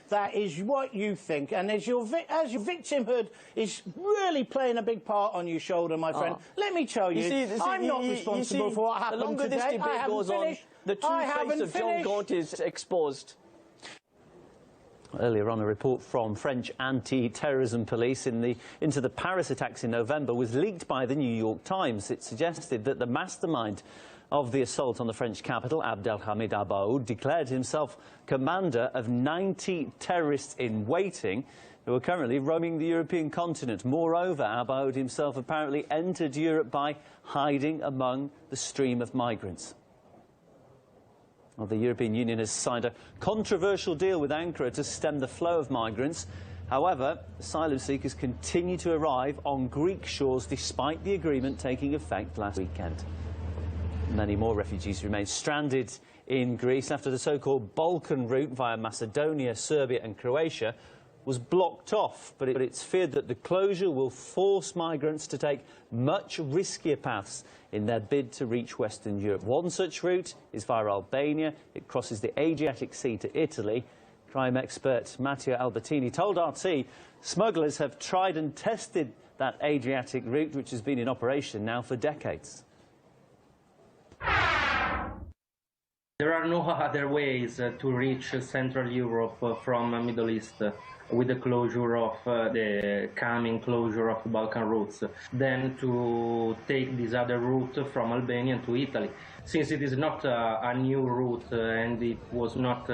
that is what you think, and as your victimhood is really playing a big part on your shoulder, my friend. Let me tell you, I'm not responsible for what happened today. The longer this debate goes on, the true face of John Gaunt is exposed. Earlier on, a report from French anti-terrorism police into the Paris attacks in November was leaked by the New York Times. It suggested that the mastermind of the assault on the French capital, Abdelhamid Abaoud, declared himself commander of 90 terrorists in waiting who are currently roaming the European continent. Moreover, Abaoud himself apparently entered Europe by hiding among the stream of migrants. Well, the European Union has signed a controversial deal with Ankara to stem the flow of migrants. However, asylum seekers continue to arrive on Greek shores despite the agreement taking effect last weekend. Many more refugees remain stranded in Greece after the so-called Balkan route via Macedonia, Serbia and Croatia was blocked off, but it's feared that the closure will force migrants to take much riskier paths in their bid to reach Western Europe. One such route is via Albania. It crosses the Adriatic Sea to Italy. Crime expert Matteo Albertini told RT smugglers have tried and tested that Adriatic route, which has been in operation now for decades. There are no other ways to reach Central Europe from the Middle East with the closure of the coming closure of the Balkan routes than to take this other route from Albania to Italy, since it is not a new route and it was not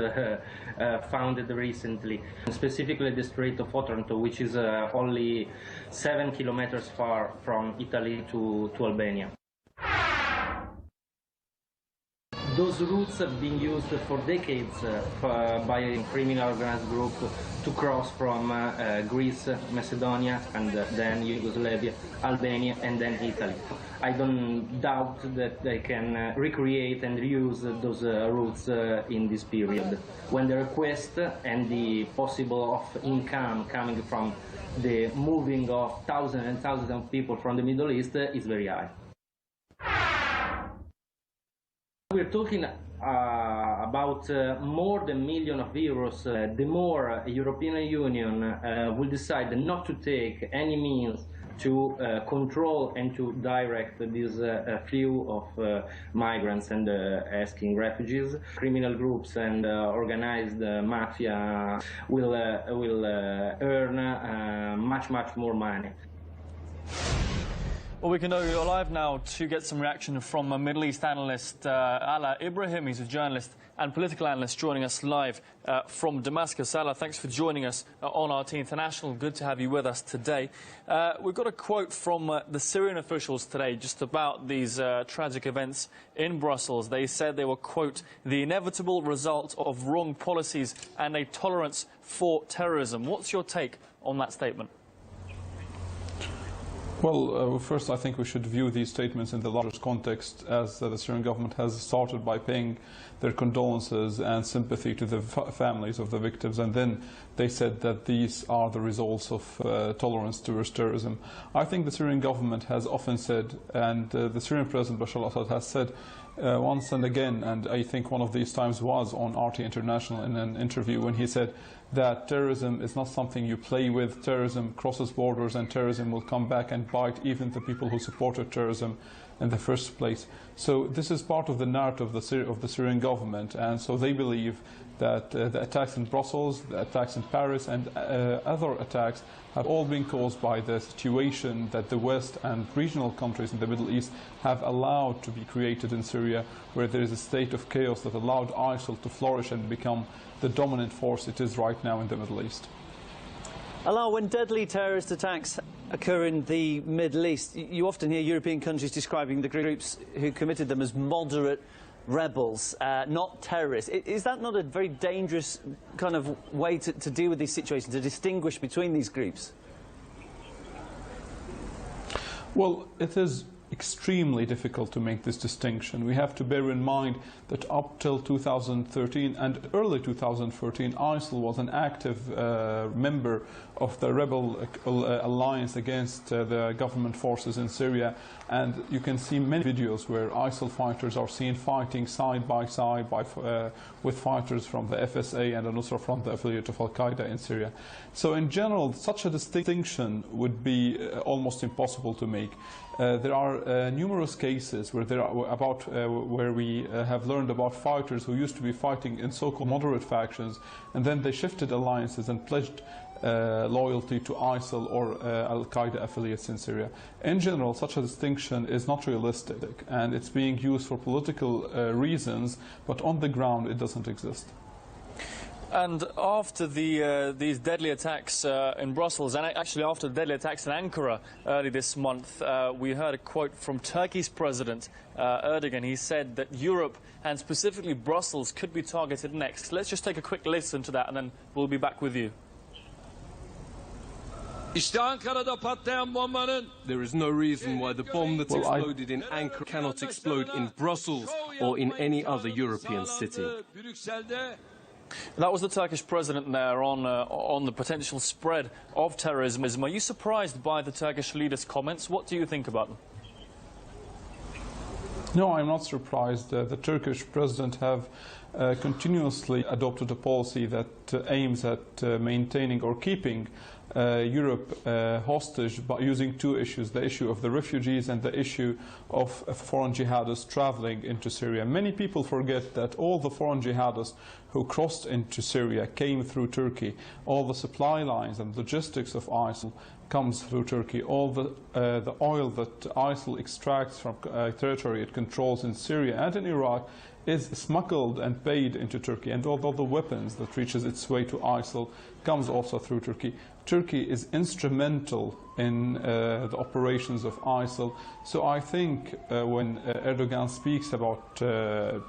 founded recently. Specifically the Strait of Otranto, which is only 7 kilometers far from Italy to Albania. Those routes have been used for decades by a criminal organized group to cross from Greece, Macedonia, and then Yugoslavia, Albania, and then Italy. I don't doubt that they can recreate and reuse those routes in this period, when the request and the possible of income coming from the moving of thousands and thousands of people from the Middle East is very high. We're talking about more than €1 million. The more European Union will decide not to take any means to control and to direct this flow of migrants and asking refugees, criminal groups and organized mafia will earn much more money. Well, we can know you're live now to get some reaction from a Middle East analyst, Ala Ibrahim. He's a journalist and political analyst joining us live from Damascus. Ala, thanks for joining us on RT International. Good to have you with us today. We've got a quote from the Syrian officials today just about these tragic events in Brussels. They said they were, quote, the inevitable result of wrong policies and a tolerance for terrorism. What's your take on that statement? Well, first I think we should view these statements in the larger context, as the Syrian government has started by paying their condolences and sympathy to the families of the victims, and then they said that these are the results of tolerance towards terrorism. I think the Syrian government has often said, and the Syrian President Bashar al-Assad has said once and again, and I think one of these times was on RT International in an interview when he said that terrorism is not something you play with. Terrorism crosses borders, and terrorism will come back and bite even the people who supported terrorism in the first place. So this is part of the narrative of the Syrian government, and so they believe that the attacks in Brussels, the attacks in Paris and other attacks have all been caused by the situation that the West and regional countries in the Middle East have allowed to be created in Syria, where there is a state of chaos that allowed ISIL to flourish and become the dominant force it is right now in the Middle East. Allah, when deadly terrorist attacks occur in the Middle East, you often hear European countries describing the groups who committed them as moderate rebels, not terrorists. Is that not a very dangerous kind of way to deal with these situations, to distinguish between these groups? Well, it is extremely difficult to make this distinction. We have to bear in mind that up till 2013 and early 2014, ISIL was an active member of the rebel alliance against the government forces in Syria, and you can see many videos where ISIL fighters are seen fighting side by side with fighters from the FSA and al-Nusra Front, the affiliate of Al-Qaeda in Syria. So in general, such a distinction would be almost impossible to make. There are numerous cases where where we have learned about fighters who used to be fighting in so-called moderate factions, and then they shifted alliances and pledged loyalty to ISIL or Al-Qaeda affiliates in Syria. In general, such a distinction is not realistic, and it's being used for political reasons, but on the ground it doesn't exist. And after these deadly attacks in Brussels, and actually after the deadly attacks in Ankara early this month, we heard a quote from Turkey's President Erdogan. He said that Europe, and specifically Brussels, could be targeted next. Let's just take a quick listen to that, and then we'll be back with you. There is no reason why the bomb that exploded in Ankara cannot explode in Brussels or in any other European city. That was the Turkish president there on the potential spread of terrorism. Are you surprised by the Turkish leader's comments? What do you think about them? No, I'm not surprised. The Turkish president have continuously adopted a policy that aims at maintaining or keeping Europe hostage by using two issues, the issue of the refugees and the issue of foreign jihadists traveling into Syria. Many people forget that all the foreign jihadists who crossed into Syria came through Turkey. All the supply lines and logistics of ISIL comes through Turkey. All the oil that ISIL extracts from territory it controls in Syria and in Iraq is smuggled and paid into Turkey, and all the weapons that reaches its way to ISIL comes also through Turkey. Turkey is instrumental in the operations of ISIL. So I think when Erdogan speaks about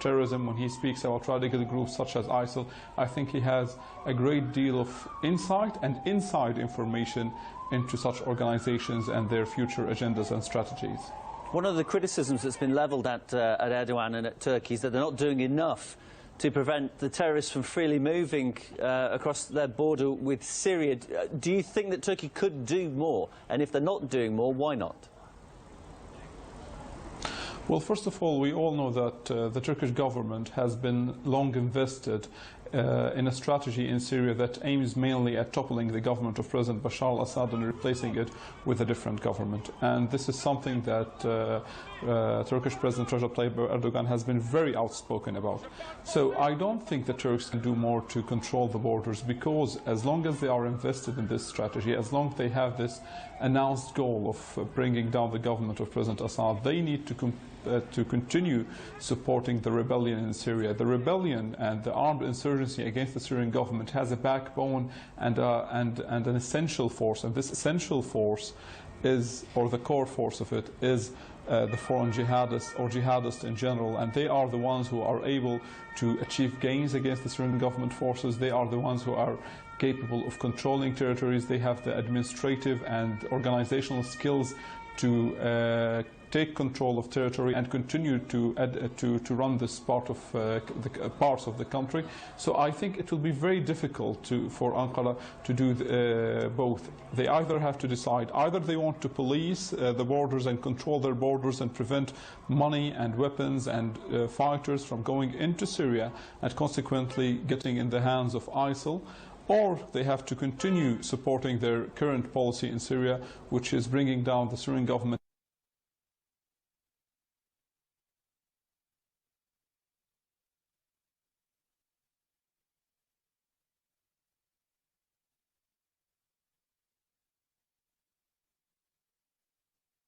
terrorism, when he speaks about radical groups such as ISIL, I think he has a great deal of insight and inside information into such organizations and their future agendas and strategies. One of the criticisms that's been levelled at Erdogan and at Turkey is that they're not doing enough to prevent the terrorists from freely moving across their border with Syria. Do you think that Turkey could do more? And if they're not doing more, why not? Well, first of all, we all know that the Turkish government has been long invested in a strategy in Syria that aims mainly at toppling the government of President Bashar al-Assad and replacing it with a different government. And this is something that Turkish President Recep Tayyip Erdogan has been very outspoken about. So I don't think the Turks can do more to control the borders, because as long as they are invested in this strategy, as long as they have this announced goal of bringing down the government of President Assad, they need to continue supporting the rebellion in Syria. The rebellion and the armed insurgency against the Syrian government has a backbone and an essential force, and this essential force is, or the core force of it, is the foreign jihadists or jihadists in general, and they are the ones who are able to achieve gains against the Syrian government forces. They are the ones who are capable of controlling territories. They have the administrative and organizational skills to take control of territory and continue to run this part of the parts of the country. So I think it will be very difficult for Ankara to do both. They either have to decide, either they want to police the borders and control their borders and prevent money and weapons and fighters from going into Syria and consequently getting in the hands of ISIL, or they have to continue supporting their current policy in Syria, which is bringing down the Syrian government.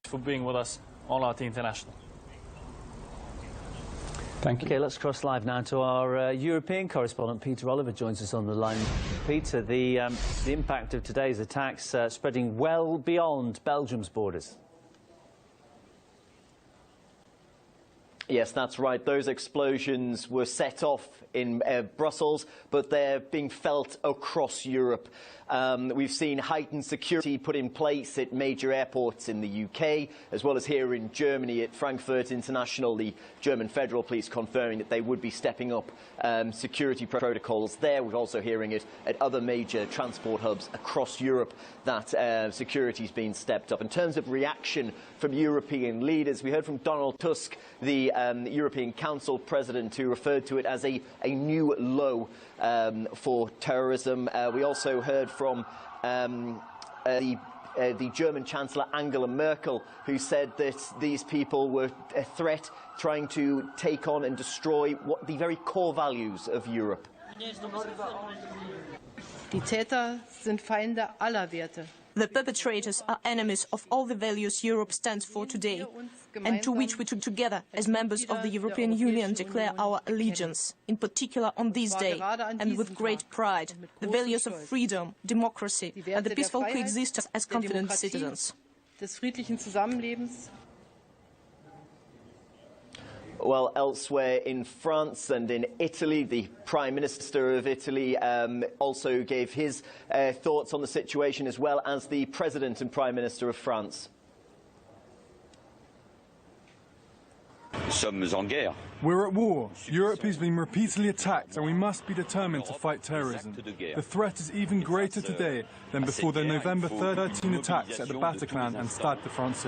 For being with us on RT International. Thank you. Okay, let's cross live now to our European correspondent. Peter Oliver joins us on the line. Peter, the impact of today's attacks spreading well beyond Belgium's borders. Yes, that's right. Those explosions were set off in Brussels, but they're being felt across Europe. We've seen heightened security put in place at major airports in the UK, as well as here in Germany at Frankfurt International. The German Federal Police confirming that they would be stepping up security protocols there. We're also hearing it at other major transport hubs across Europe that security's been stepped up. In terms of reaction from European leaders, we heard from Donald Tusk, the European Council President, who referred to it as a new low for terrorism. We also heard from the German Chancellor Angela Merkel, who said that these people were a threat trying to take on and destroy the very core values of Europe. Die Täter sind Feinde aller Werte. The perpetrators are enemies of all the values Europe stands for today, and to which we together, as members of the European Union, declare our allegiance, in particular on this day, and with great pride, the values of freedom, democracy, and the peaceful coexistence as confident citizens. Des friedlichen Zusammenlebens. Well, elsewhere in France and in Italy, the Prime Minister of Italy also gave his thoughts on the situation, as well as the President and Prime Minister of France. We're at war. Europe has been repeatedly attacked, and we must be determined to fight terrorism. The threat is even greater today than before the November 13 attacks at the Bataclan and Stade de France.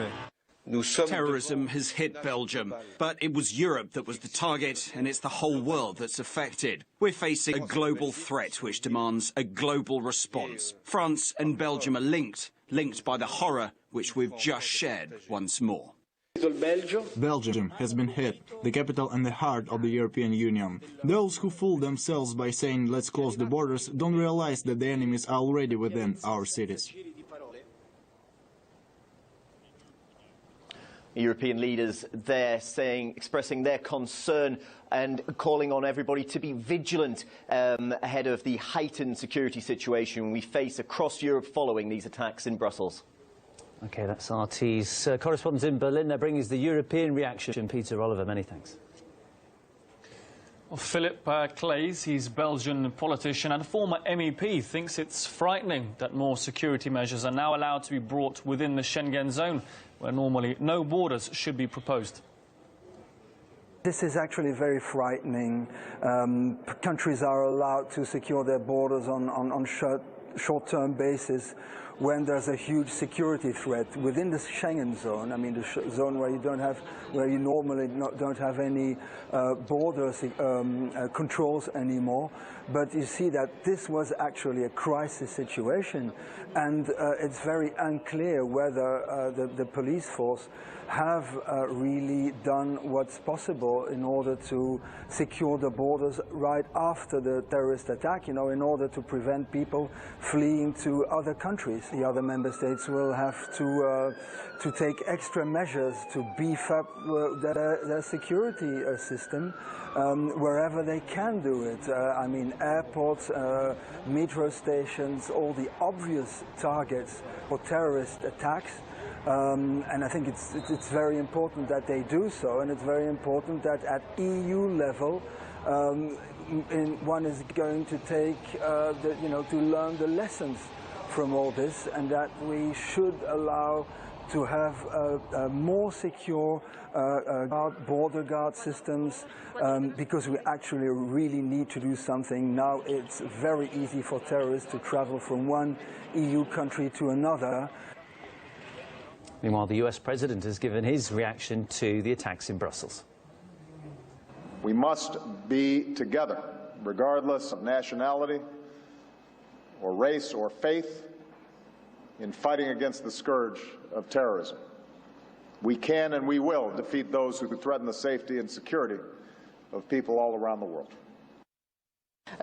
Terrorism has hit Belgium, but it was Europe that was the target, and it's the whole world that's affected. We're facing a global threat which demands a global response. France and Belgium are linked by the horror which we've just shared once more. Belgium has been hit, the capital and the heart of the European Union. Those who fool themselves by saying let's close the borders don't realize that the enemies are already within our cities. European leaders there expressing their concern and calling on everybody to be vigilant ahead of the heightened security situation we face across Europe following these attacks in Brussels. OK, that's RT's correspondent in Berlin. They're bringing us the European reaction. Peter Oliver, many thanks. Well, Philip Claes, he's a Belgian politician and former MEP, thinks it's frightening that more security measures are now allowed to be brought within the Schengen zone, where normally no borders should be proposed. This is actually very frightening. Countries are allowed to secure their borders on short-term basis when there's a huge security threat within the Schengen zone. I mean, the zone where you normally don't have any border controls anymore. But you see that this was actually a crisis situation, and it's very unclear whether the police force have really done what's possible in order to secure the borders right after the terrorist attack, you know, in order to prevent people fleeing to other countries. The other member states will have to take extra measures to beef up their security system wherever they can do it. I mean, airports, metro stations, all the obvious targets for terrorist attacks. And I think it's very important that they do so, and it's very important that at EU level one is going to take, to learn the lessons from all this, and that we should allow to have more secure border guard systems, because we actually really need to do something. Now it's very easy for terrorists to travel from one EU country to another. Meanwhile, the US president has given his reaction to the attacks in Brussels. We must be together, regardless of nationality or race or faith, in fighting against the scourge of terrorism. We can and we will defeat those who threaten the safety and security of people all around the world.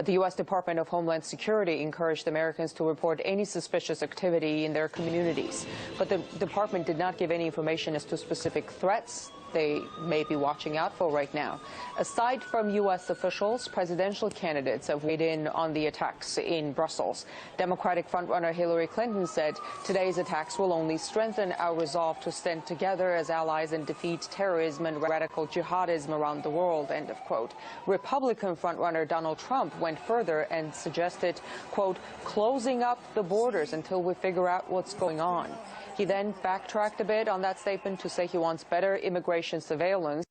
The U.S. Department of Homeland Security encouraged Americans to report any suspicious activity in their communities, but the department did not give any information as to specific threats they may be watching out for right now. Aside from U.S. officials, presidential candidates have weighed in on the attacks in Brussels. Democratic frontrunner Hillary Clinton said today's attacks will only strengthen our resolve to stand together as allies and defeat terrorism and radical jihadism around the world, end of quote. Republican frontrunner Donald Trump went further and suggested, quote, closing up the borders until we figure out what's going on. He then backtracked a bit on that statement to say he wants better immigration surveillance.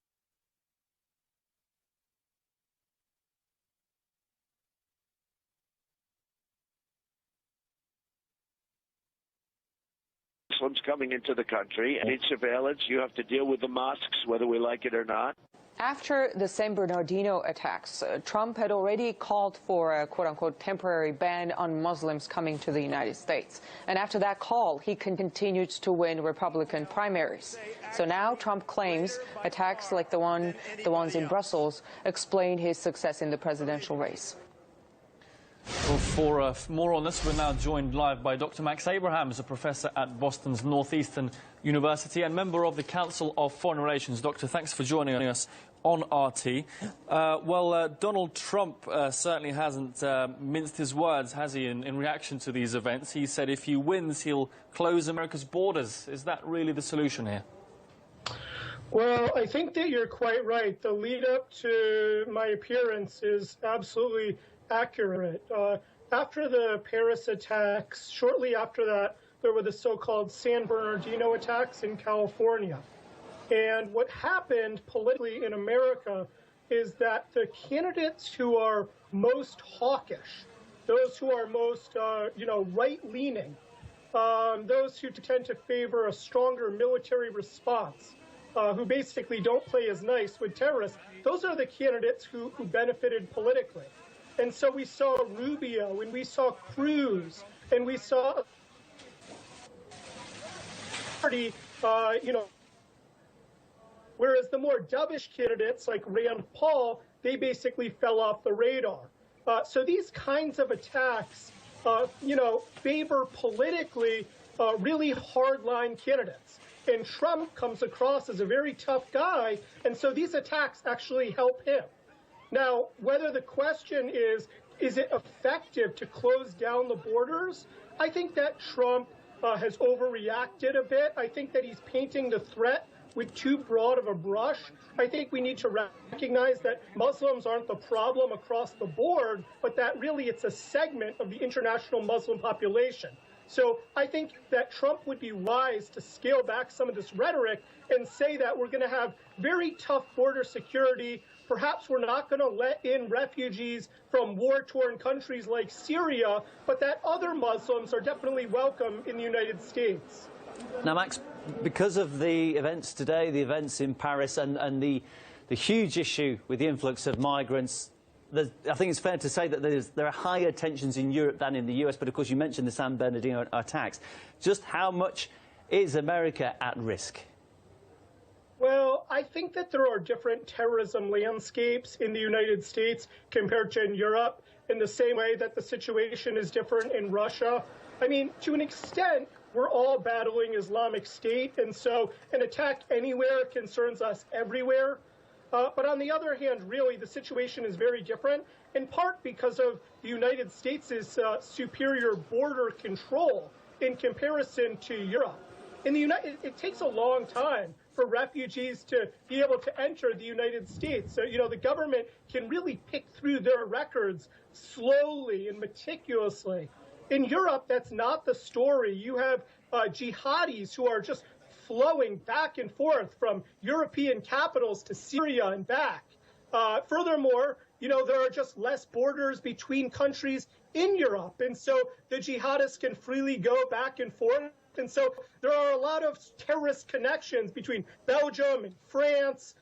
Muslims coming into the country, and in surveillance, you have to deal with the mosques, whether we like it or not. After the San Bernardino attacks, Trump had already called for a quote-unquote temporary ban on Muslims coming to the United States. And after that call, he continued to win Republican primaries. So now Trump claims attacks like the ones in Brussels explain his success in the presidential race. Well, for more on this, we're now joined live by Dr. Max Abrahams, a professor at Boston's Northeastern University and member of the Council of Foreign Relations. Doctor, thanks for joining us on RT. Donald Trump certainly hasn't minced his words, has he, in reaction to these events? He said if he wins, he'll close America's borders. Is that really the solution here? Well, I think that you're quite right. The lead-up to my appearance is absolutely accurate. After the Paris attacks, shortly after that, there were the so-called San Bernardino attacks in California. And what happened politically in America is that the candidates who are most hawkish, those who are most, right-leaning, those who tend to favor a stronger military response, who basically don't play as nice with terrorists, those are the candidates who benefited politically. And so we saw Rubio, and we saw Cruz, and we saw whereas the more dovish candidates like Rand Paul, they basically fell off the radar. So these kinds of attacks, favor politically really hardline candidates. And Trump comes across as a very tough guy, and so these attacks actually help him. Now, whether the question is it effective to close down the borders? I think that Trump has overreacted a bit. I think that he's painting the threat with too broad of a brush. I think we need to recognize that Muslims aren't the problem across the board, but that really it's a segment of the international Muslim population. So I think that Trump would be wise to scale back some of this rhetoric and say that we're going to have very tough border security. Perhaps we're not going to let in refugees from war-torn countries like Syria, but that other Muslims are definitely welcome in the United States. Now, Max, because of the events today, the events in Paris, and the huge issue with the influx of migrants, I think it's fair to say that there are higher tensions in Europe than in the US, but of course you mentioned the San Bernardino attacks. Just how much is America at risk? Well, I think that there are different terrorism landscapes in the United States compared to in Europe, in the same way that the situation is different in Russia. I mean, to an extent, we're all battling Islamic State, and so an attack anywhere concerns us everywhere. But on the other hand, really, the situation is very different, in part because of the United States' superior border control in comparison to Europe. It takes a long time for refugees to be able to enter the United States. So, the government can really pick through their records slowly and meticulously. In Europe, that's not the story. You have jihadis who are just flowing back and forth from European capitals to Syria and back. Furthermore, there are just less borders between countries in Europe, and so the jihadists can freely go back and forth. And so there are a lot of terrorist connections between Belgium and France.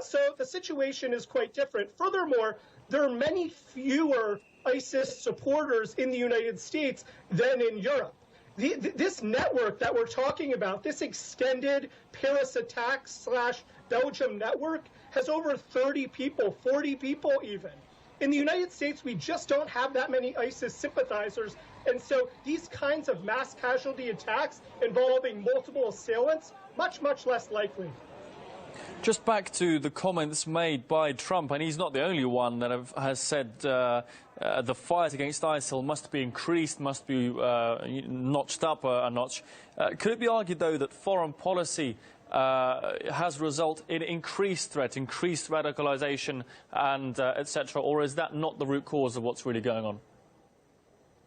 So the situation is quite different. Furthermore, there are many fewer ISIS supporters in the United States than in Europe. This network that we're talking about, this extended Paris attacks / Belgium network, has over 30 people, 40 people even. In the United States, we just don't have that many ISIS sympathizers. And so these kinds of mass casualty attacks involving multiple assailants, much, much less likely. Just back to the comments made by Trump, and he's not the only one that has said the fight against ISIL must be increased, must be notched up a notch. Could it be argued, though, that foreign policy has resulted in increased threat, increased radicalisation, and etc., or is that not the root cause of what's really going on?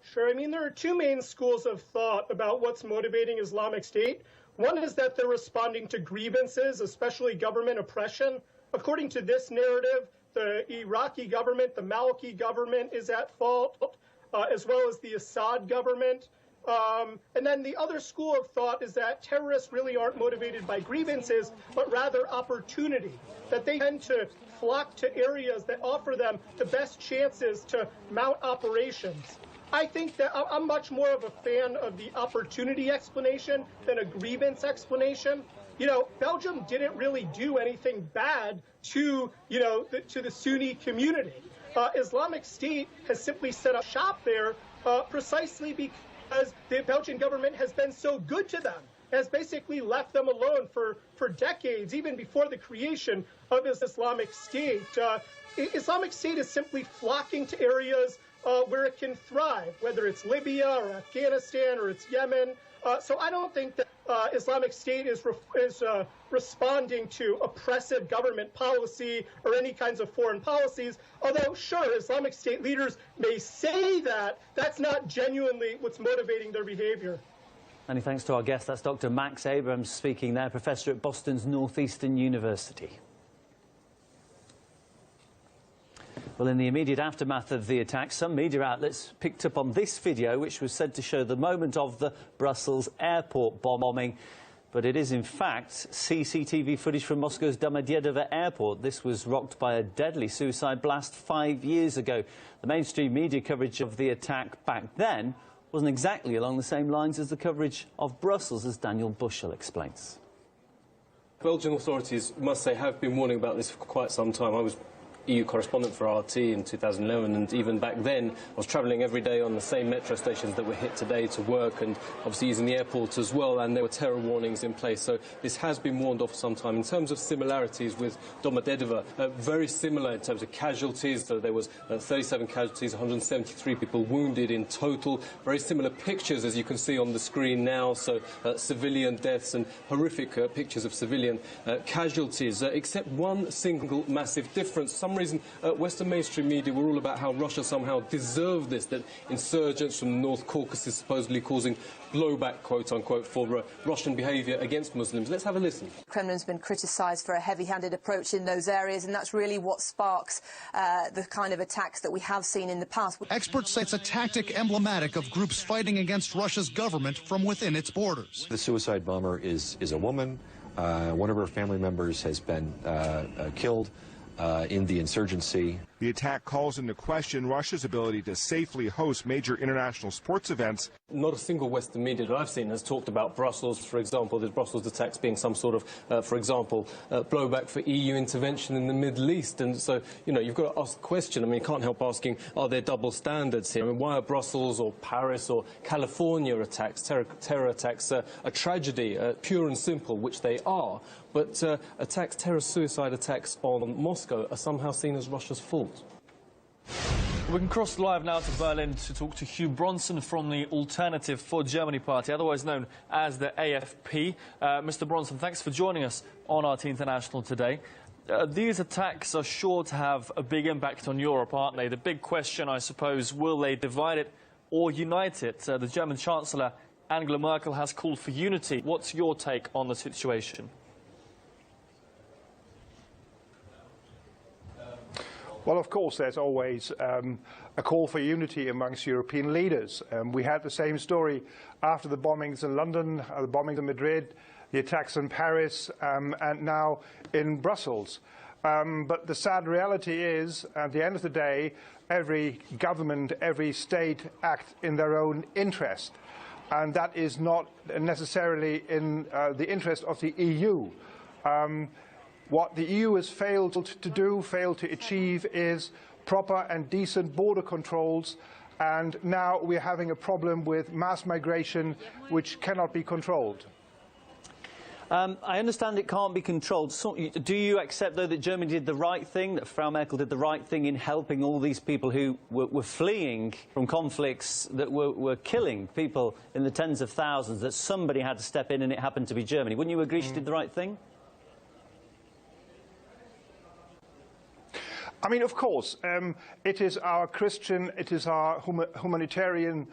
Sure. I mean, there are two main schools of thought about what's motivating Islamic State. One is that they're responding to grievances, especially government oppression. According to this narrative, the Iraqi government, the Maliki government is at fault, as well as the Assad government. And then the other school of thought is that terrorists really aren't motivated by grievances, but rather opportunity, that they tend to flock to areas that offer them the best chances to mount operations. I think that I'm much more of a fan of the opportunity explanation than a grievance explanation. You know, Belgium didn't really do anything bad to, to the Sunni community. Islamic State has simply set up shop there precisely because the Belgian government has been so good to them, has basically left them alone for decades, even before the creation of Islamic State. Islamic State is simply flocking to areas where it can thrive, whether it's Libya or Afghanistan or it's Yemen. So I don't think that Islamic State is responding to oppressive government policy or any kinds of foreign policies. Although, sure, Islamic State leaders may say that, that's not genuinely what's motivating their behavior. Many thanks to our guest. That's Dr. Max Abrams speaking there, professor at Boston's Northeastern University. Well, in the immediate aftermath of the attack, some media outlets picked up on this video, which was said to show the moment of the Brussels airport bombing. But it is, in fact, CCTV footage from Moscow's Domodedovo airport. This was rocked by a deadly suicide blast 5 years ago. The mainstream media coverage of the attack back then wasn't exactly along the same lines as the coverage of Brussels, as Daniel Bushell explains. Belgian authorities, must say, have been warning about this for quite some time. I was EU correspondent for RT in 2011, and even back then I was travelling every day on the same metro stations that were hit today to work, and obviously using the airport as well, and there were terror warnings in place. So this has been warned off for some time. In terms of similarities with Domodedovo, very similar in terms of casualties. So there was 37 casualties, 173 people wounded in total. Very similar pictures, as you can see on the screen now. So civilian deaths and horrific pictures of civilian casualties, except one single massive difference. For some reason, Western mainstream media were all about how Russia somehow deserved this, that insurgents from the North Caucasus supposedly causing blowback, quote-unquote, for Russian behaviour against Muslims. Let's have a listen. The Kremlin's been criticised for a heavy-handed approach in those areas, and that's really what sparks the kind of attacks that we have seen in the past. Experts say it's a tactic emblematic of groups fighting against Russia's government from within its borders. The suicide bomber is a woman. One of her family members has been killed in the insurgency. The attack calls into question Russia's ability to safely host major international sports events. Not a single Western media that I've seen has talked about Brussels, for example, the Brussels attacks being some sort of, for example, blowback for EU intervention in the Middle East. And so, you know, you've got to ask the question. I mean, you can't help asking, are there double standards here? I mean, why are Brussels or Paris or California attacks, terror attacks, a tragedy, pure and simple, which they are? But attacks, terror-suicide attacks on Moscow are somehow seen as Russia's fault. We can cross live now to Berlin to talk to Hugh Bronson from the Alternative for Germany party, otherwise known as the AFP. Mr. Bronson, thanks for joining us on RT International today. These attacks are sure to have a big impact on Europe, aren't they? The big question, I suppose, will they divide it or unite it? The German Chancellor, Angela Merkel, has called for unity. What's your take on the situation? Well, of course, there's always a call for unity amongst European leaders. We had the same story after the bombings in London, the bombings in Madrid, the attacks in Paris, and now in Brussels. But the sad reality is, at the end of the day, every government, every state acts in their own interest. And that is not necessarily in the interest of the EU. What the EU has failed to achieve, is proper and decent border controls, and now we're having a problem with mass migration which cannot be controlled. I understand it can't be controlled. So, do you accept, though, that Germany did the right thing, that Frau Merkel did the right thing in helping all these people who were fleeing from conflicts that were killing people in the tens of thousands, that somebody had to step in and it happened to be Germany? Wouldn't you agree she did the right thing? I mean, of course, it is our Christian, it is our humanitarian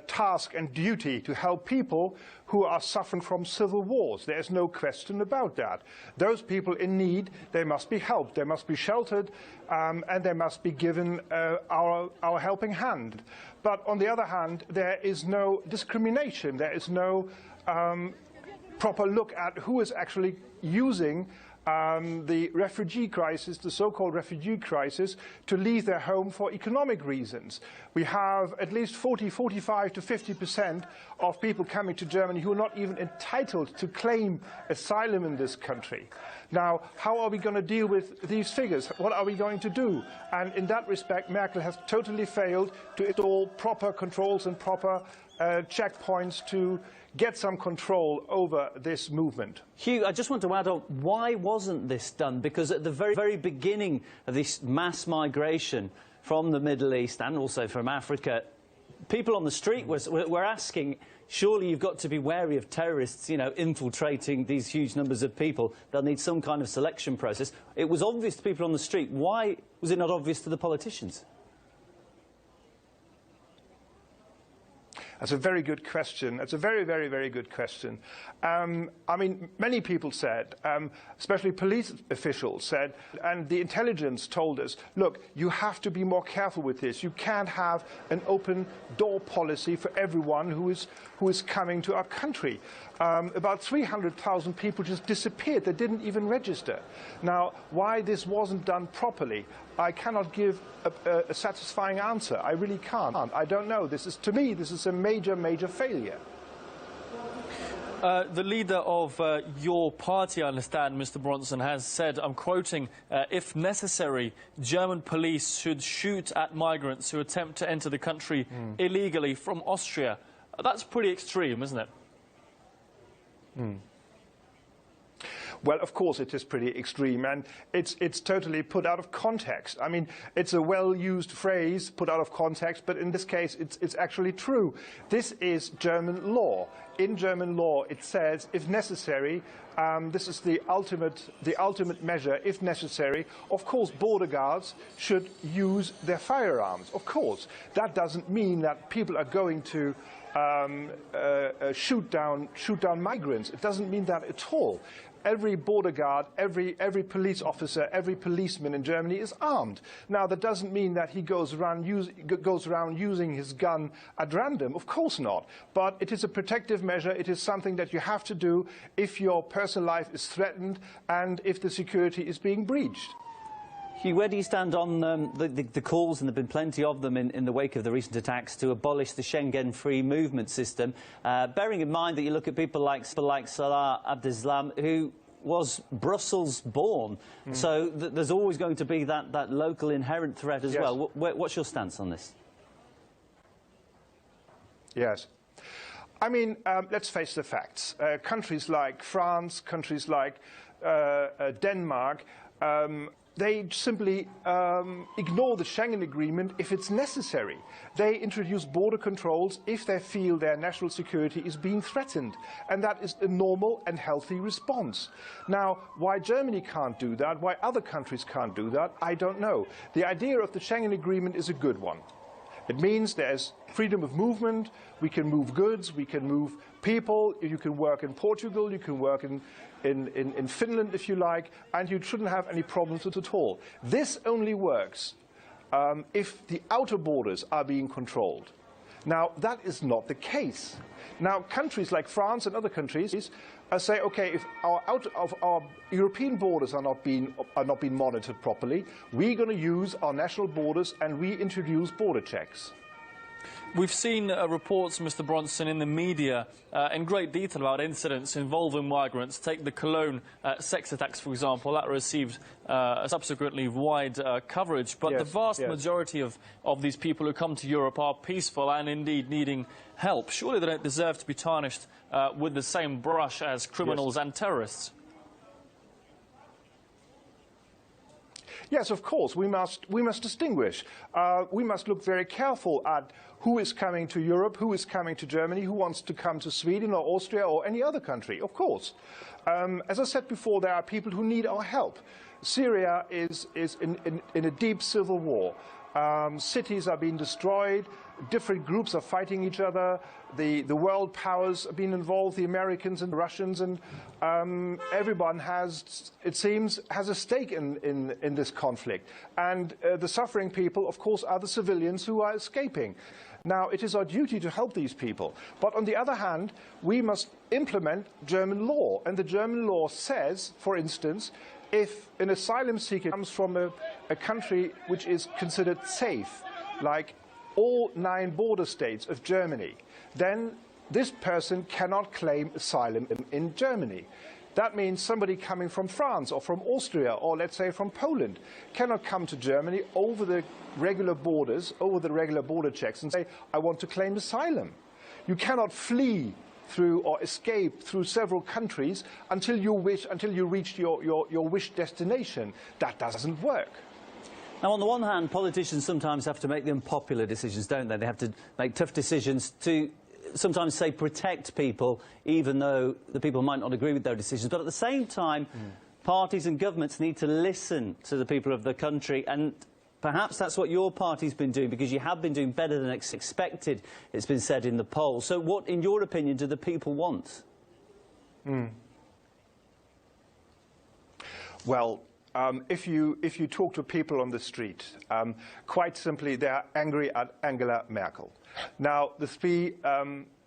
task and duty to help people who are suffering from civil wars. There is no question about that. Those people in need, they must be helped, they must be sheltered, and they must be given our helping hand. But on the other hand, there is no discrimination, there is no proper look at who is actually using the refugee crisis, the so-called refugee crisis, to leave their home for economic reasons. We have at least 45 to 50% of people coming to Germany who are not even entitled to claim asylum in this country. Now, how are we going to deal with these figures? What are we going to do? And in that respect, Merkel has totally failed to install proper controls and proper checkpoints to get some control over this movement. Hugh, I just want to add on, why wasn't this done? Because at the very beginning of this mass migration from the Middle East and also from Africa, people on the street were asking, surely you've got to be wary of terrorists, you know, infiltrating these huge numbers of people. They'll need some kind of selection process. It was obvious to people on the street. Why was it not obvious to the politicians? That's a very good question. That's a very, very, very good question. I mean, many people said, especially police officials said, and the intelligence told us, look, you have to be more careful with this. You can't have an open door policy for everyone who is coming to our country. About 300,000 people just disappeared. They didn't even register. Now, why this wasn't done properly, I cannot give a satisfying answer. I really can't. I don't know. To me, this is a major, major failure. The leader of your party, I understand, Mr. Bronson, has said, I'm quoting, if necessary, German police should shoot at migrants who attempt to enter the country illegally from Austria. That's pretty extreme, isn't it? Well, of course it is pretty extreme, and it's totally put out of context. I mean, it's a well-used phrase, put out of context, but in this case it's actually true. This is German law. In German law it says, if necessary, this is the ultimate measure, if necessary. Of course, border guards should use their firearms. Of course, that doesn't mean that people are going to shoot down migrants. It doesn't mean that at all. Every border guard, every police officer, every policeman in Germany is armed. Now, that doesn't mean that he goes around using his gun at random. Of course not. But it is a protective measure. It is something that you have to do if your personal life is threatened and if the security is being breached. Hugh, where do you stand on the calls, and there have been plenty of them in the wake of the recent attacks, to abolish the Schengen free movement system, bearing in mind that you look at people like Salah Abdeslam, who was Brussels-born, so there's always going to be that local inherent threat as well. What's your stance on this? Yes. I mean, let's face the facts. Countries like France, countries like Denmark, they simply ignore the Schengen Agreement if it's necessary. They introduce border controls if they feel their national security is being threatened. And that is a normal and healthy response. Now, why Germany can't do that, why other countries can't do that, I don't know. The idea of the Schengen Agreement is a good one. It means there's freedom of movement, we can move goods, we can move people, you can work in Portugal, you can work in Finland if you like, and you shouldn't have any problems at all. This only works if the outer borders are being controlled. Now, that is not the case. Now, countries like France and other countries say, okay, if our European borders are not being monitored properly, we're going to use our national borders and we introduce border checks. We've seen reports, Mr. Bronson, in the media in great detail about incidents involving migrants. Take the Cologne sex attacks, for example. That received subsequently wide coverage. But yes, the vast yes. majority of these people who come to Europe are peaceful and indeed needing help. Surely they don't deserve to be tarnished with the same brush as criminals yes. and terrorists. Yes, of course, we must distinguish. We must look very careful at who is coming to Europe, who is coming to Germany, who wants to come to Sweden or Austria or any other country, of course. As I said before, there are people who need our help. Syria is in a deep civil war. Cities are being destroyed, different groups are fighting each other, the world powers have been involved, the Americans and the Russians, and everyone has, it seems, has a stake in this conflict. And the suffering people, of course, are the civilians who are escaping. Now, it is our duty to help these people. But on the other hand, we must implement German law. And the German law says, for instance, if an asylum seeker comes from a country which is considered safe, like all 9 border states of Germany, then this person cannot claim asylum in Germany. That means somebody coming from France or from Austria or, let's say, from Poland cannot come to Germany over the regular borders, over the regular border checks and say, I want to claim asylum. You cannot flee through or escape through several countries until you reach your wished destination. That doesn't work. Now, on the one hand, politicians sometimes have to make the unpopular decisions, don't they? They have to make tough decisions to sometimes say protect people, even though the people might not agree with their decisions. But at the same time, parties and governments need to listen to the people of the country, and perhaps that's what your party's been doing, because you have been doing better than expected, it's been said in the polls. So what, in your opinion, do the people want? Well, if you talk to people on the street, quite simply, they are angry at Angela Merkel. Now, the 3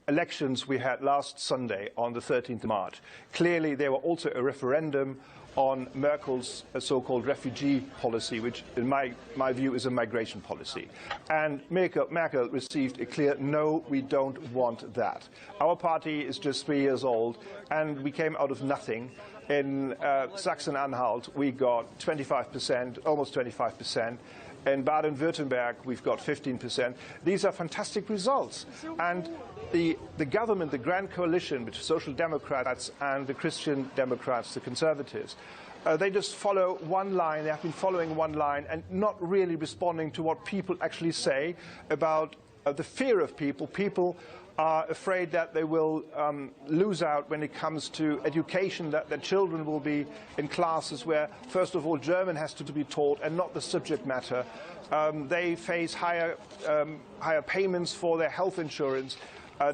elections we had last Sunday on the 13th of March, clearly they were also a referendum on Merkel's so-called refugee policy, which in my view is a migration policy. And Merkel received a clear no, we don't want that. Our party is just 3 years old, and we came out of nothing. In Sachsen-Anhalt, we got 25%, almost 25%. In Baden-Württemberg, we've got 15%. These are fantastic results. And the government, the Grand Coalition, which is Social Democrats and the Christian Democrats, the Conservatives, they just follow one line. They have been following one line and not really responding to what people actually say about the fear of people. People are afraid that they will lose out when it comes to education, that their children will be in classes where, first of all, German has to be taught and not the subject matter. They face higher payments for their health insurance.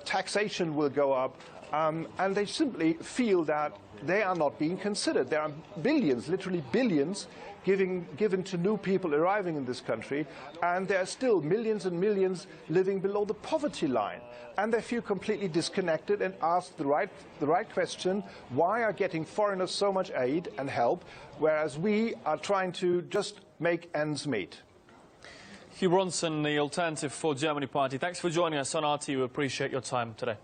Taxation will go up. And they simply feel that they are not being considered. There are billions, literally billions, given to new people arriving in this country, and there are still millions and millions living below the poverty line. And they feel completely disconnected and ask the right question: why are getting foreigners so much aid and help, whereas we are trying to just make ends meet? Hugh Bronson, the Alternative for Germany party, thanks for joining us on RT. We appreciate your time today.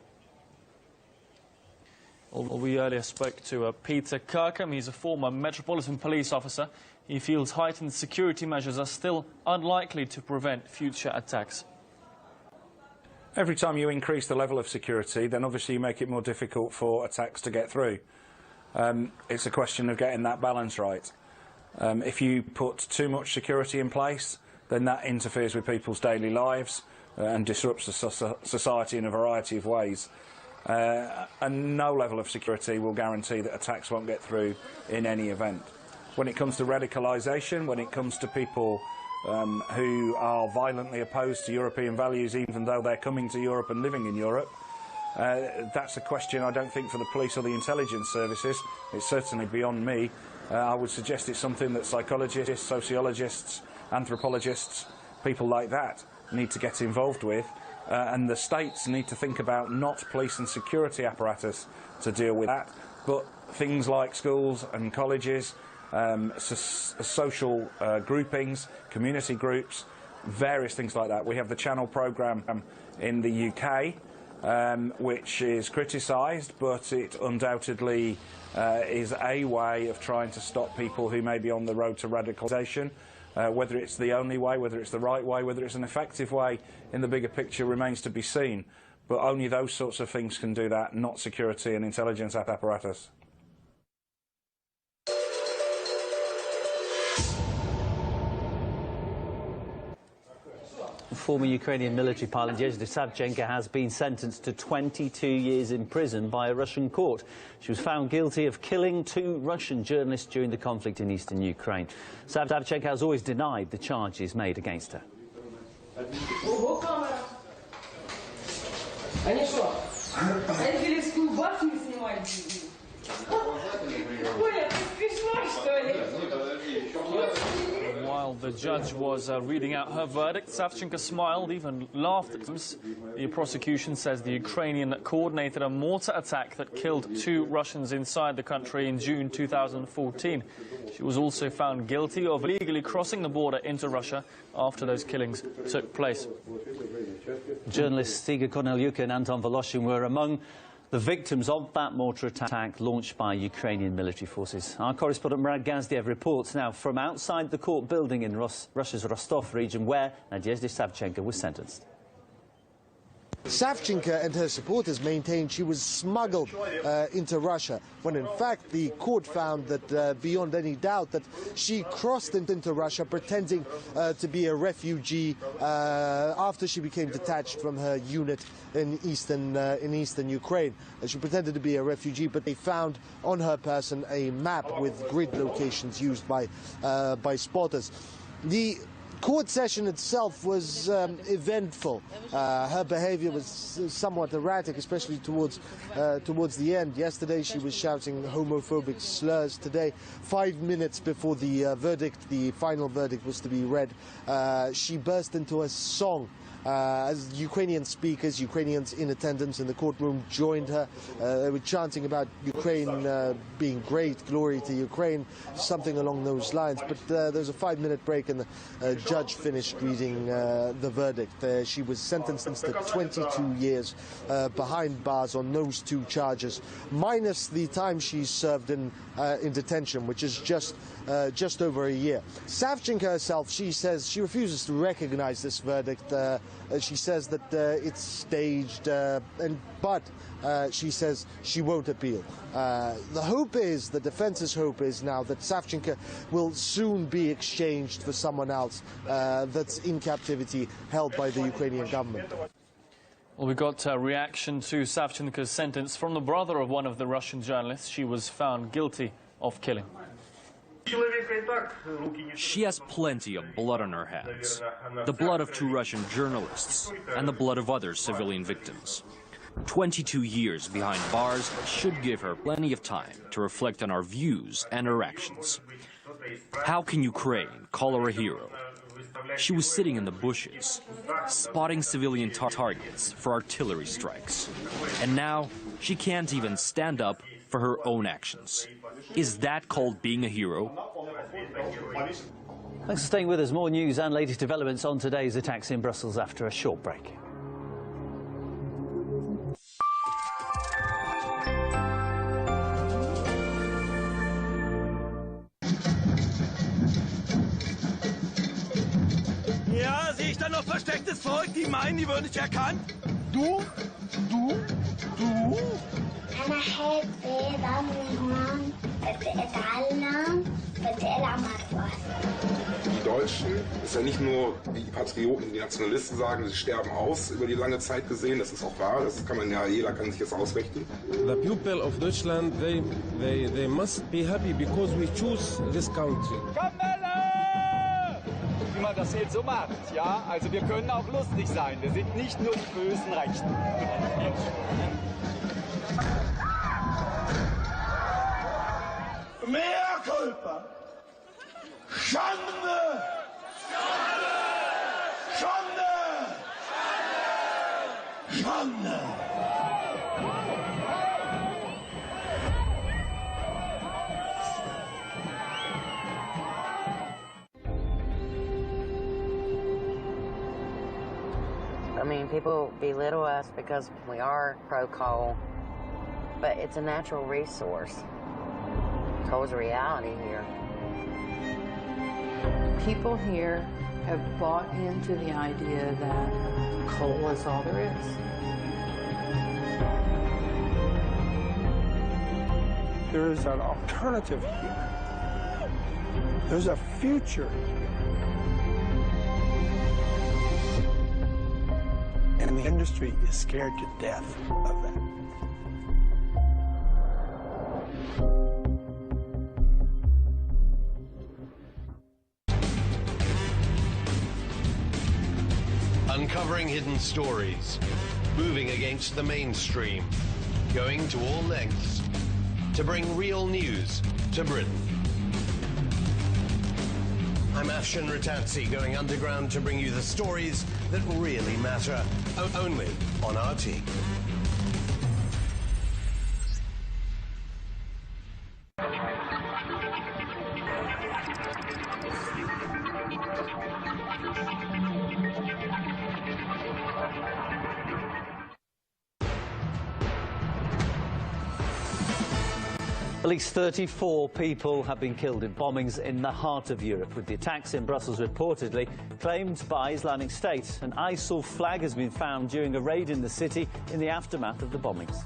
We earlier spoke to Peter Kirkham. He's a former Metropolitan Police officer. He feels heightened security measures are still unlikely to prevent future attacks. Every time you increase the level of security, then obviously you make it more difficult for attacks to get through. It's a question of getting that balance right. If you put too much security in place, then that interferes with people's daily lives and disrupts the society in a variety of ways. And no level of security will guarantee that attacks won't get through in any event. When it comes to radicalisation, when it comes to people who are violently opposed to European values, even though they're coming to Europe and living in Europe, that's a question I don't think for the police or the intelligence services. It's certainly beyond me. I would suggest it's something that psychologists, sociologists, anthropologists, people like that need to get involved with. And the states need to think about not police and security apparatus to deal with that, but things like schools and colleges, social groupings, community groups, various things like that. We have the Channel programme in the UK, which is criticised, but it undoubtedly is a way of trying to stop people who may be on the road to radicalisation. Whether it's the only way, whether it's the right way, whether it's an effective way in the bigger picture remains to be seen. But only those sorts of things can do that, not security and intelligence apparatus. Former Ukrainian military pilot Nadezhda Savchenko has been sentenced to 22 years in prison by a Russian court. She was found guilty of killing 2 Russian journalists during the conflict in eastern Ukraine. Savchenko has always denied the charges made against her. While the judge was reading out her verdict, Savchenko smiled, even laughed at them. The prosecution says the Ukrainian coordinated a mortar attack that killed 2 Russians inside the country in June 2014. She was also found guilty of illegally crossing the border into Russia after those killings took place. Journalists Igor Kornelyuk and Anton Voloshin were among the victims of that mortar attack launched by Ukrainian military forces. Our correspondent Murad Gazdiev reports now from outside the court building in Russia's Rostov region, where Nadezhda Savchenko was sentenced. Savchenko and her supporters maintained she was smuggled into Russia, when in fact the court found that beyond any doubt that she crossed into Russia pretending to be a refugee after she became detached from her unit in eastern Ukraine. She pretended to be a refugee, but they found on her person a map with grid locations used by spotters. The court session itself was eventful. Her behavior was somewhat erratic, especially towards the end. Yesterday she was shouting homophobic slurs. Today, 5 minutes before the final verdict was to be read, she burst into a song. As Ukrainian speakers, Ukrainians in attendance in the courtroom joined her. They were chanting about Ukraine being great, glory to Ukraine, something along those lines. But there was a 5-minute break and the judge finished reading the verdict. She was sentenced to 22 years behind bars on those 2 charges, minus the time she served in detention, which is just over a year. Savchenko herself, she says she refuses to recognize this verdict. She says that it's staged, but she says she won't appeal. The defense's hope is now that Savchenko will soon be exchanged for someone else that's in captivity, held by the Ukrainian government. Well, we got a reaction to Savchenko's sentence from the brother of one of the Russian journalists she was found guilty of killing. She has plenty of blood on her hands. The blood of 2 Russian journalists and the blood of other civilian victims. 22 years behind bars should give her plenty of time to reflect on our views and her actions. How can Ukraine call her a hero? She was sitting in the bushes, spotting civilian targets for artillery strikes. And now she can't even stand up for her own actions. Is that called being a hero? Thanks for staying with us. More news and latest developments on today's attacks in Brussels after a short break. Ja, sehe ich da noch verstecktes Volk, die meinen, die würden nicht erkannt? Du? أنا أحب دايما بدي أتعلم بدي ألعب مع الكبار. Die Deutschen, ist ja nicht nur wie die Patrioten, die Nationalisten sagen, sie sterben aus über die lange Zeit gesehen, das ist auch wahr, das kann man ja, jeder kann sich das ausrechnen. The people of Deutschland, they must be happy because we choose this country. Wie man das jetzt so macht, ja? Also wir können auch lustig sein, wir sind nicht nur die bösen Rechten. Mea culpa! Schande! Schande! Schande! Schande! People belittle us because we are pro-coal, but it's a natural resource. Coal's a reality here. People here have bought into the idea that coal is all there is. There is an alternative here. There's a future. And the industry is scared to death of that. Uncovering hidden stories, moving against the mainstream, going to all lengths to bring real news to Britain. I'm Afshan Ratansi, going underground to bring you the stories that really matter, only on RT. At least 34 people have been killed in bombings in the heart of Europe, with the attacks in Brussels reportedly claimed by Islamic State. An ISIL flag has been found during a raid in the city in the aftermath of the bombings.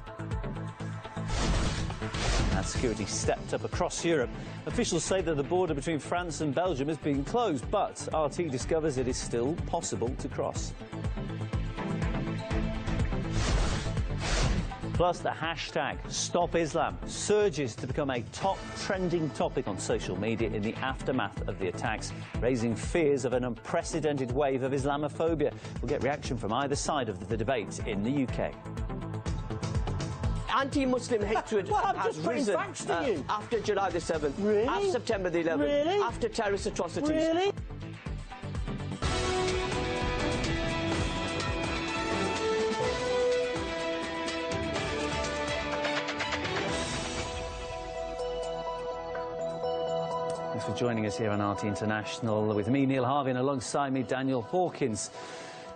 As security stepped up across Europe, officials say that the border between France and Belgium has been closed, but RT discovers it is still possible to cross. Plus, the hashtag #StopIslam surges to become a top trending topic on social media in the aftermath of the attacks, raising fears of an unprecedented wave of Islamophobia. We'll get reaction from either side of the debate in the UK. Anti-Muslim hatred has risen after July the 7th, after September the 11th, after terrorist atrocities. Really? Thanks for joining us here on RT International. With me, Neil Harvey, and alongside me, Daniel Hawkins.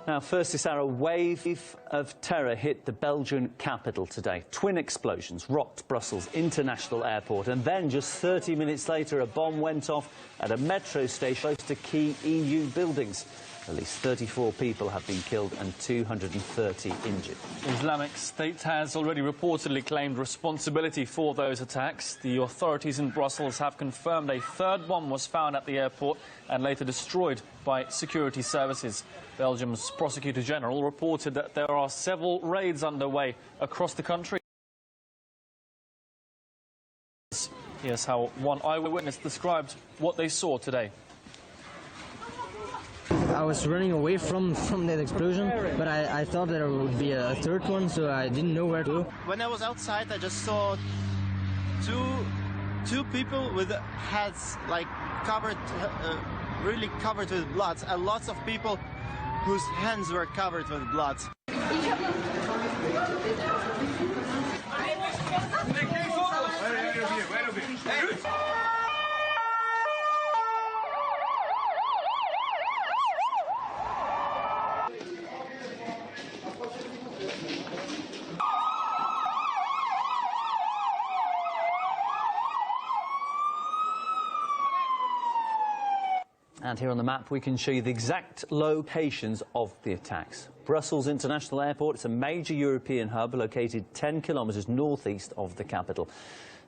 Now, first this hour, a wave of terror hit the Belgian capital today. Twin explosions rocked Brussels International Airport, and then just 30 minutes later, a bomb went off at a metro station close to key EU buildings. At least 34 people have been killed and 230 injured. Islamic State has already reportedly claimed responsibility for those attacks. The authorities in Brussels have confirmed a third bomb was found at the airport and later destroyed by security services. Belgium's Prosecutor General reported that there are several raids underway across the country. Here's how one eyewitness described what they saw today. I was running away from that explosion, but I thought there would be a third one, so I didn't know where to go. When I was outside, I just saw two people with heads like covered, really covered with blood, and lots of people whose hands were covered with blood. And here on the map we can show you the exact locations of the attacks. Brussels International Airport is a major European hub located 10 kilometres northeast of the capital.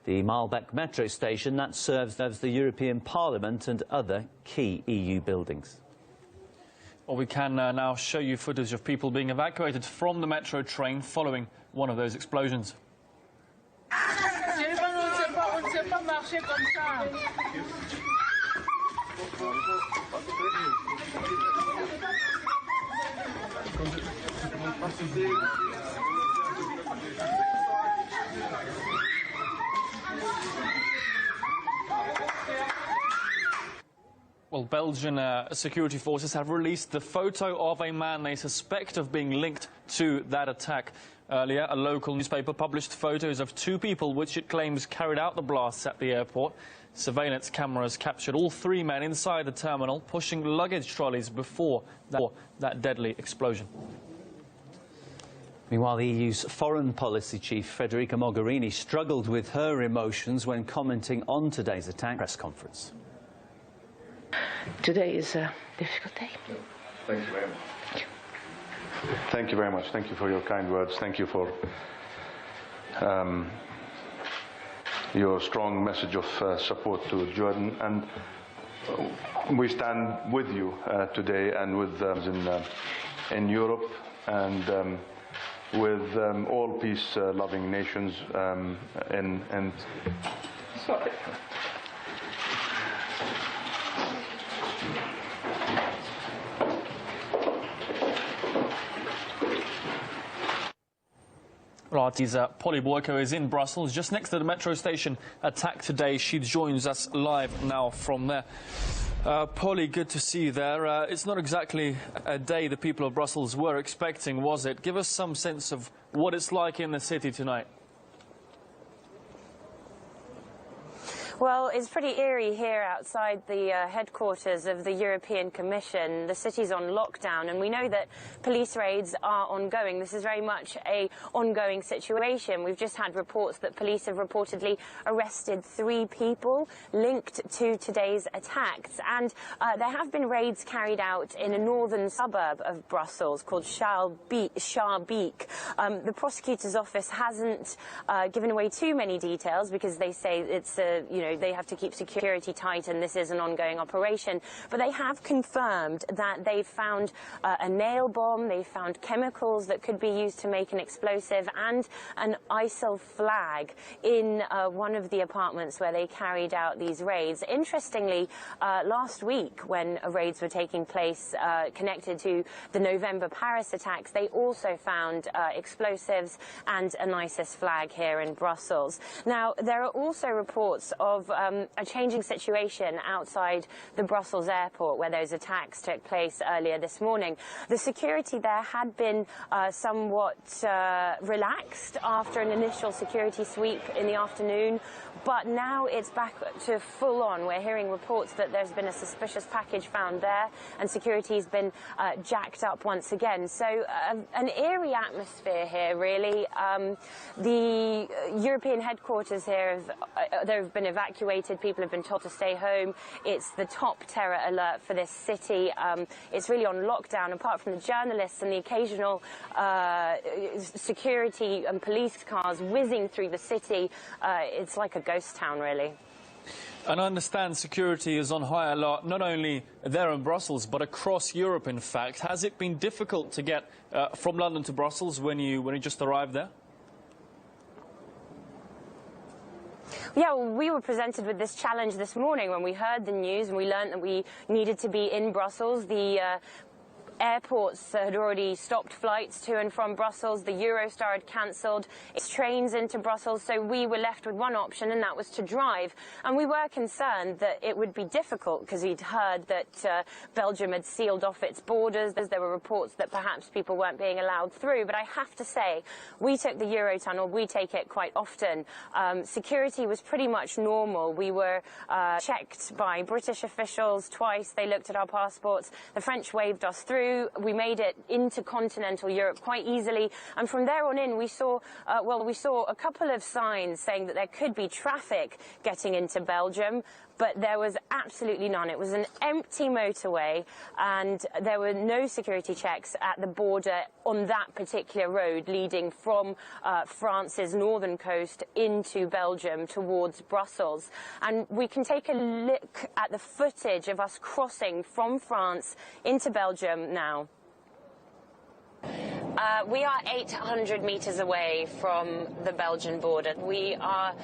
The Maalbeek metro station, that serves as the European Parliament and other key EU buildings. Well, we can now show you footage of people being evacuated from the metro train following one of those explosions. Well, Belgian security forces have released the photo of a man they suspect of being linked to that attack. Earlier, a local newspaper published photos of two people which it claims carried out the blasts at the airport. Surveillance cameras captured all three men inside the terminal pushing luggage trolleys before that deadly explosion. Meanwhile, the EU's foreign policy chief, Federica Mogherini, struggled with her emotions when commenting on today's attack press conference. Today is a difficult day. Thank you very much. Thank you very much. Thank you for your kind words. Thank you for your strong message of support to Jordan. And we stand with you today and with in Europe and with all peace-loving nations Sorry. Right, Polly Boyko is in Brussels, just next to the metro station attack today. She joins us live now from there. Polly, good to see you there. It's not exactly a day the people of Brussels were expecting, was it? Give us some sense of what it's like in the city tonight. Well, it's pretty eerie here outside the headquarters of the European Commission. The city's on lockdown, and we know that police raids are ongoing. This is very much an ongoing situation. We've just had reports that police have reportedly arrested 3 people linked to today's attacks. And there have been raids carried out in a northern suburb of Brussels called Schaerbeek. The prosecutor's office hasn't given away too many details because they say it's they have to keep security tight and this is an ongoing operation. But they have confirmed that they found a nail bomb, they found chemicals that could be used to make an explosive, and an ISIL flag in one of the apartments where they carried out these raids. Interestingly, last week when raids were taking place connected to the November Paris attacks, they also found explosives and an ISIS flag here in Brussels. Now, there are also reports of a changing situation outside the Brussels airport where those attacks took place earlier this morning. The security there had been somewhat relaxed after an initial security sweep in the afternoon, but now it's back to full on. We're hearing reports that there's been a suspicious package found there and security's been jacked up once again. So an eerie atmosphere here, really. The European headquarters here, they've been evacuated. People have been told to stay home. It's the top terror alert for this city. It's really on lockdown, apart from the journalists and the occasional security and police cars whizzing through the city. It's like a ghost town, really. And I understand security is on high alert, not only there in Brussels, but across Europe, in fact. Has it been difficult to get from London to Brussels when you just arrived there? Yeah, well, we were presented with this challenge this morning when we heard the news and we learned that we needed to be in Brussels. The airports had already stopped flights to and from Brussels. The Eurostar had cancelled its trains into Brussels, so we were left with one option, and that was to drive. And we were concerned that it would be difficult because we'd heard that Belgium had sealed off its borders. There were reports that perhaps people weren't being allowed through. But I have to say, we took the Eurotunnel. We take it quite often. Security was pretty much normal. We were checked by British officials twice. They looked at our passports. The French waved us through. We made it into continental Europe quite easily, and from there on in we saw a couple of signs saying that there could be traffic getting into Belgium, but there was absolutely none. It was an empty motorway, and there were no security checks at the border on that particular road leading from France's northern coast into Belgium towards Brussels. And we can take a look at the footage of us crossing from France into Belgium now. We are 800 meters away from the Belgian border. We are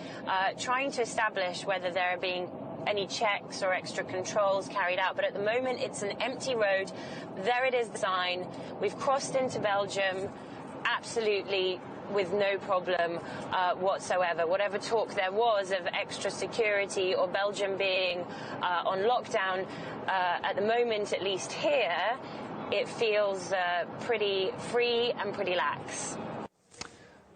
trying to establish whether there are being any checks or extra controls carried out, but at the moment it's an empty road. There it is, the sign. We've crossed into Belgium absolutely with no problem whatsoever. Whatever talk there was of extra security or Belgium being on lockdown, at the moment, at least here, it feels pretty free and pretty lax.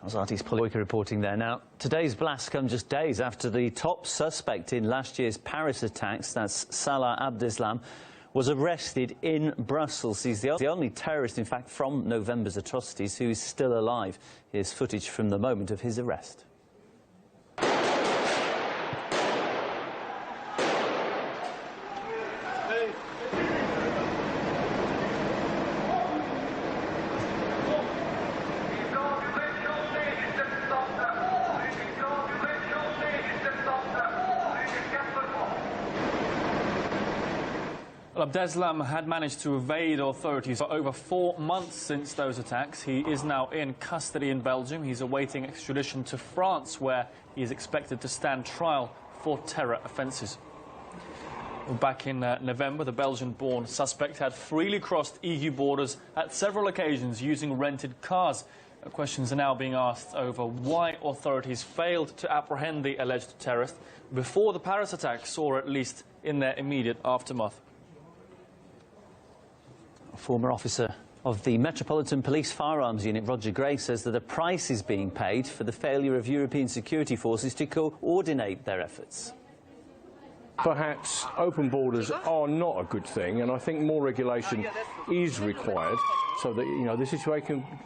Azati's Polly Boyko reporting there. Now, today's blast comes just days after the top suspect in last year's Paris attacks, that's Salah Abdeslam, was arrested in Brussels. He's the only terrorist, in fact, from November's atrocities who is still alive. Here's footage from the moment of his arrest. Abdeslam had managed to evade authorities for over 4 months since those attacks. He is now in custody in Belgium. He's awaiting extradition to France, where he is expected to stand trial for terror offences. Back in November, the Belgian-born suspect had freely crossed EU borders at several occasions using rented cars. Questions are now being asked over why authorities failed to apprehend the alleged terrorist before the Paris attacks, or at least in their immediate aftermath. A former officer of the Metropolitan Police Firearms Unit, Roger Gray, says that a price is being paid for the failure of European security forces to coordinate their efforts. Perhaps open borders are not a good thing, and I think more regulation is required so that, you know, the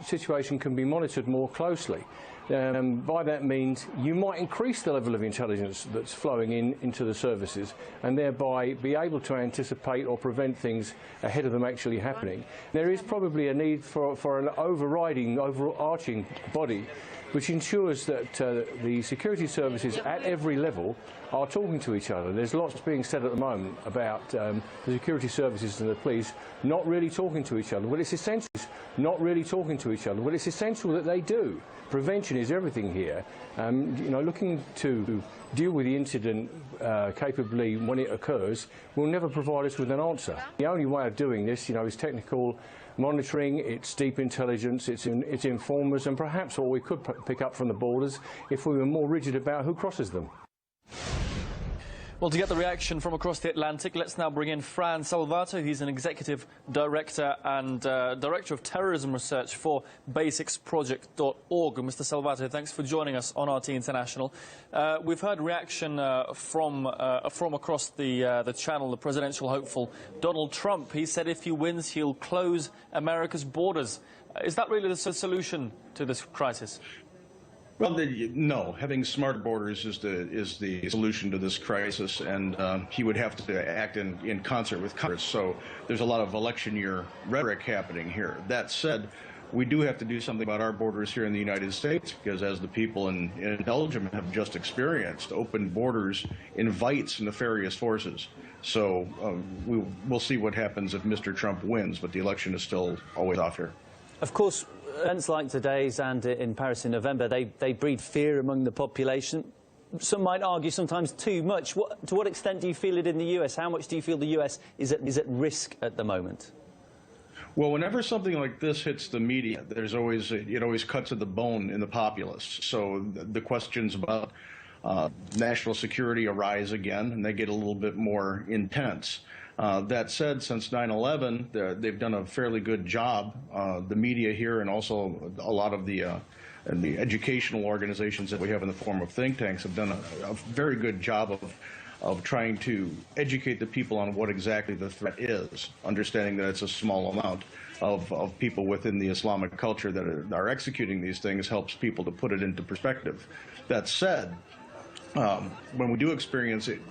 situation can be monitored more closely. By that means, you might increase the level of intelligence that's flowing into the services and thereby be able to anticipate or prevent things ahead of them actually happening. There is probably a need for an overarching body which ensures that the security services at every level are talking to each other. There's lots being said at the moment about the security services and the police not really talking to each other. Well, it's essential not really talking to each other. Well, it's essential that they do. Prevention is everything here. You know, looking to deal with the incident capably when it occurs will never provide us with an answer. The only way of doing this, you know, is technical monitoring, it's deep intelligence, it's informers, and perhaps what we could pick up from the borders if we were more rigid about who crosses them. Well, to get the reaction from across the Atlantic, let's now bring in Fran Salvato. He's an executive director and director of terrorism research for basicsproject.org. Mr. Salvato, thanks for joining us on RT International. We've heard reaction from across the channel, the presidential hopeful Donald Trump. He said if he wins, he'll close America's borders. Is that really the solution to this crisis? Well, no. Having smart borders is the solution to this crisis, and he would have to act in concert with Congress. So there's a lot of election year rhetoric happening here. That said, we do have to do something about our borders here in the United States, because as the people in Belgium have just experienced, open borders invites nefarious forces. So we'll see what happens if Mr. Trump wins, but the election is still always off here. Of course, events like today's and in Paris in November, they breed fear among the population. Some might argue sometimes too much. To what extent do you feel it in the US? How much do you feel the US is at risk at the moment? Well, whenever something like this hits the media, it always cuts to the bone in the populace. So the questions about national security arise again, and they get a little bit more intense. That said, since 9/11, they've done a fairly good job, the media here and also a lot of the educational organizations that we have in the form of think tanks have done a very good job of trying to educate the people on what exactly the threat is, understanding that it's a small amount of people within the Islamic culture that are executing these things helps people to put it into perspective. That said, when we do experience it,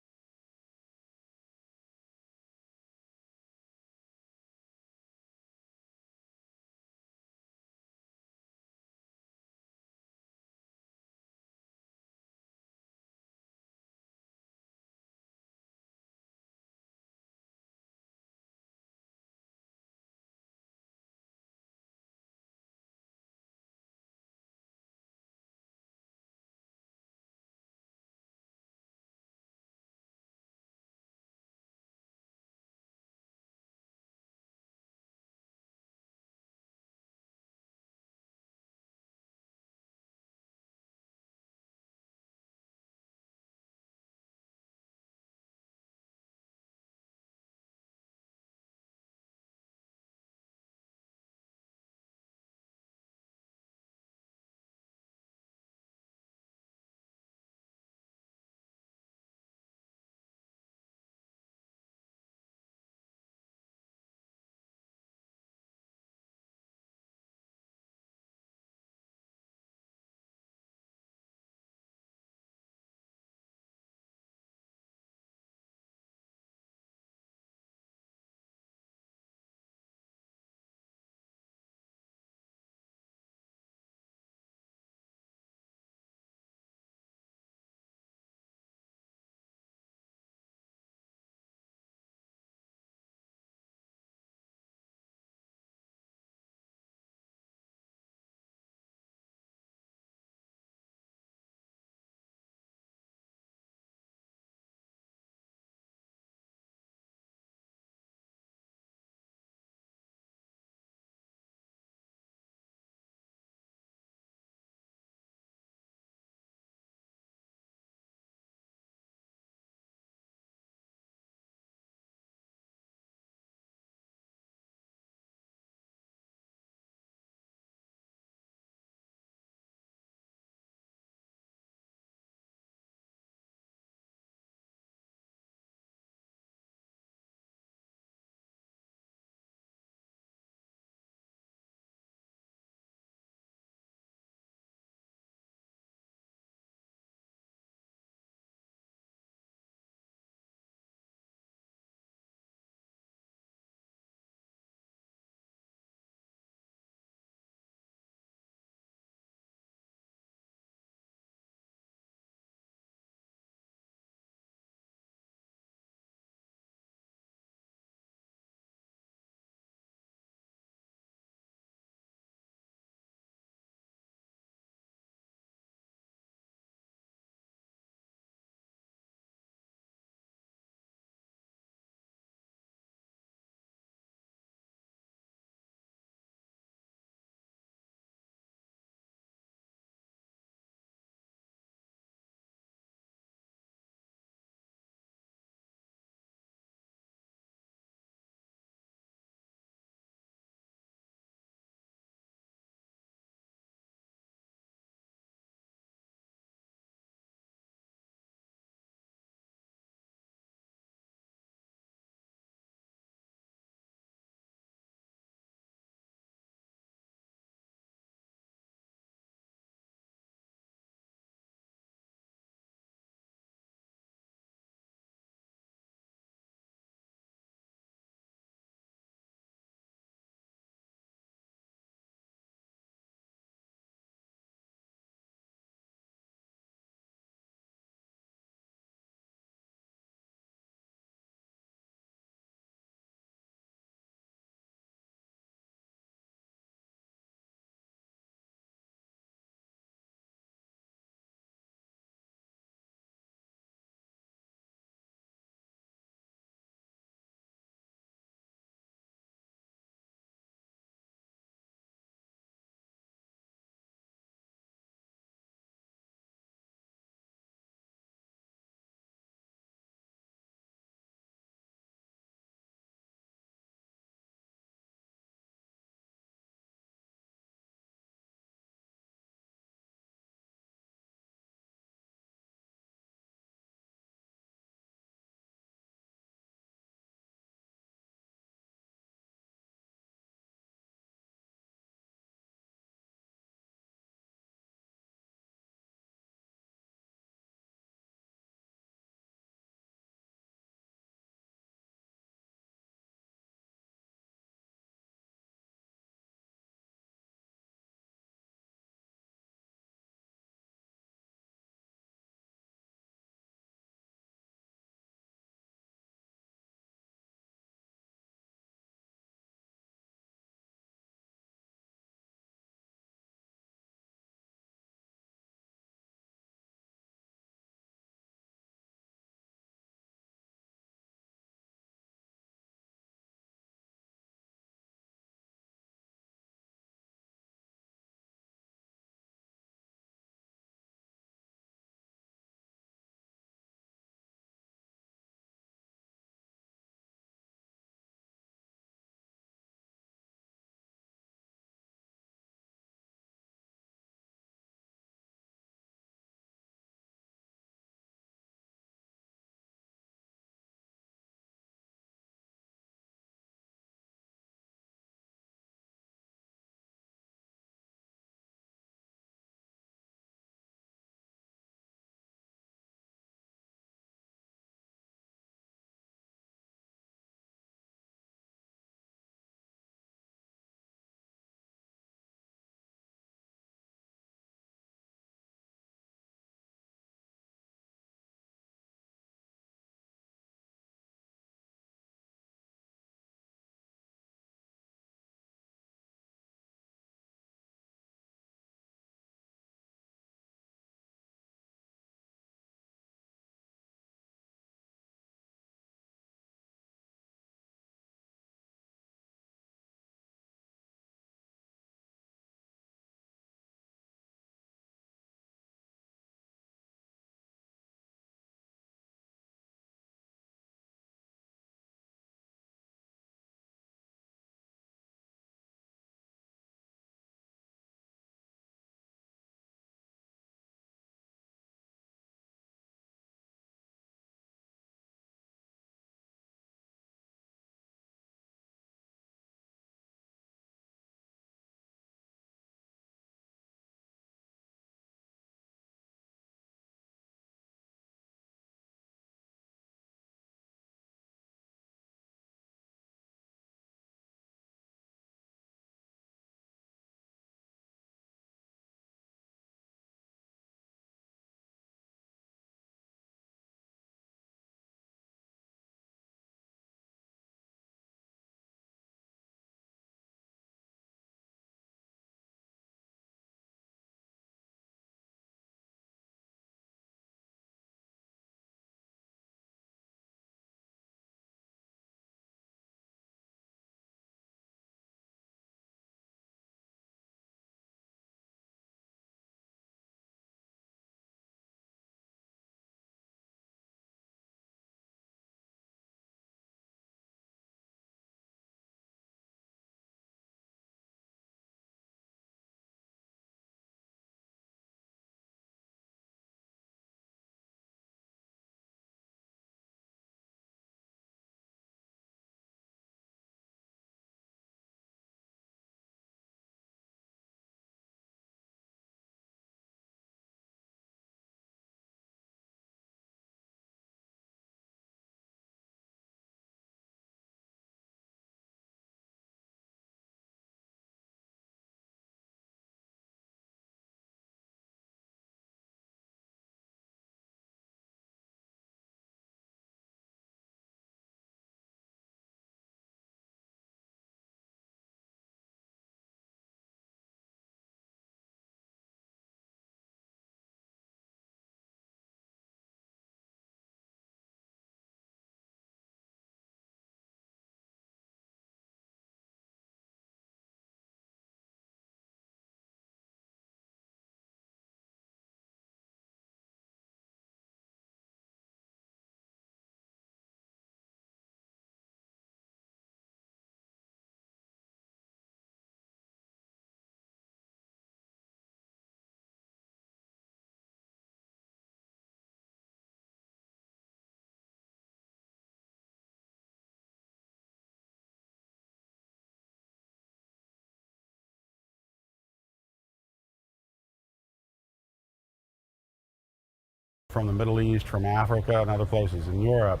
from the Middle East, from Africa, and other places in Europe.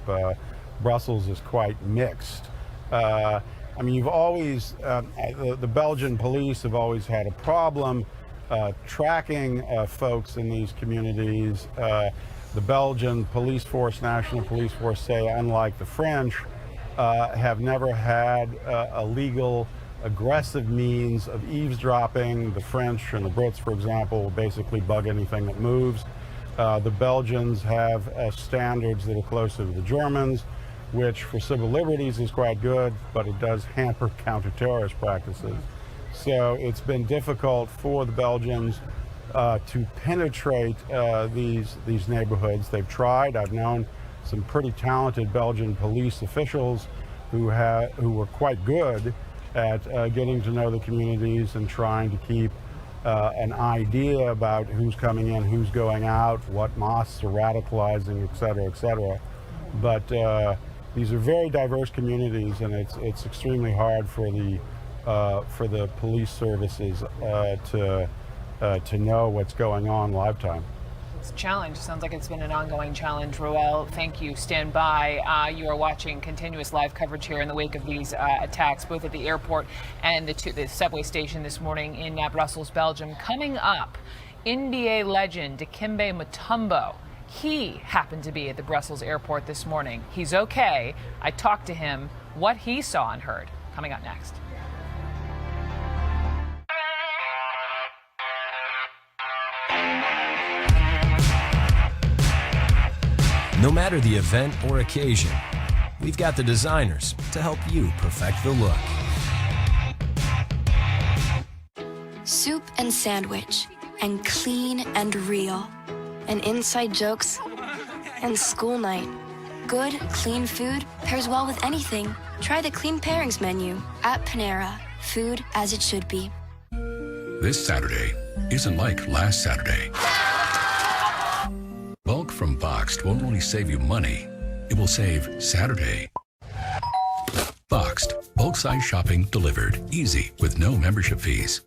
Brussels is quite mixed. I mean, you've always, the Belgian police have always had a problem tracking folks in these communities. The Belgian police force, national police force, say, unlike the French, have never had a legal, aggressive means of eavesdropping. The French and the Brits, for example, will basically bug anything that moves. The Belgians have standards that are closer to the Germans, which for civil liberties is quite good, but it does hamper counter-terrorist practices. So it's been difficult for the Belgians to penetrate these neighborhoods. They've tried. I've known some pretty talented Belgian police officials who were quite good at getting to know the communities and trying to keep an idea about who's coming in, who's going out, what mosques are radicalizing, et cetera, et cetera. But these are very diverse communities, and it's extremely hard for the police services to know what's going on live time. It's a challenge. Sounds like it's been an ongoing challenge. Roel, thank you. Stand by. You are watching continuous live coverage here in the wake of these attacks, both at the airport and the subway station this morning in Brussels, Belgium. Coming up, NBA legend Dikembe Mutombo. He happened to be at the Brussels airport this morning. He's okay. I talked to him. What he saw and heard. Coming up next. No matter the event or occasion, we've got the designers to help you perfect the look. Soup and sandwich, and clean and real, and inside jokes, and school night. Good, clean food pairs well with anything. Try the Clean Pairings menu at Panera. Food as it should be. This Saturday isn't like last Saturday. Bulk from Boxed won't only save you money, it will save Saturday. Boxed, bulk size shopping delivered, easy with no membership fees.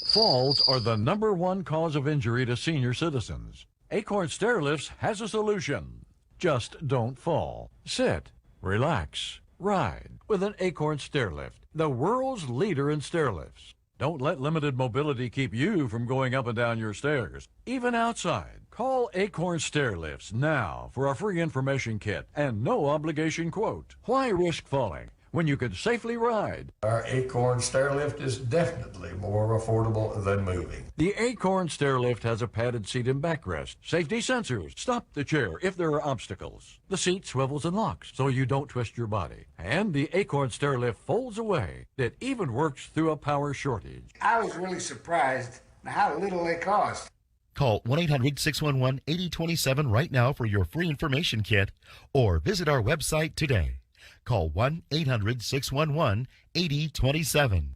Falls are the #1 cause of injury to senior citizens. Acorn Stairlifts has a solution. Just don't fall. Sit, relax, ride with an Acorn Stairlift, the world's leader in stairlifts. Don't let limited mobility keep you from going up and down your stairs, even outside. Call Acorn Stairlifts now for a free information kit and no obligation quote. Why risk falling when you can safely ride? Our Acorn Stairlift is definitely more affordable than moving. The Acorn Stairlift has a padded seat and backrest, safety sensors, stop the chair if there are obstacles. The seat swivels and locks so you don't twist your body. And the Acorn Stairlift folds away. It even works through a power shortage. I was really surprised at how little they cost. Call 1-800-611-8027 right now for your free information kit or visit our website today. Call 1-800-611-8027.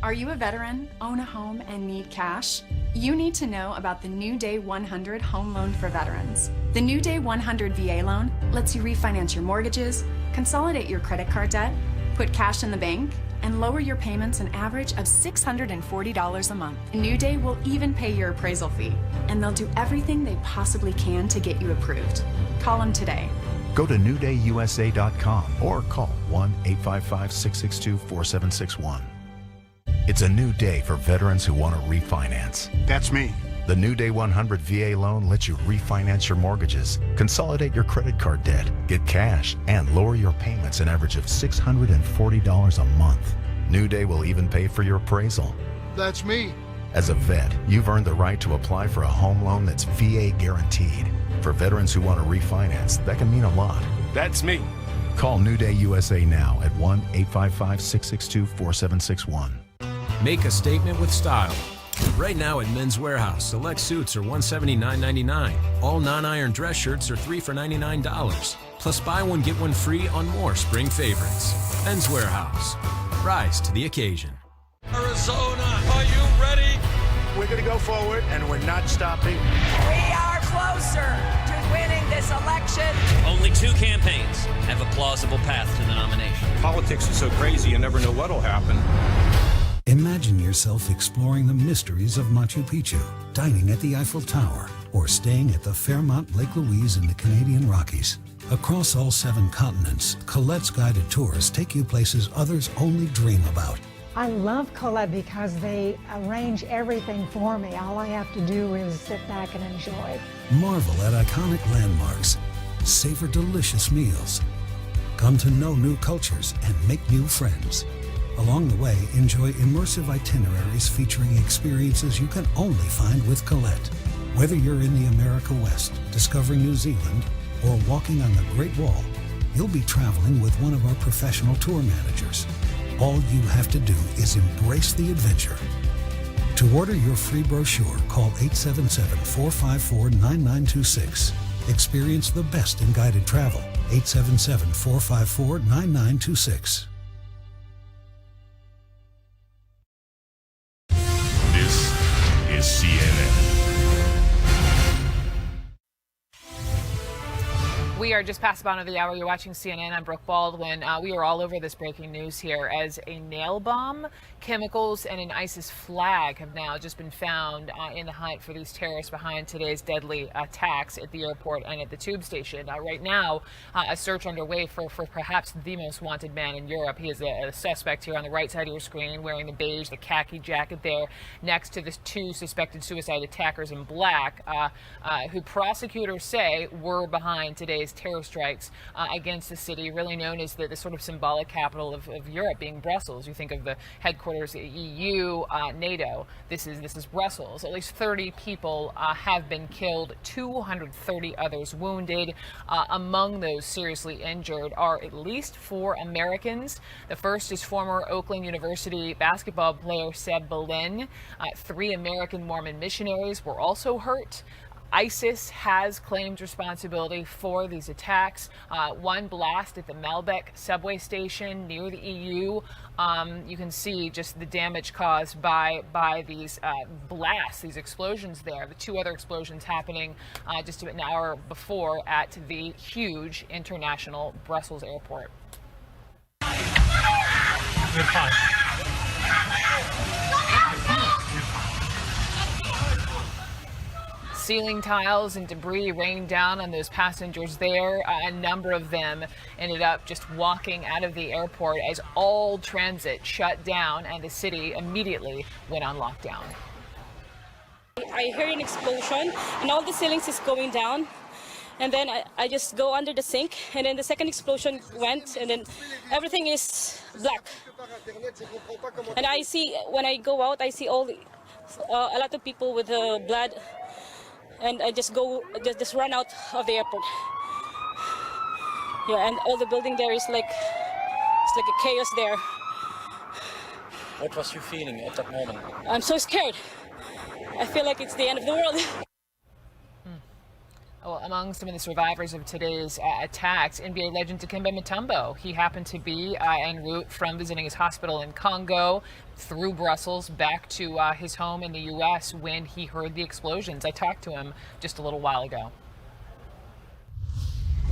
Are you a veteran, own a home, and need cash? You need to know about the New Day 100 Home Loan for Veterans. The New Day 100 VA loan lets you refinance your mortgages, consolidate your credit card debt, put cash in the bank, and lower your payments an average of $640 a month. New Day will even pay your appraisal fee, and they'll do everything they possibly can to get you approved. Call them today. Go to newdayusa.com or call 1-855-662-4761. It's a new day for veterans who want to refinance. That's me. The New Day 100 VA loan lets you refinance your mortgages, consolidate your credit card debt, get cash, and lower your payments an average of $640 a month. New Day will even pay for your appraisal. That's me. As a vet, you've earned the right to apply for a home loan that's VA guaranteed. For veterans who want to refinance, that can mean a lot. That's me. Call New Day USA now at 1-855-662-4761. Make a statement with style. Right now at Men's Warehouse, select suits are $179.99. All non-iron dress shirts are $3 for $99. Plus buy one, get one free on more spring favorites. Men's Warehouse. Rise to the occasion. Arizona, are you ready? We're going to go forward, and we're not stopping. We are closer to winning this election. Only 2 campaigns have a plausible path to the nomination. Politics is so crazy, you never know what'll happen. Imagine yourself exploring the mysteries of Machu Picchu, dining at the Eiffel Tower, or staying at the Fairmont Lake Louise in the Canadian Rockies. Across all 7 continents, Colette's guided tours take you places others only dream about. I love Colette because they arrange everything for me. All I have to do is sit back and enjoy. Marvel at iconic landmarks, savor delicious meals, come to know new cultures and make new friends. Along the way, enjoy immersive itineraries featuring experiences you can only find with Colette. Whether you're in the America West, discovering New Zealand, or walking on the Great Wall, you'll be traveling with one of our professional tour managers. All you have to do is embrace the adventure. To order your free brochure, call 877-454-9926. Experience the best in guided travel. 877-454-9926. This is CNN. We are just past the bottom of the hour. You're watching CNN. I'm Brooke Baldwin. We are all over this breaking news here as a nail bomb, chemicals, and an ISIS flag have now just been found in the hunt for these terrorists behind today's deadly attacks at the airport and at the tube station. Right now, a search underway for perhaps the most wanted man in Europe. He is a suspect here on the right side of your screen, wearing the beige, the khaki jacket there, next to the 2 suspected suicide attackers in black, who prosecutors say were behind today's terror strikes against the city, really known as the sort of symbolic capital of Europe, being Brussels. You think of the headquarters of the EU, NATO. This is Brussels. At least 30 people have been killed, 230 others wounded. Among those seriously injured are at least 4 Americans. The first is former Oakland University basketball player Seb Berlin. 3 American Mormon missionaries were also hurt. ISIS has claimed responsibility for these attacks. One blast at the Malbec subway station near the EU. You can see just the damage caused by these blasts, these explosions there. The 2 other explosions happening just about an hour before at the huge international Brussels airport. Ceiling tiles and debris rained down on those passengers there. A number of them ended up just walking out of the airport as all transit shut down and the city immediately went on lockdown. I heard an explosion and all the ceilings is going down. And then I just go under the sink, and then the second explosion went, and then everything is black. And I see, when I go out, I see a lot of people with blood. And I just run out of the airport. Yeah, and all the building there is like, it's like a chaos there. What was you feeling at that moment? I'm so scared. I feel like it's the end of the world. Well, among some of the survivors of today's attacks, NBA legend Dikembe Mutombo. He happened to be en route from visiting his hospital in Congo through Brussels back to his home in the U.S. when he heard the explosions. I talked to him just a little while ago.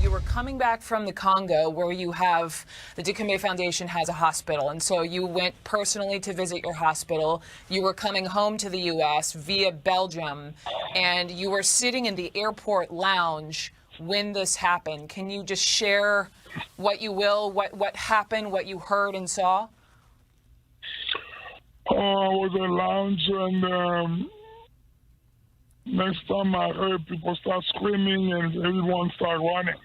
You were coming back from the Congo, where you have the Dikembe Foundation has a hospital, and so you went personally to visit your hospital. You were coming home to the U.S. via Belgium, and you were sitting in the airport lounge when this happened. Can you just share what you will, what happened, what you heard and saw? I was in a lounge, and next time I heard people start screaming and everyone start running.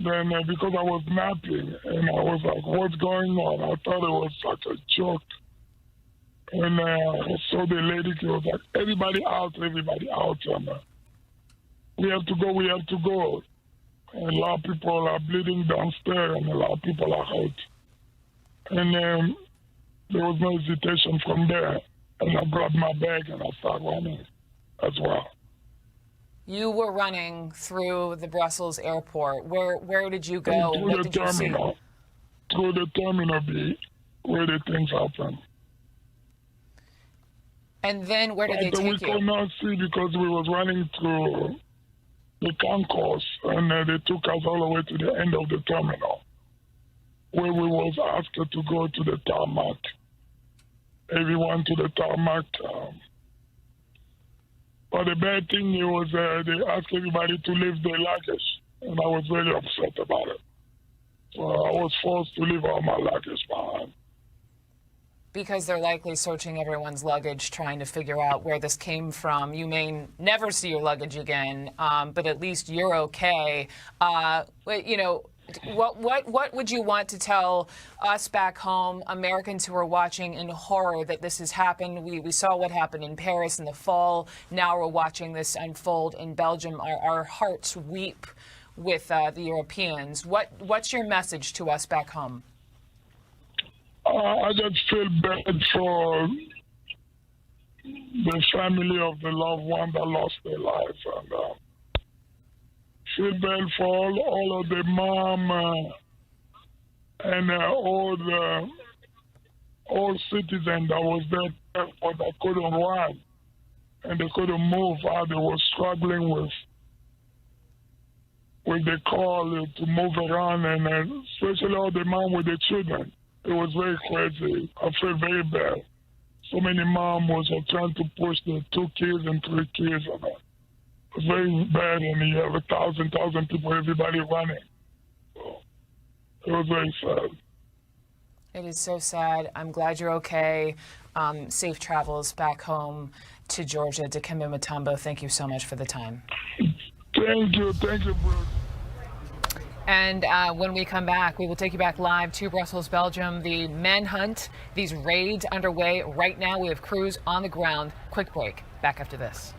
Then because I was napping and I was like, what's going on? I thought it was such a joke. And I saw the lady, she was like, everybody out. And, we have to go. And a lot of people are bleeding downstairs and a lot of people are hurt. And there was no hesitation from there. And I grabbed my bag and I started running as well. You were running through the Brussels airport. Where did you go? What did you see? Through the terminal B, where the things happen. And then where did they take you? We could not see because we was running through the concourse, and they took us all the way to the end of the terminal, where we was asked to go to the tarmac. Everyone to the tarmac. But the bad thing was they asked everybody to leave their luggage, and I was very upset about it. So I was forced to leave all my luggage behind. Because they're likely searching everyone's luggage, trying to figure out where this came from. You may never see your luggage again, but at least you're okay. You know, what would you want to tell us back home, Americans who are watching in horror that this has happened? We saw what happened in Paris in the fall. Now we're watching this unfold in Belgium. Our hearts weep with the Europeans. What's your message to us back home? I just feel bad for the family of the loved one that lost their life, and feel bad for all of the mom and all citizens that was there but that couldn't run and they couldn't move. How they were struggling with the call to move around, and especially all the mom with the children. It was very crazy. I feel very bad. So many moms was trying to push the 2 kids and 3 kids. And it was very bad, and you have 1,000 people, everybody running. So it was very sad. It is so sad. I'm glad you're okay. Safe travels back home to Georgia. Dikembe Mutombo, thank you so much for the time. Thank you, Bruce. And when we come back, we will take you back live to Brussels, Belgium. The manhunt, these raids underway right now. We have crews on the ground. Quick break. Back after this.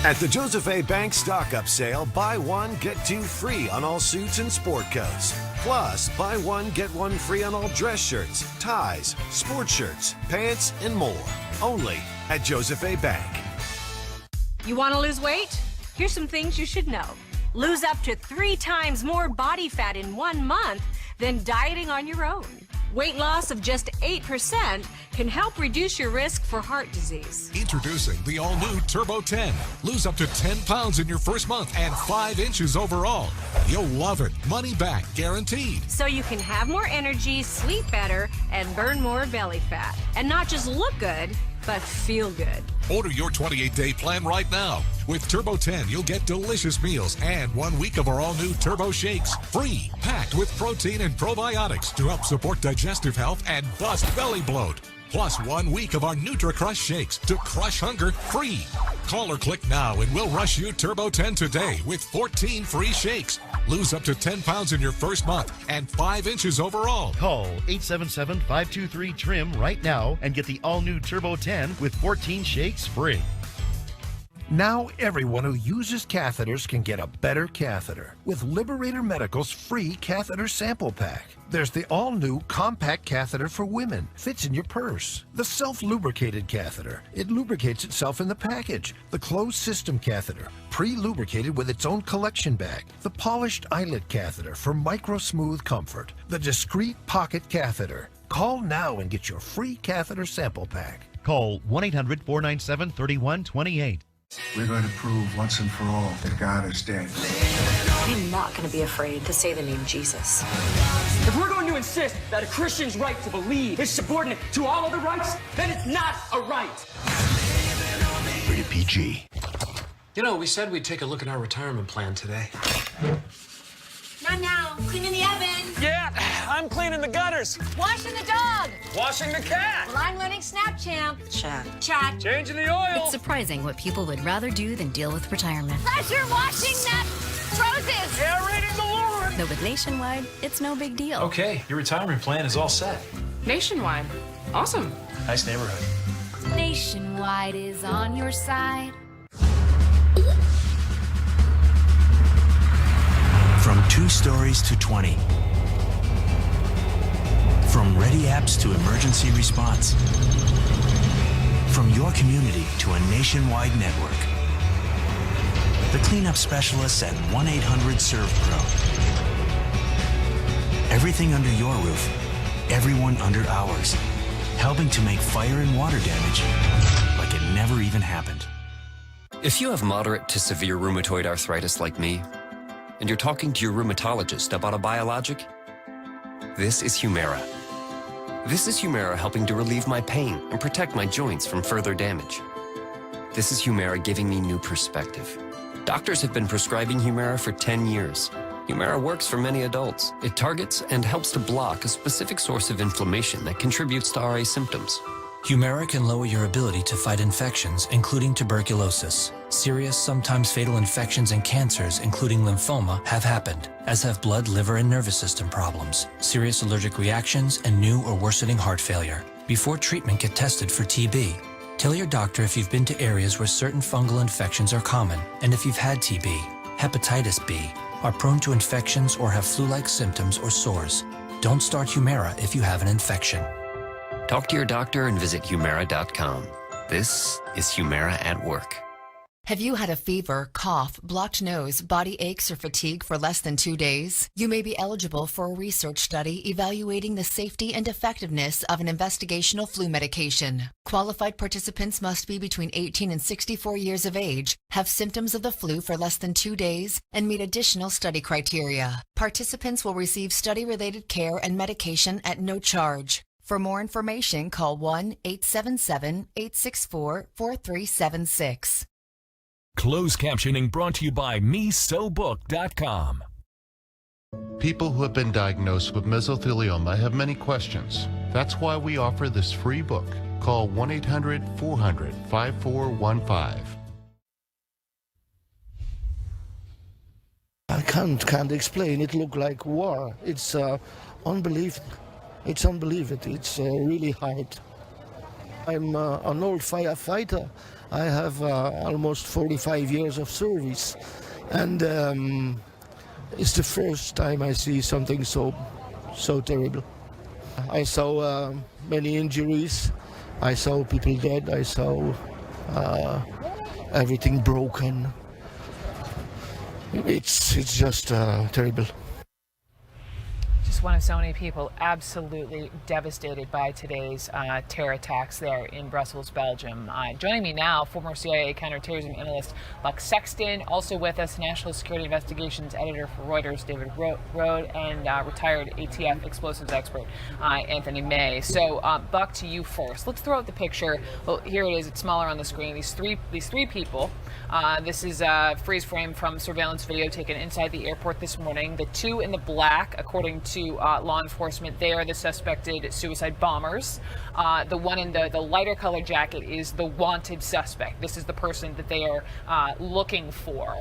At the Joseph A. Bank stock-up sale, buy one, get 2 free on all suits and sport coats. Plus, buy one, get 1 free on all dress shirts, ties, sports shirts, pants, and more. Only at Joseph A. Bank. You want to lose weight? Here's some things you should know. Lose up to 3 times more body fat in 1 month than dieting on your own. Weight loss of just 8% can help reduce your risk for heart disease. Introducing the all-new Turbo 10. Lose up to 10 pounds in your first month and 5 inches overall. You'll love it. Money back guaranteed. So you can have more energy, sleep better, and burn more belly fat. And not just look good, but feel good. Order your 28-day plan right now. With Turbo 10, you'll get delicious meals and 1 week of our all-new Turbo Shakes. Free, packed with protein and probiotics to help support digestive health and bust belly bloat. Plus 1 week of our NutriCrush shakes to crush hunger free. Call or click now and we'll rush you Turbo 10 today with 14 free shakes. Lose up to 10 pounds in your first month and 5 inches overall. Call 877-523-TRIM right now and get the all-new Turbo 10 with 14 shakes free. Now everyone who uses catheters can get a better catheter with Liberator Medical's free catheter sample pack. There's the all-new compact catheter for women. Fits in your purse. The self-lubricated catheter. It lubricates itself in the package. The closed system catheter, pre-lubricated with its own collection bag. The polished eyelet catheter for micro-smooth comfort. The discreet pocket catheter. Call now and get your free catheter sample pack. Call 1-800-497-3128. We're going to prove once and for all that God is dead. I'm not going to be afraid to say the name Jesus. If we're going to insist that a Christian's right to believe is subordinate to all other rights, then it's not a right. Rated PG. You know, we said we'd take a look at our retirement plan today. Not now. Cleaning the oven. Yeah, I'm cleaning the gutters. Washing the dog. Washing the cat. Well, I'm learning Snapchat. Chat. Changing the oil. It's surprising what people would rather do than deal with retirement. Pressure washing that roses. Aerating the lawn. Though with Nationwide, it's no big deal. Okay, your retirement plan is all set. Nationwide. Awesome. Nice neighborhood. Nationwide is on your side. From 2 stories to 20. From ready apps to emergency response. From your community to a nationwide network. The cleanup specialists at 1-800-SERVE-PRO. Everything under your roof, everyone under ours. Helping to make fire and water damage like it never even happened. If you have moderate to severe rheumatoid arthritis like me, and you're talking to your rheumatologist about a biologic, this is Humira. This is Humira helping to relieve my pain and protect my joints from further damage. This is Humira giving me new perspective. Doctors have been prescribing Humira for 10 years. Humira works for many adults. It targets and helps to block a specific source of inflammation that contributes to RA symptoms. Humira can lower your ability to fight infections, including tuberculosis. Serious, sometimes fatal infections and cancers, including lymphoma, have happened, as have blood, liver, and nervous system problems, serious allergic reactions, and new or worsening heart failure. Before treatment, get tested for TB. Tell your doctor if you've been to areas where certain fungal infections are common, and if you've had TB, hepatitis B, are prone to infections, or have flu-like symptoms or sores. Don't start Humira if you have an infection. Talk to your doctor and visit Humira.com. This is Humira at work. Have you had a fever, cough, blocked nose, body aches, or fatigue for less than 2 days? You may be eligible for a research study evaluating the safety and effectiveness of an investigational flu medication. Qualified participants must be between 18 and 64 years of age, have symptoms of the flu for less than 2 days, and meet additional study criteria. Participants will receive study-related care and medication at no charge. For more information, call 1-877-864-4376. Closed captioning brought to you by MeSoBook.com. People who have been diagnosed with mesothelioma have many questions. That's why we offer this free book. Call 1-800-400-5415. I can't explain. It looked like war. It's unbelievable. It's unbelievable. It's really hard. I'm an old firefighter. I have almost 45 years of service, and it's the first time I see something so terrible. I saw many injuries. I saw people dead. I saw everything broken. It's just terrible. Just one of so many people absolutely devastated by today's terror attacks there in Brussels, Belgium. Joining me now, former CIA counterterrorism analyst Buck Sexton, also with us, National Security Investigations editor for Reuters, David Rode, and retired ATF explosives expert, Anthony May. So, Buck, to you first. Let's throw out the picture. Well, here it is. It's smaller on the screen. These three people. This is a freeze frame from surveillance video taken inside the airport this morning. The two in the black, according to law enforcement, they are the suspected suicide bombers. The one in the lighter colored jacket is the wanted suspect. This is the person that they are looking for.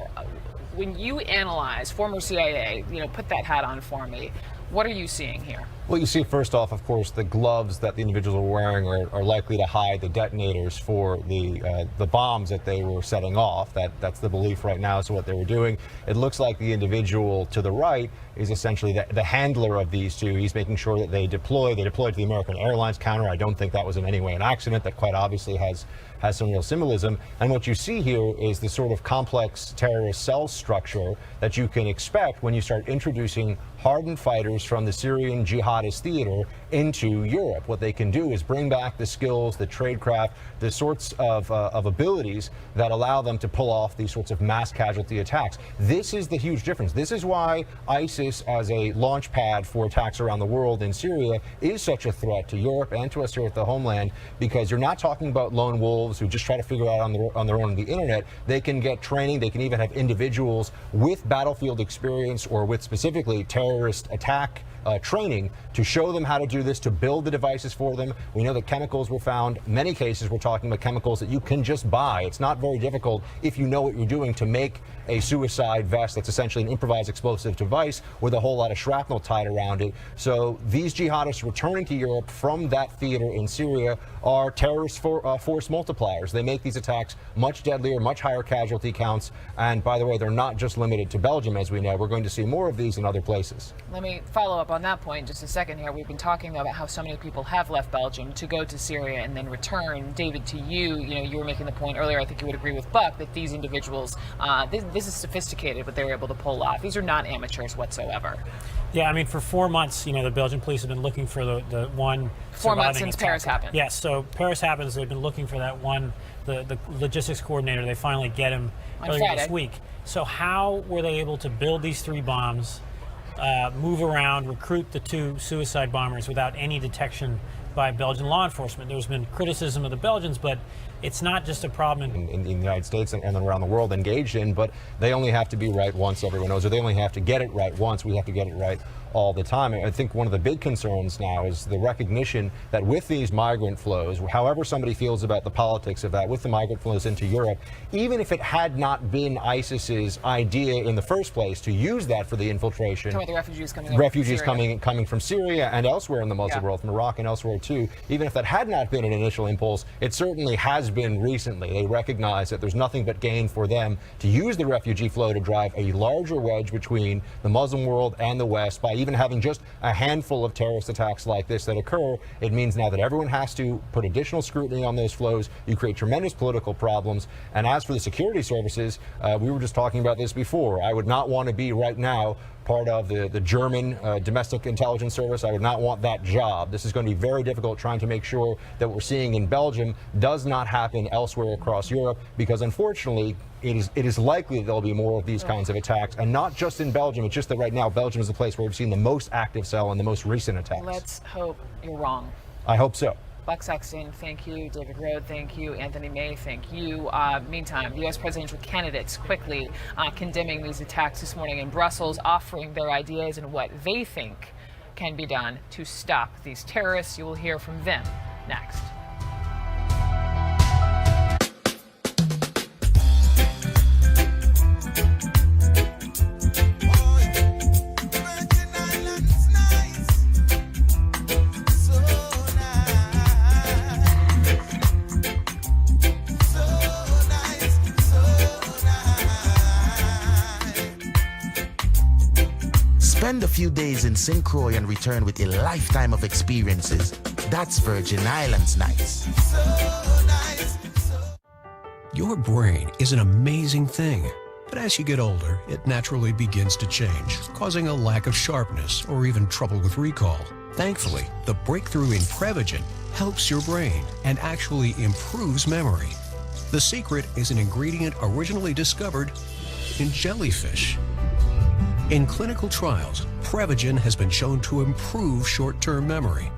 When you analyze, former CIA, put that hat on for me. What are you seeing here? Well, you see, first off, of course, the gloves that the individuals are wearing are likely to hide the detonators for the bombs that they were setting off. That's the belief right now as to what they were doing. It looks like the individual to the right is essentially the handler of these two. He's making sure that they deploy. They deployed to the American Airlines counter. I don't think that was in any way an accident. That quite obviously has some real symbolism. And what you see here is the sort of complex terrorist cell structure that you can expect when you start introducing hardened fighters from the Syrian jihadist theater into Europe. What they can do is bring back the skills, the tradecraft, the sorts of abilities that allow them to pull off these sorts of mass casualty attacks. This is the huge difference. This is why ISIS, as a launch pad for attacks around the world in Syria, is such a threat to Europe and to us here at the homeland, because you're not talking about lone wolves who just try to figure it out on their own on the internet. They can get training. They can even have individuals with battlefield experience or with specifically terrorist attack training to show them how to do this, to build the devices for them. We know that chemicals were found. Many cases we're talking about chemicals that you can just buy. It's not very difficult, if you know what you're doing, to make a suicide vest that's essentially an improvised explosive device with a whole lot of shrapnel tied around it. So these jihadists returning to Europe from that theater in Syria are terrorist force multipliers. They make these attacks much deadlier, much higher casualty counts. And by the way, they're not just limited to Belgium, as we know. We're going to see more of these in other places. Let me follow up on that point just a second here. We've been talking about how so many people have left Belgium to go to Syria and then return. David, to you, you were making the point earlier, I think you would agree with Buck, that these individuals, this is sophisticated what they were able to pull off. These are not amateurs whatsoever. Yeah, I mean, for 4 months, the Belgian police have been looking for the one 4 months since Paris happened. Yes, so Paris happens, they've been looking for that one, the logistics coordinator. They finally get him earlier this week. So how were they able to build these 3 bombs, move around, recruit the 2 suicide bombers without any detection by Belgian law enforcement. There's been criticism of the Belgians, but it's not just a problem in the United States and around the world engaged in, but they only have to be right once, everyone knows, or they only have to get it right once. We have to get it right all the time. I think one of the big concerns now is the recognition that with these migrant flows, however somebody feels about the politics of that, with the migrant flows into Europe, even if it had not been ISIS's idea in the first place to use that for the infiltration, the refugees coming from Syria and elsewhere in the Muslim world, from Iraq and elsewhere too, even if that had not been an initial impulse, it certainly has been recently. They recognize that there's nothing but gain for them to use the refugee flow to drive a larger wedge between the Muslim world and the West. By even having just a handful of terrorist attacks like this that occur, it means now that everyone has to put additional scrutiny on those flows. You create tremendous political problems. And as for the security services, we were just talking about this before. I would not want to be right now part of the German domestic intelligence service. I would not want that job. This is going to be very difficult, trying to make sure that what we're seeing in Belgium does not happen elsewhere across Europe, because unfortunately it is likely that there'll be more of these kinds of attacks, and not just in Belgium. It's just that right now Belgium is the place where we've seen the most active cell and the most recent attacks. Let's hope you're wrong. I hope so. Buck Sexton, thank you. David Rode, thank you. Anthony May, thank you. Meantime, the U.S. presidential candidates quickly condemning these attacks this morning in Brussels, offering their ideas and what they think can be done to stop these terrorists. You will hear from them next. Spend a few days in St. Croix and return with a lifetime of experiences. That's Virgin Islands nice. Your brain is an amazing thing, but as you get older, it naturally begins to change, causing a lack of sharpness or even trouble with recall. Thankfully, the breakthrough in Prevagen helps your brain and actually improves memory. The secret is an ingredient originally discovered in jellyfish. In clinical trials, Prevagen has been shown to improve short-term memory.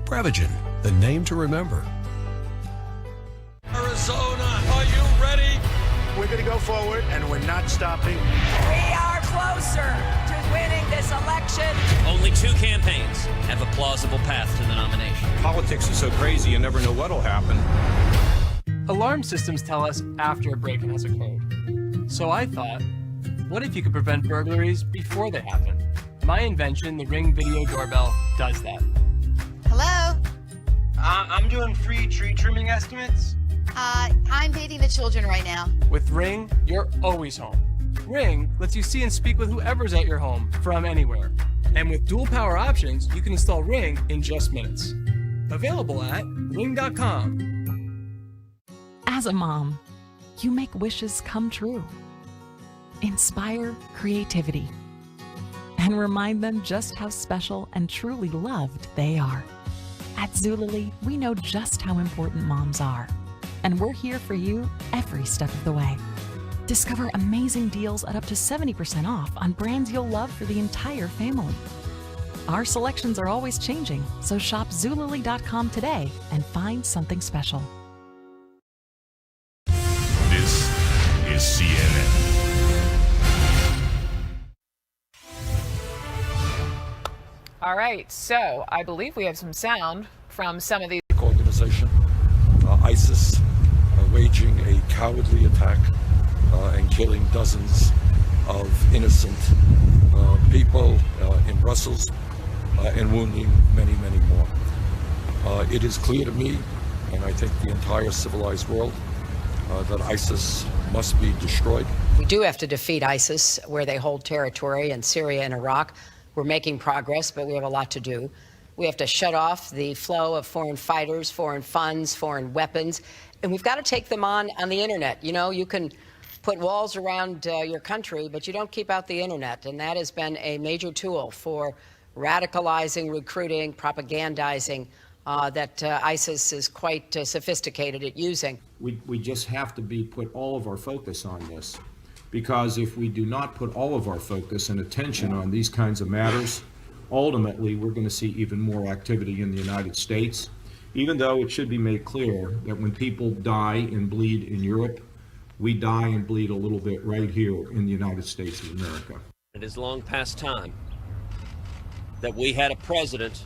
Prevagen, the name to remember. Arizona, are you ready? We're going to go forward, and we're not stopping. We are closer to winning this election. Only 2 campaigns have a plausible path to the nomination. Politics is so crazy, you never know what'll happen. Alarm systems tell us after a break-in has occurred. So I thought, what if you could prevent burglaries before they happen? My invention, the Ring Video Doorbell, does that. Hello? I'm doing free tree trimming estimates. I'm dating the children right now. With Ring, you're always home. Ring lets you see and speak with whoever's at your home from anywhere. And with dual power options, you can install Ring in just minutes. Available at ring.com. As a mom, you make wishes come true. Inspire creativity and remind them just how special and truly loved they are. At Zulily, we know just how important moms are, and we're here for you every step of the way. Discover amazing deals at up to 70% off on brands you'll love for the entire family. Our selections are always changing, so shop Zulily.com today and find something special. This is CNN. All right, so I believe we have some sound from some of these. Organization, ISIS, waging a cowardly attack and killing dozens of innocent people in Brussels and wounding many, many more. It is clear to me, and I think the entire civilized world, that ISIS must be destroyed. We do have to defeat ISIS where they hold territory in Syria and Iraq. We're making progress, but we have a lot to do. We have to shut off the flow of foreign fighters, foreign funds, foreign weapons, and we've got to take them on the internet. You know, you can put walls around your country, but you don't keep out the internet, and that has been a major tool for radicalizing, recruiting, propagandizing that ISIS is quite sophisticated at using. We just have to put all of our focus on this, because if we do not put all of our focus and attention on these kinds of matters, ultimately we're going to see even more activity in the United States, even though it should be made clear that when people die and bleed in Europe, we die and bleed a little bit right here in the United States of America. It is long past time that we had a president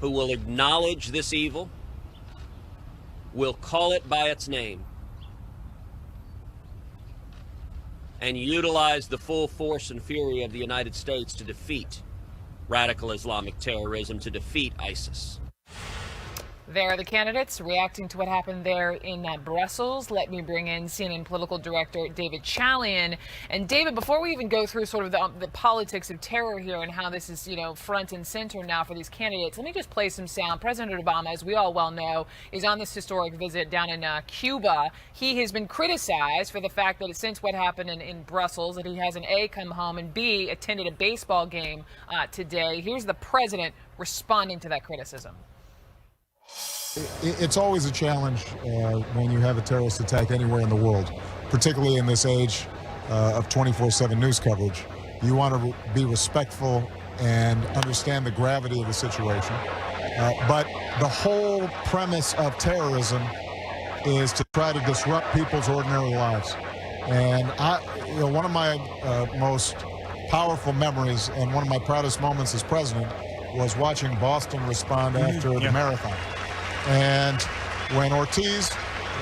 who will acknowledge this evil, will call it by its name, and utilize the full force and fury of the United States to defeat radical Islamic terrorism, to defeat ISIS. There are the candidates reacting to what happened there in Brussels. Let me bring in CNN political director David Chalian. And David, before we even go through sort of the politics of terror here and how this is, front and center now for these candidates, let me just play some sound. President Obama, as we all well know, is on this historic visit down in Cuba. He has been criticized for the fact that since what happened in Brussels, that he hasn't A, come home, and B, attended a baseball game today. Here's the president responding to that criticism. It's always a challenge when you have a terrorist attack anywhere in the world, particularly in this age of 24/7 news coverage. You want to be respectful and understand the gravity of the situation. But the whole premise of terrorism is to try to disrupt people's ordinary lives. And one of my most powerful memories and one of my proudest moments as president was watching Boston respond after the marathon. And when Ortiz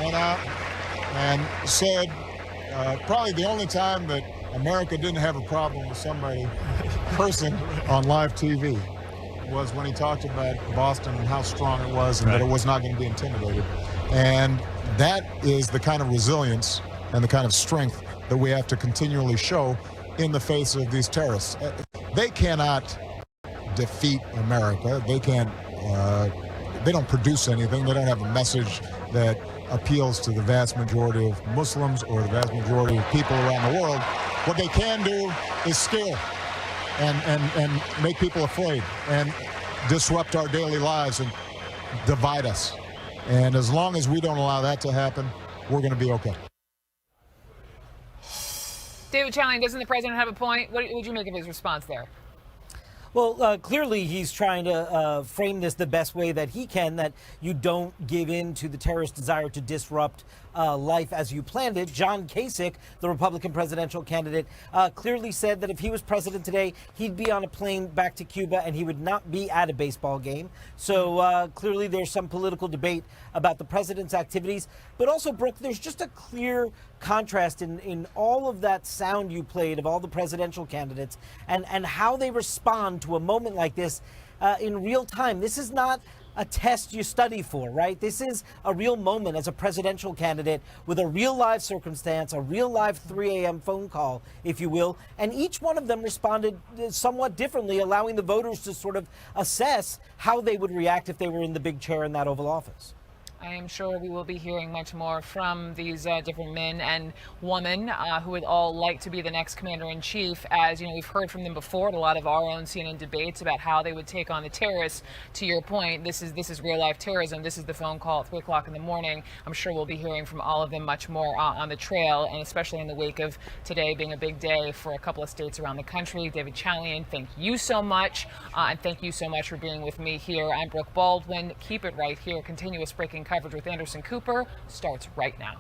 went out and said, probably the only time that America didn't have a problem with person on live TV was when he talked about Boston and how strong it was and that it was not going to be intimidated. And that is the kind of resilience and the kind of strength that we have to continually show in the face of these terrorists. They cannot defeat America. They can't. They don't produce anything. They don't have a message that appeals to the vast majority of Muslims or the vast majority of people around the world. What they can do is scare and make people afraid and disrupt our daily lives and divide us. And as long as we don't allow that to happen, we're going to be okay. David Chalian, doesn't the president have a point? What would you make of his response there? Well, clearly he's trying to frame this the best way that he can, that you don't give in to the terrorist desire to disrupt life as you planned it. John Kasich, the Republican presidential candidate, clearly said that if he was president today, he'd be on a plane back to Cuba and he would not be at a baseball game. So clearly there's some political debate about the president's activities. But also, Brooke, there's just a clear contrast in all of that sound you played of all the presidential candidates and how they respond to a moment like this in real time. This is not a test you study for, right? This is a real moment as a presidential candidate with a real live circumstance, a real live 3 a.m. phone call, if you will. And each one of them responded somewhat differently, allowing the voters to sort of assess how they would react if they were in the big chair in that Oval Office. I am sure we will be hearing much more from these different men and women who would all like to be the next commander-in-chief. As you know, we've heard from them before at a lot of our own CNN debates about how they would take on the terrorists. To your point, this is real-life terrorism. This is the phone call at 3 o'clock in the morning. I'm sure we'll be hearing from all of them much more on the trail, and especially in the wake of today being a big day for a couple of states around the country. David Chalian, thank you so much, and thank you so much for being with me here. I'm Brooke Baldwin. Keep it right here. Continuous breaking coverage with Anderson Cooper starts right now.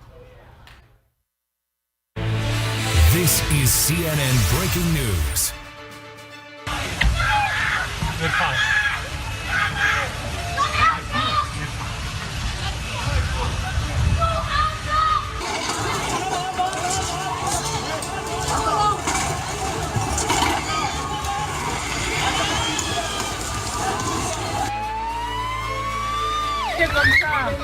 This is CNN Breaking News. Good fight. Here comes Tom.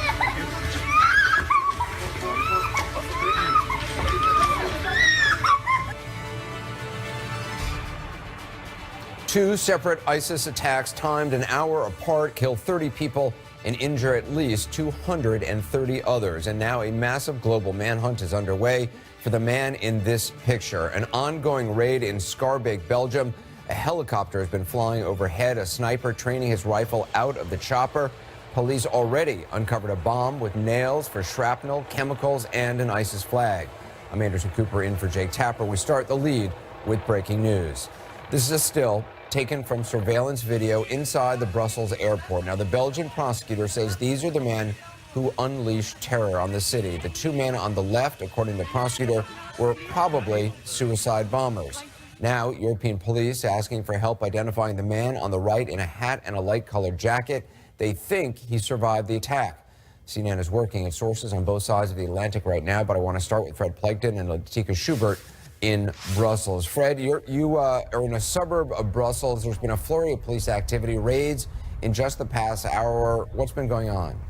Two separate ISIS attacks timed an hour apart kill 30 people and injure at least 230 others. And now a massive global manhunt is underway for the man in this picture. An ongoing raid in Schaerbeek, Belgium. A helicopter has been flying overhead, a sniper training his rifle out of the chopper. Police already uncovered a bomb with nails for shrapnel, chemicals, and an ISIS flag. I'm Anderson Cooper in for Jake Tapper. We start the lead with breaking news. This is a still taken from surveillance video inside the Brussels airport. Now, the Belgian prosecutor says these are the men who unleashed terror on the city. The two men on the left, according to the prosecutor, were probably suicide bombers. Now, European police asking for help identifying the man on the right in a hat and a light-colored jacket. They think he survived the attack. CNN is working at sources on both sides of the Atlantic right now, but I want to start with Fred Plankton and Latika Schubert in Brussels. Fred, you are in a suburb of Brussels. There's been a flurry of police activity, raids in just the past hour. What's been going on?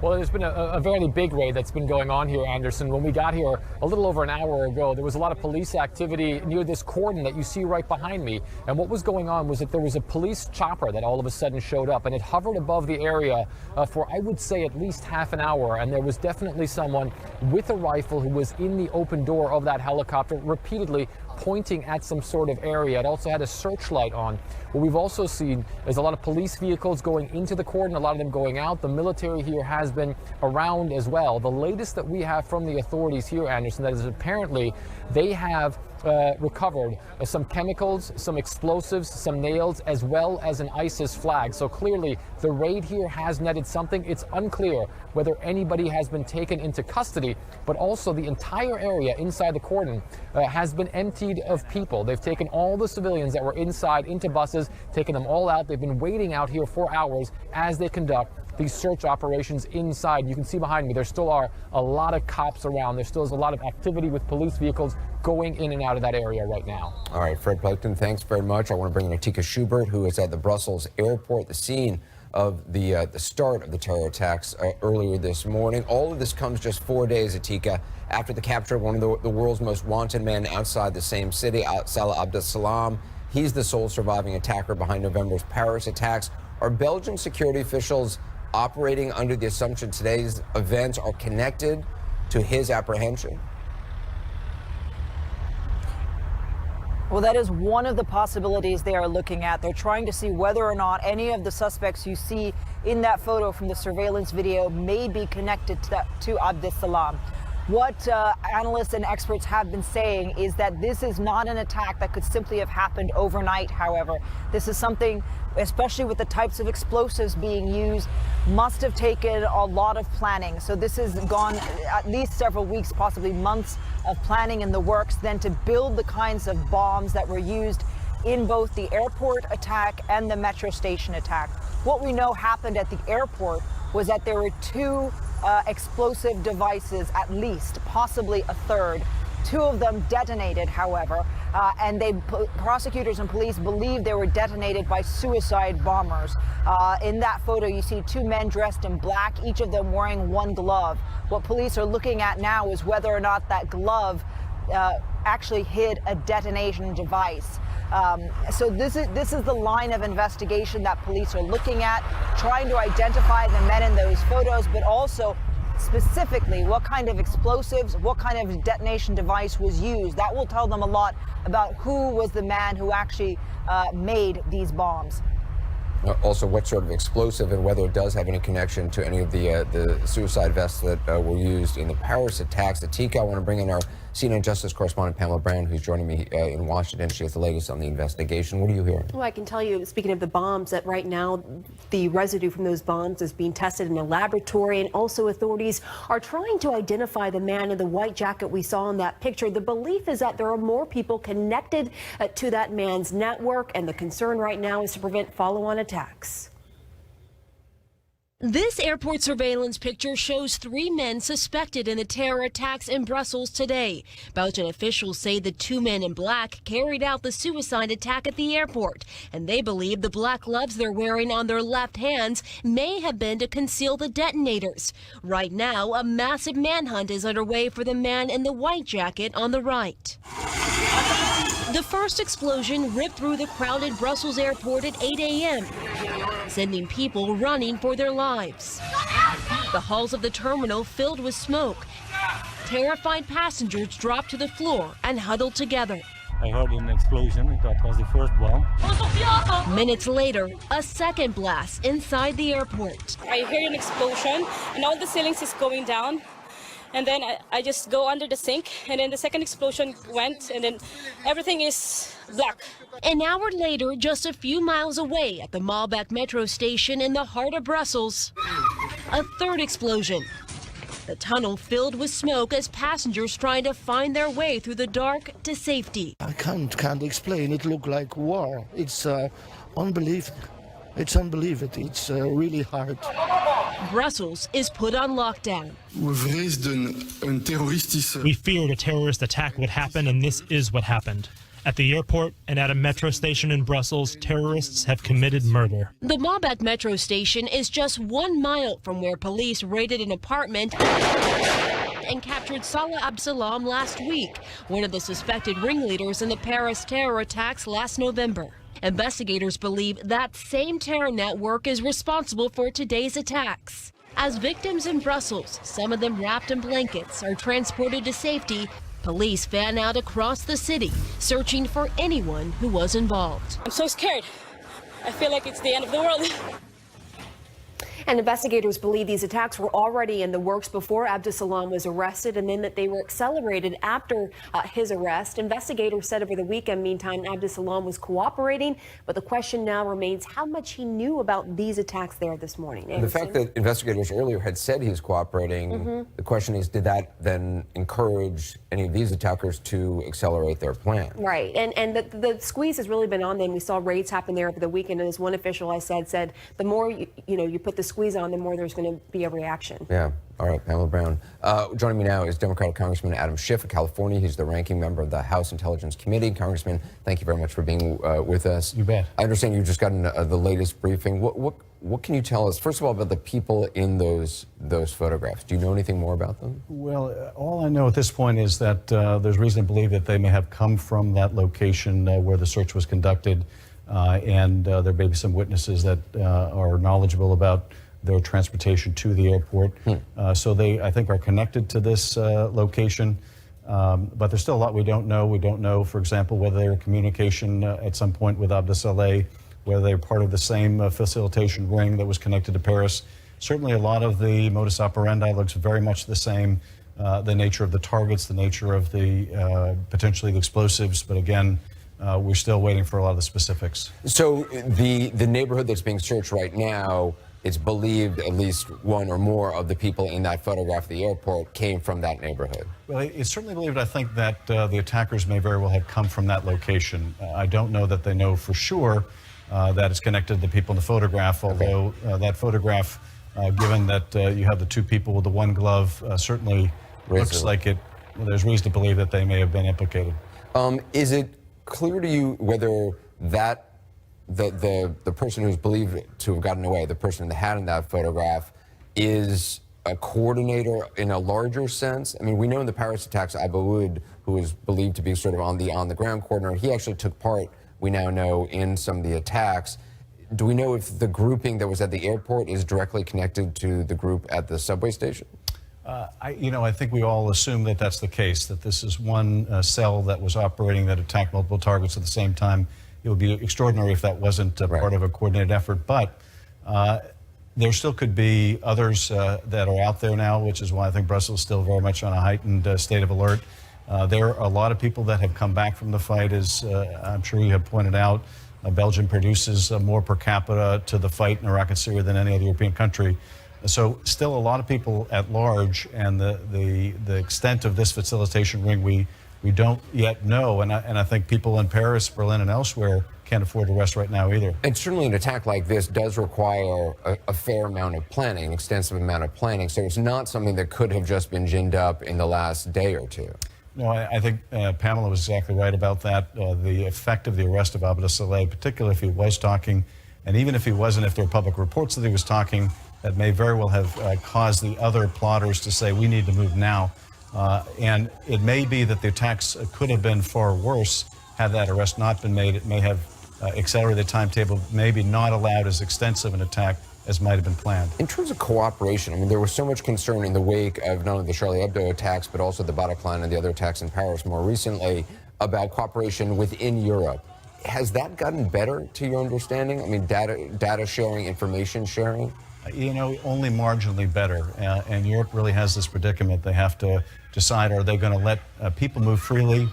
Well, there's been a fairly big raid that's been going on here, Anderson. When we got here a little over an hour ago, there was a lot of police activity near this cordon that you see right behind me. And what was going on was that there was a police chopper that all of a sudden showed up, and it hovered above the area for, I would say, at least half an hour. And there was definitely someone with a rifle who was in the open door of that helicopter, repeatedly pointing at some sort of area. It also had a searchlight on. What we've also seen is a lot of police vehicles going into the cordon, a lot of them going out. The military here has been around as well. The latest that we have from the authorities here, Anderson, that is apparently they have recovered some chemicals, some explosives, some nails, as well as an ISIS flag. So clearly the raid here has netted something. It's unclear whether anybody has been taken into custody, but also the entire area inside the cordon has been emptied of people. They've taken all the civilians that were inside into buses, taken them all out. They've been waiting out here for hours as they conduct these search operations inside. You can see behind me, there still are a lot of cops around. There still is a lot of activity with police vehicles going in and out of that area right now. All right, Fred Plankton, thanks very much. I want to bring in Latika Schubert, who is at the Brussels airport, the scene of the start of the terror attacks earlier this morning. All of this comes just 4 days, Latika, after the capture of one of the world's most wanted men outside the same city, Salah Abdeslam. He's the sole surviving attacker behind November's Paris attacks. Are Belgian security officials operating under the assumption today's events are connected to his apprehension? Well, that is one of the possibilities they are looking at. They're trying to see whether or not any of the suspects you see in that photo from the surveillance video may be connected to Abdeslam. What analysts and experts have been saying is that this is not an attack that could simply have happened overnight, however. This is something, especially with the types of explosives being used, must have taken a lot of planning. So this has gone at least several weeks, possibly months of planning in the works, then to build the kinds of bombs that were used in both the airport attack and the metro station attack. What we know happened at the airport was that there were two explosive devices, at least, possibly a third. Two of them detonated, however, and prosecutors and police believe they were detonated by suicide bombers. In that photo, you see two men dressed in black, each of them wearing one glove. What police are looking at now is whether or not that glove actually hid a detonation device. So this is the line of investigation that police are looking at, trying to identify the men in those photos, but also specifically what kind of explosives, what kind of detonation device was used. That will tell them a lot about who was the man who actually made these bombs. Also, what sort of explosive and whether it does have any connection to any of the suicide vests that were used in the Paris attacks. Latika, I want to bring in our CNN Justice correspondent Pamela Brown, who's joining me in Washington. She has the latest on the investigation. What are you hearing? Well, I can tell you, speaking of the bombs, that right now the residue from those bombs is being tested in a laboratory, and also authorities are trying to identify the man in the white jacket we saw in that picture. The belief is that there are more people connected to that man's network, and the concern right now is to prevent follow-on attacks. This airport surveillance picture shows 3 men suspected in the terror attacks in Brussels today. Belgian officials say the 2 men in black carried out the suicide attack at the airport, and they believe the black gloves they're wearing on their left hands may have been to conceal the detonators. Right now, a massive manhunt is underway for the man in the white jacket on the right. The first explosion ripped through the crowded Brussels airport at 8 a.m., sending people running for their lives. The halls of the terminal filled with smoke. Terrified passengers dropped to the floor and huddled together. I heard an explosion. I thought it was the first bomb. Minutes later, a second blast inside the airport. I hear an explosion and all the ceilings is going down. And then I just go under the sink, and then the second explosion went, and then everything is black. An hour later, just a few miles away at the Blowback metro station in the heart of Brussels, a third explosion. The tunnel filled with smoke as passengers trying to find their way through the dark to safety. I can't explain. It looked like war. It's unbelievable. It's unbelievable. It's really hard. Brussels is put on lockdown. We feared a terrorist attack would happen, and this is what happened. At the airport and at a metro station in Brussels, terrorists have committed murder. The Blowback metro station is just 1 mile from where police raided an apartment and captured Salah Abdeslam last week, one of the suspected ringleaders in the Paris terror attacks last November. Investigators believe that same terror network is responsible for today's attacks. As victims in Brussels, some of them wrapped in blankets, are transported to safety, police fan out across the city, searching for anyone who was involved. I'm so scared. I feel like it's the end of the world. And investigators believe these attacks were already in the works before Abdeslam was arrested, and then that they were accelerated after his arrest. Investigators said over the weekend, meantime, Abdeslam was cooperating, but the question now remains how much he knew about these attacks there this morning. The fact that investigators earlier had said he's cooperating, the question is, did that then encourage any of these attackers to accelerate their plan? Right, and the squeeze has really been on them. We saw raids happen there over the weekend, and as one official I said the more you put the squeeze on, the more there's going to be a reaction. Yeah. All right, Pamela Brown. Joining me now is Democratic Congressman Adam Schiff of California. He's the ranking member of the House Intelligence Committee. Congressman, thank you very much for being with us. You bet. I understand you've just gotten the latest briefing. What can you tell us, first of all, about the people in those photographs? Do you know anything more about them? Well, all I know at this point is that there's reason to believe that they may have come from that location where the search was conducted, and there may be some witnesses that are knowledgeable about their transportation to the airport. So they, I think, are connected to this location. But there's still a lot we don't know. We don't know, for example, whether they're in communication at some point with Abdeslam, whether they're part of the same facilitation ring that was connected to Paris. Certainly a lot of the modus operandi looks very much the same. The nature of the targets, the nature of the potentially the explosives. But again, we're still waiting for a lot of the specifics. So the neighborhood that's being searched right now, it's believed at least one or more of the people in that photograph at the airport came from that neighborhood. Well, it's certainly believed, I think, that the attackers may very well have come from that location. I don't know that they know for sure that it's connected to the people in the photograph, although that photograph, given that you have the two people with the one glove, certainly looks like there's reason to believe that they may have been implicated. Is it clear to you whether that the person who's believed to have gotten away, the person in the hat in that photograph, is a coordinator in a larger sense? I mean, we know in the Paris attacks, Aboud, who is believed to be sort of on the ground coordinator, he actually took part, we now know, in some of the attacks. Do we know if the grouping that was at the airport is directly connected to the group at the subway station? I think we all assume that that's the case, that this is one cell that was operating that attacked multiple targets at the same time. It would be extraordinary if that wasn't part of a coordinated effort, but there still could be others that are out there now, which is why I think Brussels is still very much on a heightened state of alert. There are a lot of people that have come back from the fight, as I'm sure you have pointed out. Belgium produces more per capita to the fight in Iraq and Syria than any other European country. So still a lot of people at large, and the extent of this facilitation ring we don't yet know, and I think people in Paris, Berlin, and elsewhere can't afford to rest right now either. And certainly an attack like this does require a fair amount of planning, an extensive amount of planning, so it's not something that could have just been ginned up in the last day or two. No, I think Pamela was exactly right about that. The effect of the arrest of Abdeslam, particularly if he was talking, and even if he wasn't, if there were public reports that he was talking, that may very well have caused the other plotters to say, we need to move now. And it may be that the attacks could have been far worse had that arrest not been made. It may have accelerated the timetable, maybe not allowed as extensive an attack as might have been planned. In terms of cooperation, I mean, there was so much concern in the wake of not only the Charlie Hebdo attacks, but also the Bataclan and the other attacks in Paris more recently about cooperation within Europe. Has that gotten better to your understanding? I mean, data sharing, information sharing? Only marginally better. And Europe really has this predicament. They have to decide, are they going to let people move freely?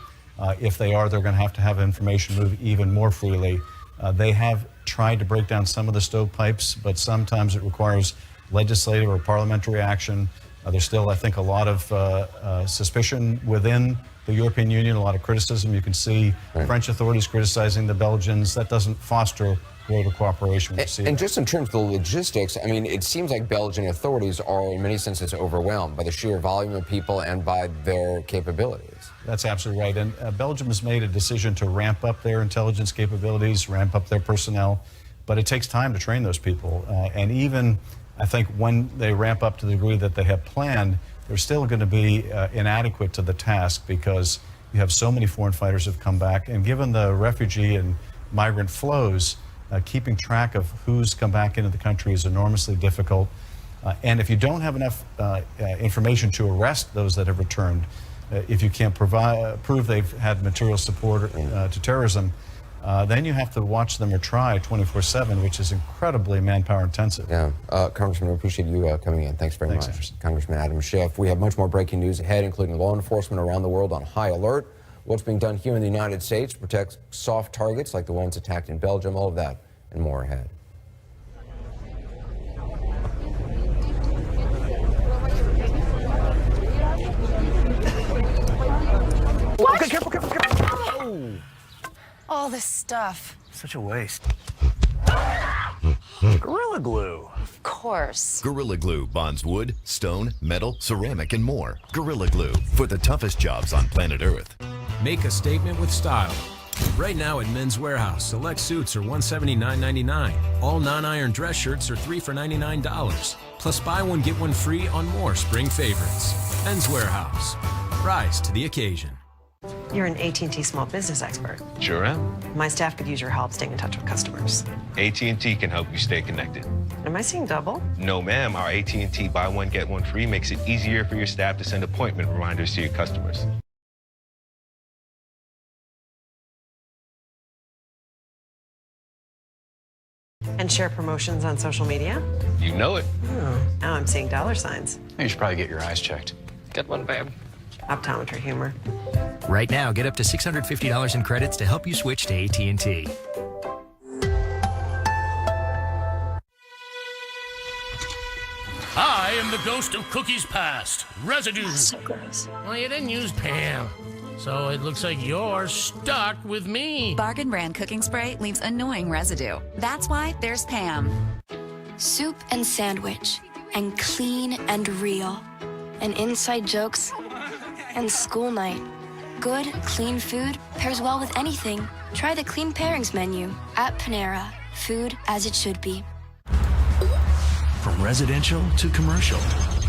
If they are, they're going to have information move even more freely. They have tried to break down some of the stovepipes, but sometimes it requires legislative or parliamentary action. There's still, I think, a lot of suspicion within the European Union, a lot of criticism. You can see French authorities criticizing the Belgians. That doesn't foster greater cooperation. And just in terms of the logistics, I mean, it seems like Belgian authorities are in many senses overwhelmed by the sheer volume of people and by their capabilities. That's absolutely right. And Belgium has made a decision to ramp up their intelligence capabilities, ramp up their personnel, but it takes time to train those people. And even, I think, when they ramp up to the degree that they have planned, they're still going to be inadequate to the task because you have so many foreign fighters who have come back. And given the refugee and migrant flows, keeping track of who's come back into the country is enormously difficult. And if you don't have enough information to arrest those that have returned, if you can't prove they've had material support to terrorism, then you have to watch them or try 24/7, which is incredibly manpower intensive. Yeah, Congressman, we appreciate you coming in. Thanks very much. Anderson. Congressman Adam Schiff. We have much more breaking news ahead, including law enforcement around the world on high alert. What's being done here in the United States to protect soft targets like the ones attacked in Belgium, all of that and more ahead. What? Okay, careful. Oh. All this stuff. Such a waste. Gorilla Glue. Of course. Gorilla Glue bonds wood, stone, metal, ceramic, and more. Gorilla Glue for the toughest jobs on planet Earth. Make a statement with style. Right now at Men's Warehouse, select suits are $179.99. All non-iron dress shirts are 3 for $99. Plus buy one, get one free on more spring favorites. Men's Warehouse. Rise to the occasion. You're an AT&T small business expert. Sure am. My staff could use your help staying in touch with customers. AT&T can help you stay connected. Am I seeing double? No, ma'am. Our AT&T buy one, get one free makes it easier for your staff to send appointment reminders to your customers. And share promotions on social media? You know it. Oh, now I'm seeing dollar signs. You should probably get your eyes checked. Good one, babe. Optometry humor. Right now, get up to $650 in credits to help you switch to AT&T. I am the ghost of cookies past. Residue. That's so gross. Well, you didn't use Pam. So it looks like you're stuck with me. Bargain brand cooking spray leaves annoying residue. That's why there's Pam. Soup and sandwich. And clean and real. And inside jokes. And school night. Good, clean food pairs well with anything. Try the Clean Pairings menu at Panera. Food as it should be. From residential to commercial.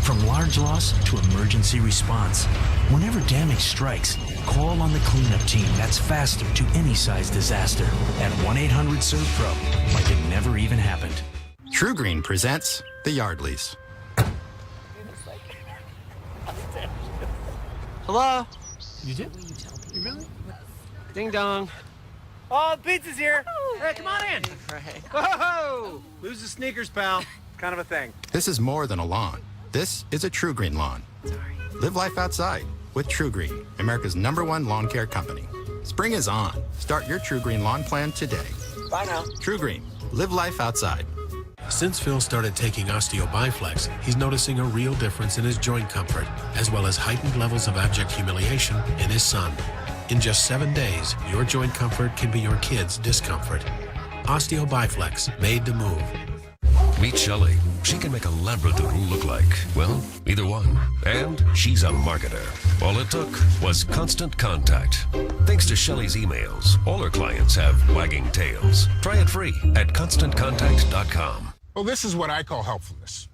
From large loss to emergency response. Whenever damage strikes, call on the cleanup team that's faster to any size disaster at 1-800-SERVE-PRO, like it never even happened. True Green presents The Yardleys. Hello? You did? You really? Ding dong. Oh, the pizza's here. Hey, come on in. Whoa! Lose the sneakers, pal. Kind of a thing. This is more than a lawn. This is a True Green lawn. Live life outside with True Green, America's #1 lawn care company. Spring is on. Start your True Green lawn plan today. Bye now. True Green. Live life outside. Since Phil started taking Osteo-Biflex, he's noticing a real difference in his joint comfort, as well as heightened levels of abject humiliation in his son. In just 7 days, your joint comfort can be your kid's discomfort. Osteo-Biflex, made to move. Meet Shelley. She can make a Labradoodle look like, well, either one. And she's a marketer. All it took was constant contact. Thanks to Shelley's emails, all her clients have wagging tails. Try it free at ConstantContact.com. Well, this is what I call helpfulness.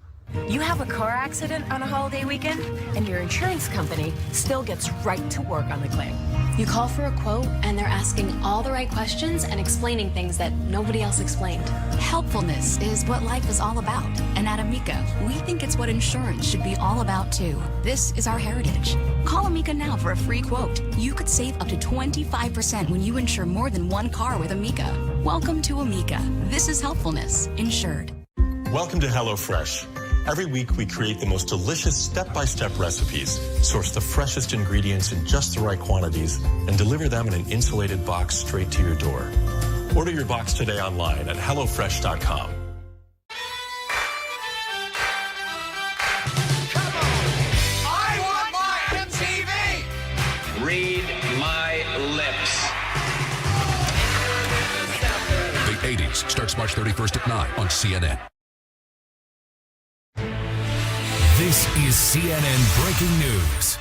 You have a car accident on a holiday weekend, and your insurance company still gets right to work on the claim. You call for a quote, and they're asking all the right questions and explaining things that nobody else explained. Helpfulness is what life is all about. And at Amica, we think it's what insurance should be all about, too. This is our heritage. Call Amica now for a free quote. You could save up to 25% when you insure more than one car with Amica. Welcome to Amica. This is helpfulness, insured. Welcome to HelloFresh. Every week we create the most delicious step-by-step recipes, source the freshest ingredients in just the right quantities, and deliver them in an insulated box straight to your door. Order your box today online at HelloFresh.com. I want my MTV! Read my lips. The 80s starts March 31st at 9 on CNN. This is CNN Breaking News.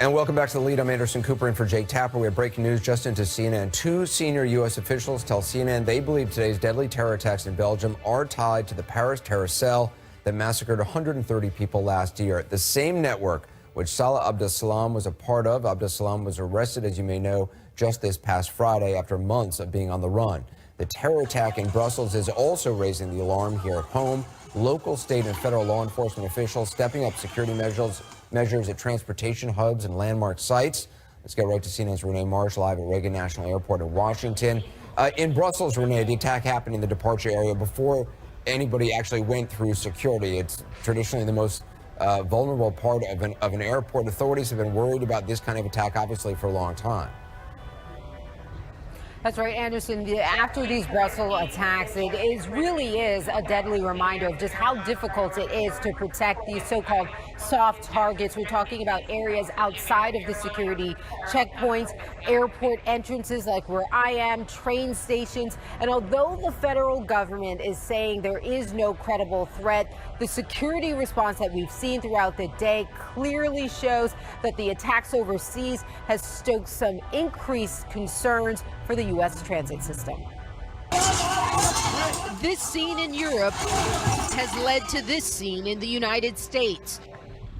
And welcome back to The Lead. I'm Anderson Cooper in for Jake Tapper. We have breaking news just into CNN. 2 senior U.S. officials tell CNN they believe today's deadly terror attacks in Belgium are tied to the Paris terror cell that massacred 130 people last year. The same network which Salah Abdeslam was a part of. Abdeslam was arrested, as you may know, just this past Friday after months of being on the run. The terror attack in Brussels is also raising the alarm here at home. Local, state, and federal law enforcement officials stepping up security measures at transportation hubs and landmark sites. Let's get right to CNN's Renee Marsh live at Reagan National Airport in Washington. In Brussels, Renee, the attack happened in the departure area before anybody actually went through security. It's traditionally the most vulnerable part of an airport. Authorities have been worried about this kind of attack, obviously, for a long time. That's right, Anderson. After these Brussels attacks, it really is a deadly reminder of just how difficult it is to protect these so-called soft targets. We're talking about areas outside of the security checkpoints, airport entrances like where I am, train stations. And although the federal government is saying there is no credible threat, the security response that we've seen throughout the day clearly shows that the attacks overseas has stoked some increased concerns for the U.S. transit system. This scene in Europe has led to this scene in the United States.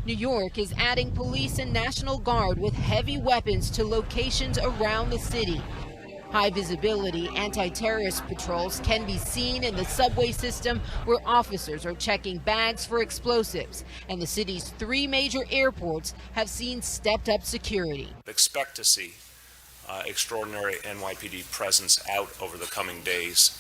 New York is adding police and National Guard with heavy weapons to locations around the city. High visibility anti-terrorist patrols can be seen in the subway system where officers are checking bags for explosives. And the city's 3 major airports have seen stepped up security. Expect to see extraordinary NYPD presence out over the coming days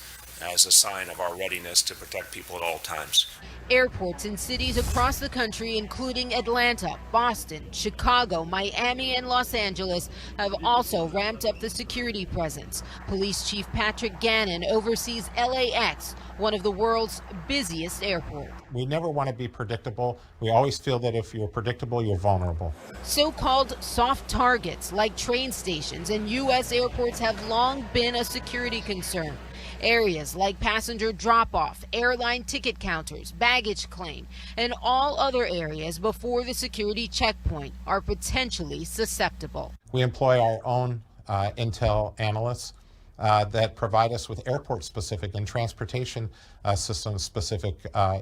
as a sign of our readiness to protect people at all times. Airports in cities across the country, including Atlanta, Boston, Chicago, Miami, and Los Angeles, have also ramped up the security presence. Police Chief Patrick Gannon oversees LAX, one of the world's busiest airports. We never want to be predictable. We always feel that if you're predictable, you're vulnerable. So-called soft targets like train stations and U.S. airports have long been a security concern. Areas like passenger drop-off, airline ticket counters, baggage claim, and all other areas before the security checkpoint are potentially susceptible. We employ our own intel analysts that provide us with airport-specific and transportation system-specific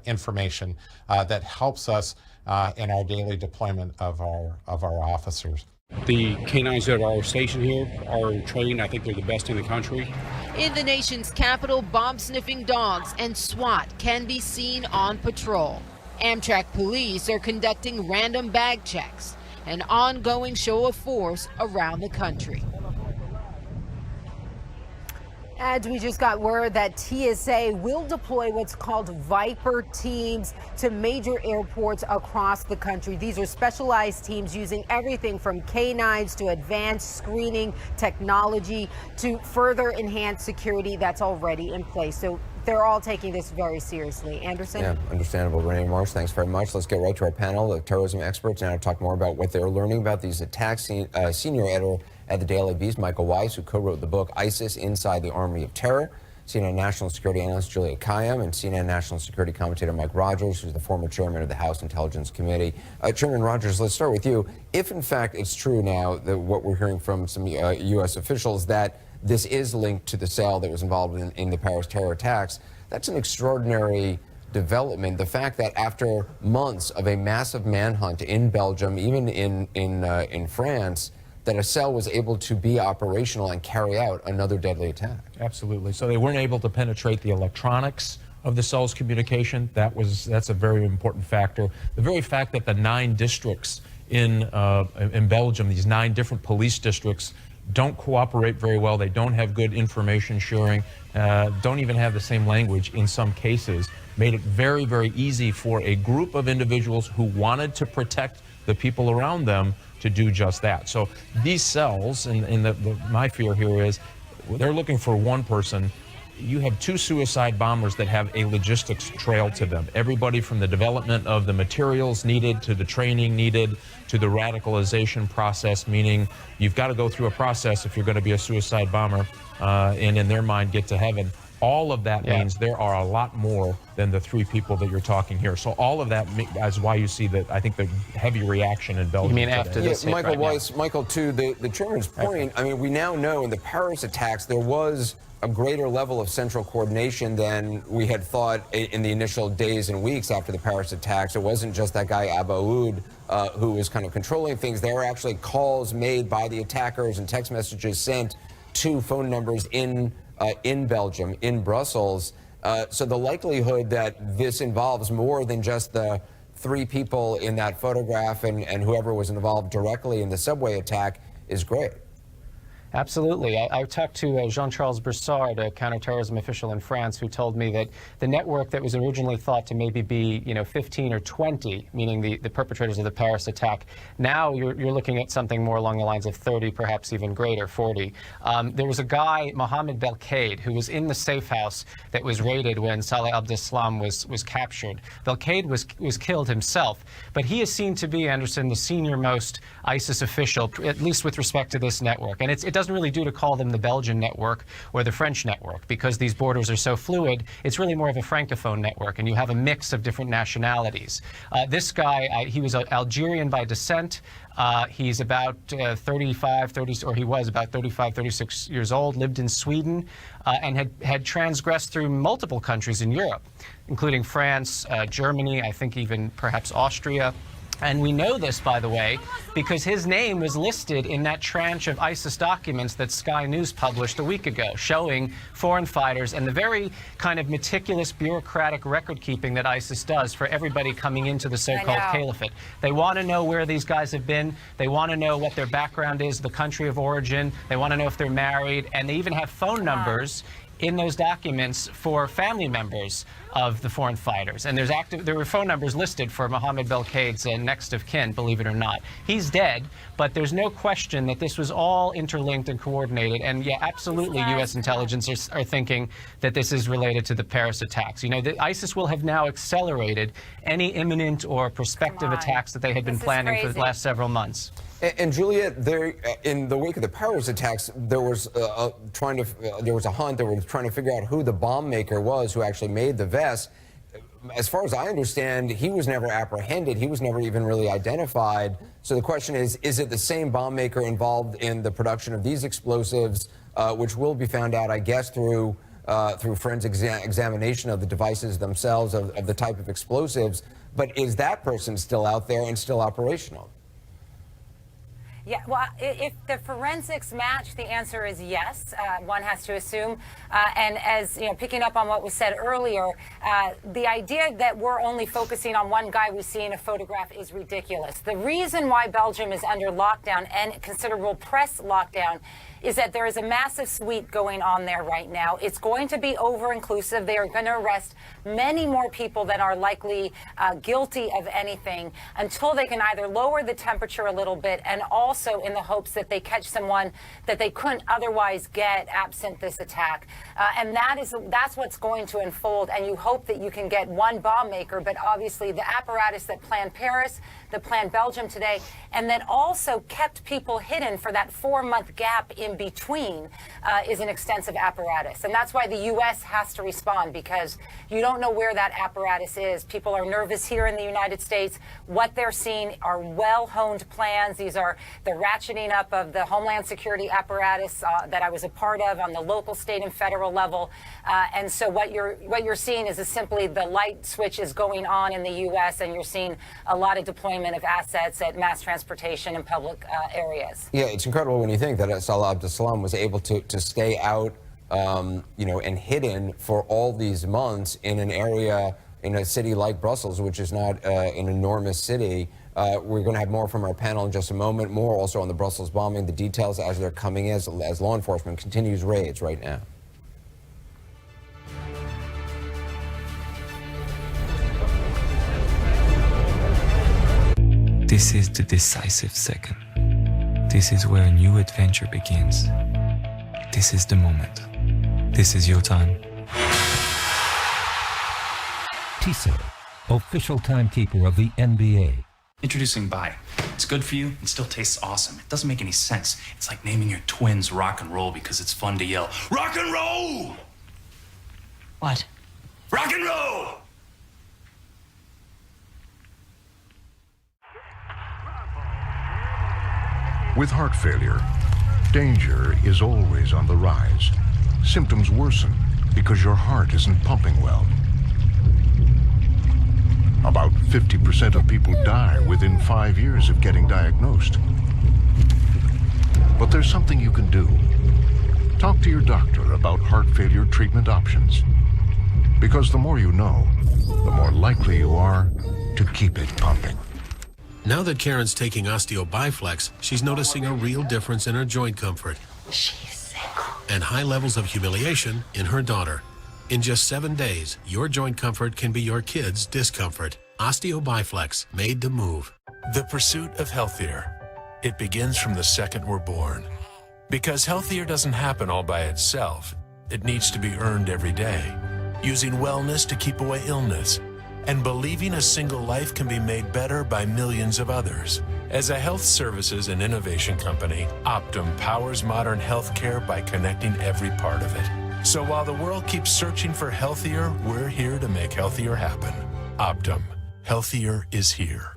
information that helps us in our daily deployment of our officers. The canines that are stationed here are trained. I think they're the best in the country. In the nation's capital, bomb-sniffing dogs and SWAT can be seen on patrol. Amtrak police are conducting random bag checks, an ongoing show of force around the country. And we just got word that TSA will deploy what's called Viper teams to major airports across the country. These are specialized teams using everything from canines to advanced screening technology to further enhance security that's already in place. So they're all taking this very seriously. Anderson? Yeah, understandable. Renee Marsh, thanks very much. Let's get right to our panel of terrorism experts now to talk more about what they're learning about these attacks. Senior editor at the Daily Beast, Michael Weiss, who co-wrote the book ISIS Inside the Army of Terror, CNN national security analyst Julia Kayyem, and CNN national security commentator Mike Rogers, who's the former chairman of the House Intelligence Committee. Chairman Rogers, let's start with you. If, in fact, it's true now that what we're hearing from some U.S. officials that this is linked to the cell that was involved in the Paris terror attacks, that's an extraordinary development. The fact that after months of a massive manhunt in Belgium, even in France, that a cell was able to be operational and carry out another deadly attack. Absolutely. So they weren't able to penetrate the electronics of the cell's communication. That's a very important factor. The very fact that the 9 districts in Belgium, these 9 different police districts, don't cooperate very well. They don't have good information sharing, don't even have the same language in some cases. made it very, very easy for a group of individuals who wanted to protect the people around them to do just that. So these cells, and my fear here is they're looking for one person. You have two suicide bombers that have a logistics trail to them. Everybody from the development of the materials needed to the training needed to the radicalization process, meaning you've got to go through a process if you're going to be a suicide bomber and in their mind get to heaven. All of that means there are a lot more than the three people that you're talking here. So all of that is why you see that, I think, the heavy reaction in Belgium. You mean after this hit Michael right Weiss, now? Michael, to the chairman's point, I mean, we now know in the Paris attacks there was a greater level of central coordination than we had thought in the initial days and weeks after the Paris attacks. It wasn't just that guy Abaoud who was kind of controlling things. There were actually calls made by the attackers and text messages sent to phone numbers in Belgium, in Brussels. So the likelihood that this involves more than just the three people in that photograph and whoever was involved directly in the subway attack is great. Absolutely. I talked to Jean-Charles Broussard, a counterterrorism official in France, who told me that the network that was originally thought to maybe be, 15 or 20, meaning the perpetrators of the Paris attack, now you're looking at something more along the lines of 30, perhaps even greater, 40. There was a guy, Mohammed Belkade, who was in the safe house that was raided when Saleh Abdeslam was captured. Belkade was killed himself, but he is seen to be, Anderson, the senior-most ISIS official, at least with respect to this network. And it doesn't really do to call them the Belgian network or the French network because these borders are so fluid. It's really more of a francophone network, and you have a mix of different nationalities. This guy, he was Algerian by descent. He's about 36 years old, lived in Sweden, and had transgressed through multiple countries in Europe, including France, Germany, I think even perhaps Austria. And we know this, by the way, because his name was listed in that tranche of ISIS documents that Sky News published a week ago, showing foreign fighters and the very kind of meticulous bureaucratic record-keeping that ISIS does for everybody coming into the so-called caliphate. They want to know where these guys have been. They want to know what their background is, the country of origin. They want to know if they're married. And they even have phone numbers in those documents for family members of the foreign fighters. And there were phone numbers listed for Mohammed Belkade's next of kin, believe it or not. He's dead, but there's no question that this was all interlinked and coordinated. And yeah, absolutely, U.S. intelligence are thinking that this is related to the Paris attacks. The ISIS will have now accelerated any imminent or prospective attacks that they had been planning for the last several months. And Juliet, in the wake of the Paris attacks, there was a hunt. They were trying to figure out who the bomb maker was who actually made the vest. As far as I understand, he was never apprehended. He was never even really identified. So the question is it the same bomb maker involved in the production of these explosives, which will be found out, I guess, through forensic examination of the devices themselves, of the type of explosives. But is that person still out there and still operational? Yeah, well, if the forensics match, the answer is yes. One has to assume. And as picking up on what was said earlier, the idea that we're only focusing on one guy we see in a photograph is ridiculous. The reason why Belgium is under lockdown and considerable press lockdown is that there is a massive sweep going on there right now. It's going to be over-inclusive. They are going to arrest many more people than are likely guilty of anything until they can either lower the temperature a little bit, and also in the hopes that they catch someone that they couldn't otherwise get absent this attack. And that's what's going to unfold. And you hope that you can get one bomb maker, but obviously the apparatus that planned Paris, that planned Belgium today, and that also kept people hidden for that 4-month gap in between is an extensive apparatus. And that's why the U.S. has to respond, because you don't know where that apparatus is. People are nervous here in the United States. What they're seeing are well-honed plans. These are the ratcheting up of the Homeland Security apparatus that I was a part of on the local, state, and federal level. And so what you're seeing is simply the light switch is going on in the U.S., and you're seeing a lot of deployment of assets at mass transportation and public areas. Yeah, it's incredible when you think that Saleh Abdeslam was able to stay out, and hidden for all these months in an area, in a city like Brussels, which is not an enormous city. We're going to have more from our panel in just a moment. More also on the Brussels bombing, the details as they're coming in, as law enforcement continues raids right now. This is the decisive second. This is where a new adventure begins. This is the moment. This is your time. Tissot, official timekeeper of the NBA. Introducing Bai. It's good for you and still tastes awesome. It doesn't make any sense. It's like naming your twins rock and roll because it's fun to yell, rock and roll! What? Rock and roll! With heart failure, danger is always on the rise. Symptoms worsen because your heart isn't pumping well. About 50% of people die within 5 years of getting diagnosed. But there's something you can do. Talk to your doctor about heart failure treatment options. Because the more you know, the more likely you are to keep it pumping. Now that Karen's taking Osteo Biflex, she's noticing a real difference in her joint comfort. She's single. And high levels of humiliation in her daughter. In just 7 days, your joint comfort can be your kid's discomfort. Osteo Biflex, made to move. The pursuit of healthier. It begins from the second we're born. Because healthier doesn't happen all by itself. It needs to be earned every day. Using wellness to keep away illness. And believing a single life can be made better by millions of others. As a health services and innovation company, Optum powers modern healthcare by connecting every part of it. So while the world keeps searching for healthier, we're here to make healthier happen. Optum. Healthier is here.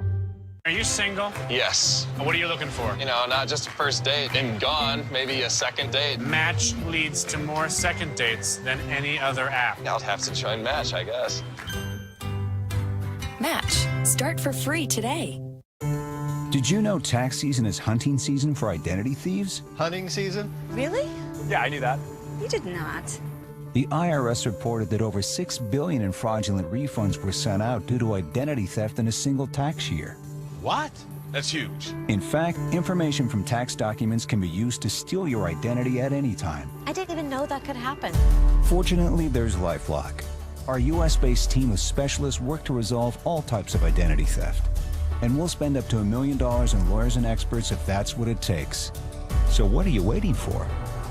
Are you single? Yes. What are you looking for? You know, not just a first date and gone, maybe a second date. Match leads to more second dates than any other app. I'll have to join Match, I guess. Match. Start for free today. Did you know tax season is hunting season for identity thieves? Hunting season? Really? Yeah, I knew that. You did not. The IRS reported that over $6 billion in fraudulent refunds were sent out due to identity theft in a single tax year. What? That's huge. In fact, information from tax documents can be used to steal your identity at any time. I didn't even know that could happen. Fortunately, there's LifeLock. Our U.S.-based team of specialists work to resolve all types of identity theft. And we'll spend up to $1 million in lawyers and experts if that's what it takes. So what are you waiting for?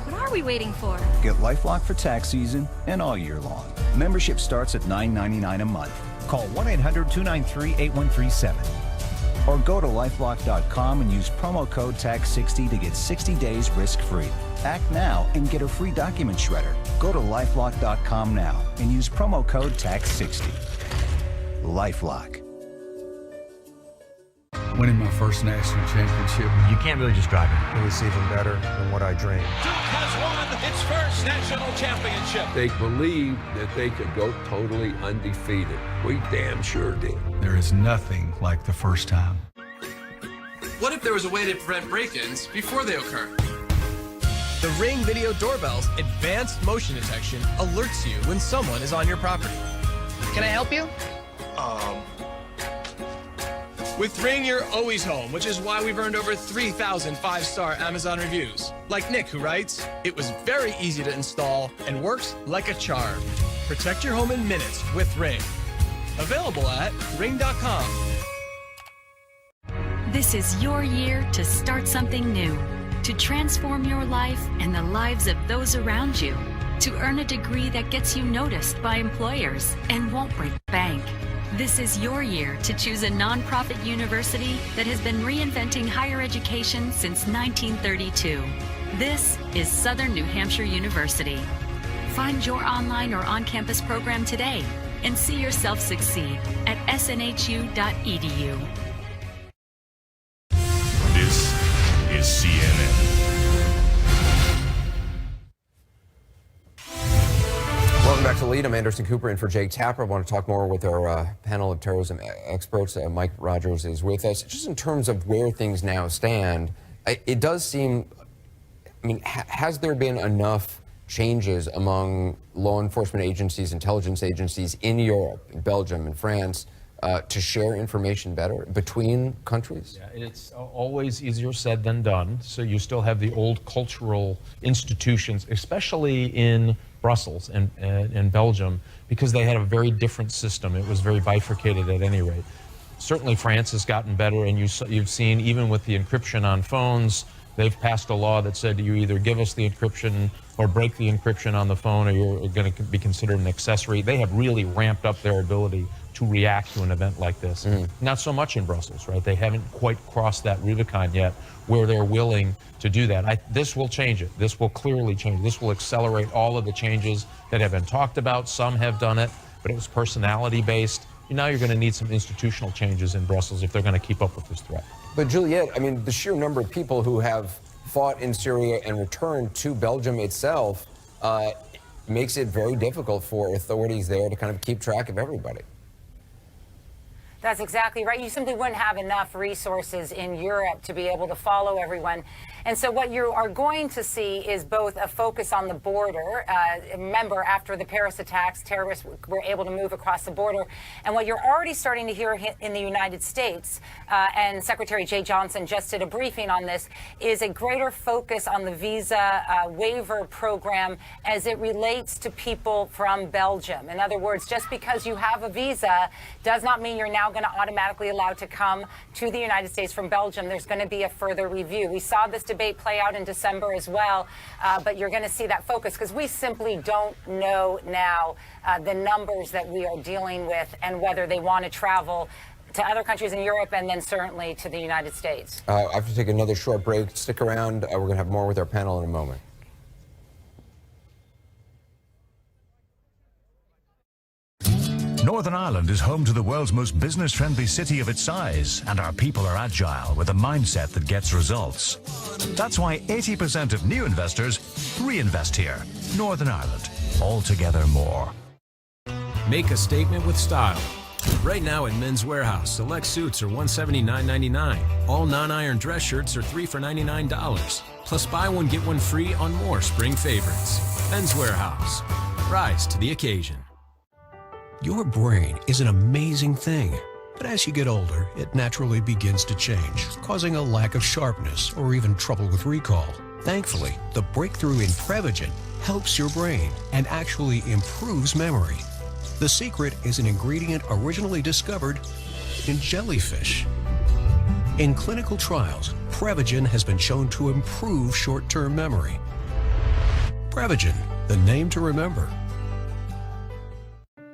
What are we waiting for? Get LifeLock for tax season and all year long. Membership starts at $9.99 a month. Call 1-800-293-8137. Or go to lifelock.com and use promo code TAX60 to get 60 days risk-free. Act now and get a free document shredder. Go to lifelock.com now and use promo code TAX60. LifeLock. Winning my first national championship. You can't really describe it. It was even better than what I dreamed. Duke has won its first national championship. They believed that they could go totally undefeated. We damn sure did. There is nothing like the first time. What if there was a way to prevent break-ins before they occur? The Ring Video Doorbell's advanced motion detection alerts you when someone is on your property. Can I help you? With Ring, you're always home, which is why we've earned over 3,000 five-star Amazon reviews. Like Nick, who writes, "It was very easy to install and works like a charm." Protect your home in minutes with Ring. Available at ring.com. This is your year to start something new, to transform your life and the lives of those around you, to earn a degree that gets you noticed by employers and won't break the bank. This is your year to choose a nonprofit university that has been reinventing higher education since 1932. This is Southern New Hampshire University. Find your online or on-campus program today and see yourself succeed at snhu.edu. This is CNN. Welcome back to Lead. I'm Anderson Cooper in for Jake Tapper. I want to talk more with our panel of terrorism experts. Mike Rogers is with us. Just in terms of where things now stand, it does seem, I mean, has there been enough changes among law enforcement agencies, intelligence agencies in Europe, in Belgium, and France, to share information better between countries? Yeah, it's always easier said than done. So you still have the old cultural institutions, especially in Brussels and Belgium, because they had a very different system. It was very bifurcated at any rate. Certainly France has gotten better, and you've seen even with the encryption on phones, they've passed a law that said you either give us the encryption or break the encryption on the phone, or you're going to be considered an accessory. They have really ramped up their ability to react to an event like this. Not so much in Brussels, right? They haven't quite crossed that Rubicon yet where they're willing to do that. This will change it. This will clearly change. This will accelerate all of the changes that have been talked about. Some have done it, but it was personality-based. Now you're going to need some institutional changes in Brussels if they're going to keep up with this threat. But Juliette, I mean, the sheer number of people who have fought in Syria and returned to Belgium itself makes it very difficult for authorities there to kind of keep track of everybody. That's exactly right. You simply wouldn't have enough resources in Europe to be able to follow everyone. And so what you are going to see is both a focus on the border. Remember, after the Paris attacks, terrorists were able to move across the border. And what you're already starting to hear in the United States, and Secretary Jay Johnson just did a briefing on this, is a greater focus on the visa waiver program as it relates to people from Belgium. In other words, just because you have a visa does not mean you're now going to automatically allowed to come to the United States from Belgium. There's going to be a further review. We saw this debate play out in December as well, but you're going to see that focus because we simply don't know now the numbers that we are dealing with and whether they want to travel to other countries in Europe and then certainly to the United States. I have to take another short break. Stick around. We're going to have more with our panel in a moment. Northern Ireland is home to the world's most business-friendly city of its size, and our people are agile with a mindset that gets results. That's why 80% of new investors reinvest here. Northern Ireland, altogether more. Make a statement with style. Right now at Men's Warehouse, select suits are $179.99. All non-iron dress shirts are $3 for $99. Plus buy one, get one free on more spring favorites. Men's Warehouse. Rise to the occasion. Your brain is an amazing thing, but as you get older, it naturally begins to change, causing a lack of sharpness or even trouble with recall. Thankfully, the breakthrough in Prevagen helps your brain and actually improves memory. The secret is an ingredient originally discovered in jellyfish. In clinical trials, Prevagen has been shown to improve short-term memory. Prevagen, the name to remember.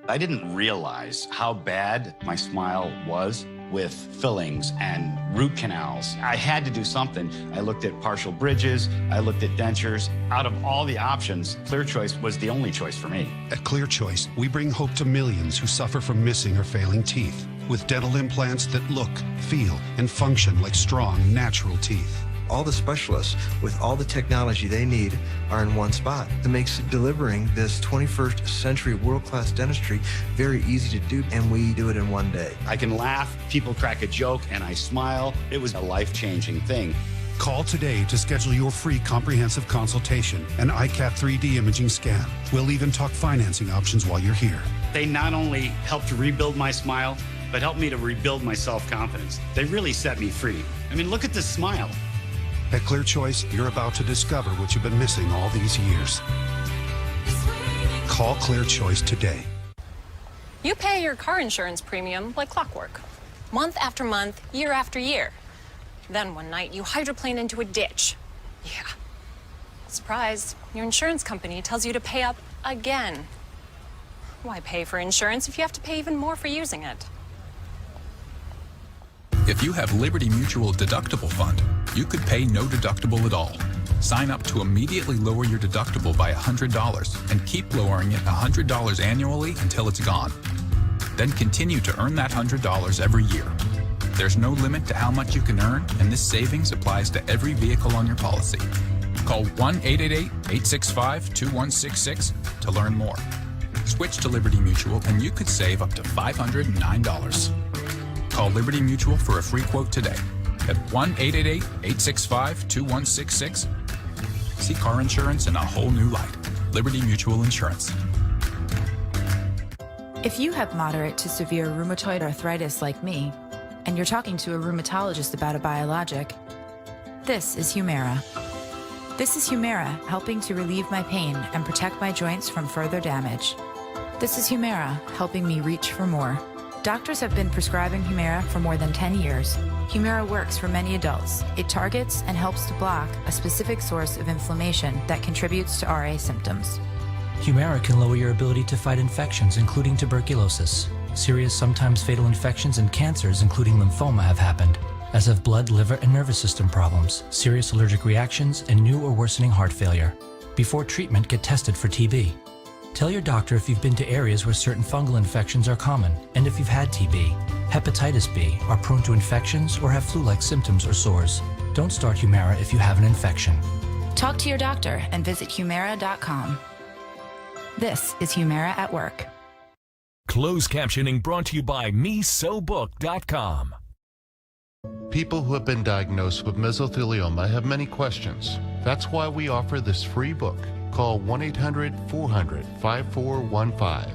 I didn't realize how bad my smile was with fillings and root canals. I had to do something. I looked at partial bridges, I looked at dentures. Out of all the options, Clear Choice was the only choice for me. At Clear Choice, we bring hope to millions who suffer from missing or failing teeth with dental implants that look, feel, and function like strong, natural teeth. All the specialists with all the technology they need are in one spot. That makes delivering this 21st century world-class dentistry very easy to do, and we do it in one day. I can laugh, people crack a joke, and I smile. It was a life-changing thing. Call today to schedule your free comprehensive consultation, an ICAT 3D imaging scan. We'll even talk financing options while you're here. They not only helped to rebuild my smile, but helped me to rebuild my self-confidence. They really set me free. I mean, look at this smile. At Clear Choice, you're about to discover what you've been missing all these years. Call Clear Choice today. You pay your car insurance premium like clockwork, month after month, year after year. Then one night you hydroplane into a ditch. Yeah. Surprise, your insurance company tells you to pay up again. Why pay for insurance if you have to pay even more for using it? If you have Liberty Mutual Deductible Fund, you could pay no deductible at all. Sign up to immediately lower your deductible by $100 and keep lowering it $100 annually until it's gone. Then continue to earn that $100 every year. There's no limit to how much you can earn, and this savings applies to every vehicle on your policy. Call 1-888-865-2166 to learn more. Switch to Liberty Mutual and you could save up to $509. Call Liberty Mutual for a free quote today at 1-888-865-2166. See car insurance in a whole new light. Liberty Mutual Insurance. If you have moderate to severe rheumatoid arthritis like me, and you're talking to a rheumatologist about a biologic, this is Humira. This is Humira helping to relieve my pain and protect my joints from further damage. This is Humira helping me reach for more. Doctors have been prescribing Humira for more than 10 years. Humira works for many adults. It targets and helps to block a specific source of inflammation that contributes to RA symptoms. Humira can lower your ability to fight infections, including tuberculosis. Serious, sometimes fatal infections and cancers, including lymphoma, have happened, as have blood, liver, and nervous system problems, serious allergic reactions, and new or worsening heart failure. Before treatment, get tested for TB. Tell your doctor if you've been to areas where certain fungal infections are common, and if you've had TB, hepatitis B, are prone to infections, or have flu-like symptoms or sores. Don't start Humira if you have an infection. Talk to your doctor and visit Humira.com. This is Humira at Work. Closed captioning brought to you by MeSoBook.com. People who have been diagnosed with mesothelioma have many questions. That's why we offer this free book. Call 1-800-400-5415.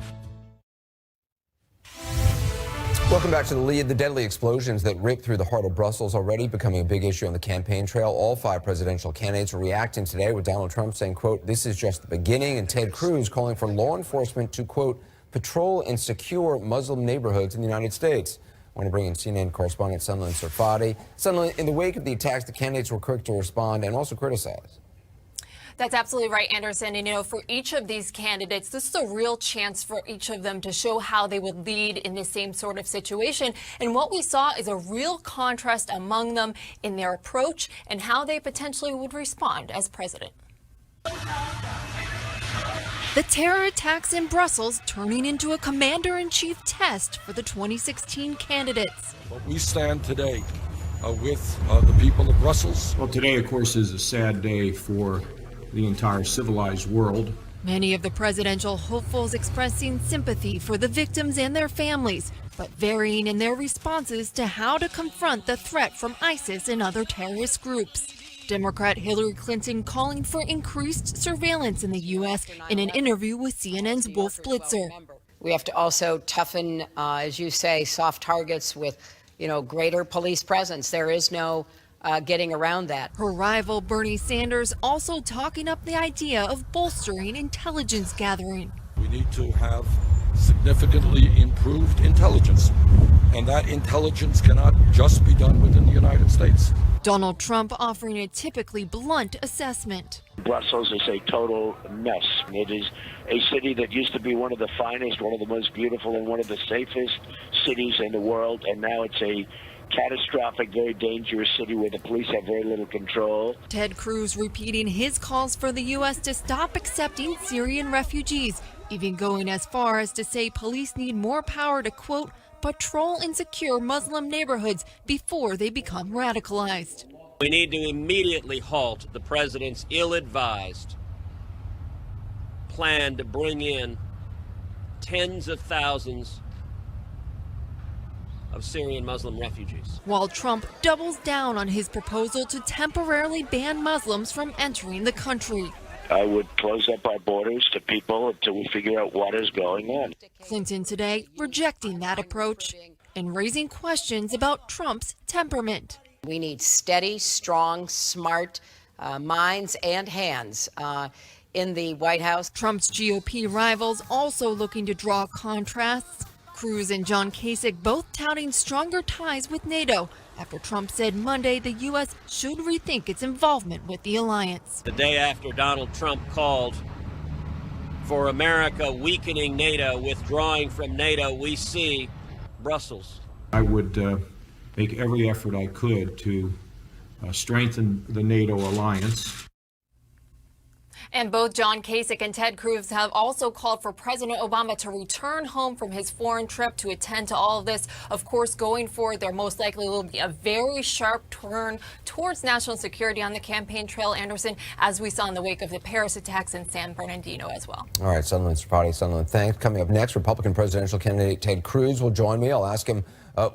Welcome back to The Lead. The deadly explosions that ripped through the heart of Brussels already becoming a big issue on the campaign trail. All 5 presidential candidates are reacting today, with Donald Trump saying, quote, "This is just the beginning," and Ted Cruz calling for law enforcement to, quote, "patrol and secure Muslim neighborhoods in the United States." I want to bring in CNN correspondent Sunlen Sirfati. Sunlen, in the wake of the attacks, the candidates were quick to respond and also criticize. That's absolutely right, Anderson. And, for each of these candidates, this is a real chance for each of them to show how they would lead in the same sort of situation. And what we saw is a real contrast among them in their approach and how they potentially would respond as president. The terror attacks in Brussels turning into a commander-in-chief test for the 2016 candidates. But we stand today with the people of Brussels. Well, today, of course, is a sad day for the entire civilized world. Many of the presidential hopefuls expressing sympathy for the victims and their families, but varying in their responses to how to confront the threat from ISIS and other terrorist groups. Democrat Hillary Clinton calling for increased surveillance in the U.S. in an interview with CNN's Wolf Blitzer. We have to also toughen, as you say, soft targets with, greater police presence. There is no getting around that. Her rival Bernie Sanders also talking up the idea of bolstering intelligence gathering. We need to have significantly improved intelligence, and that intelligence cannot just be done within the United States. Donald Trump offering a typically blunt assessment. Brussels is a total mess. It is a city that used to be one of the finest, one of the most beautiful, and one of the safest cities in the world, and now it's a catastrophic, very dangerous city where the police have very little control. Ted Cruz repeating his calls for the U.S. to stop accepting Syrian refugees, even going as far as to say police need more power to, quote, patrol and secure Muslim neighborhoods before they become radicalized. We need to immediately halt the president's ill-advised plan to bring in tens of thousands of Syrian Muslim refugees. While Trump doubles down on his proposal to temporarily ban Muslims from entering the country. I would close up our borders to people until we figure out what is going on. Clinton today rejecting that approach and raising questions about Trump's temperament. We need steady, strong, smart minds and hands in the White House. Trump's GOP rivals also looking to draw contrasts. Cruz and John Kasich both touting stronger ties with NATO after Trump said Monday the U.S. should rethink its involvement with the alliance. The day after Donald Trump called for America weakening NATO, withdrawing from NATO, we see Brussels. I would make every effort I could to strengthen the NATO alliance. And both John Kasich and Ted Cruz have also called for President Obama to return home from his foreign trip to attend to all of this. Of course, going forward, there most likely will be a very sharp turn towards national security on the campaign trail, Anderson, as we saw in the wake of the Paris attacks in San Bernardino as well. All right, Sunlen Sirfati. Sunlen, thanks. Coming up next, Republican presidential candidate Ted Cruz will join me. I'll ask him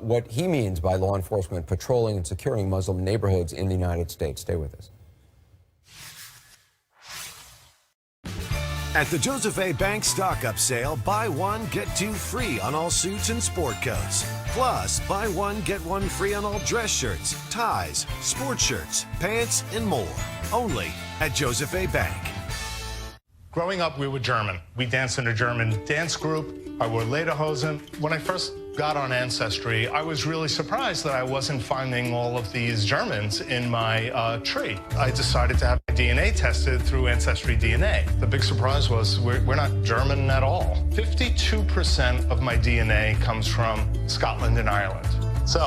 what he means by law enforcement patrolling and securing Muslim neighborhoods in the United States. Stay with us. At the Joseph A. Bank stock-up sale, buy one, get two free on all suits and sport coats. Plus, buy one, get one free on all dress shirts, ties, sports shirts, pants, and more. Only at Joseph A. Bank. Growing up, we were German. We danced in a German dance group. I wore lederhosen. When I first got on Ancestry, I was really surprised that I wasn't finding all of these Germans in my tree. I decided to have my DNA tested through Ancestry DNA. The big surprise was we're not German at all. 52% of my DNA comes from Scotland and Ireland. So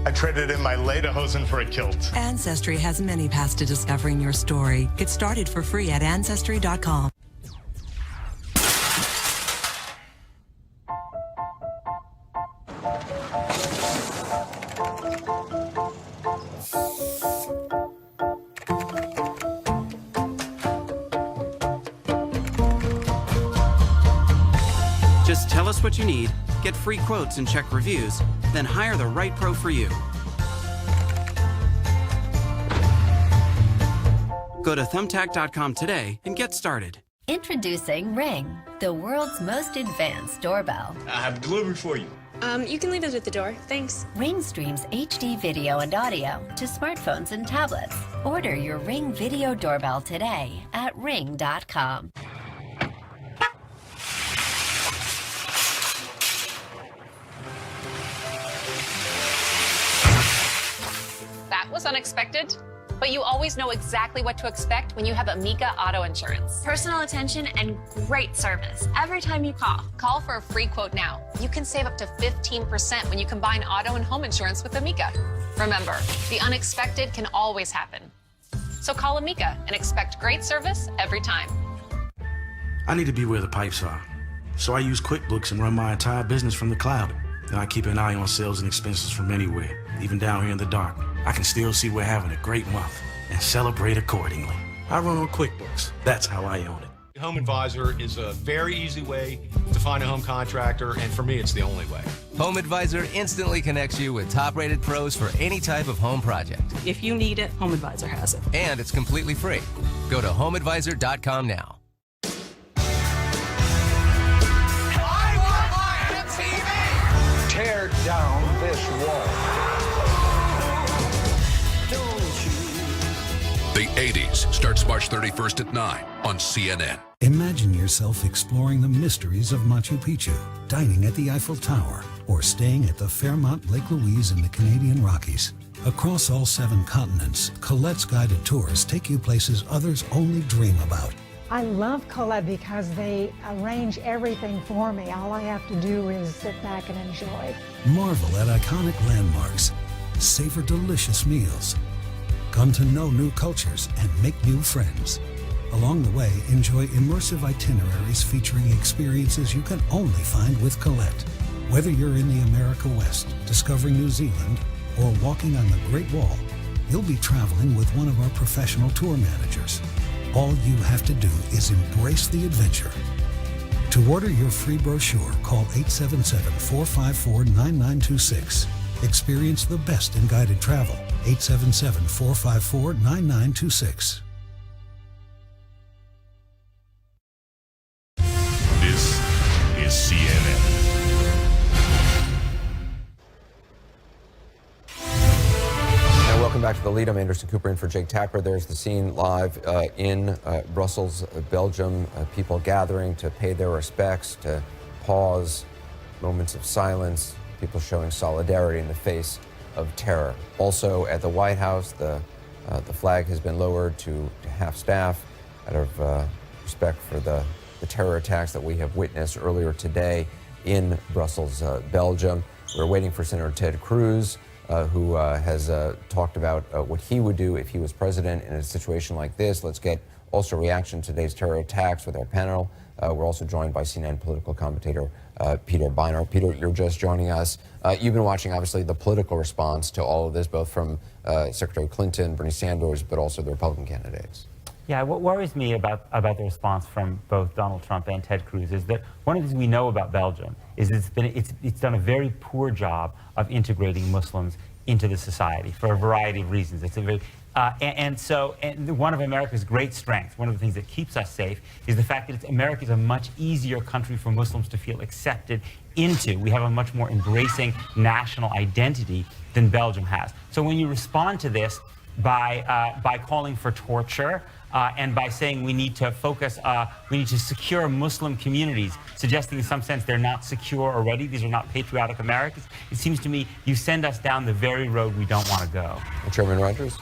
I traded in my lederhosen for a kilt. Ancestry has many paths to discovering your story. Get started for free at Ancestry.com. Just tell us what you need, get free quotes and check reviews, then hire the right pro for you. Go to thumbtack.com today and get started. Introducing Ring, the world's most advanced doorbell. I have delivery for you. You can leave it at the door, thanks. Ring streams HD video and audio to smartphones and tablets. Order your Ring video doorbell today at ring.com. That was unexpected, but you always know exactly what to expect when you have Amica Auto Insurance. Personal attention and great service every time you call. Call for a free quote now. You can save up to 15% when you combine auto and home insurance with Amica. Remember, the unexpected can always happen. So call Amica and expect great service every time. I need to be where the pipes are. So I use QuickBooks and run my entire business from the cloud. And I keep an eye on sales and expenses from anywhere, even down here in the dark. I can still see we're having a great month and celebrate accordingly. I run on QuickBooks. That's how I own it. Home Advisor is a very easy way to find a home contractor, and for me, it's the only way. Home Advisor instantly connects you with top-rated pros for any type of home project. If you need it, Home Advisor has it. And it's completely free. Go to homeadvisor.com now. Tear down this wall. The 80s starts March 31st at 9 on CNN. Imagine yourself exploring the mysteries of Machu Picchu, dining at the Eiffel Tower, or staying at the Fairmont Lake Louise in the Canadian Rockies. Across all 7 continents, Colette's guided tours take you places others only dream about. I love Colette because they arrange everything for me. All I have to do is sit back and enjoy. Marvel at iconic landmarks, savor delicious meals, come to know new cultures and make new friends. Along the way, enjoy immersive itineraries featuring experiences you can only find with Colette. Whether you're in the America West, discovering New Zealand, or walking on the Great Wall, you'll be traveling with one of our professional tour managers. All you have to do is embrace the adventure. To order your free brochure, call 877-454-9926. Experience the best in guided travel. 877-454-9926. This is CNN. Welcome back to The Lead. I'm Anderson Cooper in for Jake Tapper. There's the scene live in Brussels, Belgium. People gathering to pay their respects, to pause, moments of silence, people showing solidarity in the face of terror. Also at the White House, the flag has been lowered to half staff out of respect for the terror attacks that we have witnessed earlier today in Brussels, Belgium. We're waiting for Senator Ted Cruz, who has talked about what he would do if he was president in a situation like this. Let's get also reaction to today's terror attacks with our panel. We're also joined by CNN political commentator Peter Beinart. Peter, you're just joining us. You've been watching, obviously, the political response to all of this, both from Secretary Clinton, Bernie Sanders, but also the Republican candidates. Yeah, what worries me about the response from both Donald Trump and Ted Cruz is that one of the things we know about Belgium is it's done a very poor job of integrating Muslims into the society for a variety of reasons. It's a very and one of America's great strengths, one of the things that keeps us safe, is the fact that America is a much easier country for Muslims to feel accepted into. We have a much more embracing national identity than Belgium has. So when you respond to this, by calling for torture and by saying we need to focus, we need to secure Muslim communities, suggesting in some sense they're not secure already. These are not patriotic Americans. It seems to me you send us down the very road we don't want to go. Chairman Rogers?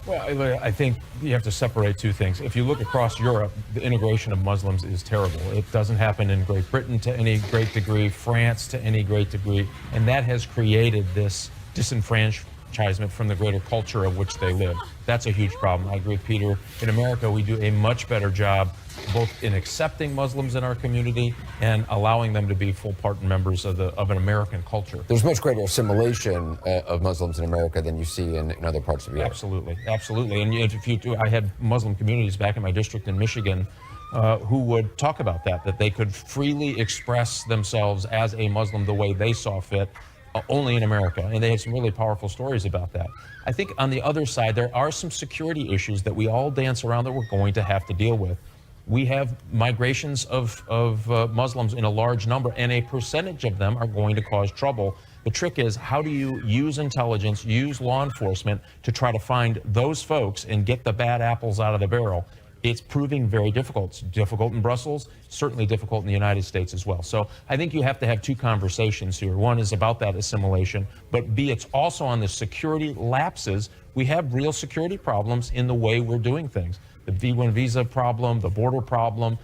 Well, I think you have to separate two things. If you look across Europe, the integration of Muslims is terrible. It doesn't happen in Great Britain to any great degree, France to any great degree, and that has created this disenfranchisement from the greater culture of which they live. That's a huge problem. I agree with Peter. In America, we do a much better job both in accepting Muslims in our community and allowing them to be full part and members of an American culture. There's much greater assimilation of Muslims in America than you see in other parts of Europe. Absolutely, absolutely. And if you do, I had Muslim communities back in my district in Michigan who would talk about that they could freely express themselves as a Muslim the way they saw fit, only in America. And they had some really powerful stories about that. I think on the other side, there are some security issues that we all dance around that we're going to have to deal with. We have migrations of Muslims in a large number, and a percentage of them are going to cause trouble. The trick is, how do you use intelligence, use law enforcement to try to find those folks and get the bad apples out of the barrel? It's proving very difficult. It's difficult in Brussels, certainly difficult in the United States as well. So I think you have to have two conversations here. One is about that assimilation, but B, it's also on the security lapses. We have real security problems in the way we're doing things. The V1 visa problem, the border problem,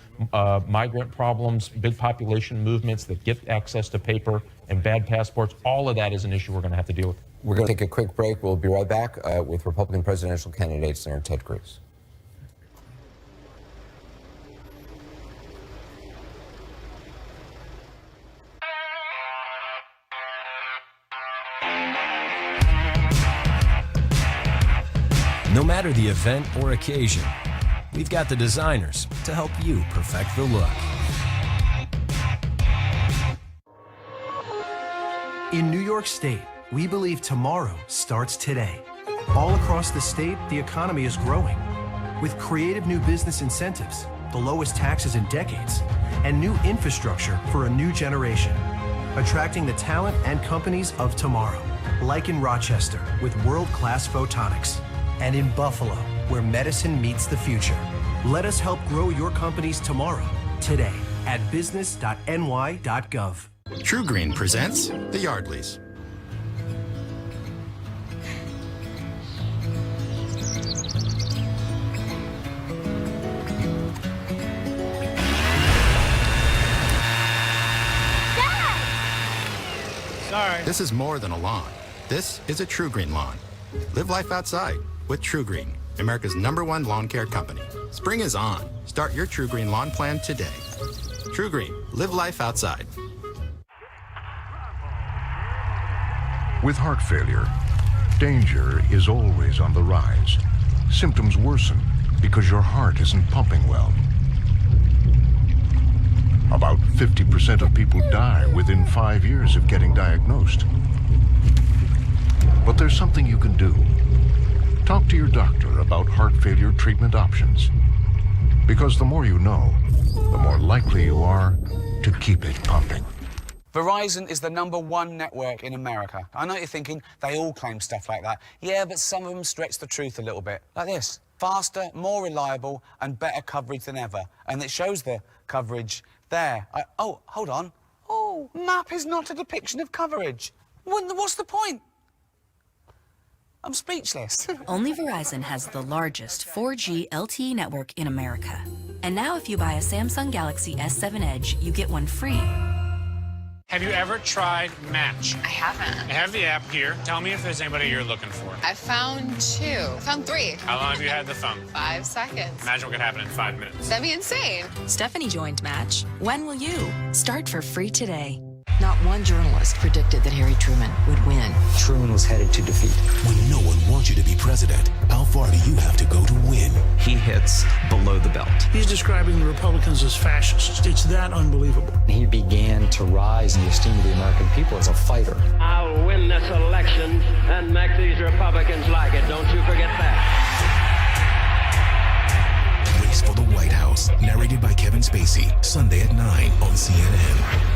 migrant problems, big population movements that get access to paper and bad passports, all of that is an issue we're going to have to deal with. We're going to take a quick break. We'll be right back with Republican presidential candidate Senator Ted Cruz. No matter the event or occasion, we've got the designers to help you perfect the look. In New York State, we believe tomorrow starts today. All across the state, the economy is growing. With creative new business incentives, the lowest taxes in decades, and new infrastructure for a new generation. Attracting the talent and companies of tomorrow. Like in Rochester, with world-class photonics. And in Buffalo, where medicine meets the future. Let us help grow your companies tomorrow, today, at business.ny.gov. TruGreen presents The Yardleys. Dad! Sorry. This is more than a lawn. This is a TruGreen lawn. Live life outside with TruGreen, America's #1 lawn care company. Spring is on. Start your TruGreen lawn plan today. TruGreen, live life outside. With heart failure, danger is always on the rise. Symptoms worsen because your heart isn't pumping well. About 50% of people die within 5 years of getting diagnosed. But there's something you can do. Talk to your doctor about heart failure treatment options. Because the more you know, the more likely you are to keep it pumping. Verizon is the #1 network in America. I know you're thinking they all claim stuff like that. Yeah, but some of them stretch the truth a little bit. Like this. Faster, more reliable, and better coverage than ever. And it shows the coverage there. Oh, hold on. Oh, map is not a depiction of coverage. What's the point? I'm speechless. Only Verizon has the largest 4G LTE network in America. And now if you buy a Samsung Galaxy S7 Edge, you get one free. Have you ever tried Match? I haven't. I have the app here. Tell me if there's anybody you're looking for. I found 2. Found 3. How long have you had the phone? 5 seconds. Imagine what could happen in 5 minutes. That'd be insane. Stephanie joined Match. When will you? Start for free today. Not one journalist predicted that Harry Truman would win. Truman was headed to defeat. When no one wants you to be president, how far do you have to go to win? He hits below the belt. He's describing the Republicans as fascists. It's that unbelievable. He began to rise in the esteem of the American people as a fighter. I'll win this election and make these Republicans like it. Don't you forget that. Race for the White House, narrated by Kevin Spacey, Sunday at 9 on CNN.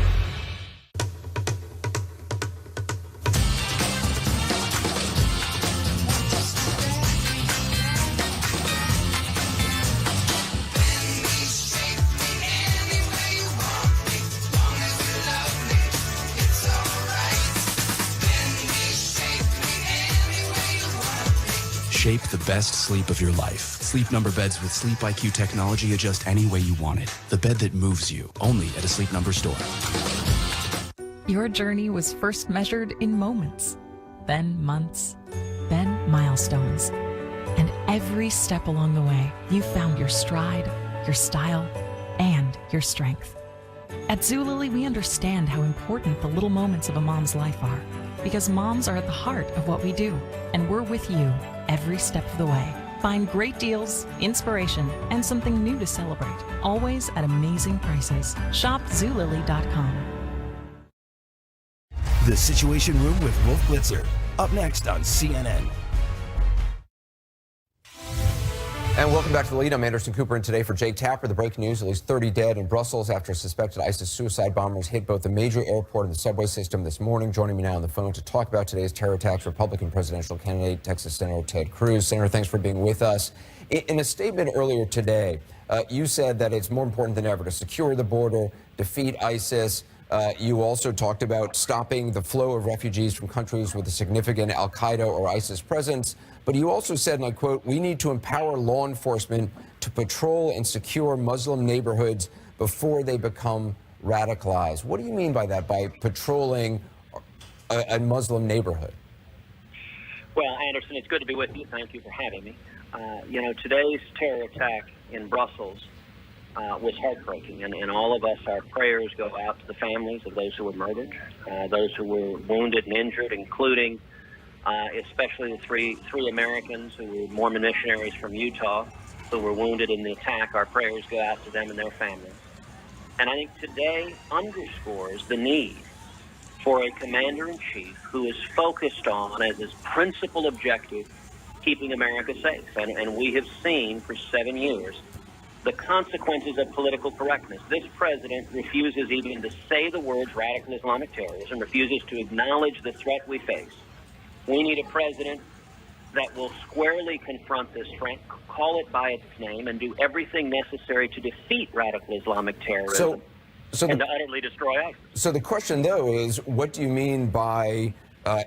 shape the best sleep of your life. Sleep Number beds with Sleep IQ technology adjust any way you want it. The bed that moves you, only at a Sleep Number store. Your journey was first measured in moments, then months, then milestones. And every step along the way, you found your stride, your style, and your strength. At Zulily, we understand how important the little moments of a mom's life are, because moms are at the heart of what we do, and we're with you every step of the way. Find great deals, inspiration, and something new to celebrate, always at amazing prices. Shop Zulily.com. The Situation Room with Wolf Blitzer. Up next on CNN. And welcome back to The Lead. I'm Anderson Cooper, and today for Jake Tapper, the breaking news: at least 30 dead in Brussels after suspected ISIS suicide bombers hit both the major airport and the subway system this morning. Joining me now on the phone to talk about today's terror attacks, Republican presidential candidate, Texas Senator Ted Cruz. Senator, thanks for being with us. In a statement earlier today, you said that it's more important than ever to secure the border, defeat ISIS. You also talked about stopping the flow of refugees from countries with a significant al-Qaeda or ISIS presence. But you also said, and I quote, "We need to empower law enforcement to patrol and secure Muslim neighborhoods before they become radicalized." What do you mean by that, by patrolling a Muslim neighborhood? Well, Anderson, it's good to be with you. Thank you for having me. Today's terror attack in Brussels was heartbreaking, and all of us, our prayers go out to the families of those who were murdered, those who were wounded and injured, including especially the three Americans who were Mormon missionaries from Utah who were wounded in the attack. Our prayers go out to them and their families. And I think today underscores the need for a commander-in-chief who is focused on, as his principal objective, keeping America safe. And we have seen for 7 years the consequences of political correctness. This president refuses even to say the words radical Islamic terrorism, refuses to acknowledge the threat we face. We need a president that will squarely confront this threat, call it by its name, and do everything necessary to defeat radical Islamic terrorism and to utterly destroy ISIS. So the question, though, is what do you mean by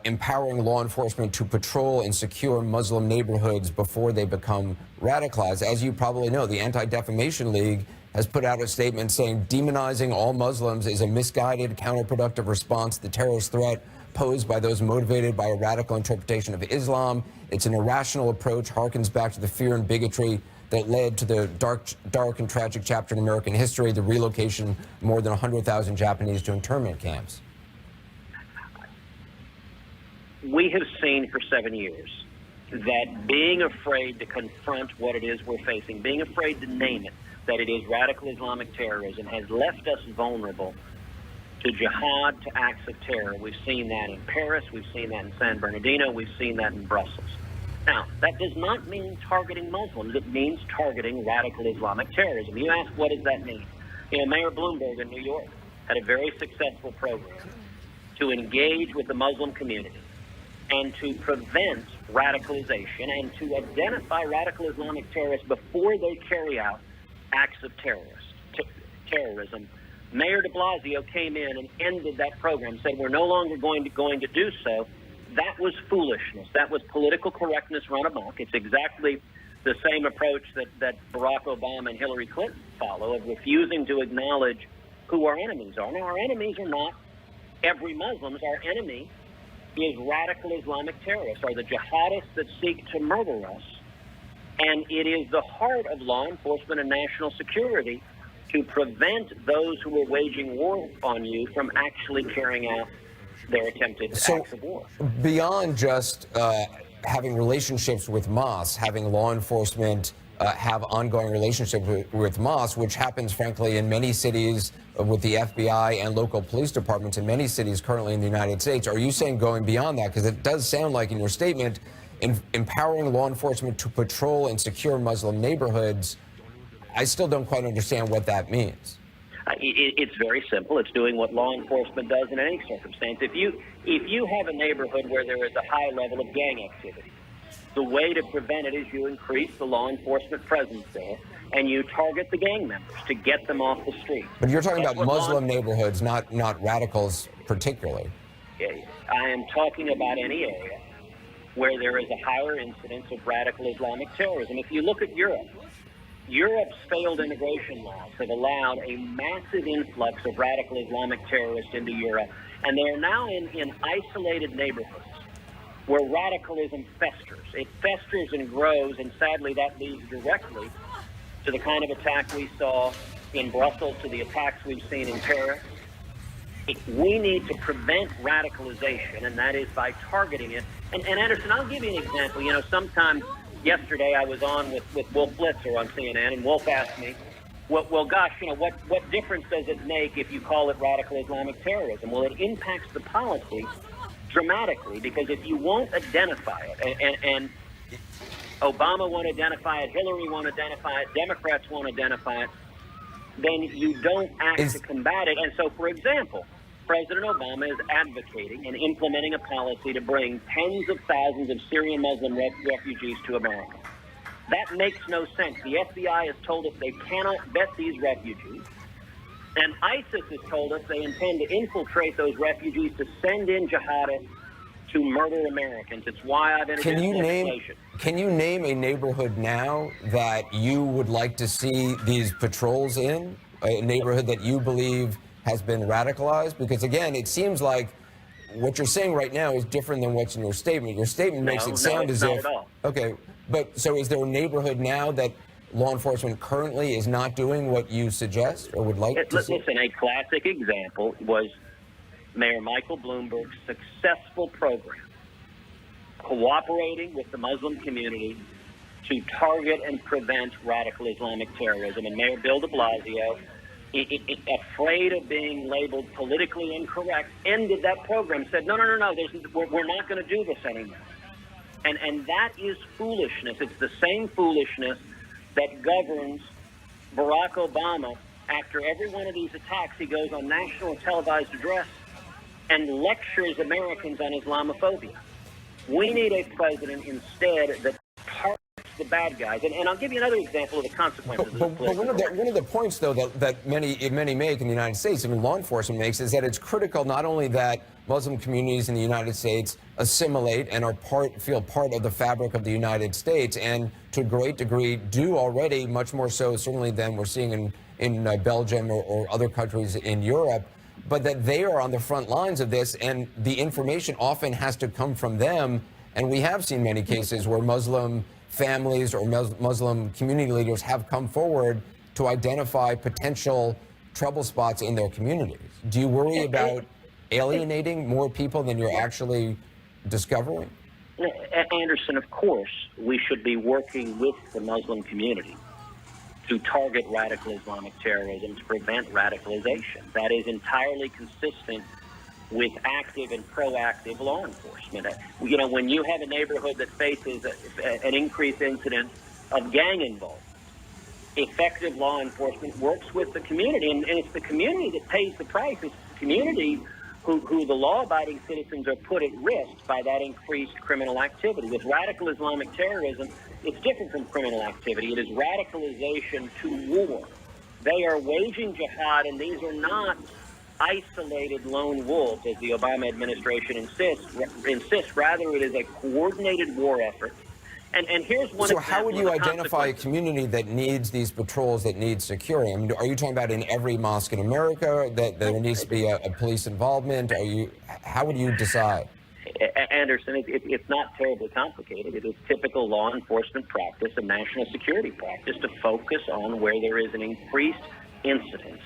empowering law enforcement to patrol and secure Muslim neighborhoods before they become radicalized? As you probably know, the Anti-Defamation League has put out a statement saying demonizing all Muslims is a misguided, counterproductive response to the terrorist threat posed by those motivated by a radical interpretation of Islam. It's an irrational approach, harkens back to the fear and bigotry that led to the dark and tragic chapter in American history, the relocation of more than 100,000 Japanese to internment camps. We have seen for 7 years that being afraid to confront what it is we're facing, being afraid to name it, that it is radical Islamic terrorism, has left us vulnerable to jihad, to acts of terror. We've seen that in Paris, we've seen that in San Bernardino, we've seen that in Brussels. Now, that does not mean targeting Muslims. It means targeting radical Islamic terrorism. You ask, what does that mean? Mayor Bloomberg in New York had a very successful program to engage with the Muslim community and to prevent radicalization and to identify radical Islamic terrorists before they carry out acts of terrorism. Mayor de Blasio came in and ended that program, said we're no longer going to do so. That was foolishness. That was political correctness run amok. It's exactly the same approach that Barack Obama and Hillary Clinton follow, of refusing to acknowledge who our enemies are. Now, our enemies are not every Muslim. Our enemy is radical Islamic terrorists, are the jihadists that seek to murder us. And it is the heart of law enforcement and national security to prevent those who are waging war on you from actually carrying out their attempted acts of war. Beyond just having relationships with mosques, having law enforcement have ongoing relationships with mosques, which happens, frankly, in many cities with the FBI and local police departments in many cities currently in the United States. Are you saying going beyond that? Because it does sound like in your statement, empowering law enforcement to patrol and secure Muslim neighborhoods, I still don't quite understand what that means. It's very simple. It's doing what law enforcement does in any circumstance. If you have a neighborhood where there is a high level of gang activity, the way to prevent it is you increase the law enforcement presence there, and you target the gang members to get them off the street. But you're talking about Muslim neighborhoods, not radicals particularly. I am talking about any area where there is a higher incidence of radical Islamic terrorism. If you look at Europe, Europe's failed immigration laws have allowed a massive influx of radical Islamic terrorists into Europe, and they are now in isolated neighborhoods where radicalism festers. It festers and grows, and sadly that leads directly to the kind of attack we saw in Brussels, to the attacks we've seen in Paris. We need to prevent radicalization, and that is by targeting it. And Anderson, I'll give you an example. You know, sometime yesterday I was on with Wolf Blitzer on CNN, and Wolf asked me, well, gosh, you know, what difference does it make if you call it radical Islamic terrorism? Well, it impacts the policy dramatically, because if you won't identify it, and Obama won't identify it, Hillary won't identify it, Democrats won't identify it, then you don't act to combat it. And so, for example, President Obama is advocating and implementing a policy to bring tens of thousands of Syrian Muslim refugees to America. That makes no sense. The FBI has told us they cannot vet these refugees. And ISIS has told us they intend to infiltrate those refugees to send in jihadists to murder Americans. It's why I've introduced legislation. Can you name a neighborhood now that you would like to see these patrols in? A neighborhood that you believe has been radicalized? Because again, it seems like what you're saying right now is different than what's in your statement. Your statement makes it sound as if... Okay, but so is there a neighborhood now that law enforcement currently is not doing what you suggest or would like to see? Listen, a classic example was Mayor Michael Bloomberg's successful program cooperating with the Muslim community to target and prevent radical Islamic terrorism. And Mayor Bill de Blasio, afraid of being labeled politically incorrect, ended that program, said, no, we're not going to do this anymore. And that is foolishness. It's the same foolishness that governs Barack Obama. After every one of these attacks, he goes on national televised address and lectures Americans on Islamophobia. We need a president instead that targets the bad guys. And I'll give you another example of the consequences. But one of the points, though, that many make in the United States, even law enforcement makes, is that it's critical not only that Muslim communities in the United States assimilate and feel part of the fabric of the United States, and to a great degree do already, much more so certainly than we're seeing in Belgium or other countries in Europe, but that they are on the front lines of this, and the information often has to come from them. And we have seen many cases where Muslim families or Muslim community leaders have come forward to identify potential trouble spots in their communities. Do you worry about alienating more people than you're actually discovering? Anderson, of course, we should be working with the Muslim community to target radical Islamic terrorism, to prevent radicalization. That is entirely consistent with active and proactive law enforcement. You know, when you have a neighborhood that faces an increased incidence of gang involvement, effective law enforcement works with the community, and it's the community that pays the price. It's the community who the law-abiding citizens are put at risk by that increased criminal activity. With radical Islamic terrorism, it's different from criminal activity. It is radicalization to war. They are waging jihad, and these are not isolated lone wolves, as the Obama administration insists. Rather, it is a coordinated war effort. And here's one So example. How would you identify a community that needs these patrols, that needs security? I mean, are you talking about in every mosque in America that there needs to be a police involvement? How would you decide? Anderson, it's not terribly complicated. It is typical law enforcement practice and national security practice to focus on where there is an increased incidence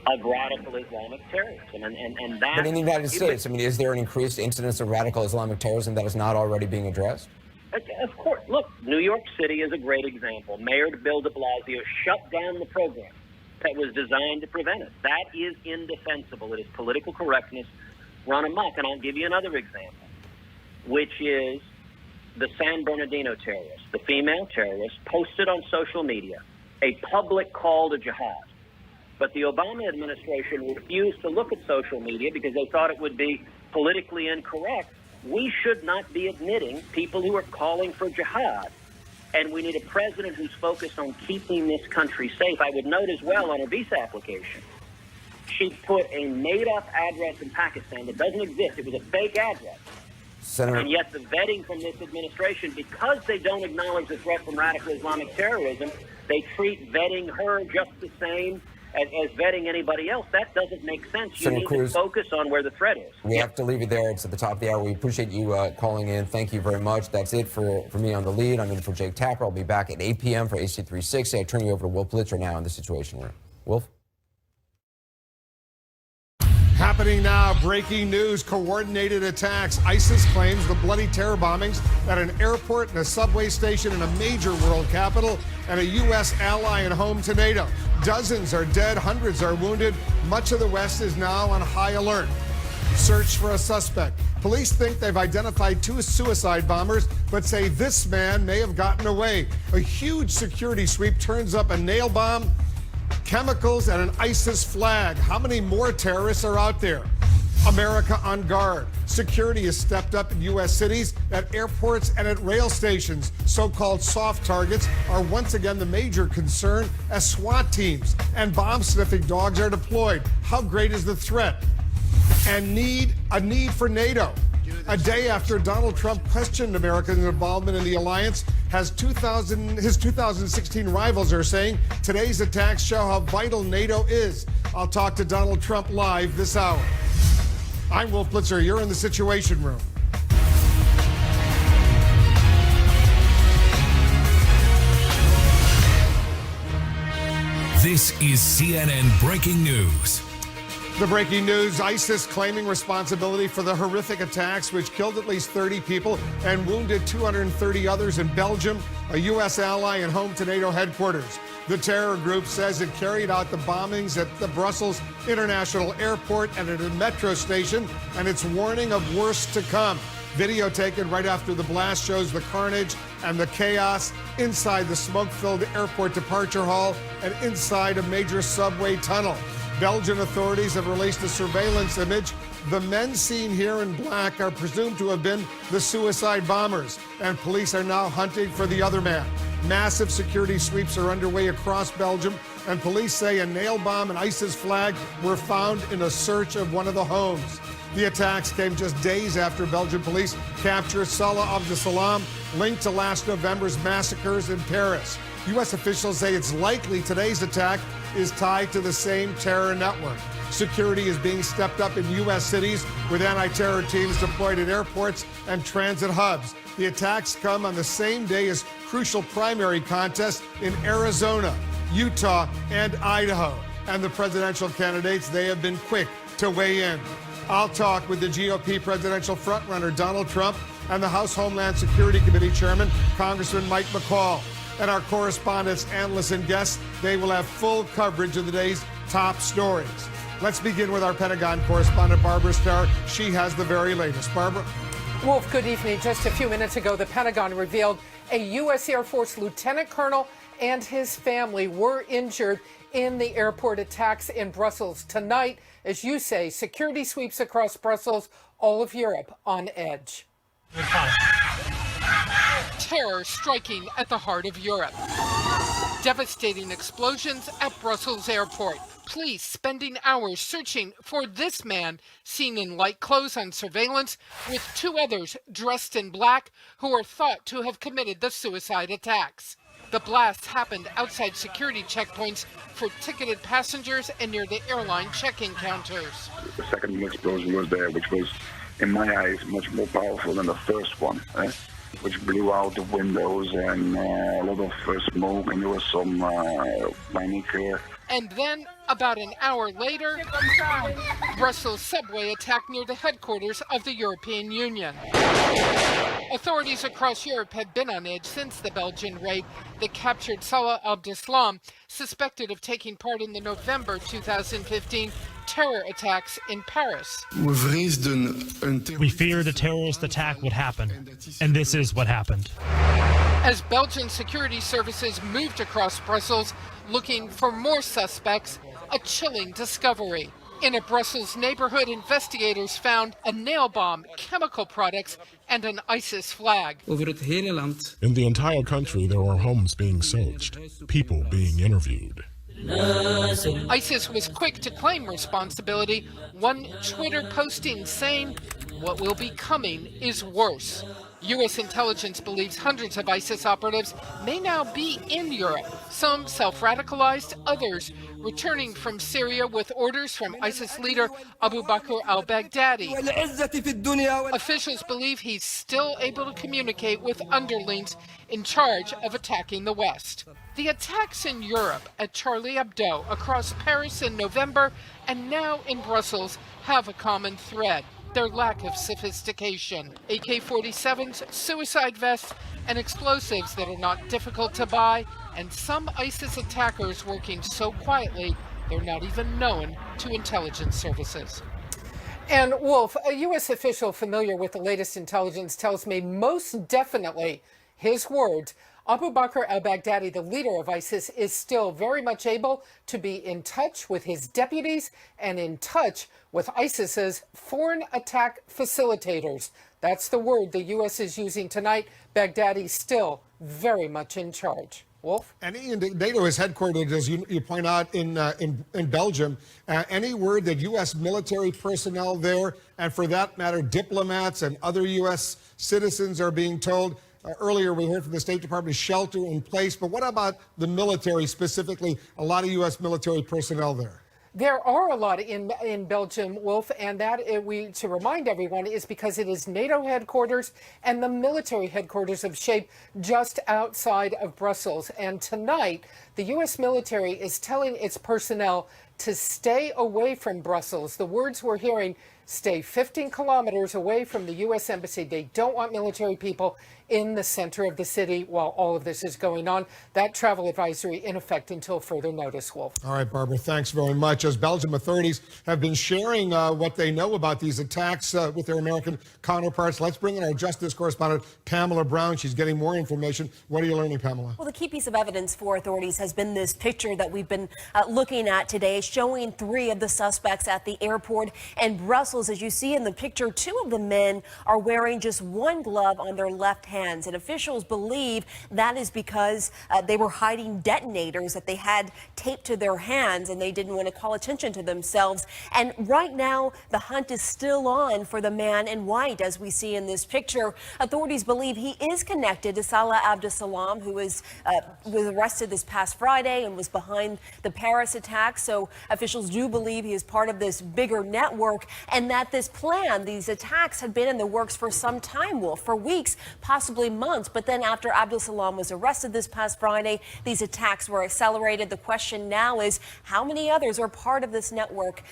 of radical Islamic terrorism. And that, but in the United States, I mean, is there an increased incidence of radical Islamic terrorism that is not already being addressed? Of course. Look, New York City is a great example. Mayor Bill de Blasio shut down the program that was designed to prevent it. That is indefensible. It is political correctness run amok. And I'll give you another example, which is the San Bernardino terrorist. The female terrorist posted on social media a public call to jihad. But the Obama administration refused to look at social media because they thought it would be politically incorrect. We should not be admitting people who are calling for jihad. And we need a president who's focused on keeping this country safe. I would note as well on her visa application, she put a made-up address in Pakistan that doesn't exist. It was a fake address. And yet the vetting from this administration, because they don't acknowledge the threat from radical Islamic terrorism, they treat vetting her just the same as vetting anybody else. That doesn't make sense. You need to focus on where the threat is. We have to leave it there. It's at the top of the hour. We appreciate you calling in. Thank you very much. That's it for me on the lead. I'm in for Jake Tapper. I'll be back at 8 p.m. for AC 360. I turn you over to Wolf Blitzer now in the Situation Room. Wolf? Happening now, breaking news, coordinated attacks. ISIS claims the bloody terror bombings at an airport and a subway station in a major world capital and a U.S. ally and home to NATO. Dozens are dead, hundreds are wounded. Much of the West is now on high alert. Search for a suspect. Police think they've identified 2 suicide bombers, but say this man may have gotten away. A huge security sweep turns up a nail bomb, chemicals, and an ISIS flag. How many more terrorists are out there? America on guard. Security has stepped up in U.S. cities, at airports, and at rail stations. So-called soft targets are once again the major concern as SWAT teams and bomb-sniffing dogs are deployed. How great is the threat? And a need for NATO. A day after Donald Trump questioned America's involvement in the alliance, his 2016 rivals are saying today's attacks show how vital NATO is. I'll talk to Donald Trump live this hour. I'm Wolf Blitzer. You're in the Situation Room. This is CNN Breaking News. The breaking news, ISIS claiming responsibility for the horrific attacks which killed at least 30 people and wounded 230 others in Belgium, a U.S. ally and home to NATO headquarters. The terror group says it carried out the bombings at the Brussels International Airport and at a metro station, and it's warning of worse to come. Video taken right after the blast shows the carnage and the chaos inside the smoke-filled airport departure hall and inside a major subway tunnel. Belgian authorities have released a surveillance image. The men seen here in black are presumed to have been the suicide bombers, and police are now hunting for the other man. Massive security sweeps are underway across Belgium, and police say a nail bomb and ISIS flag were found in a search of one of the homes. The attacks came just days after Belgian police captured Salah Abdeslam, linked to last November's massacres in Paris. U.S. officials say it's likely today's attack is tied to the same terror network. Security is being stepped up in U.S. cities with anti-terror teams deployed at airports and transit hubs. The attacks come on the same day as crucial primary contests in Arizona, Utah, and Idaho. And the presidential candidates, they have been quick to weigh in. I'll talk with the GOP presidential frontrunner Donald Trump and the House Homeland Security Committee Chairman, Congressman Mike McCall. And our correspondents, analysts, and guests, they will have full coverage of the day's top stories. Let's begin with our Pentagon correspondent, Barbara Starr. She has the very latest. Barbara? Wolf, good evening. Just a few minutes ago, the Pentagon revealed a U.S. Air Force lieutenant colonel and his family were injured in the airport attacks in Brussels. Tonight, as you say, security sweeps across Brussels, all of Europe on edge. Terror striking at the heart of Europe. Devastating explosions at Brussels airport. Police spending hours searching for this man seen in light clothes on surveillance with 2 others dressed in black who are thought to have committed the suicide attacks. The blasts happened outside security checkpoints for ticketed passengers and near the airline check-in counters. The second explosion was there, which was, in my eyes, much more powerful than the first one, which blew out the windows and a lot of smoke, and there was some panic. And then, about an hour later, Brussels subway attack near the headquarters of the European Union. Authorities across Europe have been on edge since the Belgian raid that captured Salah Abdeslam, suspected of taking part in the November 2015 terror attacks in Paris. We feared a terrorist attack would happen, and this is what happened. As Belgian security services moved across Brussels looking for more suspects, a chilling discovery. In a Brussels neighborhood, investigators found a nail bomb, chemical products, and an ISIS flag. In the entire country, there were homes being searched, people being interviewed. ISIS was quick to claim responsibility, one Twitter posting saying, what will be coming is worse. U.S. intelligence believes hundreds of ISIS operatives may now be in Europe, some self-radicalized, others returning from Syria with orders from ISIS leader Abu Bakr al-Baghdadi. Officials believe he's still able to communicate with underlings in charge of attacking the West. The attacks in Europe at Charlie Hebdo, across Paris in November, and now in Brussels have a common thread: their lack of sophistication. AK-47s, suicide vests, and explosives that are not difficult to buy, and some ISIS attackers working so quietly they're not even known to intelligence services. And Wolf, a U.S. official familiar with the latest intelligence tells me most definitely, his words, Abu Bakr al-Baghdadi, the leader of ISIS, is still very much able to be in touch with his deputies and in touch with ISIS's foreign attack facilitators. That's the word the U.S. is using tonight. Baghdadi's still very much in charge. Wolf? And NATO is headquartered, as you point out, in Belgium. Any word that U.S. military personnel there, and for that matter, diplomats and other U.S. citizens are being told? Earlier, we heard from the State Department, shelter in place. But what about the military specifically? A lot of U.S. military personnel there. There are a lot in Belgium, Wolf, and that, to remind everyone, is because it is NATO headquarters and the military headquarters of SHAPE just outside of Brussels. And tonight, the U.S. military is telling its personnel to stay away from Brussels. The words we're hearing: stay 15 kilometers away from the U.S. Embassy. They don't want military people in the center of the city while all of this is going on. That travel advisory in effect until further notice, Wolf. All right, Barbara, thanks very much. As Belgium authorities have been sharing what they know about these attacks with their American counterparts, let's bring in our justice correspondent, Pamela Brown. She's getting more information. What are you learning, Pamela? Well, the key piece of evidence for authorities has been this picture that we've been looking at today, showing 3 of the suspects at the airport in Brussels. As you see in the picture, 2 of the men are wearing just 1 glove on their left hands, and officials believe that is because they were hiding detonators that they had taped to their hands, and they didn't want to call attention to themselves. And right now, the hunt is still on for the man in white, as we see in this picture. Authorities believe he is connected to Salah Abdeslam, who was arrested this past Friday and was behind the Paris attack. So officials do believe he is part of this bigger network, and that this plan, these attacks, had been in the works for some time, Wolf, for weeks, possibly months. But then after Abdeslam was arrested this past Friday, these attacks were accelerated. The question now is, how many others are part of this network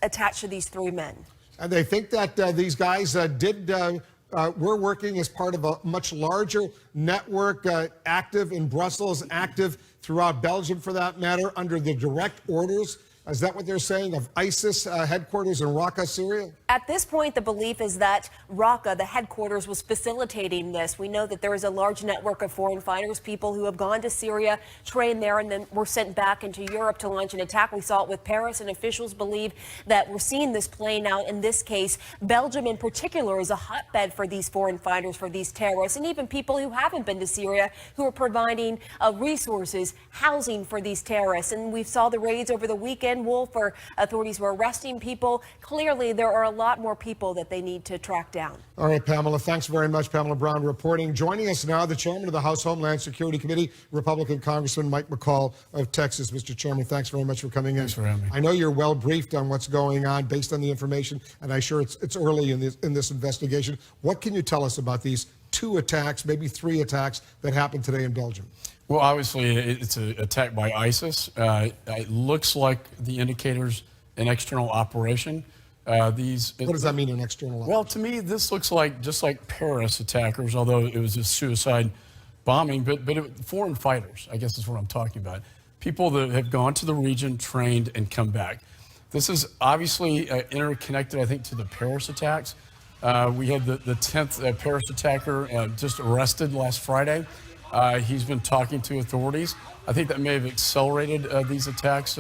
attached to these 3 men? And they think that these guys were working as part of a much larger network, active in Brussels, active throughout Belgium for that matter, under the direct orders. Is that what they're saying, of ISIS headquarters in Raqqa, Syria? At this point, the belief is that Raqqa, the headquarters, was facilitating this. We know that there is a large network of foreign fighters, people who have gone to Syria, trained there, and then were sent back into Europe to launch an attack. We saw it with Paris, and officials believe that we're seeing this playing out in this case. Belgium, in particular, is a hotbed for these foreign fighters, for these terrorists, and even people who haven't been to Syria, who are providing resources, housing for these terrorists. And we saw the raids over the weekend, Wolf, where authorities were arresting people. Clearly, there are a lot more people that they need to track down. All right, Pamela, thanks very much. Pamela Brown reporting. Joining us now, the chairman of the House Homeland Security Committee, Republican Congressman Mike McCall of Texas. Mr. Chairman, thanks very much for coming in. Thanks for having me. I know you're well briefed on what's going on based on the information, and I'm sure it's early in this investigation. What can you tell us about these 2 attacks, maybe 3 attacks that happened today in Belgium? Well, obviously, it's an attack by ISIS. It looks like the indicators an external operation. What does that mean, an external operation? Well, to me, this looks like just like Paris attackers, although it was a suicide bombing, but foreign fighters, I guess is what I'm talking about. People that have gone to the region, trained, and come back. This is obviously interconnected, I think, to the Paris attacks. We had the 10th Paris attacker just arrested last Friday. He's been talking to authorities. I think that may have accelerated these attacks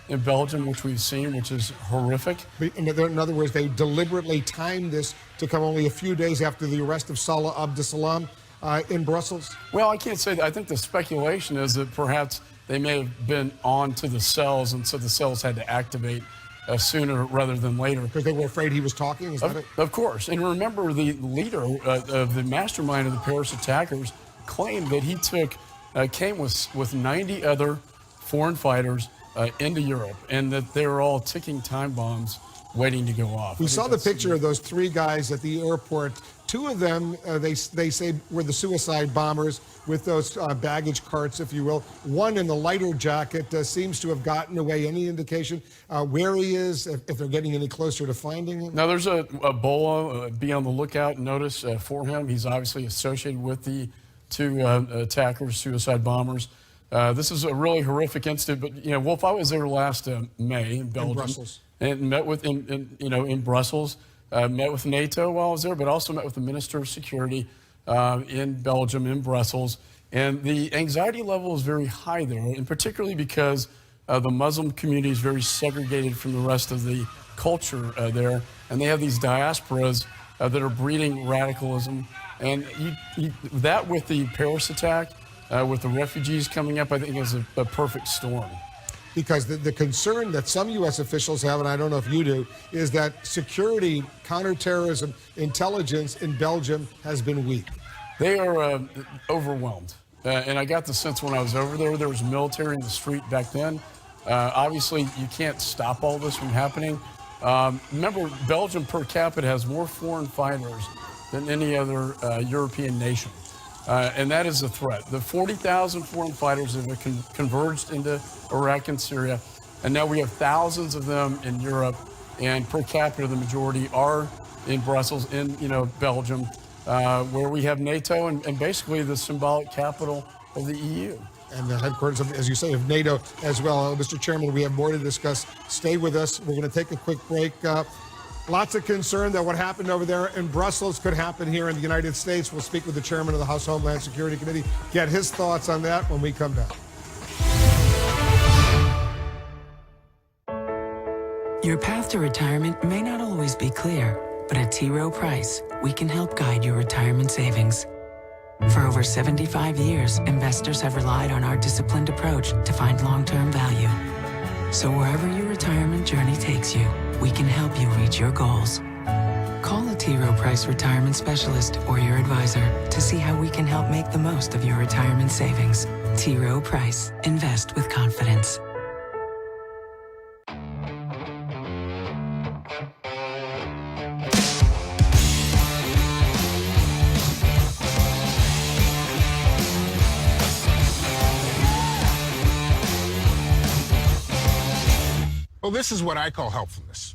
in Belgium, which we've seen, which is horrific. In other words, they deliberately timed this to come only a few days after the arrest of Salah Abdeslam in Brussels? Well, I can't say that. I think the speculation is that perhaps they may have been on to the cells, and so the cells had to activate sooner rather than later. Because they were afraid he was talking? Is that it? Of course. And remember, the leader of the mastermind of the Paris attackers claimed that he came with 90 other foreign fighters into Europe, and that they were all ticking time bombs waiting to go off. We saw the picture of those 3 guys at the airport. 2 of them, they say, were the suicide bombers with those baggage carts, if you will. One in the lighter jacket seems to have gotten away. Any indication where he is, if they're getting any closer to finding him? Now, there's a BOLA. Be on the lookout and notice for him. He's obviously associated with the 2 attackers, suicide bombers. This is a really horrific incident, but, Wolf, I was there last May in Belgium. In Brussels. And met with, in Brussels, met with NATO while I was there, but also met with the Minister of Security in Belgium, in Brussels. And the anxiety level is very high there, and particularly because the Muslim community is very segregated from the rest of the culture there. And they have these diasporas that are breeding radicalism. And that with the Paris attack, with the refugees coming up, I think is a perfect storm. Because the concern that some U.S. officials have, and I don't know if you do, is that security, counterterrorism, intelligence in Belgium has been weak. They are overwhelmed. And I got the sense when I was over there was military in the street back then. Obviously, you can't stop all this from happening. Remember, Belgium per capita has more foreign fighters than any other European nation. And that is a threat. The 40,000 foreign fighters have converged into Iraq and Syria, and now we have thousands of them in Europe, and per capita, the majority are in Brussels, in Belgium, where we have NATO and basically the symbolic capital of the EU. And the headquarters, as you say, of NATO as well. Mr. Chairman, we have more to discuss. Stay with us. We're going to take a quick break. Lots of concern that what happened over there in Brussels could happen here in the United States. We'll speak with the chairman of the House Homeland Security Committee, get his thoughts on that when we come back. Your path to retirement may not always be clear, but at T. Rowe Price, we can help guide your retirement savings. For over 75 years, investors have relied on our disciplined approach to find long-term value. So wherever your retirement journey takes you, we can help you reach your goals. Call a T. Rowe Price retirement specialist or your advisor to see how we can help make the most of your retirement savings. T. Rowe Price. Invest with confidence. Well, this is what I call helpfulness.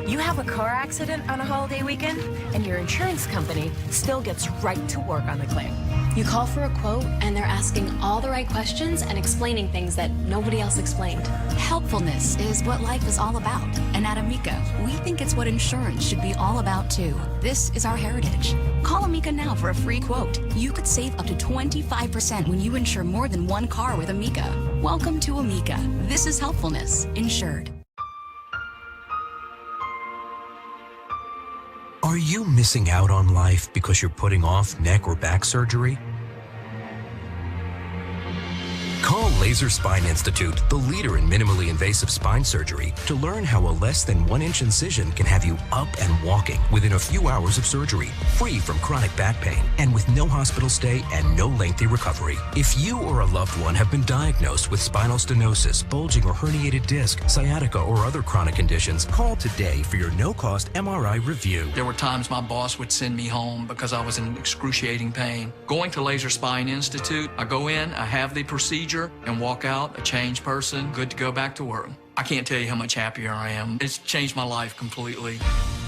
You have a car accident on a holiday weekend, and your insurance company still gets right to work on the claim. You call for a quote, and they're asking all the right questions and explaining things that nobody else explained. Helpfulness is what life is all about. And at Amica, we think it's what insurance should be all about, too. This is our heritage. Call Amica now for a free quote. You could save up to 25% when you insure more than one car with Amica. Welcome to Amica. This is helpfulness. Insured. Are you missing out on life because you're putting off neck or back surgery? Call Laser Spine Institute, the leader in minimally invasive spine surgery, to learn how a less than 1-inch incision can have you up and walking within a few hours of surgery, free from chronic back pain, and with no hospital stay and no lengthy recovery. If you or a loved one have been diagnosed with spinal stenosis, bulging or herniated disc, sciatica, or other chronic conditions, call today for your no-cost MRI review. There were times my boss would send me home because I was in excruciating pain. Going to Laser Spine Institute, I go in, I have the procedure, and walk out a changed person, good to go back to work. I can't tell you how much happier I am. It's changed my life completely.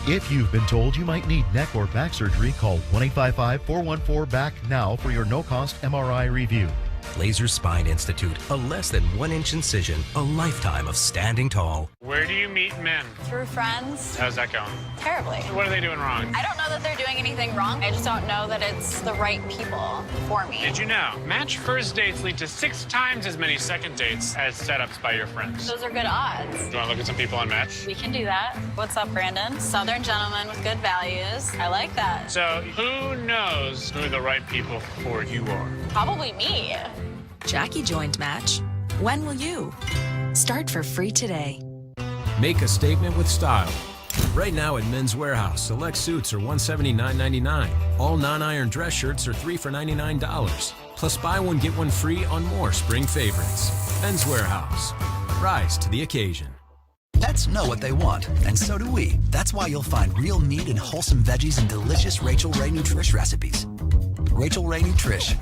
If you've been told you might need neck or back surgery, call 1-855-414-BACK now for your no-cost MRI review. Laser Spine Institute, a less than 1-inch incision, a lifetime of standing tall. Where do you meet men? Through friends. How's that going? Terribly. What are they doing wrong? I don't know that they're doing anything wrong. I just don't know that it's the right people for me. Did you know? Match first dates lead to 6 times as many second dates as setups by your friends. Those are good odds. Do you want to look at some people on Match? We can do that. What's up, Brandon? Southern gentleman with good values. I like that. So who knows who the right people for you are? Probably me. Jackie joined Match. When will you? Start for free today. Make a statement with style. Right now at Men's Warehouse, select suits are $179.99. All non-iron dress shirts are 3 for $99. Plus buy one, get one free on more spring favorites. Men's Warehouse. Rise to the occasion. Pets know what they want, and so do we. That's why you'll find real meat and wholesome veggies in delicious Rachel Ray Nutrish recipes. Rachel Ray Nutrish.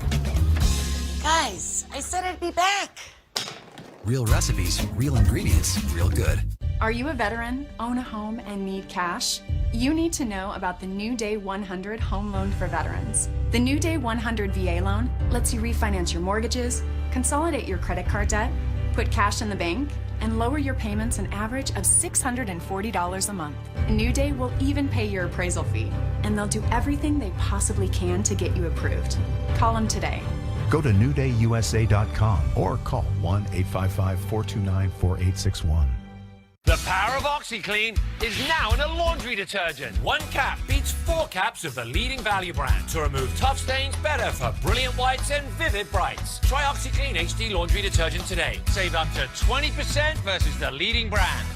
Guys, I said I'd be back. Real recipes, real ingredients, real good. Are you a veteran, own a home, and need cash? You need to know about the New Day 100 Home Loan for Veterans. The New Day 100 VA loan lets you refinance your mortgages, consolidate your credit card debt, put cash in the bank, and lower your payments an average of $640 a month. New Day will even pay your appraisal fee, and they'll do everything they possibly can to get you approved. Call them today. Go to newdayusa.com or call 1-855-429-4861. The power of OxyClean is now in a laundry detergent. One cap beats 4 caps of the leading value brand to remove tough stains better for brilliant whites and vivid brights. Try OxyClean HD laundry detergent today. Save up to 20% versus the leading brand.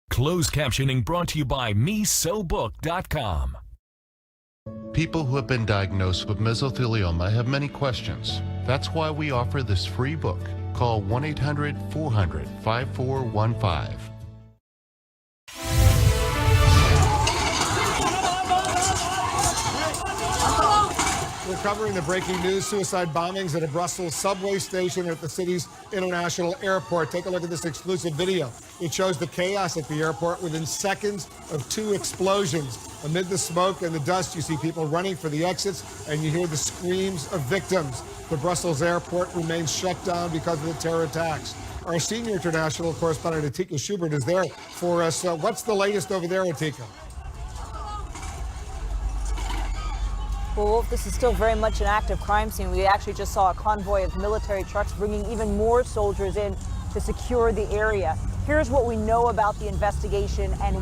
Closed captioning brought to you by MeSoBook.com. People who have been diagnosed with mesothelioma have many questions. That's why we offer this free book. Call 1-800-400-5415. We're covering the breaking news, suicide bombings at a Brussels subway station at the city's international airport. Take a look at this exclusive video. It shows the chaos at the airport within seconds of 2 explosions. Amid the smoke and the dust, you see people running for the exits, and you hear the screams of victims. The Brussels airport remains shut down because of the terror attacks. Our senior international correspondent, Atika Schubert, is there for us. What's the latest over there, Atika? Well, Wolf, this is still very much an active crime scene. We actually just saw a convoy of military trucks bringing even more soldiers in to secure the area. Here's what we know about the investigation and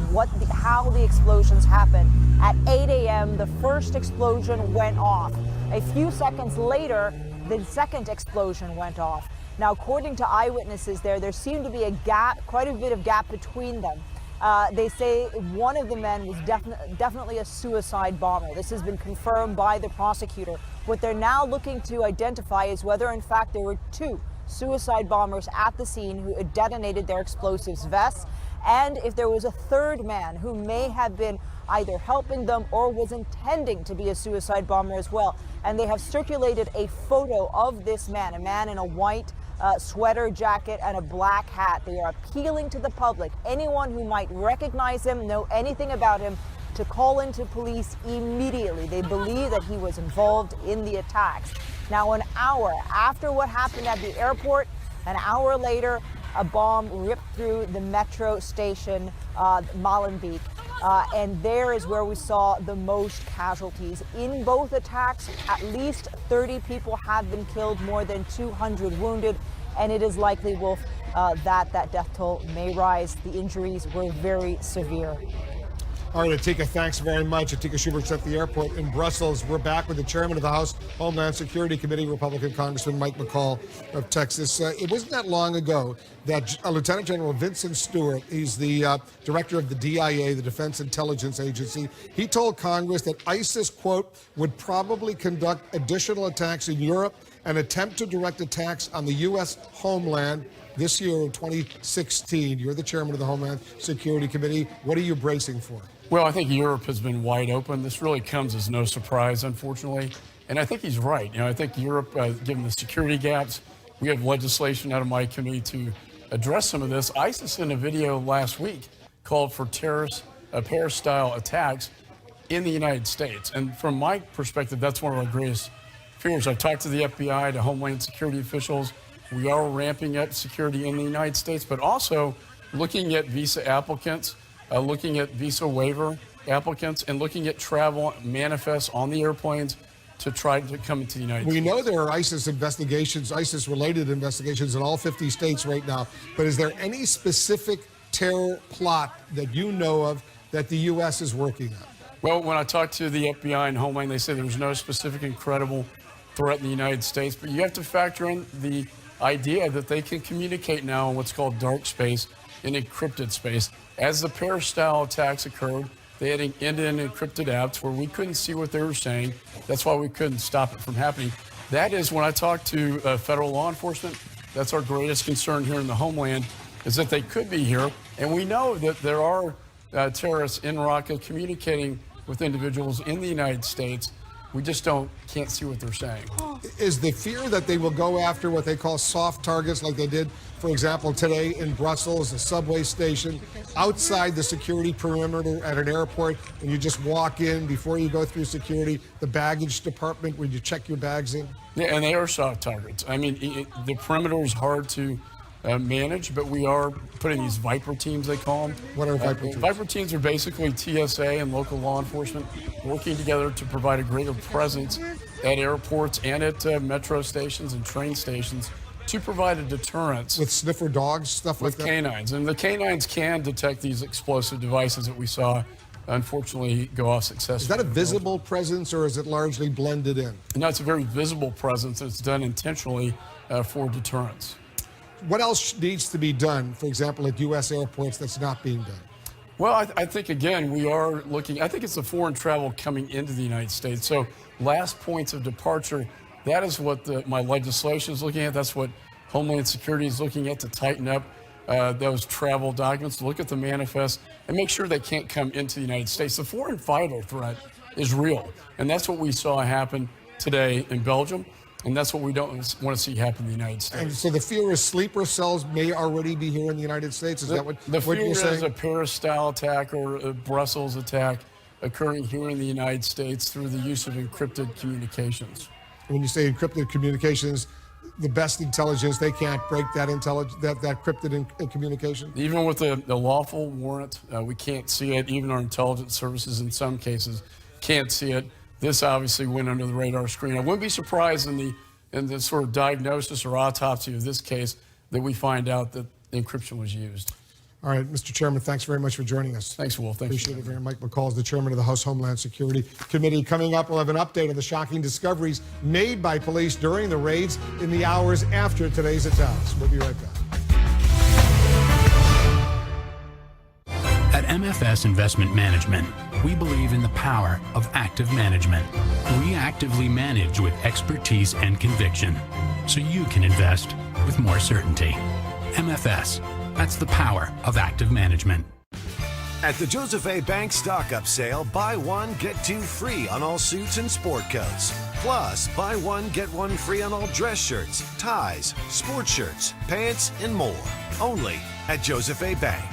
how the explosions happened. At 8 a.m., the first explosion went off. A few seconds later, the second explosion went off. Now, according to eyewitnesses there seemed to be a gap, quite a bit of gap between them. They say one of the men was definitely a suicide bomber. This has been confirmed by the prosecutor. What they're now looking to identify is whether, in fact, there were 2 suicide bombers at the scene who had detonated their explosives vests, and if there was a third man who may have been either helping them or was intending to be a suicide bomber as well. And they have circulated a photo of this man, a man in a white sweater jacket and a black hat. They are appealing to the public, anyone who might recognize him, know anything about him, to call into police immediately. They believe that he was involved in the attacks. Now, an hour after what happened at the airport, an hour later, a bomb ripped through the metro station, Molenbeek. And there is where we saw the most casualties. In both attacks, at least 30 people have been killed, more than 200 wounded, and it is likely, Wolf, that death toll may rise. The injuries were very severe. All right, Atika, thanks very much. Atika Schubert's at the airport in Brussels. We're back with the chairman of the House Homeland Security Committee, Republican Congressman Mike McCall of Texas. It wasn't that long ago that Lieutenant General Vincent Stewart, he's the director of the DIA, the Defense Intelligence Agency, he told Congress that ISIS, quote, would probably conduct additional attacks in Europe and attempt to direct attacks on the U.S. homeland this year in 2016. You're the chairman of the Homeland Security Committee. What are you bracing for? Well, I think Europe has been wide open. This really comes as no surprise, unfortunately. And I think he's right. You know, I think Europe, given the security gaps, we have legislation out of my committee to address some of this. ISIS, in a video last week, called for Paris-style attacks in the United States. And from my perspective, that's one of our greatest fears. I've talked to the FBI, to Homeland Security officials. We are ramping up security in the United States, but also looking at visa applicants, looking at visa waiver applicants, and looking at travel manifests on the airplanes to try to come into the United States. We know there are ISIS investigations, ISIS-related investigations in all 50 states right now, but is there any specific terror plot that you know of that the U.S. is working on? Well, when I talked to the FBI and Homeland, they said there's no specific incredible threat in the United States, but you have to factor in the idea that they can communicate now in what's called dark space, in encrypted space. as the Paris-style attacks occurred, they had end-to-end encrypted apps where we couldn't see what they were saying. That's why we couldn't stop it from happening. That is, when I talk to federal law enforcement, that's our greatest concern here in the homeland, is that they could be here. And we know that there are terrorists in Raqqa communicating with individuals in the United States. We just can't see what they're saying. Is the fear that they will go after what they call soft targets, like they did, for example, today in Brussels, a subway station, outside the security perimeter at an airport, and you just walk in before you go through security, the baggage department, where you check your bags in? Yeah, and they are soft targets. I mean, the perimeter is hard to manage, but we are putting these Viper teams, they call them. What are Viper teams? Viper teams are basically TSA and local law enforcement working together to provide a greater presence at airports and at metro stations and train stations to provide a deterrence. With sniffer dogs, stuff like that? With canines. And the canines can detect these explosive devices that we saw, unfortunately, go off successfully. Is that a visible presence, or is it largely blended in? No, it's a very visible presence. It's done intentionally for deterrence. What else needs to be done, for example, at U.S. airports that's not being done? Well, I think, again, we are looking, I think it's the foreign travel coming into the United States. So last points of departure, that is what my legislation is looking at. That's what Homeland Security is looking at, to tighten up those travel documents, look at the manifest, and make sure they can't come into the United States. The foreign fighter threat is real, and that's what we saw happen today in Belgium. And that's what we don't want to see happen in the United States. And so the fear is sleeper cells may already be here in the United States? Is that what you're saying? The fear is a Paris-style attack or a Brussels attack occurring here in the United States through the use of encrypted communications. When you say encrypted communications, the best intelligence, they can't break that encrypted communication? Even with the lawful warrant, we can't see it. Even our intelligence services in some cases can't see it. This obviously went under the radar screen. I wouldn't be surprised in the sort of diagnosis or autopsy of this case that we find out that encryption was used. All right, Mr. Chairman, thanks very much for joining us. Thanks, Will. Thanks. Appreciate it very much. Mike McCall is the chairman of the House Homeland Security Committee. Coming up, we'll have an update on the shocking discoveries made by police during the raids in the hours after today's attacks. We'll be right back. At MFS Investment Management, we believe in the power of active management. We actively manage with expertise and conviction, so you can invest with more certainty. MFS, that's the power of active management. At the Joseph A. Bank stock-up sale, buy one, get two free on all suits and sport coats. Plus, buy one, get one free on all dress shirts, ties, sport shirts, pants, and more. Only at Joseph A. Bank.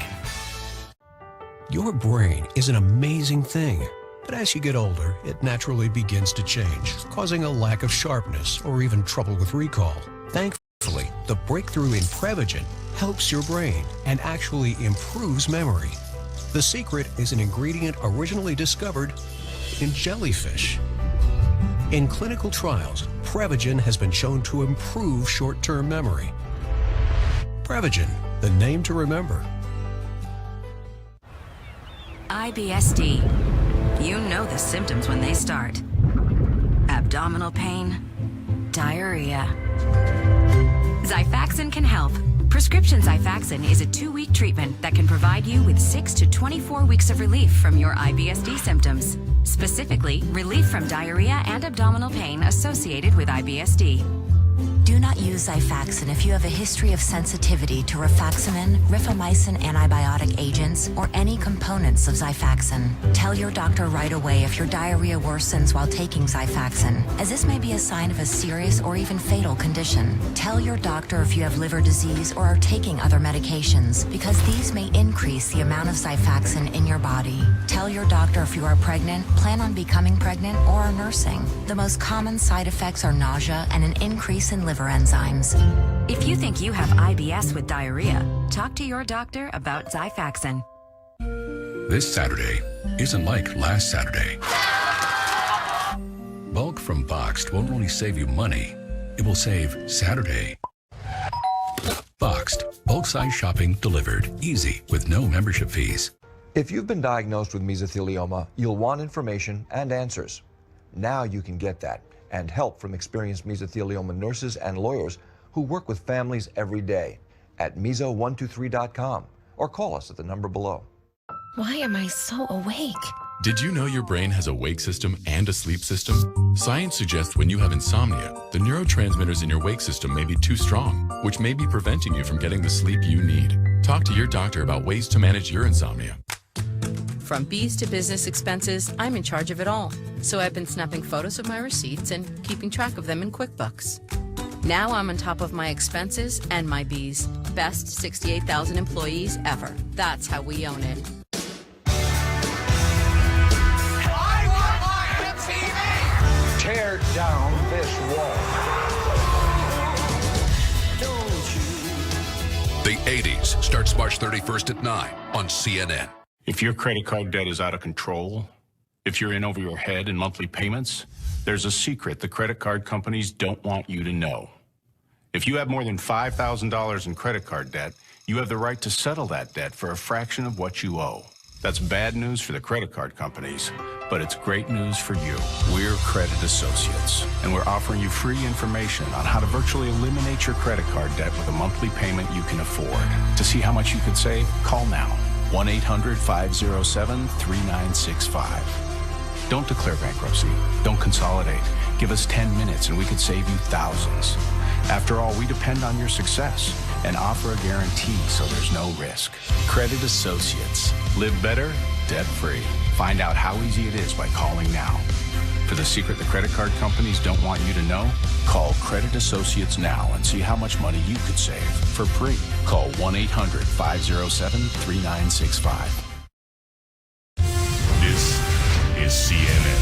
Your brain is an amazing thing, but as you get older, it naturally begins to change, causing a lack of sharpness or even trouble with recall. Thankfully, the breakthrough in Prevagen helps your brain and actually improves memory. The secret is an ingredient originally discovered in jellyfish. In clinical trials, Prevagen has been shown to improve short-term memory. Prevagen, the name to remember. IBSD. You know the symptoms when they start. Abdominal pain, diarrhea. Xifaxan can help. Prescription Xifaxan is a 2-week treatment that can provide you with 6 to 24 weeks of relief from your IBSD symptoms. Specifically, relief from diarrhea and abdominal pain associated with IBSD. Do not use Xifaxan if you have a history of sensitivity to rifaximin, rifamycin antibiotic agents, or any components of Xifaxan. Tell your doctor right away if your diarrhea worsens while taking Xifaxan, as this may be a sign of a serious or even fatal condition. Tell your doctor if you have liver disease or are taking other medications, because these may increase the amount of Xifaxan in your body. Tell your doctor if you are pregnant, plan on becoming pregnant, or are nursing. The most common side effects are nausea and an increase in liver enzymes. If you think you have IBS with diarrhea, talk to your doctor about Xifaxan. This Saturday isn't like last Saturday. Bulk from Boxed won't only save you money, it will save Saturday. Boxed, bulk size shopping delivered, easy with no membership fees. If you've been diagnosed with mesothelioma, you'll want information and answers. Now you can get that, and help from experienced mesothelioma nurses and lawyers who work with families every day at meso123.com or call us at the number below. Why am I so awake? Did you know your brain has a wake system and a sleep system? Science suggests when you have insomnia, the neurotransmitters in your wake system may be too strong, which may be preventing you from getting the sleep you need. Talk to your doctor about ways to manage your insomnia. From bees to business expenses, I'm in charge of it all. So I've been snapping photos of my receipts and keeping track of them in QuickBooks. Now I'm on top of my expenses and my bees. Best 68,000 employees ever. That's how we own it. Tear down this wall. The 80s starts March 31st at 9 on CNN. If your credit card debt is out of control, if you're in over your head in monthly payments, there's a secret the credit card companies don't want you to know. If you have more than $5,000 in credit card debt, you have the right to settle that debt for a fraction of what you owe. That's bad news for the credit card companies, but it's great news for you. We're Credit Associates, and we're offering you free information on how to virtually eliminate your credit card debt with a monthly payment you can afford. To see how much you could save, call now. 1-800-507-3965. Don't declare bankruptcy. Don't consolidate. Give us 10 minutes and we could save you thousands. After all, we depend on your success and offer a guarantee so there's no risk. Credit Associates. Live better, debt-free. Find out how easy it is by calling now. For the secret the credit card companies don't want you to know, call Credit Associates now and see how much money you could save for free. Call 1-800-507-3965. This is CNN.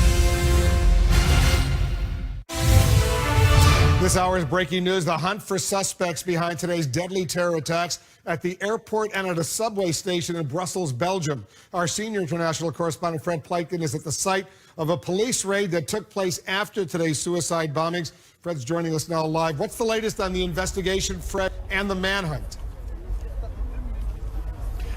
This hour's breaking news, the hunt for suspects behind today's deadly terror attacks at the airport and at a subway station in Brussels, Belgium. Our senior international correspondent Fred Pleitgen is at the site of a police raid that took place after today's suicide bombings. Fred's joining us now live. What's the latest on the investigation, Fred, and the manhunt?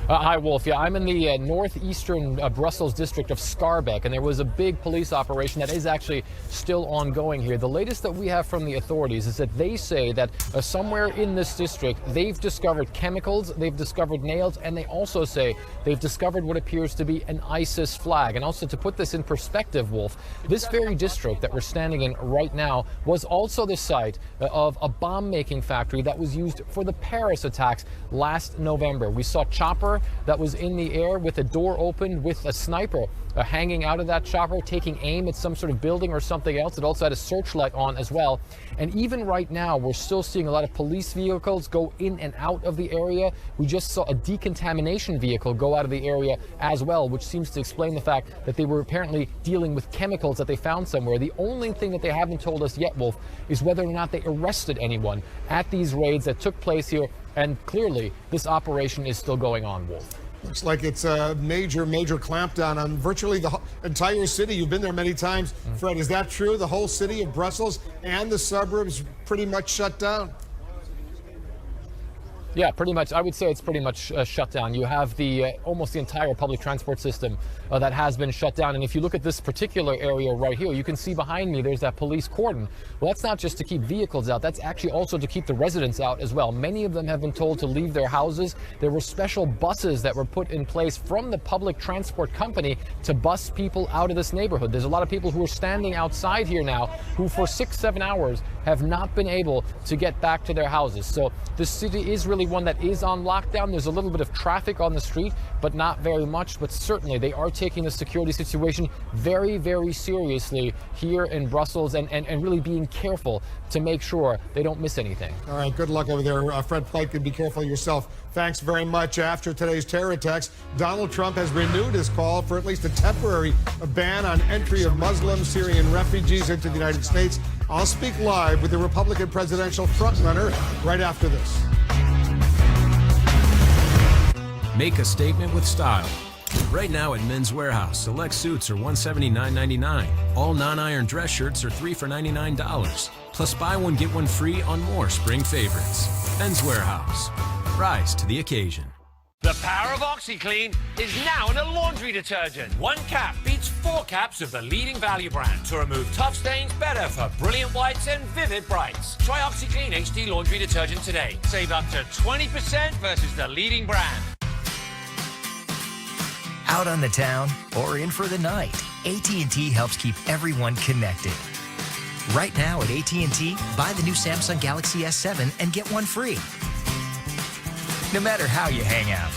Hi, Wolf. Yeah, I'm in the northeastern Brussels district of Schaerbeek, and there was a big police operation that is actually still ongoing here. The latest that we have from the authorities is that they say that somewhere in this district, they've discovered chemicals, they've discovered nails, and they also say they've discovered what appears to be an ISIS flag. And also, to put this in perspective, Wolf, this very district that we're standing in right now was also the site of a bomb-making factory that was used for the Paris attacks last November. We saw chopper that was in the air with a door open with a sniper hanging out of that chopper, taking aim at some sort of building or something else. It also had a searchlight on as well. And even right now, we're still seeing a lot of police vehicles go in and out of the area. We just saw a decontamination vehicle go out of the area as well, which seems to explain the fact that they were apparently dealing with chemicals that they found somewhere. The only thing that they haven't told us yet, Wolf, is whether or not they arrested anyone at these raids that took place here. And clearly, this operation is still going on, Wolf. Looks like it's a major clampdown on virtually the entire city. You've been there many times, Fred. Is that true? The whole city of Brussels and the suburbs pretty much shut down? Yeah, pretty much. I would say it's pretty much shut down. You have the almost the entire public transport system that has been shut down. And if you look at this particular area right here, you can see behind me there's that police cordon. Well, that's not just to keep vehicles out. That's actually also to keep the residents out as well. Many of them have been told to leave their houses. There were special buses that were put in place from the public transport company to bus people out of this neighborhood. There's a lot of people who are standing outside here now who for 6-7 hours have not been able to get back to their houses. So the city is really one that is on lockdown. There's a little bit of traffic on the street, but not very much. But certainly they are taking the security situation very, very seriously here in Brussels and really being careful to make sure they don't miss anything. All right, good luck over there. Fred Pleitgen, be careful yourself. Thanks very much. After today's terror attacks, Donald Trump has renewed his call for at least a temporary ban on entry of Muslim Syrian refugees into the United States. I'll speak live with the Republican presidential frontrunner right after this. Make a statement with style. Right now at Men's Warehouse, select suits are $179.99. All non-iron dress shirts are $3 for $99. Plus buy one, get one free on more spring favorites. Men's Warehouse. Rise to the occasion. The power of OxyClean is now in a laundry detergent. 1 cap beats 4 caps of the leading value brand to remove tough stains better for brilliant whites and vivid brights. Try OxyClean HD laundry detergent today. Save up to 20% versus the leading brand. Out on the town or in for the night, AT&T helps keep everyone connected. Right now at AT&T, buy the new Samsung Galaxy S7 and get one free. No matter how you hang out,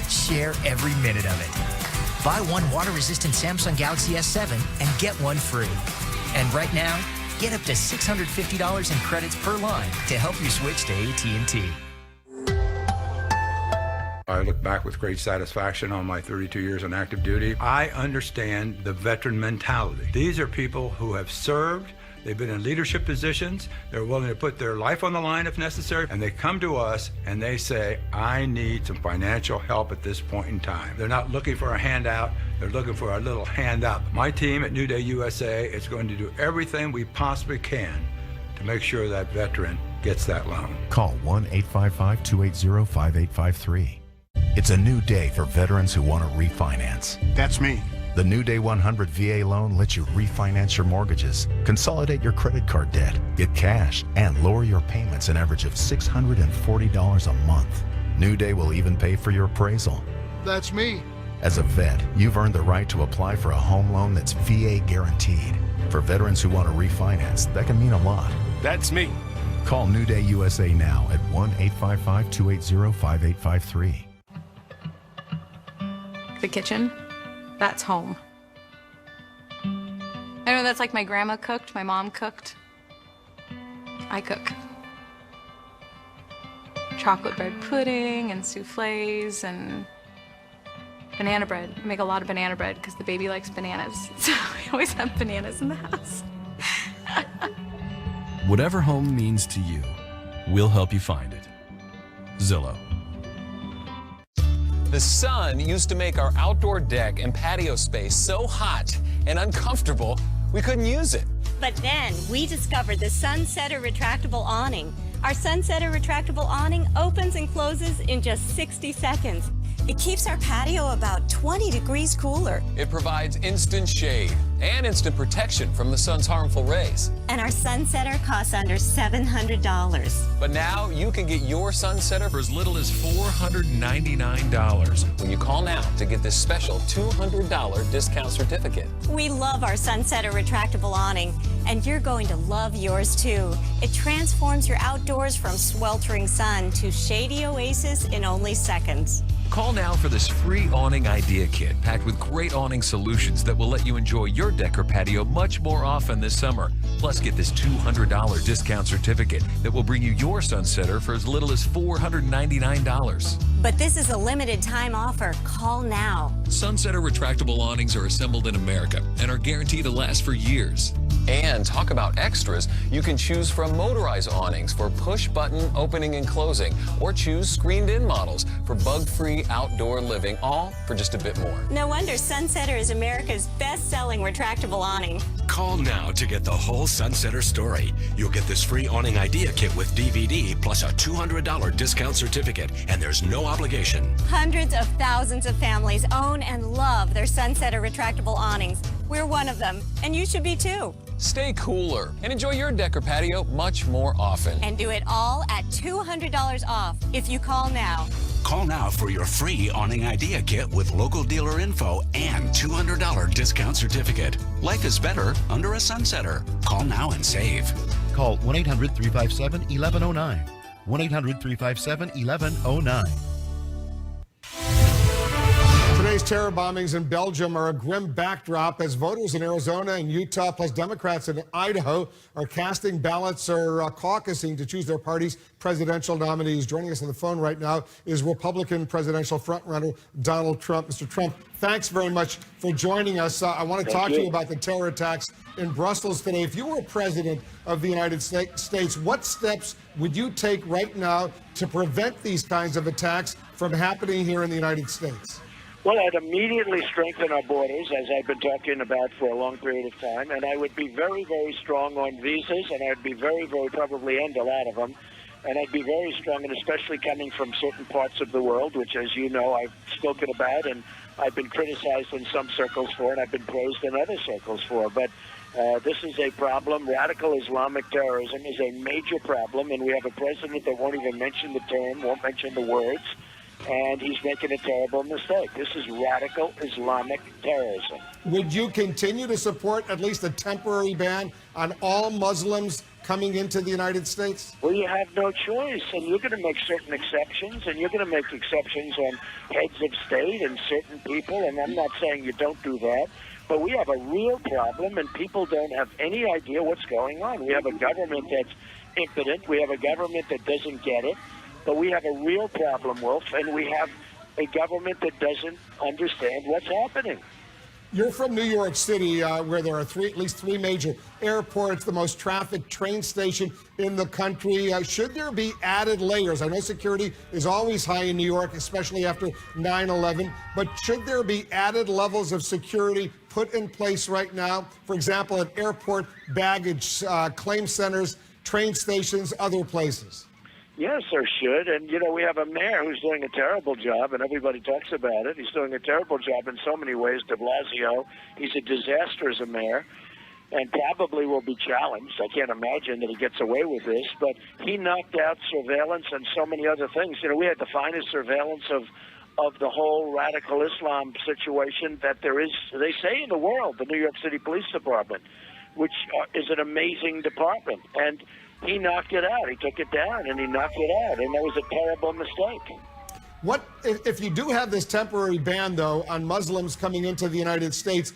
share every minute of it. Buy one water-resistant Samsung Galaxy S7 and get one free. And right now, get up to $650 in credits per line to help you switch to AT&T. I look back with great satisfaction on my 32 years on active duty. I understand the veteran mentality. These are people who have served, they've been in leadership positions, they're willing to put their life on the line if necessary, and they come to us and they say, I need some financial help at this point in time. They're not looking for a handout, they're looking for a little hand up. My team at New Day USA is going to do everything we possibly can to make sure that veteran gets that loan. Call 1-855-280-5853. It's a new day for veterans who want to refinance. That's me. The New Day 100 VA loan lets you refinance your mortgages, consolidate your credit card debt, get cash, and lower your payments an average of $640 a month. New Day will even pay for your appraisal. That's me. As a vet, you've earned the right to apply for a home loan that's VA guaranteed. For veterans who want to refinance, that can mean a lot. That's me. Call New Day USA now at 1-855-280-5853. The kitchen, that's home. I know that's like my grandma cooked, my mom cooked. I cook. Chocolate bread pudding and souffles and banana bread. I make a lot of banana bread because the baby likes bananas. So we always have bananas in the house. Whatever home means to you, we'll help you find it. Zillow. The sun used to make our outdoor deck and patio space so hot and uncomfortable, we couldn't use it. But then we discovered the Sunsetter retractable awning. Our Sunsetter retractable awning opens and closes in just 60 seconds. It keeps our patio about 20 degrees cooler. It provides instant shade and instant protection from the sun's harmful rays. And our Sunsetter costs under $700. But now you can get your Sunsetter for as little as $499 when you call now to get this special $200 discount certificate. We love our Sunsetter retractable awning, and you're going to love yours too. It transforms your outdoors from sweltering sun to shady oasis in only seconds. Call now for this free awning idea kit packed with great awning solutions that will let you enjoy your deck or patio much more often this summer. Plus, get this $200 discount certificate that will bring you your Sunsetter for as little as $499. But this is a limited time offer. Call now. Sunsetter retractable awnings are assembled in America and are guaranteed to last for years. And talk about extras, you can choose from motorized awnings for push-button opening and closing, or choose screened-in models for bug-free outdoor living, all for just a bit more. No wonder Sunsetter is America's best-selling retractable awning. Call now to get the whole Sunsetter story. You'll get this free awning idea kit with DVD plus a $200 discount certificate, and there's no obligation. Hundreds of thousands of families own and love their Sunsetter retractable awnings. We're one of them, and you should be too. Stay cooler and enjoy your deck or patio much more often. And do it all at $200 off if you call now. Call now for your free awning idea kit with local dealer info and $200 discount certificate. Life is better under a Sunsetter. Call now and save. Call 1-800-357-1109. 1-800-357-1109. Today's terror bombings in Belgium are a grim backdrop as voters in Arizona and Utah, plus Democrats in Idaho, are casting ballots or caucusing to choose their party's presidential nominees. Joining us on the phone right now is Republican presidential frontrunner Donald Trump. Mr. Trump, thanks very much for joining us. I want to talk to you about the terror attacks in Brussels today. If you were president of the United States, what steps would you take right now to prevent these kinds of attacks from happening here in the United States? Well, I'd immediately strengthen our borders, as I've been talking about for a long period of time, and I would be very, very strong on visas, and I'd be very, very probably end a lot of them, and I'd be very strong, and especially coming from certain parts of the world, which, as you know, I've spoken about, and I've been criticized in some circles for, and I've been praised in other circles for. But this is a problem. Radical Islamic terrorism is a major problem, and we have a president that won't even mention the term, won't mention the words. and he's making a terrible mistake. This is radical Islamic terrorism. Would you continue to support at least a temporary ban on all Muslims coming into the United States? Well, you have no choice, and you're going to make certain exceptions, and you're going to make exceptions on heads of state and certain people, and I'm not saying you don't do that, but we have a real problem, and people don't have any idea what's going on. We have a government that's impotent. We have a government that doesn't get it, but we have a real problem, Wolf, and we have a government that doesn't understand what's happening. You're from New York City, where there are at least three major airports, the most trafficked train station in the country. Should there be added layers? I know security is always high in New York, especially after 9/11, but should there be added levels of security put in place right now? For example, at airport baggage claim centers, train stations, other places. Yes, there should. And, you know, we have a mayor who's doing a terrible job, and everybody talks about it. He's doing a terrible job in so many ways, de Blasio. He's a disaster as a mayor and probably will be challenged. I can't imagine that he gets away with this, but he knocked out surveillance and so many other things. You know, we had the finest surveillance of the whole radical Islam situation that there is, they say, in the world, the New York City Police Department, which is an amazing department. And he knocked it out. He took it down, and he knocked it out, and that was a terrible mistake. What if you do have this temporary ban, though, on Muslims coming into the United States?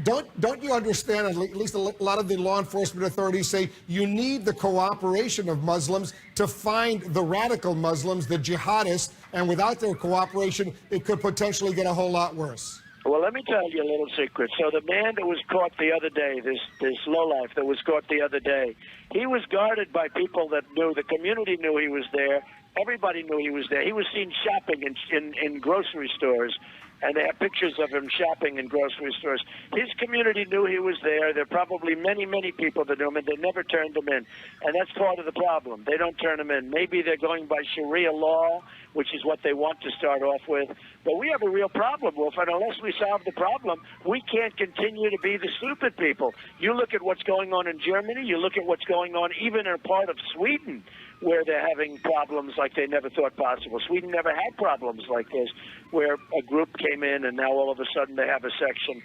Don't you understand? At least a lot of the law enforcement authorities say you need the cooperation of Muslims to find the radical Muslims, the jihadists, and without their cooperation, it could potentially get a whole lot worse. Well, let me tell you a little secret. So the man that was caught the other day, this lowlife that was caught the other day, he was guarded by people that knew, the community knew he was there. Everybody knew he was there. He was seen shopping in grocery stores, and they have pictures of him shopping in grocery stores. His community knew he was there. There are probably many, many people that knew him, and they never turned him in. And that's part of the problem. They don't turn him in. Maybe they're going by Sharia law, which is what they want to start off with. But we have a real problem, Wolf, and unless we solve the problem, we can't continue to be the stupid people. You look at what's going on in Germany. You look at what's going on even in a part of Sweden, where they're having problems like they never thought possible. Sweden never had problems like this, where a group came in and now all of a sudden they have a section.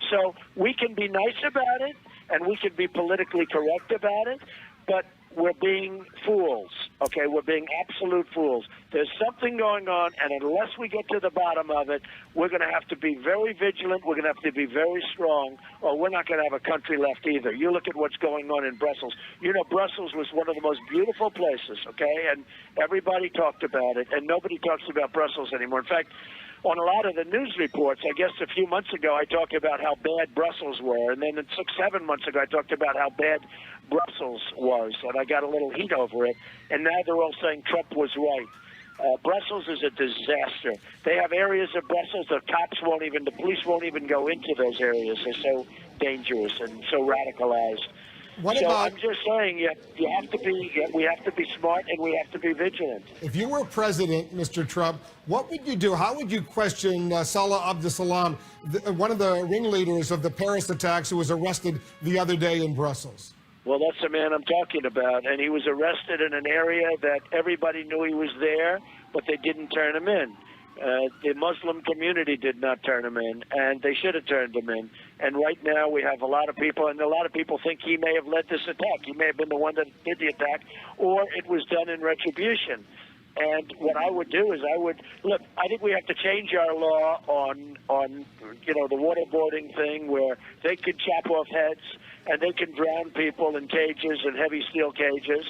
So we can be nice about it and we can be politically correct about it, but we're being fools, okay? We're being absolute fools. There's something going on, and unless we get to the bottom of it, we're going to have to be very vigilant. We're going to have to be very strong, or we're not going to have a country left either. You look at what's going on in Brussels. You know, Brussels was one of the most beautiful places, okay? And everybody talked about it, and nobody talks about Brussels anymore. In fact, on a lot of the news reports, I guess a few months ago, I talked about how bad Brussels were. And then 6-7 months ago, I talked about how bad Brussels was. And I got a little heat over it. And now they're all saying Trump was right. Brussels is a disaster. They have areas of Brussels, the police won't even go into those areas. They're so dangerous and so radicalized. I'm just saying, we have to be smart and we have to be vigilant. If you were president, Mr. Trump, what would you do? How would you question Salah Abdeslam, one of the ringleaders of the Paris attacks, who was arrested the other day in Brussels? Well, that's the man I'm talking about, and he was arrested in an area that everybody knew he was there, but they didn't turn him in. The Muslim community did not turn him in, and they should have turned him in. And right now we have a lot of people, and a lot of people think he may have led this attack. He may have been the one that did the attack, or it was done in retribution. And what I would do is I think we have to change our law on the waterboarding thing, where they could chop off heads and they can drown people in cages and heavy steel cages,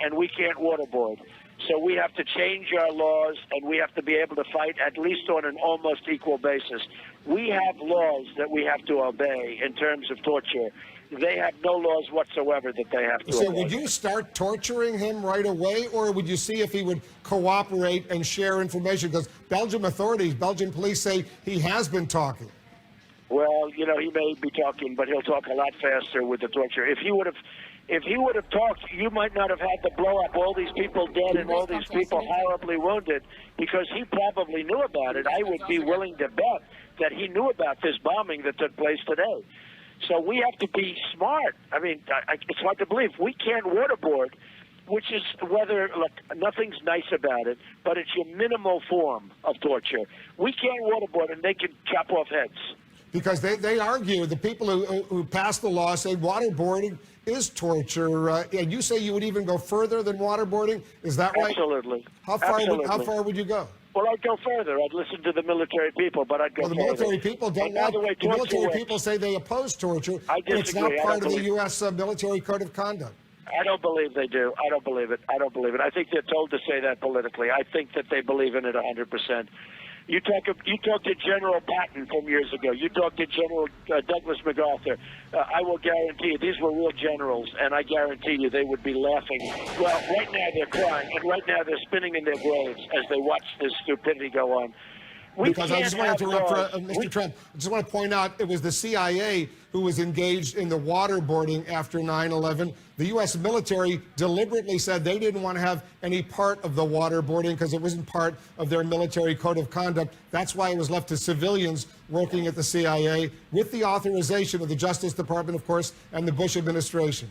and we can't waterboard. So we have to change our laws, and we have to be able to fight at least on an almost equal basis. We have laws that we have to obey in terms of torture. They have no laws whatsoever that they have to obey. So would you start torturing him right away, or would you see if he would cooperate and share information? Because Belgian police say he has been talking. Well, he may be talking, but he'll talk a lot faster with the torture. If he would have talked, you might not have had to blow up all these people dead and all these people horribly wounded, because he probably knew about it. I would be willing to bet that he knew about this bombing that took place today. So we have to be smart. I mean, it's hard to believe. We can't waterboard. which is whether, look, nothing's nice about it, but it's your minimal form of torture. We can't waterboard and they can chop off heads. Because they argue, the people who passed the law say waterboarding is torture. And you say you would even go further than waterboarding? Is that right? Absolutely. How far would you go? Well, I'd go further. I'd listen to the military people, but I'd go further. The military people don't want. The military people say they oppose torture, I disagree. and it's not part of the U.S. Military Code of Conduct. I don't believe they do. I don't believe it. I don't believe it. I think they're told to say that politically. I think that they believe in it 100%. You talk to General Patton from years ago. You talk to General Douglas MacArthur. I will guarantee you, these were real generals, and I guarantee you they would be laughing. Well, right now they're crying, and right now they're spinning in their graves as they watch this stupidity go on. Because I just want to interrupt Mr. Trump. I just want to point out it was the CIA who was engaged in the waterboarding after 9/11. The U.S. military deliberately said they didn't want to have any part of the waterboarding because it wasn't part of their military code of conduct. That's why it was left to civilians working at the CIA with the authorization of the Justice Department, of course, and the Bush administration.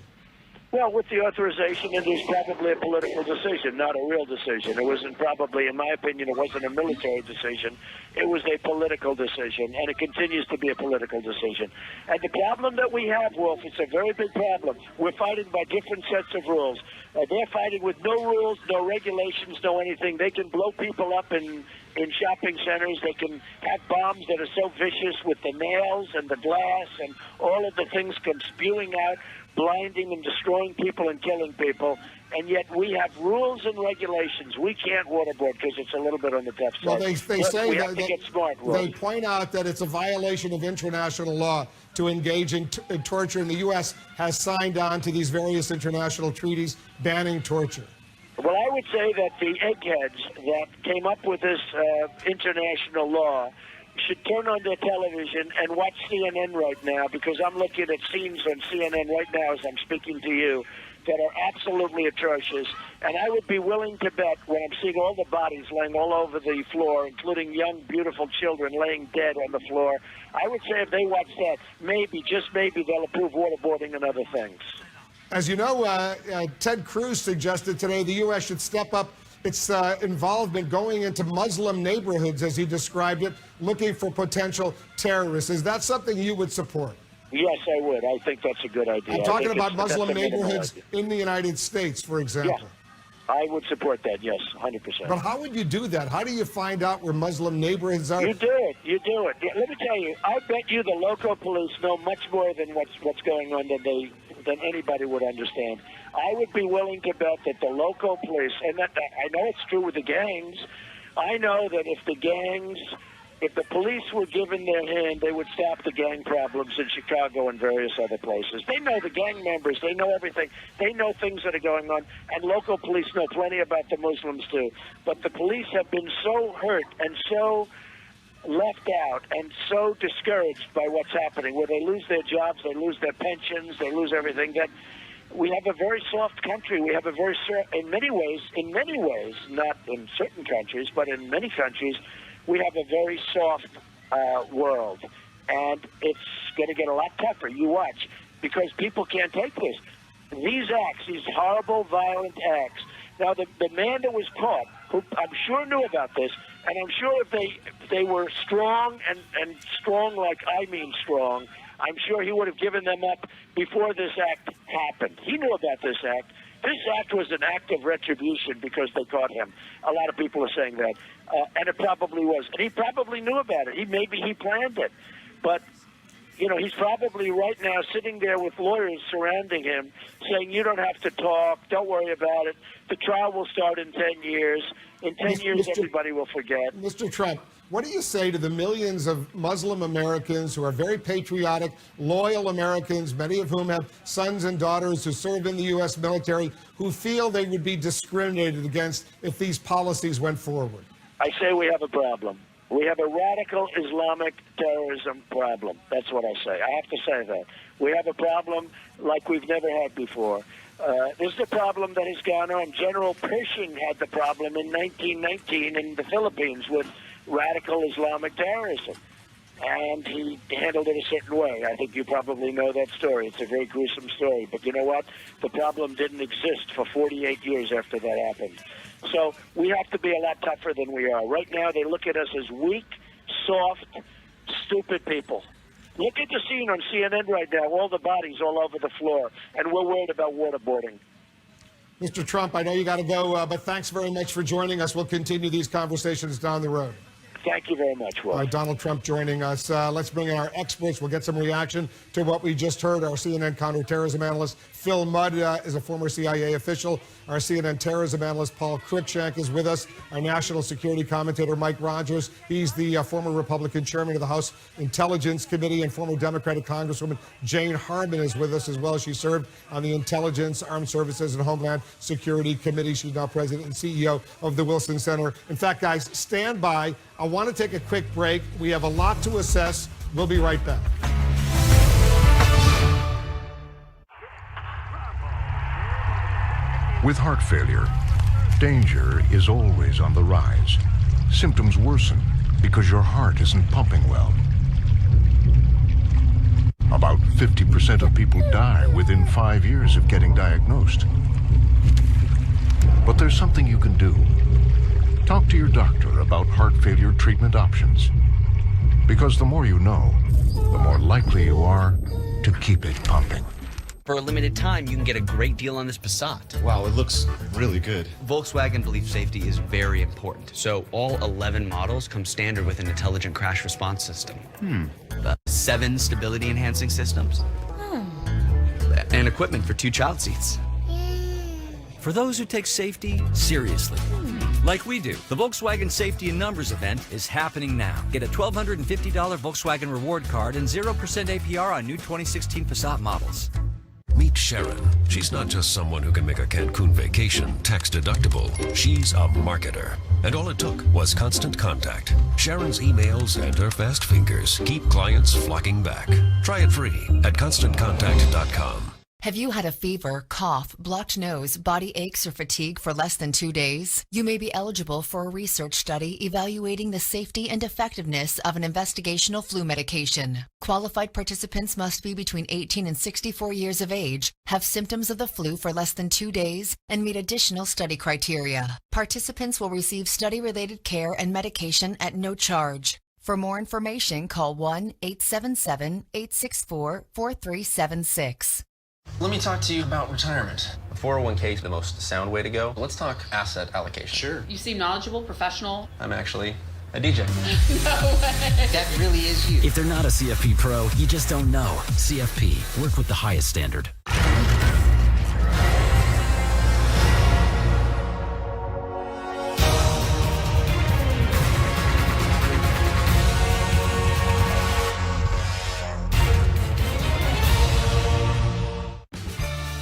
Well, with the authorization, it was probably a political decision, not a real decision. It wasn't probably, in my opinion, it wasn't a military decision. It was a political decision, and it continues to be a political decision. And the problem that we have, Wolf, it's a very big problem. We're fighting by different sets of rules. They're fighting with no rules, no regulations, no anything. They can blow people up in shopping centers. They can have bombs that are so vicious with the nails and the glass and all of the things come spewing out, blinding and destroying people and killing people, and yet we have rules and regulations. We can't waterboard because it's a little bit on the tough side. Well, they say we have to get smart, Will. They point out that it's a violation of international law to engage in torture, and the U.S. has signed on to these various international treaties banning torture. Well, I would say that the eggheads that came up with this international law should turn on their television and watch CNN right now, because I'm looking at scenes on CNN right now as I'm speaking to you that are absolutely atrocious. And I would be willing to bet, when I'm seeing all the bodies laying all over the floor, including young, beautiful children laying dead on the floor, I would say if they watch that, maybe, just maybe, they'll approve waterboarding and other things. As you know, Ted Cruz suggested today the U.S. should step up its involvement going into Muslim neighborhoods, as he described it, looking for potential terrorists. Is that something you would support? Yes, I would. I think that's a good idea. I'm talking about Muslim neighborhoods in the United States, for example. Yes, I would support that, yes, 100%. But how would you do that? How do you find out where Muslim neighborhoods are? You do it. You do it. Yeah, let me tell you, I bet you the local police know much more than what's going on than anybody would understand. I would be willing to bet that the local police, and that I know it's true with the gangs, I know that if the police were given their hand, they would stop the gang problems in Chicago and various other places. They know the gang members. They know everything. They know things that are going on, and local police know plenty about the Muslims too. But the police have been so hurt and so left out and so discouraged by what's happening, where they lose their jobs, they lose their pensions, they lose everything, that we have a very soft country. We have a very, in many ways, not in certain countries, but in many countries, we have a very soft world. And it's going to get a lot tougher, you watch, because people can't take this. These acts, these horrible, violent acts. Now, the man that was caught, who I'm sure knew about this, and I'm sure if they were strong and strong like I mean strong, I'm sure he would have given them up before this act happened. He knew about this act. This act was an act of retribution because they caught him. A lot of people are saying that. And it probably was. And he probably knew about it. Maybe he planned it. But, you know, he's probably right now sitting there with lawyers surrounding him saying, you don't have to talk. Don't worry about it. The trial will start in 10 years. In 10 years, everybody will forget. Mr. Trump, what do you say to the millions of Muslim Americans who are very patriotic, loyal Americans, many of whom have sons and daughters who serve in the U.S. military, who feel they would be discriminated against if these policies went forward? I say we have a problem. We have a radical Islamic terrorism problem. That's what I say. I have to say that. We have a problem like we've never had before. This is a problem that has gone on. General Pershing had the problem in 1919 in the Philippines with radical Islamic terrorism. and he handled it a certain way. I think you probably know that story. It's a very gruesome story. But you know what? The problem didn't exist for 48 years after that happened. So we have to be a lot tougher than we are. Right now, they look at us as weak, soft, stupid people. Look at the scene on CNN right now, all the bodies all over the floor, and we're worried about waterboarding. Mr. Trump, I know you got to go, but thanks very much for joining us. We'll continue these conversations down the road. Thank you very much, Will. Donald Trump joining us. Let's bring in our experts. We'll get some reaction to what we just heard. Our CNN counterterrorism analyst, Phil Mudd, is a former CIA official. Our CNN terrorism analyst, Paul Cruikshank, is with us. Our national security commentator, Mike Rogers. He's the former Republican chairman of the House Intelligence Committee, and former Democratic Congresswoman Jane Harman is with us as well. She served on the Intelligence, Armed Services, and Homeland Security Committee. She's now president and CEO of the Wilson Center. In fact, guys, stand by. I want to take a quick break. We have a lot to assess. We'll be right back. With heart failure, danger is always on the rise. Symptoms worsen because your heart isn't pumping well. About 50% of people die within 5 years of getting diagnosed. But there's something you can do. Talk to your doctor about heart failure treatment options. Because the more you know, the more likely you are to keep it pumping. For a limited time, you can get a great deal on this Passat. Wow, it looks really good. Volkswagen believes safety is very important. So all 11 models come standard with an intelligent crash response system. 7 stability enhancing systems. And equipment for 2 child seats. For those who take safety seriously. Like we do. The Volkswagen Safety in Numbers event is happening now. Get a $1,250 Volkswagen reward card and 0% APR on new 2016 Passat models. Meet Sharon. She's not just someone who can make a Cancun vacation tax deductible. She's a marketer. And all it took was constant contact. Sharon's emails and her fast fingers keep clients flocking back. Try it free at ConstantContact.com. Have you had a fever, cough, blocked nose, body aches, or fatigue for less than 2 days? You may be eligible for a research study evaluating the safety and effectiveness of an investigational flu medication. Qualified participants must be between 18 and 64 years of age, have symptoms of the flu for less than 2 days, and meet additional study criteria. Participants will receive study-related care and medication at no charge. For more information, call 1-877-864-4376. Let me talk to you about retirement. 401k is the most sound way to go. Let's talk asset allocation. Sure. You seem knowledgeable, professional. I'm actually a DJ. No way. That really is you. If they're not a CFP pro, you just don't know. CFP. Work with the highest standard.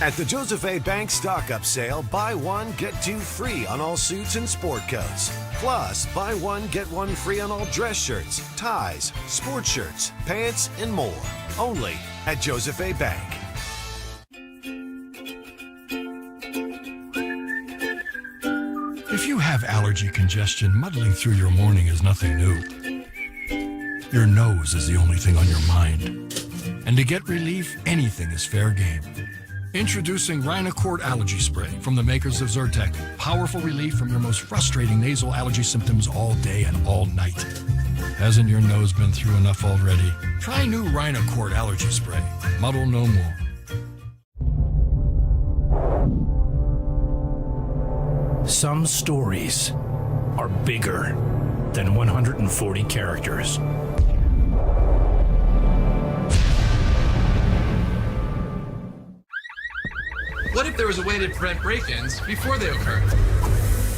At the Joseph A. Bank stock-up sale, buy one, get two free on all suits and sport coats. Plus, buy one, get one free on all dress shirts, ties, sport shirts, pants, and more. Only at Joseph A. Bank. If you have allergy congestion, muddling through your morning is nothing new. Your nose is the only thing on your mind. And to get relief, anything is fair game. Introducing Rhinocort Allergy Spray from the makers of Zyrtec. Powerful relief from your most frustrating nasal allergy symptoms all day and all night. Hasn't your nose been through enough already? Try new Rhinocort Allergy Spray. Muddle no more. Some stories are bigger than 140 characters. What if there was a way to prevent break-ins before they occur?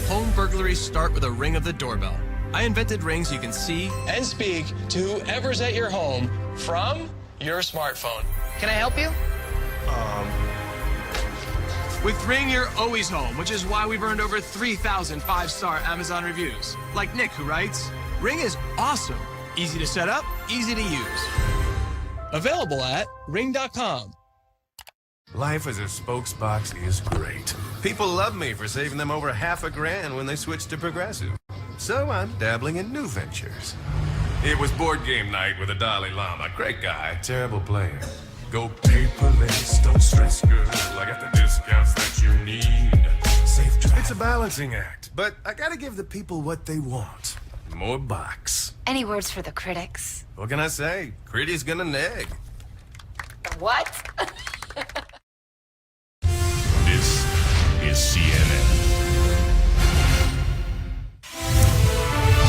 Home burglaries start with a ring of the doorbell. I invented rings you can see and speak to whoever's at your home from your smartphone. Can I help you? With Ring, you're always home, which is why we've earned over 3,000 5-star Amazon reviews. Like Nick, who writes, Ring is awesome. Easy to set up, easy to use. Available at ring.com. Life as a spokesbox is great. People love me for saving them over $500,000 when they switched to Progressive. So I'm dabbling in new ventures. It was board game night with the Dalai Lama. Great guy, terrible player. Go paperless, don't stress, girl. I got the discounts that you need. Safe drive. It's a balancing act, but I gotta give the people what they want. More box. Any words for the critics? What can I say? Critty's gonna neg. What? This is CNN.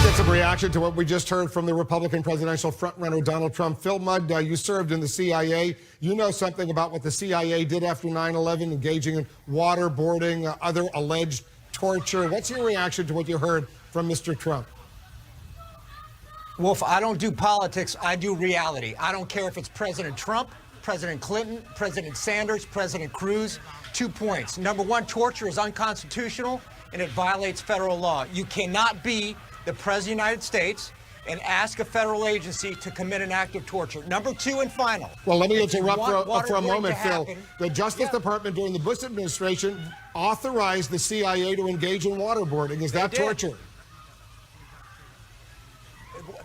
Get some reaction to what we just heard from the Republican presidential frontrunner Donald Trump. Phil Mudd, you served in the CIA. You know something about what the CIA did after 9/11, engaging in waterboarding, other alleged torture. What's your reaction to what you heard from Mr. Trump? Wolf, I don't do politics, I do reality. I don't care if it's President Trump, President Clinton, President Sanders, President Cruz. 2 points. Number one, torture is unconstitutional and it violates federal law. You cannot be the President of the United States and ask a federal agency to commit an act of torture. Number two and final. Well, let me interrupt for a moment, Phil. The Justice Department during the Bush administration authorized the CIA to engage in waterboarding. Is that torture?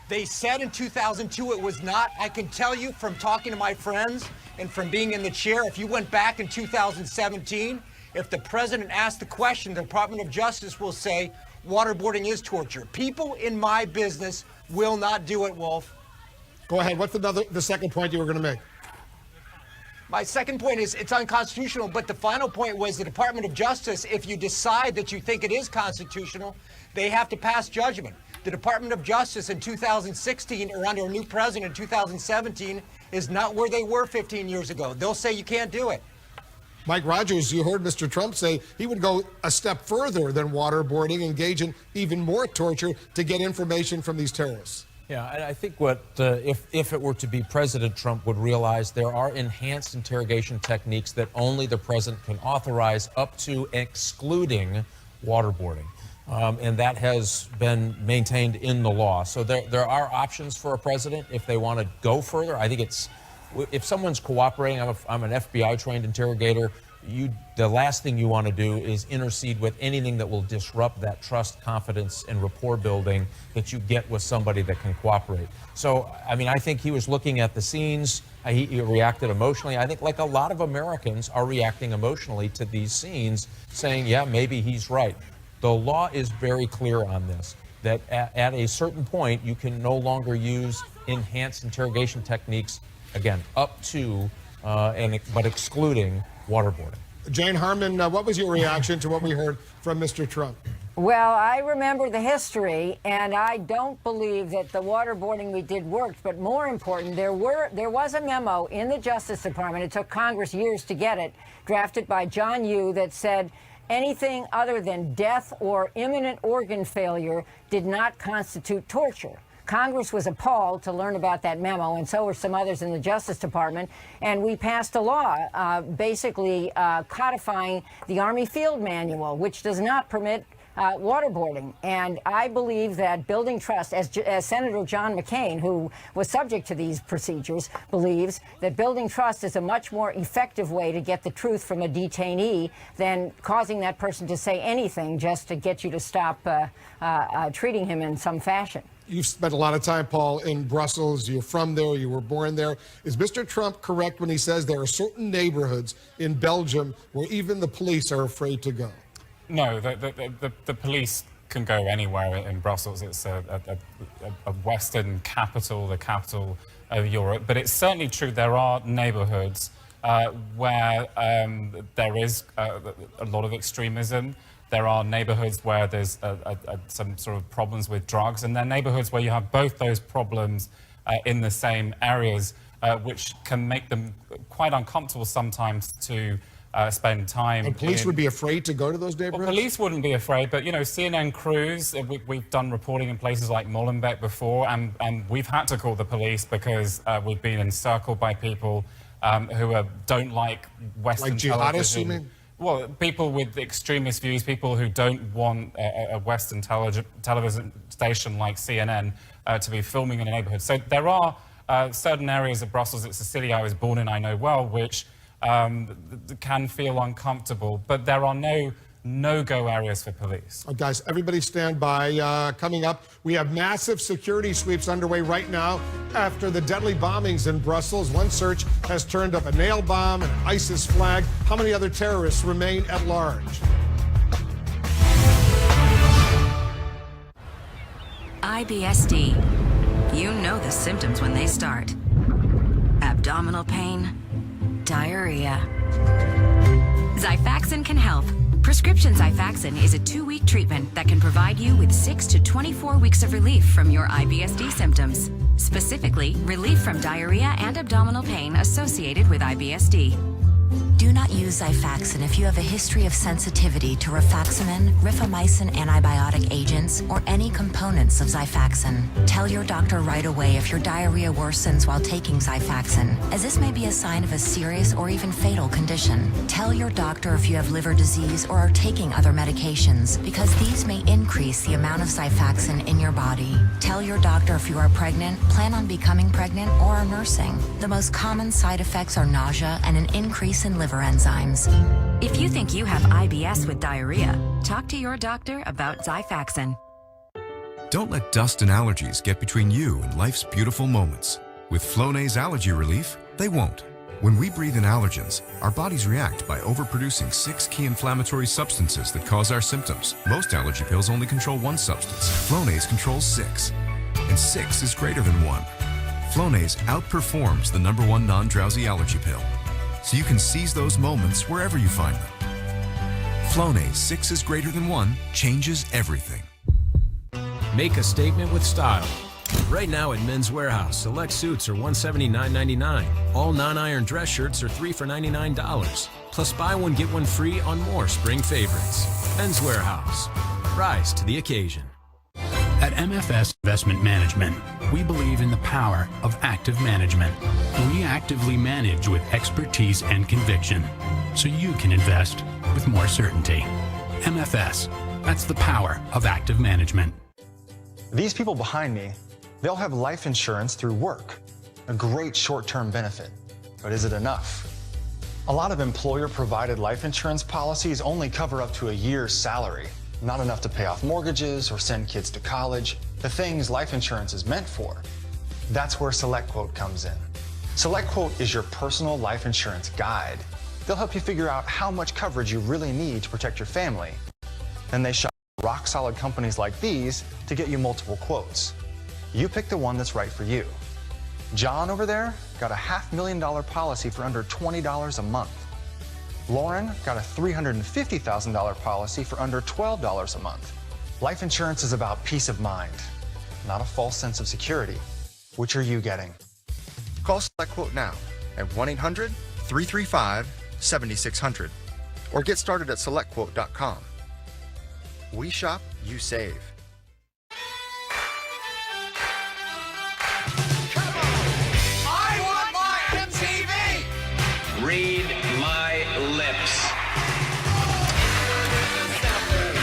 They said in 2002 it was not. I can tell you from talking to my friends and from being in the chair, if you went back in 2017, if the president asked the question, the Department of Justice will say waterboarding is torture. People in my business will not do it, Wolf. Go ahead. What's the second point you were going to make? My second point is it's unconstitutional, but the final point was the Department of Justice, if you decide that you think it is constitutional, they have to pass judgment. The Department of Justice in 2016 or under a new president in 2017 is not where they were 15 years ago. They'll say you can't do it. Mike Rogers, you heard Mr. Trump say he would go a step further than waterboarding, engage in even more torture to get information from these terrorists. Yeah, I think what, if it were to be President Trump would realize there are enhanced interrogation techniques that only the president can authorize up to excluding waterboarding. And that has been maintained in the law. So there are options for a president if they want to go further. I think it's, if someone's cooperating, I'm an FBI trained interrogator, the last thing you want to do is intercede with anything that will disrupt that trust, confidence, and rapport building that you get with somebody that can cooperate. So, I mean, I think he was looking at the scenes, he reacted emotionally. I think like a lot of Americans are reacting emotionally to these scenes, saying, yeah, maybe he's right. The law is very clear on this, that at a certain point, you can no longer use enhanced interrogation techniques, again, up to, but excluding waterboarding. Jane Harmon, what was your reaction to what we heard from Mr. Trump? Well, I remember the history, and I don't believe that the waterboarding we did worked. But more important, there was a memo in the Justice Department, it took Congress years to get it, drafted by John Yoo, that said anything other than death or imminent organ failure did not constitute torture. Congress was appalled to learn about that memo, and so were some others in the Justice Department, and we passed a law basically codifying the Army Field Manual, which does not permit waterboarding. And I believe that building trust, as Senator John McCain, who was subject to these procedures, believes that building trust is a much more effective way to get the truth from a detainee than causing that person to say anything just to get you to stop treating him in some fashion. You've spent a lot of time, Paul, in Brussels. You're from there. You were born there. Is Mr. Trump correct when he says there are certain neighborhoods in Belgium where even the police are afraid to go? No, the police can go anywhere in Brussels. It's a Western capital, the capital of Europe. But it's certainly true there are neighborhoods where there is a lot of extremism. There are neighborhoods where there's some sort of problems with drugs, and there are neighborhoods where you have both those problems in the same areas, which can make them quite uncomfortable sometimes to spend time. And police would be afraid to go to those neighborhoods? Well, police wouldn't be afraid, but, you know, CNN crews, we've done reporting in places like Molenbeek before, and we've had to call the police because we've been encircled by people who don't like Western television. You mean? Well, people with extremist views, people who don't want a Western television station like CNN to be filming in a neighborhood. So there are certain areas of Brussels, it's a city I was born in, I know well, which can feel uncomfortable, but there are no no-go areas for police. Oh, guys, everybody stand by. Coming up, we have massive security sweeps underway right now after the deadly bombings in Brussels. One search has turned up a nail bomb, an ISIS flag. How many other terrorists remain at large? IBSD. You know the symptoms when they start. Abdominal pain, diarrhea. Xifaxan can help. Prescription Xifaxan is a 2-week treatment that can provide you with 6 to 24 weeks of relief from your IBSD symptoms. Specifically, relief from diarrhea and abdominal pain associated with IBSD. Do not use Xifaxan if you have a history of sensitivity to rifaximin, rifamycin antibiotic agents, or any components of Xifaxan. Tell your doctor right away if your diarrhea worsens while taking Xifaxan, as this may be a sign of a serious or even fatal condition. Tell your doctor if you have liver disease or are taking other medications, because these may increase the amount of Xifaxan in your body. Tell your doctor if you are pregnant, plan on becoming pregnant, or are nursing. The most common side effects are nausea and an increase in liver enzymes. If you think you have IBS with diarrhea, talk to your doctor about Xifaxan. Don't let dust and allergies get between you and life's beautiful moments. With Flonase Allergy Relief, they won't. When we breathe in allergens, our bodies react by overproducing 6 key inflammatory substances that cause our symptoms. Most allergy pills only control one substance. Flonase controls 6. And 6 is greater than 1. Flonase outperforms the #1 non-drowsy allergy pill, so you can seize those moments wherever you find them. Flonase 6 is greater than 1 changes everything. Make a statement with style. Right now at Men's Warehouse, select suits are $179.99. All non-iron dress shirts are 3 for $99. Plus buy one, get one free on more spring favorites. Men's Warehouse. Rise to the occasion. At MFS Investment Management, we believe in the power of active management. We actively manage with expertise and conviction, so you can invest with more certainty. MFS, that's the power of active management. These people behind me, they'll have life insurance through work, a great short-term benefit. But is it enough? A lot of employer-provided life insurance policies only cover up to a year's salary. Not enough to pay off mortgages or send kids to college, the things life insurance is meant for. That's where SelectQuote comes in. SelectQuote is your personal life insurance guide. They'll help you figure out how much coverage you really need to protect your family. Then they shop rock-solid companies like these to get you multiple quotes. You pick the one that's right for you. John over there got a $500,000 policy for under $20 a month. Lauren got a $350,000 policy for under $12 a month. Life insurance is about peace of mind, not a false sense of security. Which are you getting? Call SelectQuote now at 1-800-335-7600 or get started at SelectQuote.com. We shop, you save. I want my MTV! Read my lips.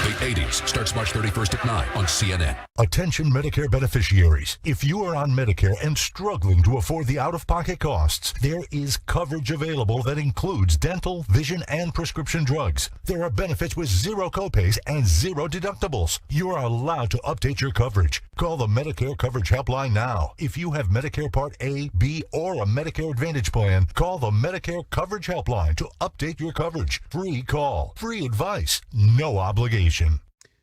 The 80s starts March 31st at 9 on CNN. Attention Medicare beneficiaries. If you are on Medicare and struggling to afford the out-of-pocket costs, there is coverage available that includes dental, vision, and prescription drugs. There are benefits with 0 copays and 0 deductibles. You are allowed to update your coverage. Call the Medicare Coverage Helpline now. If you have Medicare Part A, B, or a Medicare Advantage plan, call the Medicare Coverage Helpline to update your coverage. Free call, free advice, no obligation.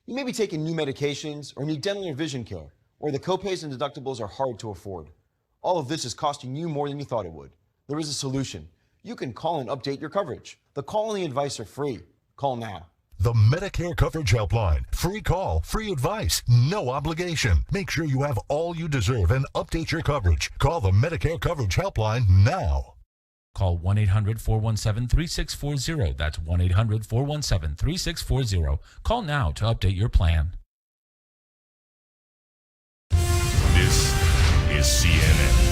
You may be taking new medications or need dental or vision care, or the copays and deductibles are hard to afford. All of this is costing you more than you thought it would. There is a solution. You can call and update your coverage. The call and the advice are free. Call now. The Medicare Coverage Helpline. Free call, free advice, no obligation. Make sure you have all you deserve and update your coverage. Call the Medicare Coverage Helpline now. Call 1-800-417-3640. That's 1-800-417-3640. Call now to update your plan. This is CNN.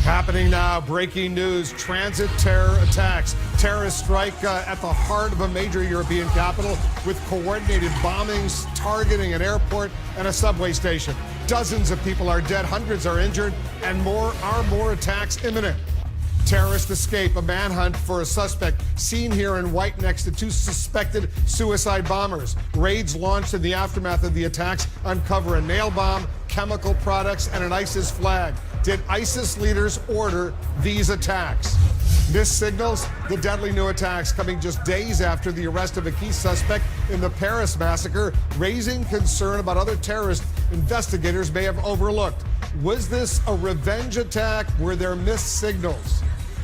Happening now, breaking news, transit terror attacks. Terrorist strike at the heart of a major European capital with coordinated bombings targeting an airport and a subway station. Dozens of people are dead, hundreds are injured, and more attacks imminent. Terrorist escape, a manhunt for a suspect seen here in white next to two suspected suicide bombers. Raids launched in the aftermath of the attacks uncover a nail bomb, chemical products, and an ISIS flag. Did ISIS leaders order these attacks? This signals the deadly new attacks coming just days after the arrest of a key suspect in the Paris massacre, raising concern about other terrorist investigators may have overlooked. Was this a revenge attack? Were there missed signals?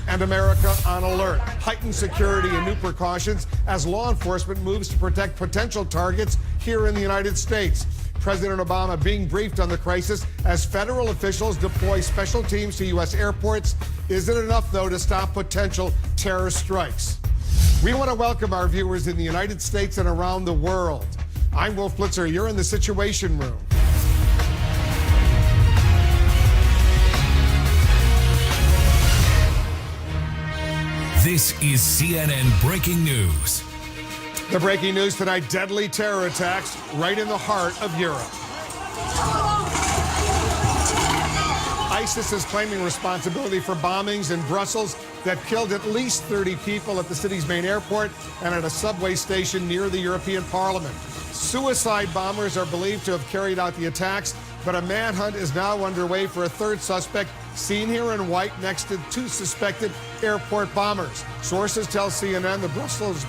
And America on alert. Heightened security and new precautions as law enforcement moves to protect potential targets here in the United States. President Obama being briefed on the crisis as federal officials deploy special teams to U.S. airports. Isn't enough, though, to stop potential terror strikes. We want to welcome our viewers in the United States and around the world. I'm Wolf Blitzer. You're in the Situation Room. This is CNN Breaking News. The breaking news tonight, deadly terror attacks right in the heart of Europe. ISIS is claiming responsibility for bombings in Brussels that killed at least 30 people at the city's main airport and at a subway station near the European Parliament. Suicide bombers are believed to have carried out the attacks, but a manhunt is now underway for a third suspect seen here in white next to two suspected airport bombers. Sources tell CNN the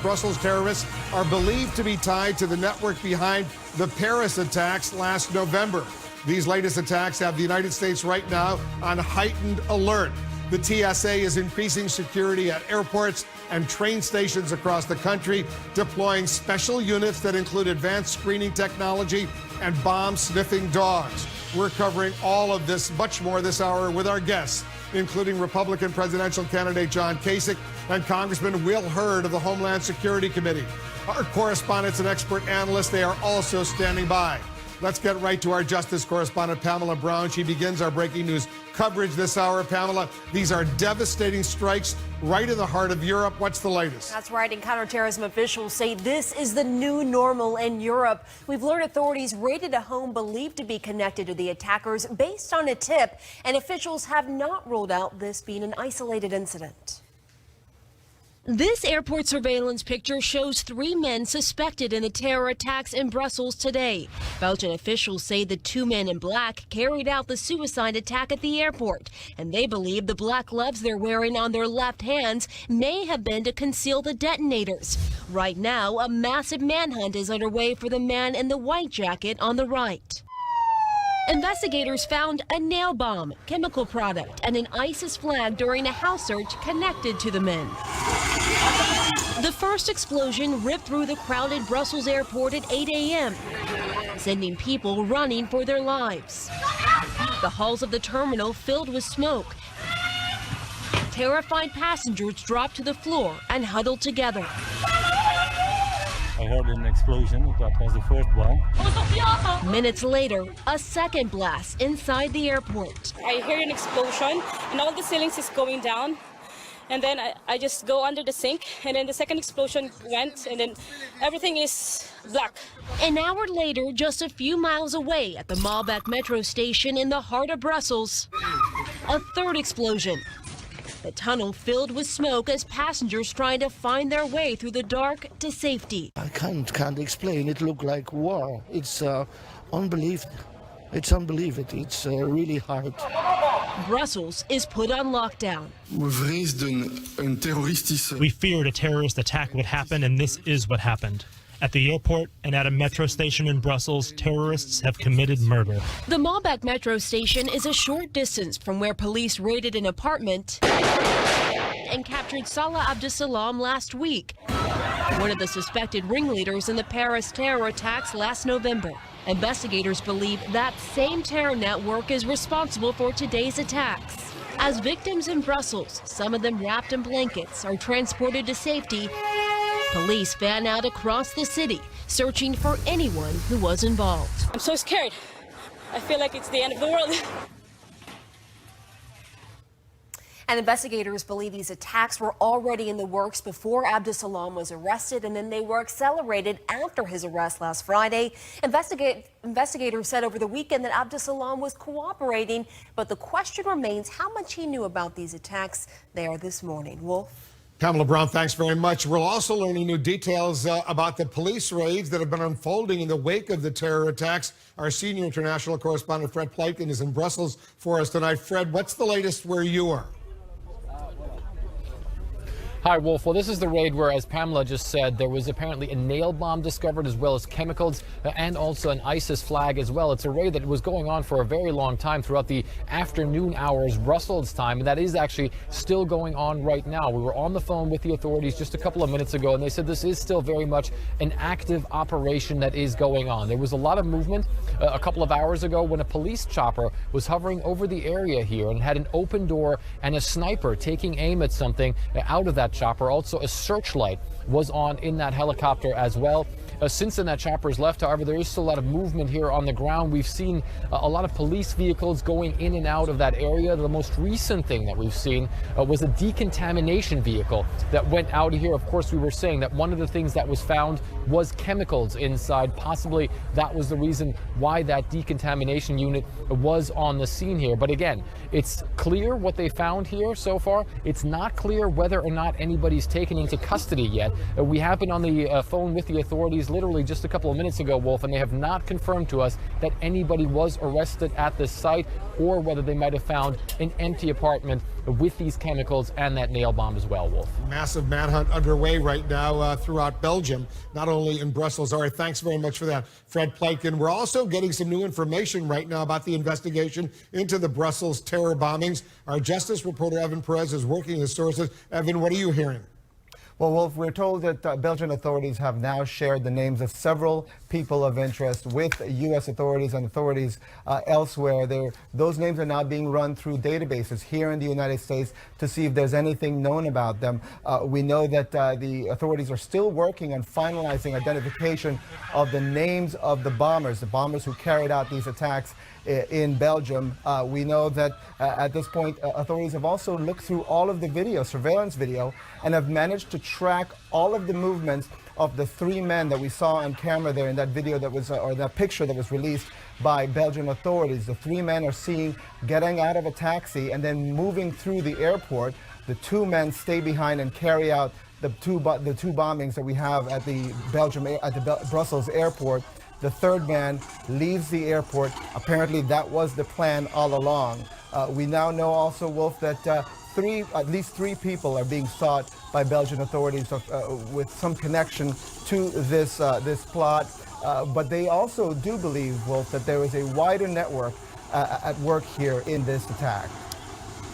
Brussels terrorists are believed to be tied to the network behind the Paris attacks last November. These latest attacks have the United States right now on heightened alert. The TSA is increasing security at airports and train stations across the country, deploying special units that include advanced screening technology and bomb-sniffing dogs. We're covering all of this, much more this hour with our guests, including Republican presidential candidate John Kasich and Congressman Will Hurd of the Homeland Security Committee. Our correspondents and expert analysts, they are also standing by. Let's get right to our justice correspondent, Pamela Brown. She begins our breaking news coverage this hour. Pamela, these are devastating strikes right in the heart of Europe. What's the latest? That's right, and counterterrorism officials say this is the new normal in Europe. We've learned authorities raided a home believed to be connected to the attackers based on a tip, and officials have not ruled out this being an isolated incident. This airport surveillance picture shows 3 men suspected in the terror attacks in Brussels today. Belgian officials say the 2 men in black carried out the suicide attack at the airport, and they believe the black gloves they're wearing on their left hands may have been to conceal the detonators. Right now, a massive manhunt is underway for the man in the white jacket on the right. Investigators found a nail bomb, chemical product, and an ISIS flag during a house search connected to the men. The first explosion ripped through the crowded Brussels airport at 8 a.m., sending people running for their lives. The halls of the terminal filled with smoke. Terrified passengers dropped to the floor and huddled together. I heard an explosion. That was the first one. Minutes later, a second blast inside the airport. I hear an explosion, and all the ceilings is going down. And then I just go under the sink, and then the second explosion went, and then everything is black. An hour later, just a few miles away at the Blowback metro station in the heart of Brussels, a third explosion. The tunnel filled with smoke as passengers trying to find their way through the dark to safety. I can't explain. It looked like war. It's unbelievable. It's unbelievable. It's really hard. Brussels is put on lockdown. We feared a terrorist attack would happen, and this is what happened. At the airport and at a metro station in Brussels, terrorists have committed murder. The Blowback metro station is a short distance from where police raided an apartment and captured Salah Abdeslam last week, one of the suspected ringleaders in the Paris terror attacks last November. Investigators believe that same terror network is responsible for today's attacks. As victims in Brussels, some of them wrapped in blankets, are transported to safety, police fan out across the city, searching for anyone who was involved. I'm so scared. I feel like it's the end of the world. And investigators believe these attacks were already in the works before Abdulsalam was arrested, and then they were accelerated after his arrest last Friday. Investigators said over the weekend that Abdulsalam was cooperating, but the question remains how much he knew about these attacks. There this morning. Wolf. Pamela Brown, thanks very much. We're also learning new details about the police raids that have been unfolding in the wake of the terror attacks. Our senior international correspondent, Fred Pleitgen, is in Brussels for us tonight. Fred, what's the latest where you are? Hi, Wolf. Well, this is the raid where, as Pamela just said, there was apparently a nail bomb discovered as well as chemicals and also an ISIS flag as well. It's a raid that was going on for a very long time throughout the afternoon hours, Brussels time, and that is actually still going on right now. We were on the phone with the authorities just a couple of minutes ago, and they said this is still very much an active operation that is going on. There was a lot of movement a couple of hours ago when a police chopper was hovering over the area here and had an open door and a sniper taking aim at something out of that chopper. Also, a searchlight was on in that helicopter as well. Since then, that chopper has left. However, there is still a lot of movement here on the ground. We've seen a lot of police vehicles going in and out of that area. The most recent thing that we've seen was a decontamination vehicle that went out of here. Of course, we were saying that one of the things that was found was chemicals inside. Possibly that was the reason why that decontamination unit was on the scene here. But again, it's clear what they found here so far. It's not clear whether or not anybody's taken into custody yet. We have been on the phone with the authorities literally just a couple of minutes ago, Wolf, and they have not confirmed to us that anybody was arrested at this site or whether they might have found an empty apartment with these chemicals and that nail bomb as well, Wolf. Massive manhunt underway right now throughout Belgium, not only in Brussels. All right, thanks very much for that, Fred Pleitgen. We're also getting some new information right now about the investigation into the Brussels terror bombings. Our justice reporter, Evan Perez, is working with sources. Evan, what are you hearing? Well, Wolf, we're told that Belgian authorities have now shared the names of several people of interest with U.S. authorities and authorities elsewhere. Those names are now being run through databases here in the United States to see if there's anything known about them. We know that the authorities are still working on finalizing identification of the names of the bombers who carried out these attacks in Belgium. We know that at this point, authorities have also looked through all of the video, surveillance video, and have managed to track all of the movements of the three men that we saw on camera there in that video that was, or that picture that was released by Belgian authorities. The three men are seen getting out of a taxi and then moving through the airport. The two men stay behind and carry out the two bombings that we have at the Brussels airport. The third man leaves the airport. Apparently that was the plan all along. We now know also, Wolf, that at least three people are being sought by Belgian authorities with some connection to this plot. But they also do believe, Wolf, that there is a wider network at work here in this attack.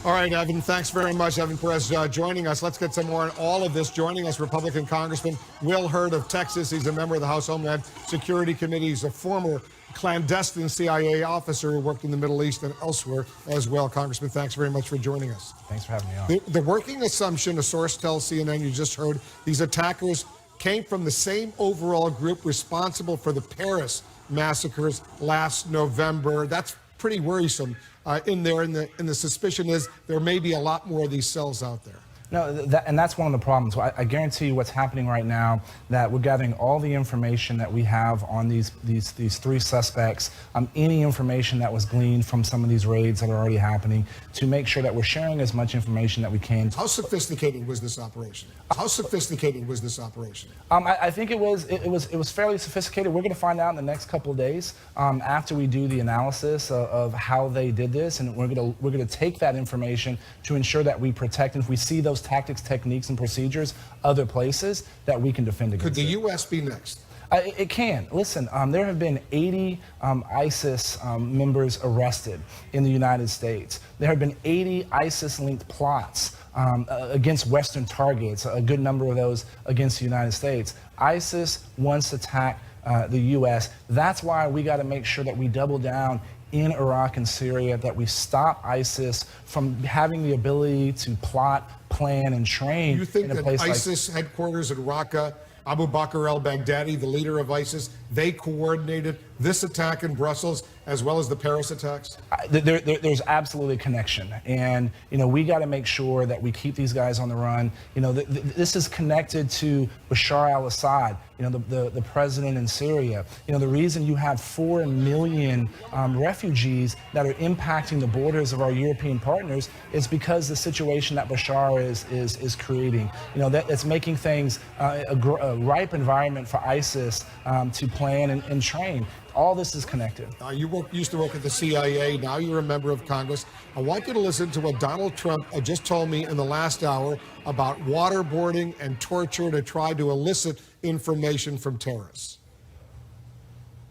All right, Evan, thanks very much. Evan Perez joining us. Let's get some more on all of this. Joining us, Republican Congressman Will Hurd of Texas. He's a member of the House Homeland Security Committee. He's a former clandestine CIA officer who worked in the Middle East and elsewhere as well. Congressman, thanks very much for joining us. Thanks for having me on. The working assumption, a source tells CNN, you just heard, these attackers came from the same overall group responsible for the Paris massacres last November. That's pretty worrisome in there, and the suspicion is there may be a lot more of these cells out there. No, and that's one of the problems. So I guarantee you what's happening right now, that we're gathering all the information that we have on these three suspects, any information that was gleaned from some of these raids that are already happening, to make sure that we're sharing as much information that we can. How sophisticated was this operation? How sophisticated was this operation? I think it was fairly sophisticated. We're going to find out in the next couple of days after we do the analysis of how they did this, and we're going to take that information to ensure that we protect, and if we see those tactics, techniques, and procedures other places, that we can defend against. Could the U.S. be next? It can. Listen, there have been 80 ISIS members arrested in the United States. There have been 80 ISIS-linked plots against Western targets, a good number of those against the United States. ISIS wants to attack the U.S. That's why we got to make sure that we double down in Iraq and Syria, that we stop ISIS from having the ability to plot, plan, and train. You think that ISIS headquarters in Raqqa, Abu Bakr al-Baghdadi, the leader of ISIS, they coordinated this attack in Brussels, as well as the Paris attacks? There's absolutely a connection. And, we got to make sure that we keep these guys on the run. This is connected to Bashar al-Assad, the president in Syria. The reason you have 4 million refugees that are impacting the borders of our European partners is because the situation that Bashar is creating. That it's making things a ripe environment for ISIS to plan and train. All this is connected. You used to work at the CIA. Now you're a member of Congress. I want you to listen to what Donald Trump just told me in the last hour about waterboarding and torture to try to elicit information from terrorists.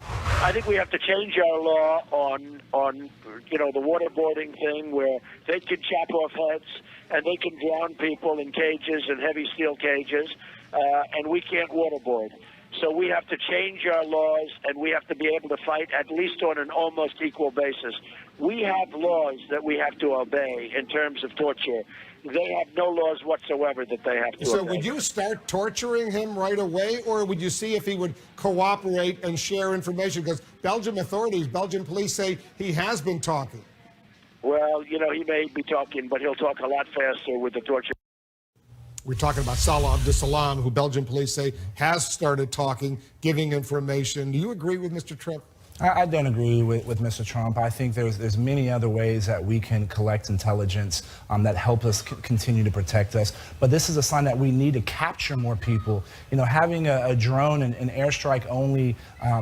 I think we have to change our law on the waterboarding thing, where they can chop off heads and they can drown people in cages and heavy steel cages, and we can't waterboard. So we have to change our laws, and we have to be able to fight at least on an almost equal basis. We have laws that we have to obey in terms of torture. They have no laws whatsoever that they have to obey. So would you start torturing him right away, or would you see if he would cooperate and share information? Because Belgian police say he has been talking. Well, he may be talking, but he'll talk a lot faster with the torture. We're talking about Salah Abdeslam, who Belgian police say has started talking, giving information. Do you agree with Mr. Trump? I don't agree with Mr. Trump. I think there's many other ways that we can collect intelligence that help us continue to protect us. But this is a sign that we need to capture more people. Having a drone and airstrike only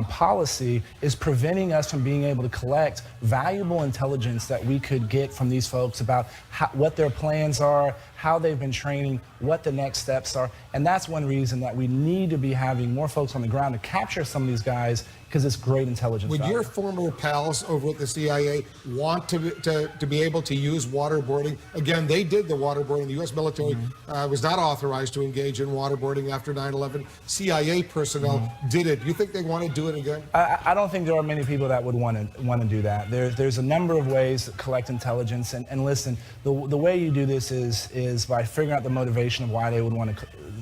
policy is preventing us from being able to collect valuable intelligence that we could get from these folks about what their plans are, how they've been training, what the next steps are. And that's one reason that we need to be having more folks on the ground to capture some of these guys, because it's great intelligence. Would your former pals over at the CIA want to be able to use waterboarding? Again, they did the waterboarding. The U.S. military was not authorized to engage in waterboarding after 9/11. CIA personnel did it. You think they want to do it again? I don't think there are many people that would want to do that. There's a number of ways to collect intelligence. And listen, the way you do this is by figuring out the motivation of why they would want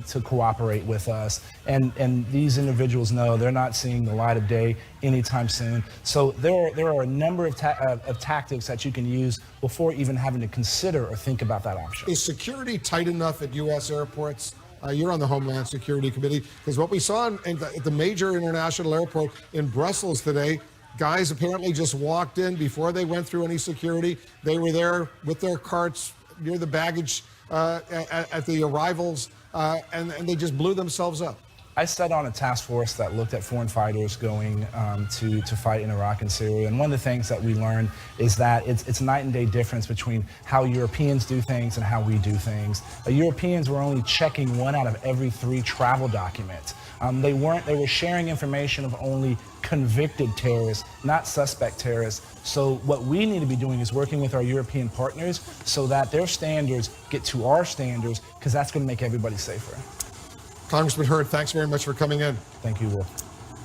to cooperate with us. And these individuals know they're not seeing the light of day anytime soon. So there are a number of tactics that you can use before even having to consider or think about that option. Is security tight enough at U.S. airports? You're on the Homeland Security Committee, because what we saw at the major international airport in Brussels today, guys apparently just walked in before they went through any security. They were there with their carts near the baggage at the arrivals, and they just blew themselves up. I sat on a task force that looked at foreign fighters going to fight in Iraq and Syria. And one of the things that we learned is that it's a night and day difference between how Europeans do things and how we do things. Europeans were only checking 1 out of every 3 travel documents. They were sharing information of only convicted terrorists, not suspect terrorists. So what we need to be doing is working with our European partners so that their standards get to our standards, because that's going to make everybody safer. Congressman Hurd, thanks very much for coming in. Thank you, Will.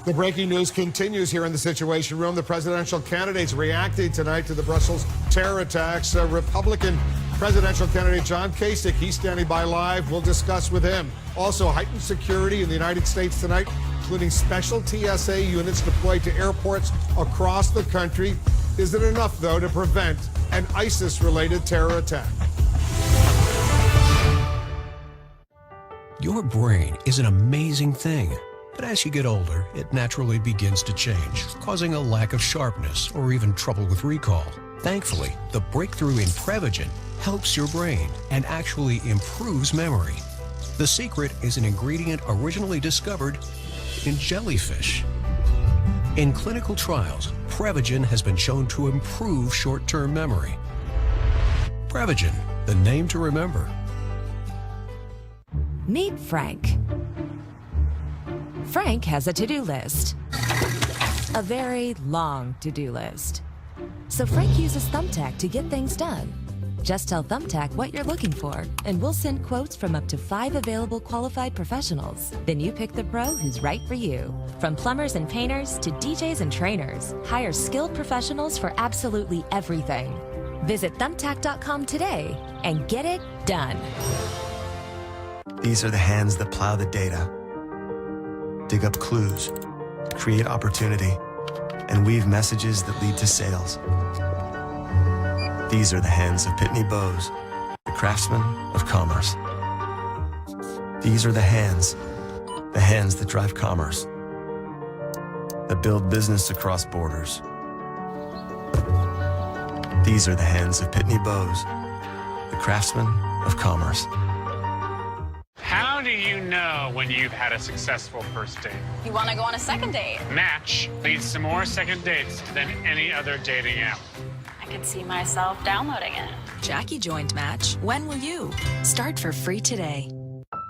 The breaking news continues here in the Situation Room. The presidential candidates reacting tonight to the Brussels terror attacks. Republican presidential candidate John Kasich, he's standing by live. We'll discuss with him. Also, heightened security in the United States tonight, including special TSA units deployed to airports across the country. Is it enough, though, to prevent an ISIS-related terror attack? Your brain is an amazing thing, but as you get older, it naturally begins to change, causing a lack of sharpness or even trouble with recall. Thankfully, the breakthrough in Prevagen helps your brain and actually improves memory. The secret is an ingredient originally discovered in jellyfish. In clinical trials, Prevagen has been shown to improve short-term memory. Prevagen, the name to remember. Meet Frank. Frank has a to-do list. A very long to-do list. So Frank uses Thumbtack to get things done. Just tell Thumbtack what you're looking for, and we'll send quotes from up to 5 available qualified professionals. Then you pick the pro who's right for you. From plumbers and painters to DJs and trainers, hire skilled professionals for absolutely everything. Visit Thumbtack.com today and get it done. These are the hands that plow the data, dig up clues, create opportunity, and weave messages that lead to sales. These are the hands of Pitney Bowes, the craftsman of commerce. These are the hands that drive commerce, that build business across borders. These are the hands of Pitney Bowes, the craftsman of commerce. How do you know when you've had a successful first date? You want to go on a second date? Match leads to more second dates than any other dating app. I could see myself downloading it. Jackie joined Match. When will you? Start for free today.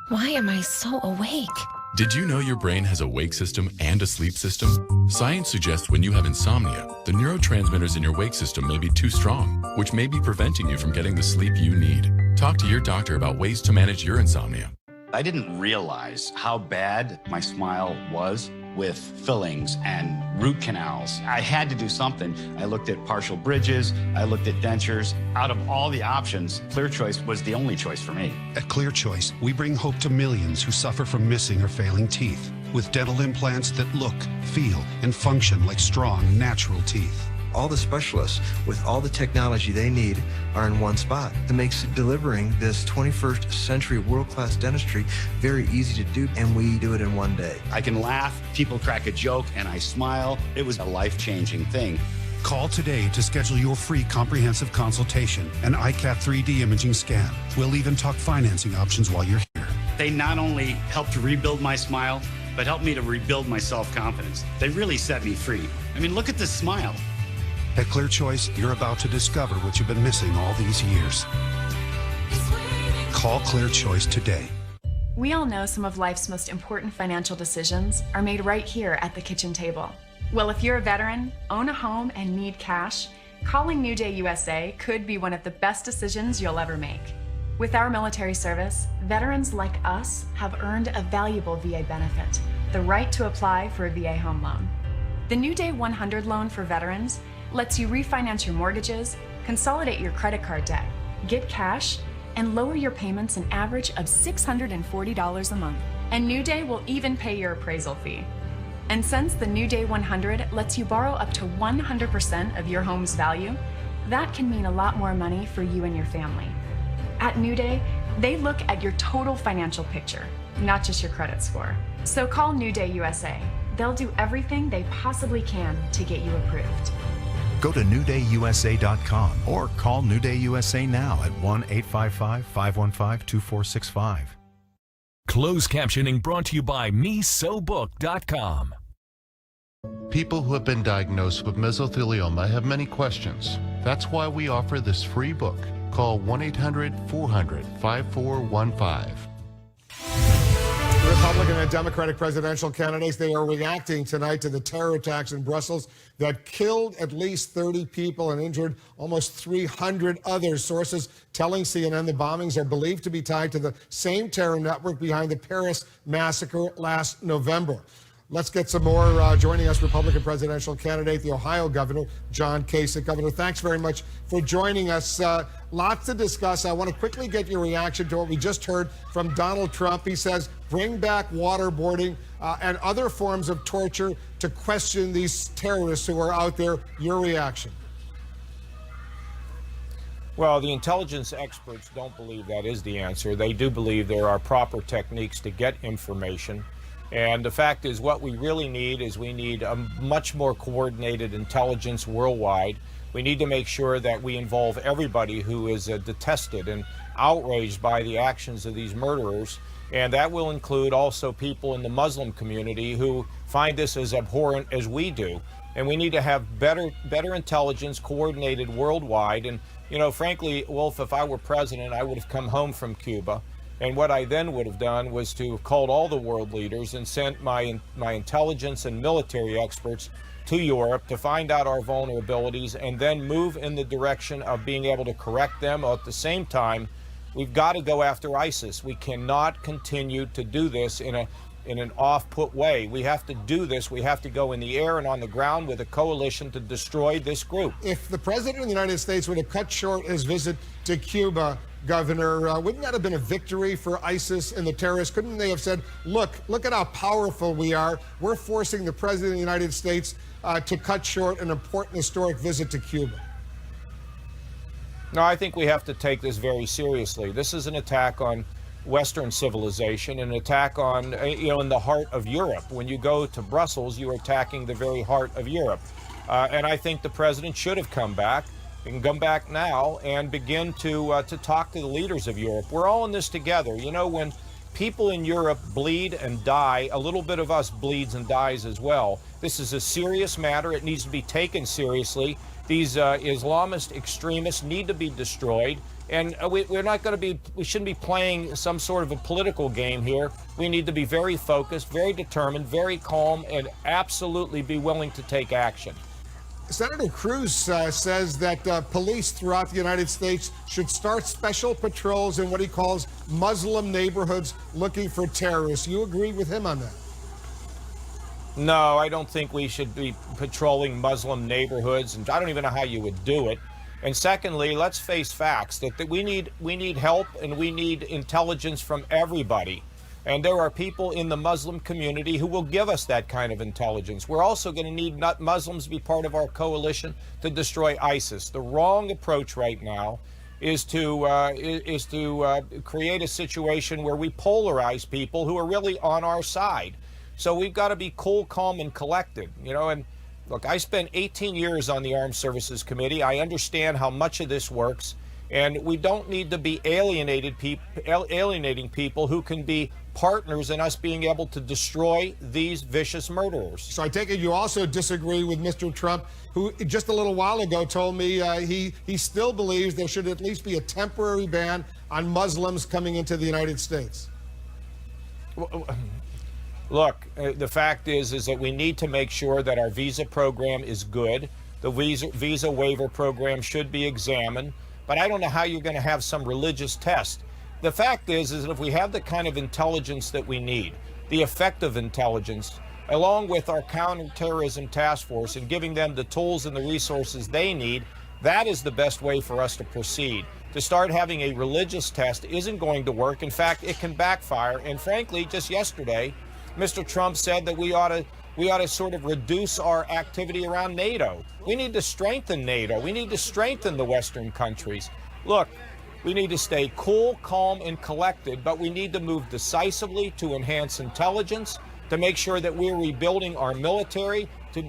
Why am I so awake? Did you know your brain has a wake system and a sleep system? Science suggests when you have insomnia, the neurotransmitters in your wake system may be too strong, which may be preventing you from getting the sleep you need. Talk to your doctor about ways to manage your insomnia. I didn't realize how bad my smile was with fillings and root canals. I had to do something. I looked at partial bridges, I looked at dentures. Out of all the options, Clear Choice was the only choice for me. At Clear Choice, we bring hope to millions who suffer from missing or failing teeth with dental implants that look, feel, and function like strong, natural teeth. All the specialists with all the technology they need are in one spot. That makes delivering this 21st century world-class dentistry very easy to do, and we do it in one day. I can laugh, people crack a joke, and I smile. It was a life-changing thing. Call today to schedule your free comprehensive consultation and ICAT 3D imaging scan. We'll even talk financing options while you're here. They not only helped to rebuild my smile, but helped me to rebuild my self-confidence. They really set me free. I mean, look at this smile. At Clear Choice, you're about to discover what you've been missing all these years. Call Clear Choice today. We all know some of life's most important financial decisions are made right here at the kitchen table. Well, if you're a veteran, own a home, and need cash, calling New Day USA could be one of the best decisions you'll ever make. With our military service, veterans like us have earned a valuable VA benefit, the right to apply for a VA home loan. The New Day 100 loan for veterans lets you refinance your mortgages, consolidate your credit card debt, get cash, and lower your payments an average of $640 a month. And New Day will even pay your appraisal fee. And since the New Day 100 lets you borrow up to 100% of your home's value, that can mean a lot more money for you and your family. At New Day, they look at your total financial picture, not just your credit score. So call New Day USA. They'll do everything they possibly can to get you approved. Go to newdayusa.com or call New Day USA now at 1-855-515-2465. Closed captioning brought to you by MeSoBook.com. People who have been diagnosed with mesothelioma have many questions. That's why we offer this free book. Call 1-800-400-5415. Republican and Democratic presidential candidates, they are reacting tonight to the terror attacks in Brussels that killed at least 30 people and injured almost 300 others. Sources telling CNN the bombings are believed to be tied to the same terror network behind the Paris massacre last November. Let's get some more. Joining us, Republican presidential candidate, the Ohio governor, John Kasich. Governor, thanks very much for joining us. Lots to discuss. I want to quickly get your reaction to what we just heard from Donald Trump. He says, bring back waterboarding and other forms of torture to question these terrorists who are out there. Your reaction? Well, the intelligence experts don't believe that is the answer. They do believe there are proper techniques to get information. And the fact is, what we really need is we need a much more coordinated intelligence worldwide. We need to make sure that we involve everybody who is detested and outraged by the actions of these murderers. And that will include also people in the Muslim community who find this as abhorrent as we do. And we need to have better intelligence coordinated worldwide. And, you know, frankly, Wolf, if I were president, I would have come home from Cuba. And what I then would have done was to have called all the world leaders and sent my intelligence and military experts to Europe to find out our vulnerabilities and then move in the direction of being able to correct them. At the same time, we've got to go after ISIS. We cannot continue to do this in an off-put way. We have to do this. We have to go in the air and on the ground with a coalition to destroy this group. If the president of the United States were to cut short his visit to Cuba, Governor. Wouldn't that have been a victory for ISIS and the terrorists? Couldn't they have said, look at how powerful we are. We're forcing the President of the United States to cut short an important historic visit to Cuba? No, I think we have to take this very seriously. This is an attack on Western civilization, an attack on, in the heart of Europe. When you go to Brussels, you are attacking the very heart of Europe. And I think the president should have come back and come back now and begin to talk to the leaders of Europe. We're all in this together. You know, when people in Europe bleed and die, a little bit of us bleeds and dies as well. This is a serious matter. It needs to be taken seriously. These Islamist extremists need to be destroyed. And we're not going to be, we shouldn't be playing some sort of a political game here. We need to be very focused, very determined, very calm, and absolutely be willing to take action. Senator Cruz says that police throughout the United States should start special patrols in what he calls Muslim neighborhoods looking for terrorists. You agree with him on that? No, I don't think we should be patrolling Muslim neighborhoods, and I don't even know how you would do it. And secondly, let's face facts that we need help and we need intelligence from everybody. And there are people in the Muslim community who will give us that kind of intelligence. We're also going to need Muslims to be part of our coalition to destroy ISIS. The wrong approach right now is to create a situation where we polarize people who are really on our side. So we've got to be cool, calm, and collected. And look, I spent 18 years on the Armed Services Committee. I understand how much of this works. And we don't need to be alienating people who can be partners in us being able to destroy these vicious murderers. So I take it you also disagree with Mr. Trump, who just a little while ago told me he still believes there should at least be a temporary ban on Muslims coming into the United States. Look, the fact is that we need to make sure that our visa program is good. The visa waiver program should be examined. But I don't know how you're going to have some religious test. The fact is that if we have the kind of intelligence that we need, the effective intelligence, along with our counterterrorism task force and giving them the tools and the resources they need, that is the best way for us to proceed. To start having a religious test isn't going to work. In fact, it can backfire. And frankly, just yesterday, Mr. Trump said that we ought to sort of reduce our activity around NATO. We need to strengthen NATO. We need to strengthen the Western countries. Look, we need to stay cool, calm, and collected, but we need to move decisively to enhance intelligence, to make sure that we're rebuilding our military, to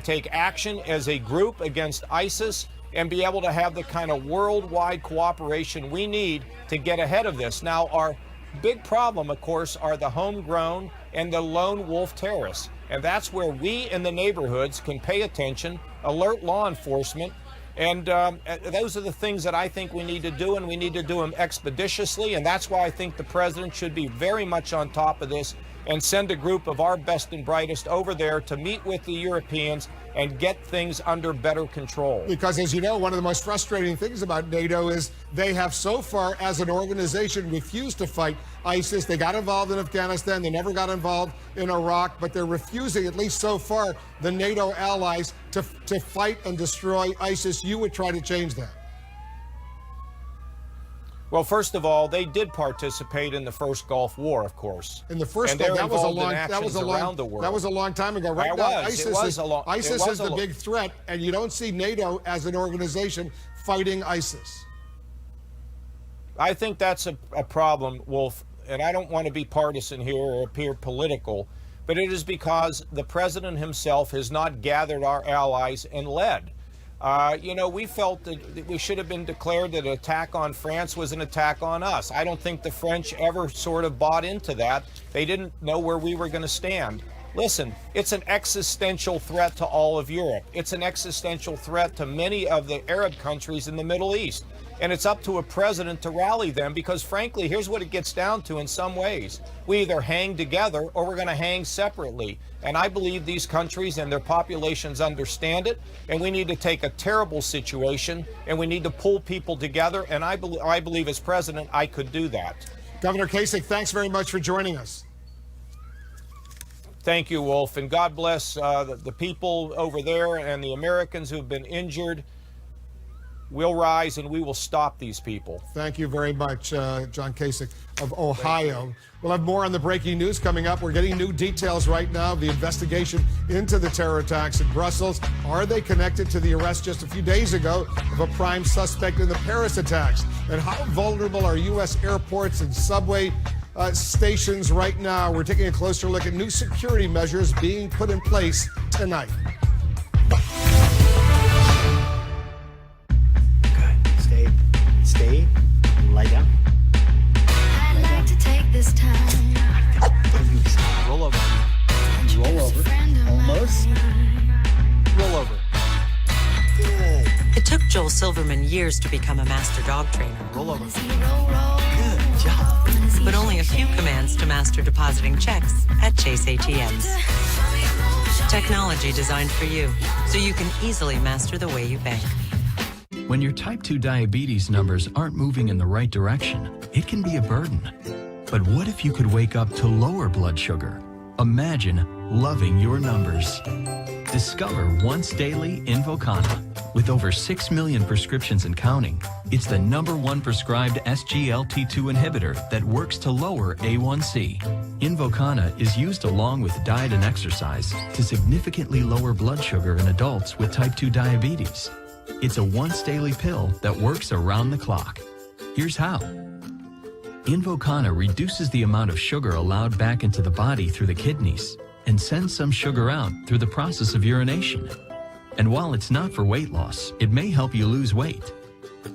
take action as a group against ISIS, and be able to have the kind of worldwide cooperation we need to get ahead of this. Now, our big problem, of course, are the homegrown and the lone wolf terrorists. And that's where we in the neighborhoods can pay attention, alert law enforcement. And those are the things that I think we need to do, and we need to do them expeditiously. And that's why I think the president should be very much on top of this and send a group of our best and brightest over there to meet with the Europeans and get things under better control. Because, as you know, one of the most frustrating things about NATO is they have so far, as an organization, refused to fight ISIS. They got involved in Afghanistan. They never got involved in Iraq. But they're refusing, at least so far, the NATO allies to fight and destroy ISIS. You would try to change that. Well, first of all, they did participate in the first Gulf War, of course. In the first Gulf, that was a long time ago. Right now, ISIS is the big threat, and you don't see NATO as an organization fighting ISIS. I think that's a problem, Wolf, and I don't want to be partisan here or appear political, but it is because the president himself has not gathered our allies and led. We felt that we should have been declared that an attack on France was an attack on us. I don't think the French ever sort of bought into that. They didn't know where we were going to stand. Listen, it's an existential threat to all of Europe. It's an existential threat to many of the Arab countries in the Middle East. And it's up to a president to rally them because, frankly, here's what it gets down to in some ways. We either hang together or we're going to hang separately. And I believe these countries and their populations understand it. And we need to take a terrible situation and we need to pull people together. And I believe as president, I could do that. Governor Kasich, thanks very much for joining us. Thank you, Wolf. And God bless the people over there and the Americans who've been injured. we'll rise and we will stop these people. Thank you very much, John Kasich of Ohio. We'll have more on the breaking news coming up. We're getting new details right now of the investigation into the terror attacks in Brussels. Are they connected to the arrest just a few days ago of a prime suspect in the Paris attacks? And how vulnerable are U.S. airports and subway stations right now? We're taking a closer look at new security measures being put in place tonight. Stay, lie down. I'd like to take this time. Roll over. Roll over. Almost. Roll over. Good. It took Joel Silverman years to become a master dog trainer. Roll over. Good job. But only a few commands to master depositing checks at Chase ATMs. Technology designed for you, so you can easily master the way you bank. When your type 2 diabetes numbers aren't moving in the right direction, it can be a burden. But what if you could wake up to lower blood sugar? Imagine loving your numbers. Discover once daily Invokana. With over 6 million prescriptions and counting, it's the #1 prescribed SGLT2 inhibitor that works to lower A1C. Invokana is used along with diet and exercise to significantly lower blood sugar in adults with type 2 diabetes. It's a once daily pill that works around the clock. Here's how. Invokana reduces the amount of sugar allowed back into the body through the kidneys and sends some sugar out through the process of urination. And while it's not for weight loss, it may help you lose weight.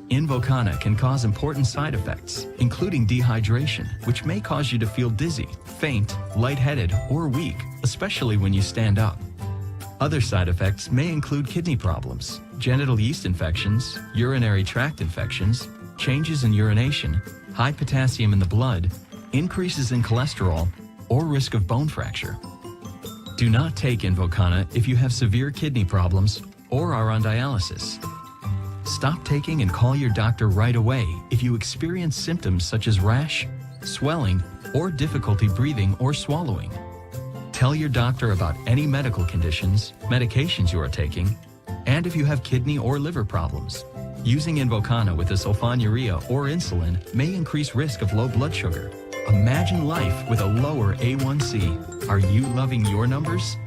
Invokana can cause important side effects, including dehydration, which may cause you to feel dizzy, faint, lightheaded, or weak, especially when you stand up. Other side effects may include kidney problems, genital yeast infections, urinary tract infections, changes in urination, high potassium in the blood, increases in cholesterol, or risk of bone fracture. Do not take Invokana if you have severe kidney problems or are on dialysis. Stop taking and call your doctor right away if you experience symptoms such as rash, swelling, or difficulty breathing or swallowing. Tell your doctor about any medical conditions, medications you are taking, and if you have kidney or liver problems. Using Invokana with a sulfonylurea or insulin may increase risk of low blood sugar. Imagine life with a lower A1C. Are you loving your numbers?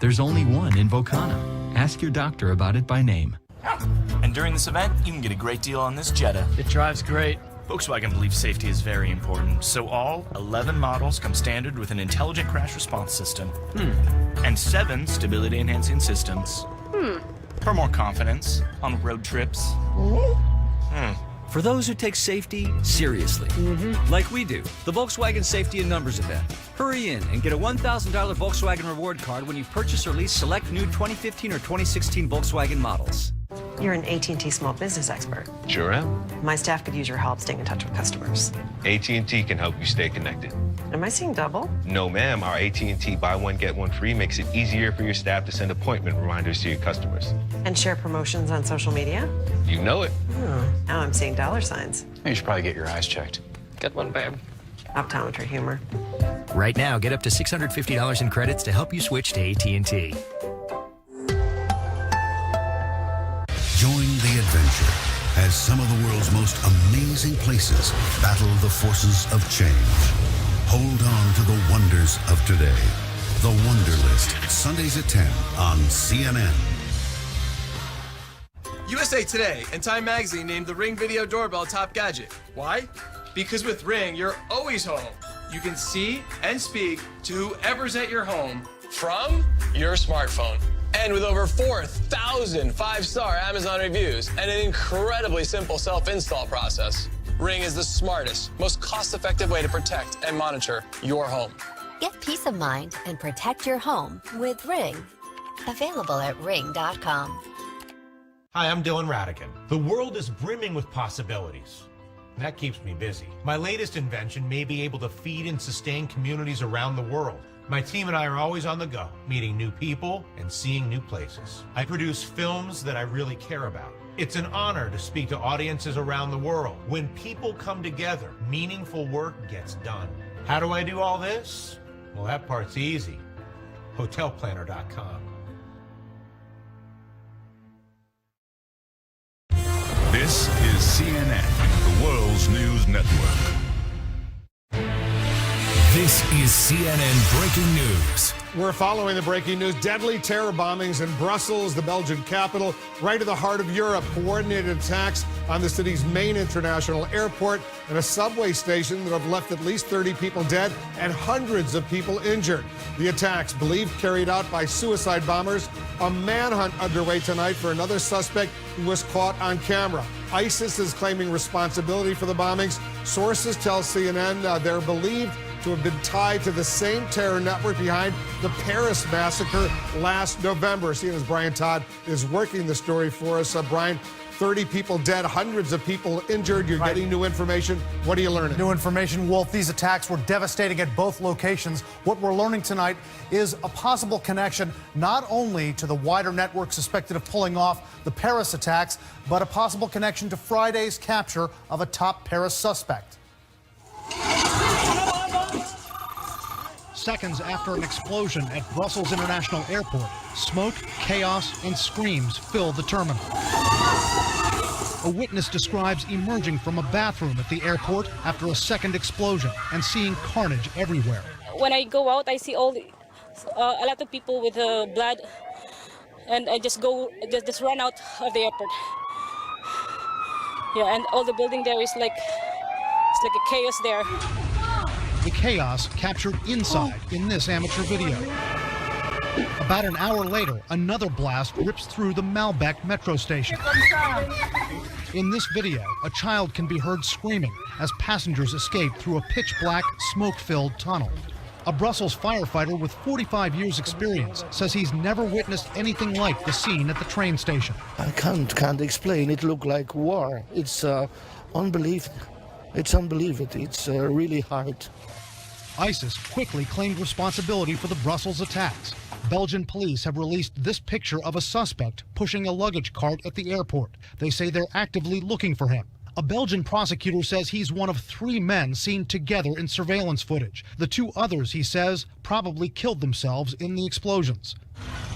There's only one Invokana. Ask your doctor about it by name. And during this event, you can get a great deal on this Jetta. It drives great. Volkswagen believes safety is very important, so all 11 models come standard with an intelligent crash response system. And 7 stability-enhancing systems. For more confidence on road trips. For those who take safety seriously, like we do, the Volkswagen Safety in Numbers event. Hurry in and get a $1,000 Volkswagen reward card when you purchase or lease select new 2015 or 2016 Volkswagen models. You're an AT&T small business expert. Sure am. My staff could use your help staying in touch with customers. AT&T can help you stay connected. Am I seeing double? No, ma'am. Our AT&T buy one, get one free makes it easier for your staff to send appointment reminders to your customers. And share promotions on social media? You know it. Now I'm seeing dollar signs. You should probably get your eyes checked. Good one, babe. Optometry humor. Right now, get up to $650 in credits to help you switch to AT&T. Join the adventure as some of the world's most amazing places battle the forces of change. Hold on to the wonders of today. The Wonder List, Sundays at 10 on CNN. USA Today and Time Magazine named the Ring Video Doorbell top gadget. Why? Because with Ring, you're always home. You can see and speak to whoever's at your home from your smartphone. And with over 4,000 5-star Amazon reviews and an incredibly simple self-install process, Ring is the smartest, most cost-effective way to protect and monitor your home. Get peace of mind and protect your home with Ring. Available at ring.com. Hi, I'm Dylan Radican. The world is brimming with possibilities. That keeps me busy. My latest invention may be able to feed and sustain communities around the world. My team and I are always on the go, meeting new people and seeing new places. I produce films that I really care about. It's an honor to speak to audiences around the world. When people come together, meaningful work gets done. How do I do all this? Well, that part's easy. Hotelplanner.com. CNN, the world's news network. This is CNN Breaking News. We're following the breaking news. Deadly terror bombings in Brussels, the Belgian capital, right in the heart of Europe. Coordinated attacks on the city's main international airport and a subway station that have left at least 30 people dead and hundreds of people injured. The attacks, believed carried out by suicide bombers. A manhunt underway tonight for another suspect who was caught on camera. ISIS is claiming responsibility for the bombings. Sources tell CNN they're believed to have been tied to the same terror network behind the Paris massacre last November. CNN's Brian Todd is working the story for us. Brian, 30 people dead, hundreds of people injured. You're getting new information. What are you learning? New information, Wolf. These attacks were devastating at both locations. What we're learning tonight is a possible connection not only to the wider network suspected of pulling off the Paris attacks, but a possible connection to Friday's capture of a top Paris suspect. Seconds after an explosion at Brussels International Airport, smoke, chaos, and screams fill the terminal. A witness describes emerging from a bathroom at the airport after a second explosion and seeing carnage everywhere. When I go out, I see a lot of people with blood, and I just run out of the airport. Yeah, and all the building there is like, it's like a chaos there. The chaos captured inside in this amateur video. About an hour later, another blast rips through the Malbec metro station. In this video, a child can be heard screaming as passengers escape through a pitch-black, smoke-filled tunnel. A Brussels firefighter with 45 years' experience says he's never witnessed anything like the scene at the train station. I can't explain. It looked like war. It's unbelievable. It's unbelievable. It's really hard. ISIS quickly claimed responsibility for the Brussels attacks. Belgian police have released this picture of a suspect pushing a luggage cart at the airport. They say they're actively looking for him. A Belgian prosecutor says he's one of 3 men seen together in surveillance footage. The 2 others, he says, probably killed themselves in the explosions.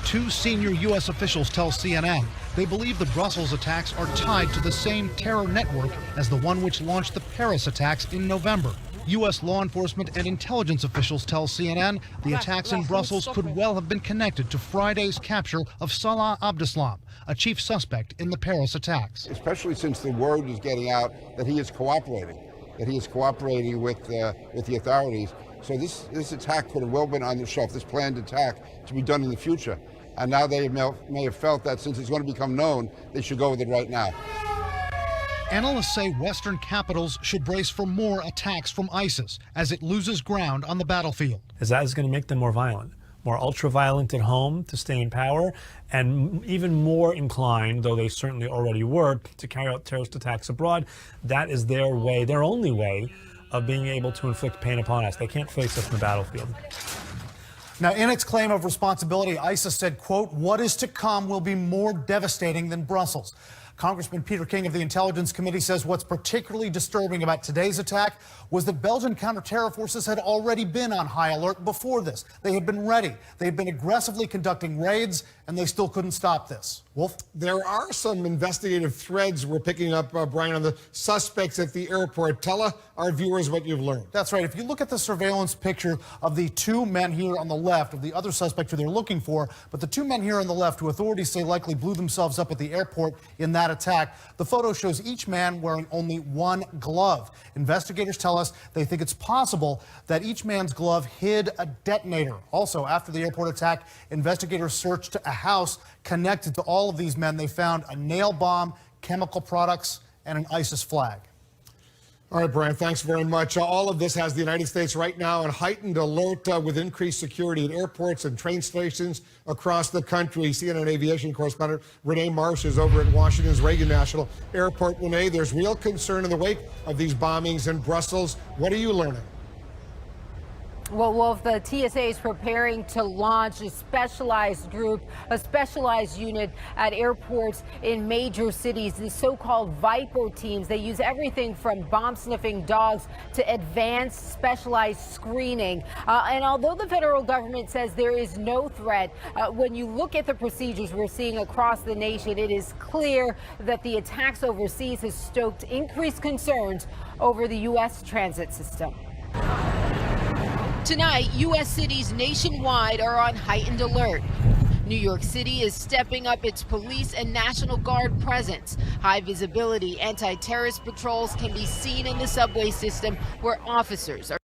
2 senior U.S. officials tell CNN they believe the Brussels attacks are tied to the same terror network as the one which launched the Paris attacks in November. U.S. law enforcement and intelligence officials tell CNN the attacks in Brussels could well have been connected to Friday's capture of Salah Abdeslam, a chief suspect in the Paris attacks. Especially since the word is getting out that he is cooperating with the authorities. So this attack could have well been on the shelf, this planned attack to be done in the future. And now they may have felt that since it's going to become known, they should go with it right now. Analysts say Western capitals should brace for more attacks from ISIS as it loses ground on the battlefield. As that is going to make them more violent, more ultra-violent at home to stay in power, and even more inclined, though they certainly already were, to carry out terrorist attacks abroad. That is their way, their only way of being able to inflict pain upon us. They can't face us in the battlefield. Now, in its claim of responsibility, ISIS said, quote, "What is to come will be more devastating than Brussels." Congressman Peter King of the Intelligence Committee says what's particularly disturbing about today's attack was that Belgian counter-terror forces had already been on high alert before this. They had been ready. They had been aggressively conducting raids, and they still couldn't stop this. Wolf? There are some investigative threads we're picking up, Brian, on the suspects at the airport. Tell our viewers what you've learned. That's right. If you look at the surveillance picture of the 2 men here on the left, of the other suspect who they're looking for, but the 2 men here on the left who authorities say likely blew themselves up at the airport in that attack, the photo shows each man wearing only 1 glove. Investigators tell us they think it's possible that each man's glove hid a detonator. Also, after the airport attack, investigators searched a house connected to all of these men. They found a nail bomb, chemical products, and an ISIS flag. All right, Brian, thanks very much. All of this has the United States right now on heightened alert with increased security at airports and train stations across the country. CNN aviation correspondent Renee Marsh is over at Washington's Reagan National Airport. Renee, there's real concern in the wake of these bombings in Brussels. What are you learning? Well, Wolf, the TSA is preparing to launch a specialized group, a specialized unit at airports in major cities, the so-called Viper teams. They use everything from bomb-sniffing dogs to advanced specialized screening. And although the federal government says there is no threat, when you look at the procedures we're seeing across the nation, it is clear that the attacks overseas has stoked increased concerns over the U.S. transit system. Tonight, U.S. cities nationwide are on heightened alert. New York City is stepping up its police and National Guard presence. High visibility anti-terrorist patrols can be seen in the subway system where officers are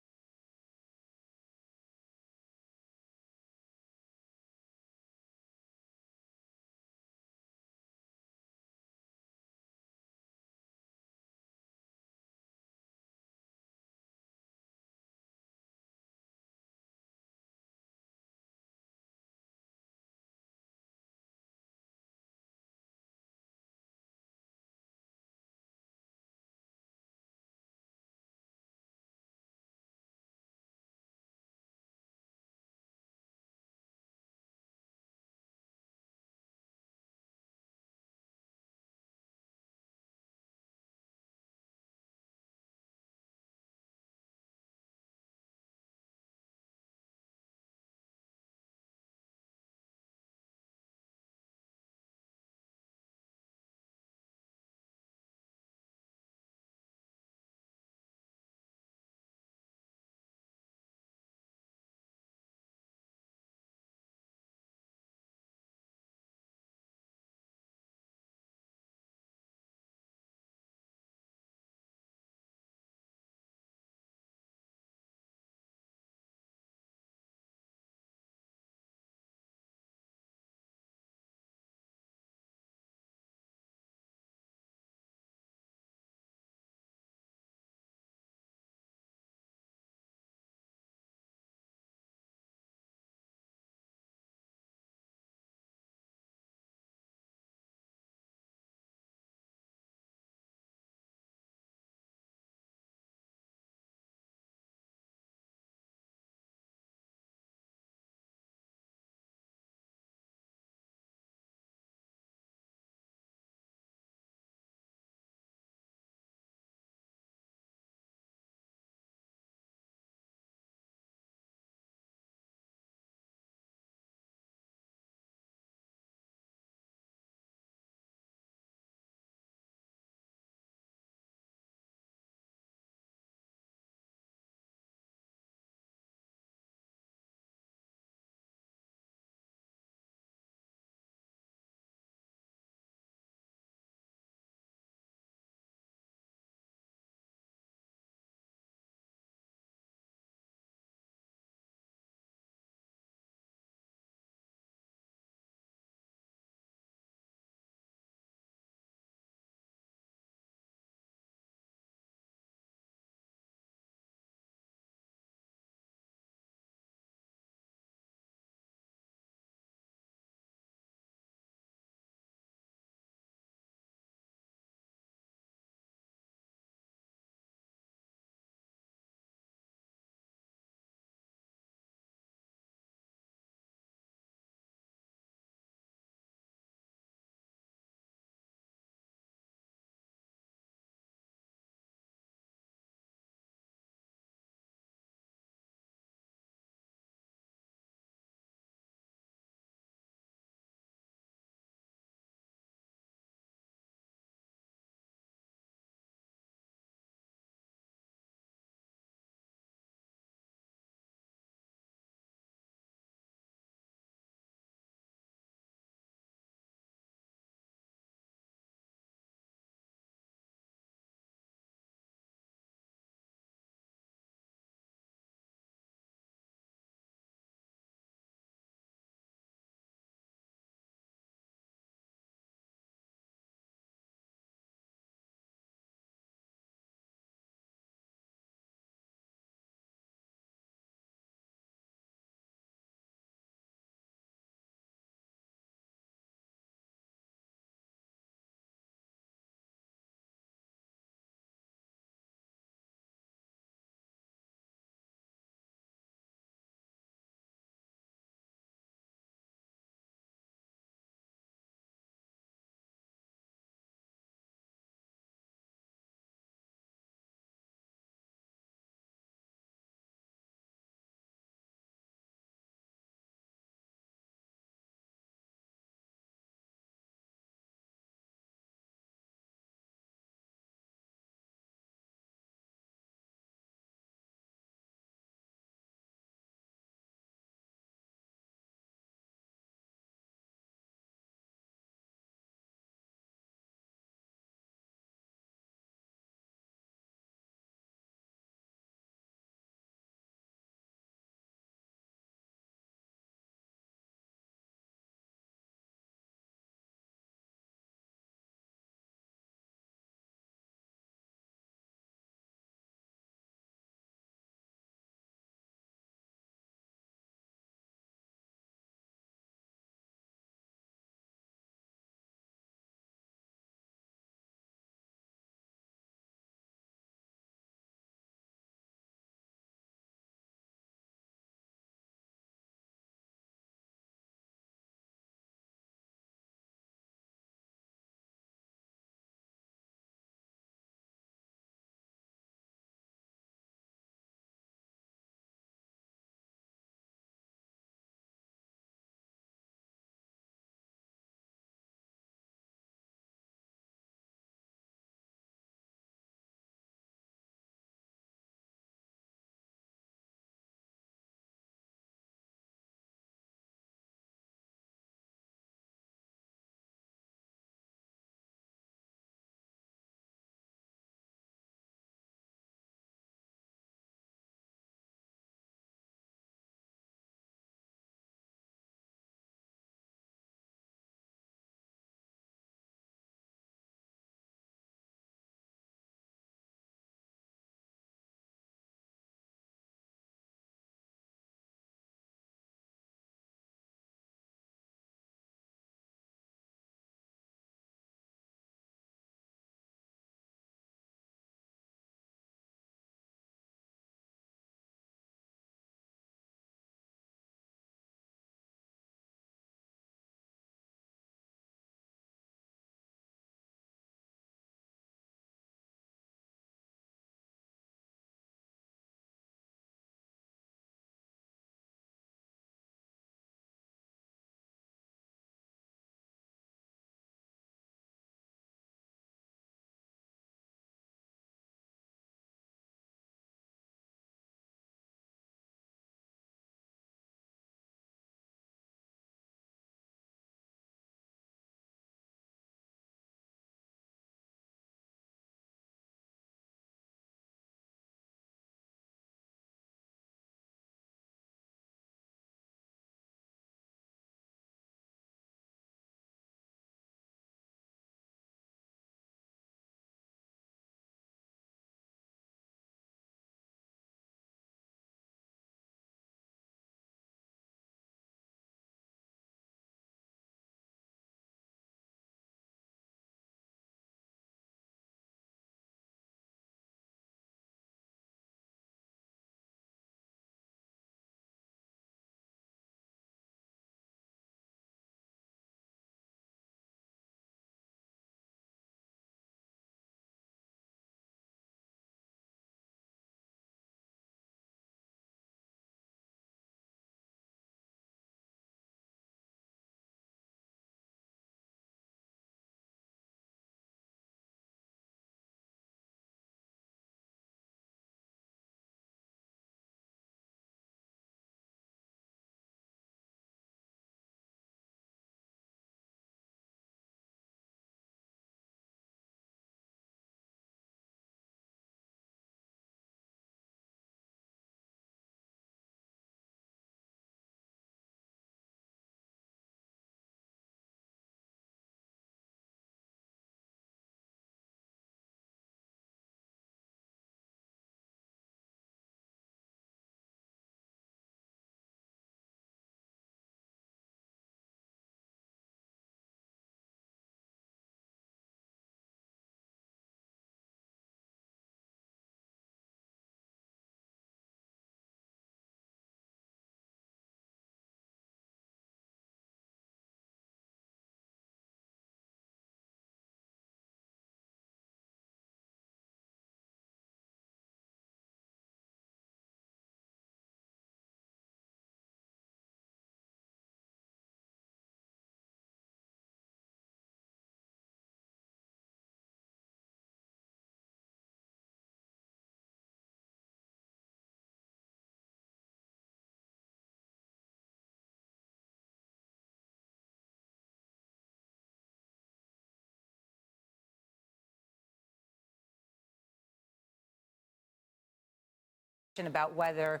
about whether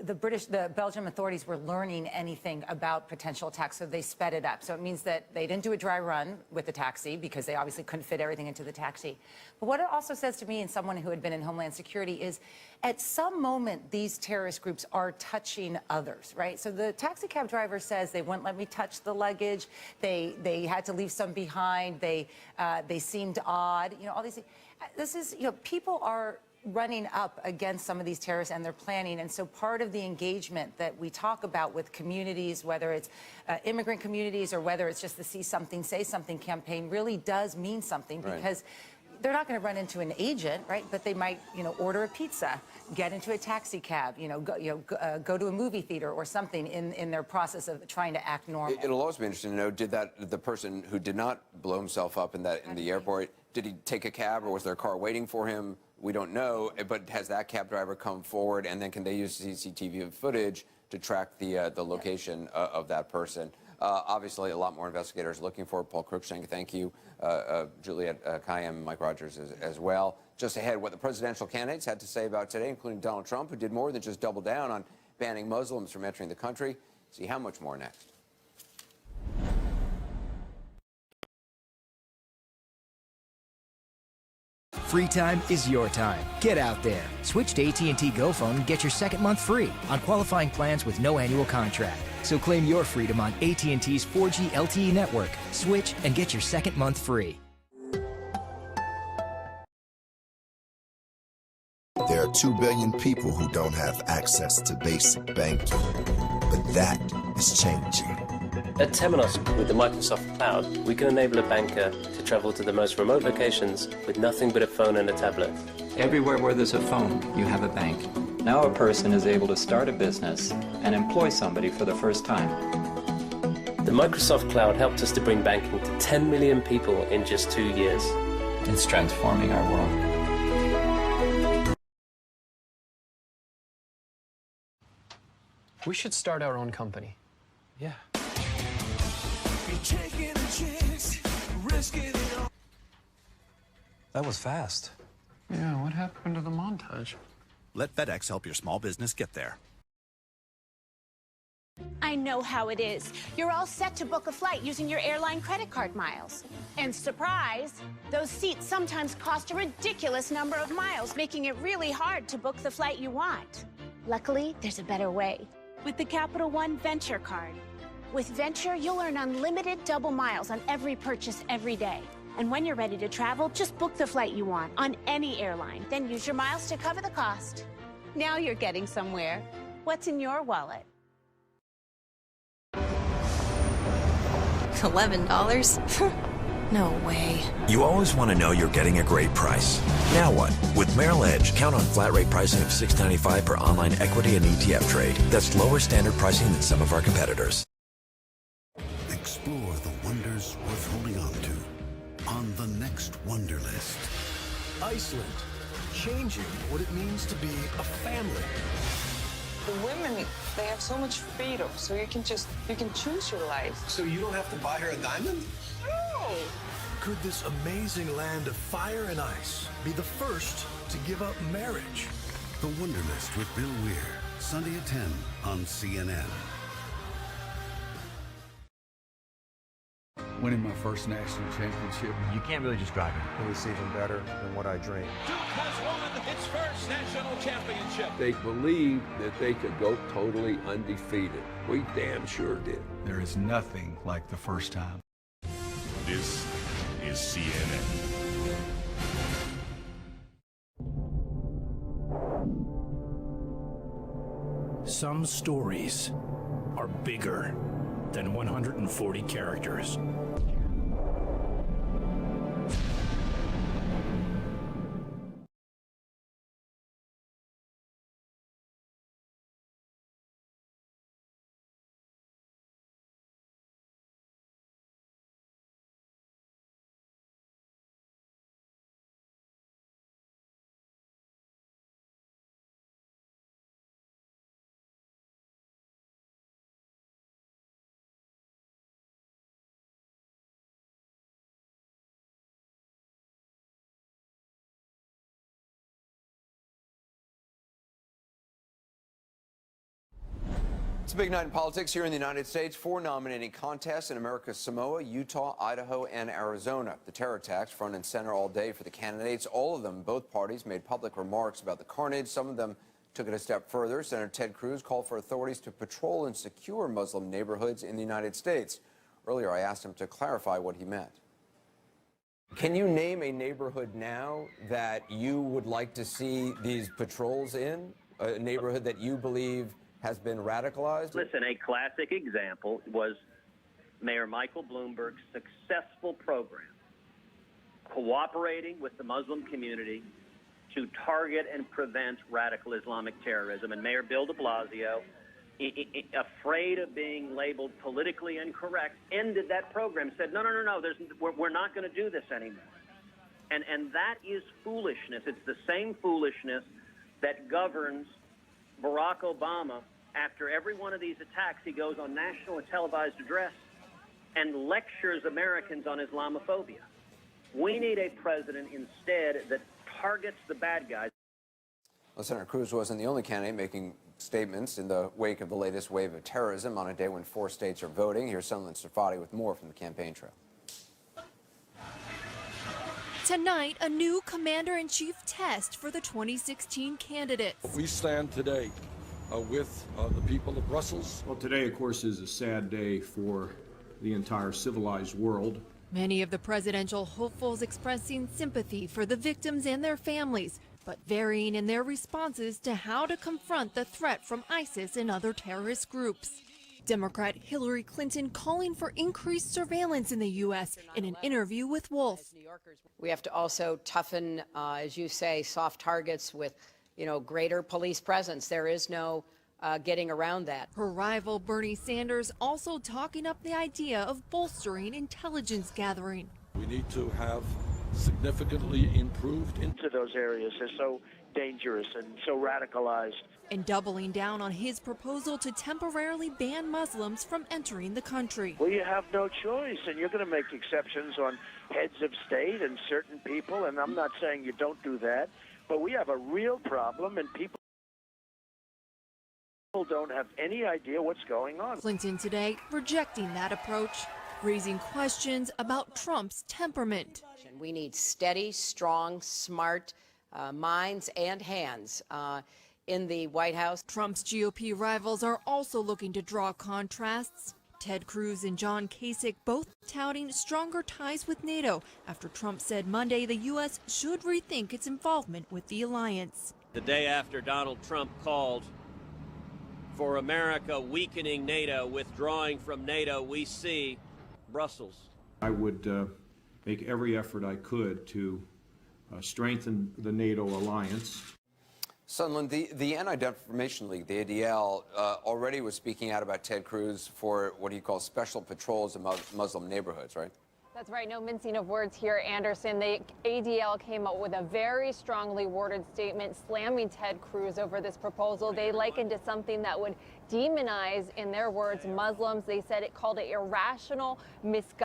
the Belgian authorities were learning anything about potential attacks, so they sped it up. So it means that they didn't do a dry run with the taxi because they obviously couldn't fit everything into the taxi. But what it also says to me, and someone who had been in Homeland Security, is at some moment these terrorist groups are touching others, right? So the taxi cab driver says they wouldn't let me touch the luggage. They had to leave some behind. They seemed odd. You know, all these things. This is, you know, people are running up against some of these terrorists and their planning. And so part of the engagement that we talk about with communities, whether it's immigrant communities or whether it's just the See Something, Say Something campaign, really does mean something, because they're not going to run into an agent, right? But they might, you know, order a pizza, get into a taxi cab, go to a movie theater or something in their process of trying to act normal. It'll also be interesting to know, did the person who did not blow himself up in the airport, did he take a cab or was there a car waiting for him? We don't know, but has that cab driver come forward, and then can they use CCTV footage to track the location of that person? Obviously, a lot more investigators looking for Paul Cruikshank. Thank you, Juliet Kayyem, Mike Rogers as well. Just ahead, what the presidential candidates had to say about today, including Donald Trump, who did more than just double down on banning Muslims from entering the country. See how much more next. Free time is your time. Get out there. Switch to AT&T Go Phone and get your second month free on qualifying plans with no annual contract. So claim your freedom on AT&T's 4G LTE network. Switch and get your second month free. There are 2 billion people who don't have access to basic banking, but that is changing. At Temenos, with the Microsoft Cloud, we can enable a banker to travel to the most remote locations with nothing but a phone and a tablet. Everywhere where there's a phone, you have a bank. Now a person is able to start a business and employ somebody for the first time. The Microsoft Cloud helped us to bring banking to 10 million people in just 2 years. It's transforming our world. We should start our own company. Yeah. That was fast. Yeah, what happened to the montage? Let FedEx help your small business get there. I know how it is. You're all set to book a flight using your airline credit card miles. And surprise, those seats sometimes cost a ridiculous number of miles, making it really hard to book the flight you want. Luckily, there's a better way. With the Capital One Venture Card. With Venture, you'll earn unlimited double miles on every purchase every day. And when you're ready to travel, just book the flight you want on any airline. Then use your miles to cover the cost. Now you're getting somewhere. What's in your wallet? $11? No way. You always want to know you're getting a great price. Now what? With Merrill Edge, count on flat rate pricing of $6.95 per online equity and ETF trade. That's lower standard pricing than some of our competitors. Explore the wonders worth holding on to on the next Wonder List. Iceland, changing what it means to be a family. The women, they have so much freedom, so you can choose your life. So you don't have to buy her a diamond? No! Could this amazing land of fire and ice be the first to give up marriage? The Wonder List with Bill Weir, Sunday at 10 on CNN. Winning my first national championship. You can't really describe it. It was even better than what I dreamed. Duke has won its first national championship. They believed that they could go totally undefeated. We damn sure did. There is nothing like the first time. This is CNN. Some stories are bigger than 140 characters. It's a big night in politics here in the United States. 4 nominating contests in America's Samoa, Utah, Idaho, and Arizona. The terror attacks front and center all day for the candidates. All of them, both parties, made public remarks about the carnage. Some of them took it a step further. Senator Ted Cruz called for authorities to patrol and secure Muslim neighborhoods in the United States. Earlier, I asked him to clarify what he meant. Can you name a neighborhood now that you would like to see these patrols in? A neighborhood that you believe has been radicalized? Listen, a classic example was Mayor Michael Bloomberg's successful program cooperating with the Muslim community to target and prevent radical Islamic terrorism. And Mayor Bill de Blasio, afraid of being labeled politically incorrect, ended that program, said, no, we're not going to do this anymore. And that is foolishness. It's the same foolishness that governs Barack Obama. After every one of these attacks, he goes on national and televised address and lectures Americans on Islamophobia. We need a president instead that targets the bad guys. Well, Senator Cruz wasn't the only candidate making statements in the wake of the latest wave of terrorism on a day when 4 states are voting. Here's Sunland Safadi with more from the campaign trail. Tonight, a new commander-in-chief test for the 2016 candidates. We stand today with the people of Brussels. Well, today, of course, is a sad day for the entire civilized world. Many of the presidential hopefuls expressing sympathy for the victims and their families, but varying in their responses to how to confront the threat from ISIS and other terrorist groups. Democrat Hillary Clinton calling for increased surveillance in the U.S. in an interview with Wolf. We have to also toughen, as you say, soft targets with, greater police presence. There is no getting around that. Her rival Bernie Sanders also talking up the idea of bolstering intelligence gathering. We need to have significantly improved into those areas. They're so dangerous and so radicalized. And doubling down on his proposal to temporarily ban Muslims from entering the country. Well, you have no choice, and you're going to make exceptions on heads of state and certain people, and I'm not saying you don't do that, but we have a real problem, and people don't have any idea what's going on. Clinton today rejecting that approach, raising questions about Trump's temperament. We need steady, strong, smart minds and hands in the White House. Trump's GOP rivals are also looking to draw contrasts. Ted Cruz and John Kasich both touting stronger ties with NATO after Trump said Monday the U.S. should rethink its involvement with the alliance. The day after Donald Trump called for America weakening NATO, withdrawing from NATO, we see Brussels. I would make every effort I could to strengthen the NATO alliance. Sunland, the Anti-Defamation League, the ADL, already was speaking out about Ted Cruz for what he calls special patrols in Muslim neighborhoods, right? That's right. No mincing of words here, Anderson. The ADL came out with a very strongly worded statement slamming Ted Cruz over this proposal. They likened it to something that would demonize, in their words, Muslims. They said it called it irrational, misguided.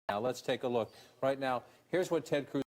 Now let's take a look. Right now, here's what Ted Cruz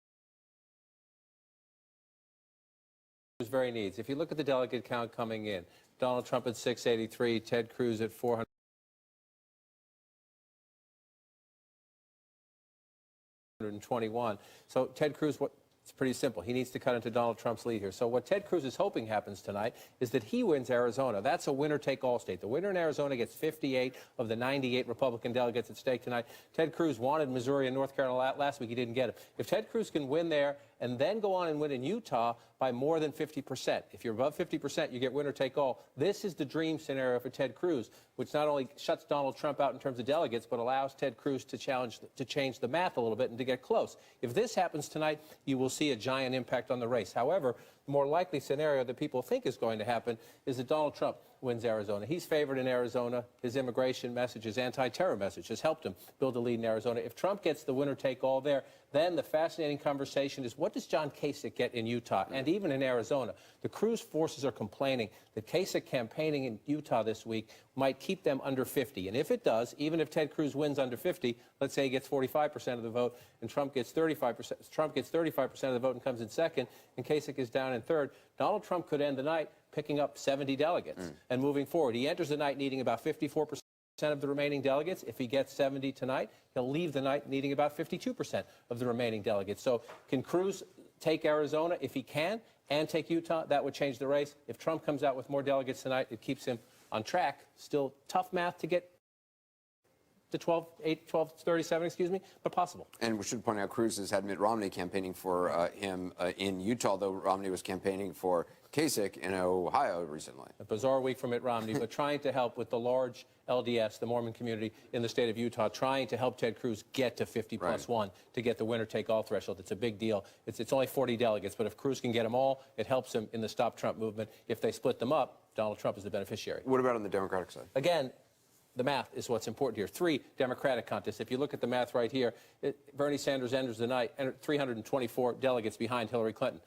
very needs. If you look at the delegate count coming in, Donald Trump at 683, Ted Cruz at 421. So Ted Cruz, It's pretty simple. He needs to cut into Donald Trump's lead here. So what Ted Cruz is hoping happens tonight is that he wins Arizona. That's a winner-take-all state. The winner in Arizona gets 58 of the 98 Republican delegates at stake tonight. Ted Cruz wanted Missouri and North Carolina last week. He didn't get it. If Ted Cruz can win there and then go on and win in Utah by more than 50%, if you're above 50%, you get winner-take-all. This is the dream scenario for Ted Cruz, which not only shuts Donald Trump out in terms of delegates, but allows Ted Cruz to change the math a little bit and to get close. If this happens tonight, you will see a giant impact on the race. However, the more likely scenario that people think is going to happen is that Donald Trump wins Arizona. He's favored in Arizona. His immigration message, his anti-terror message has helped him build a lead in Arizona. If Trump gets the winner-take-all there, then the fascinating conversation is, what does John Kasich get in Utah and even in Arizona? The Cruz forces are complaining that Kasich campaigning in Utah this week might keep them under 50. And if it does, even if Ted Cruz wins under 50, let's say he gets 45% of the vote and Trump gets 35%, Trump gets 35% of the vote and comes in second, and Kasich is down in third, Donald Trump could end the night picking up 70 delegates and moving forward. He enters the night needing about 54% of the remaining delegates. If he gets 70 tonight, he'll leave the night needing about 52% of the remaining delegates. So can Cruz take Arizona? If he can, and take Utah, that would change the race. If Trump comes out with more delegates tonight, it keeps him on track. Still tough math to get to 1237, excuse me, but possible. And we should point out Cruz has had Mitt Romney campaigning for him in Utah, though Romney was campaigning for Kasich in Ohio recently. A bizarre week for Mitt Romney, but trying to help with the large LDS, the Mormon community in the state of Utah, trying to help Ted Cruz get to 50 plus 1 to get the winner-take-all threshold. It's a big deal. It's only 40 delegates, but if Cruz can get them all, it helps him in the Stop Trump movement. If they split them up, Donald Trump is the beneficiary. What about on the Democratic side? Again, the math is what's important here. 3 Democratic contests. If you look at the math right here, Bernie Sanders enters the night 324 delegates behind Hillary Clinton.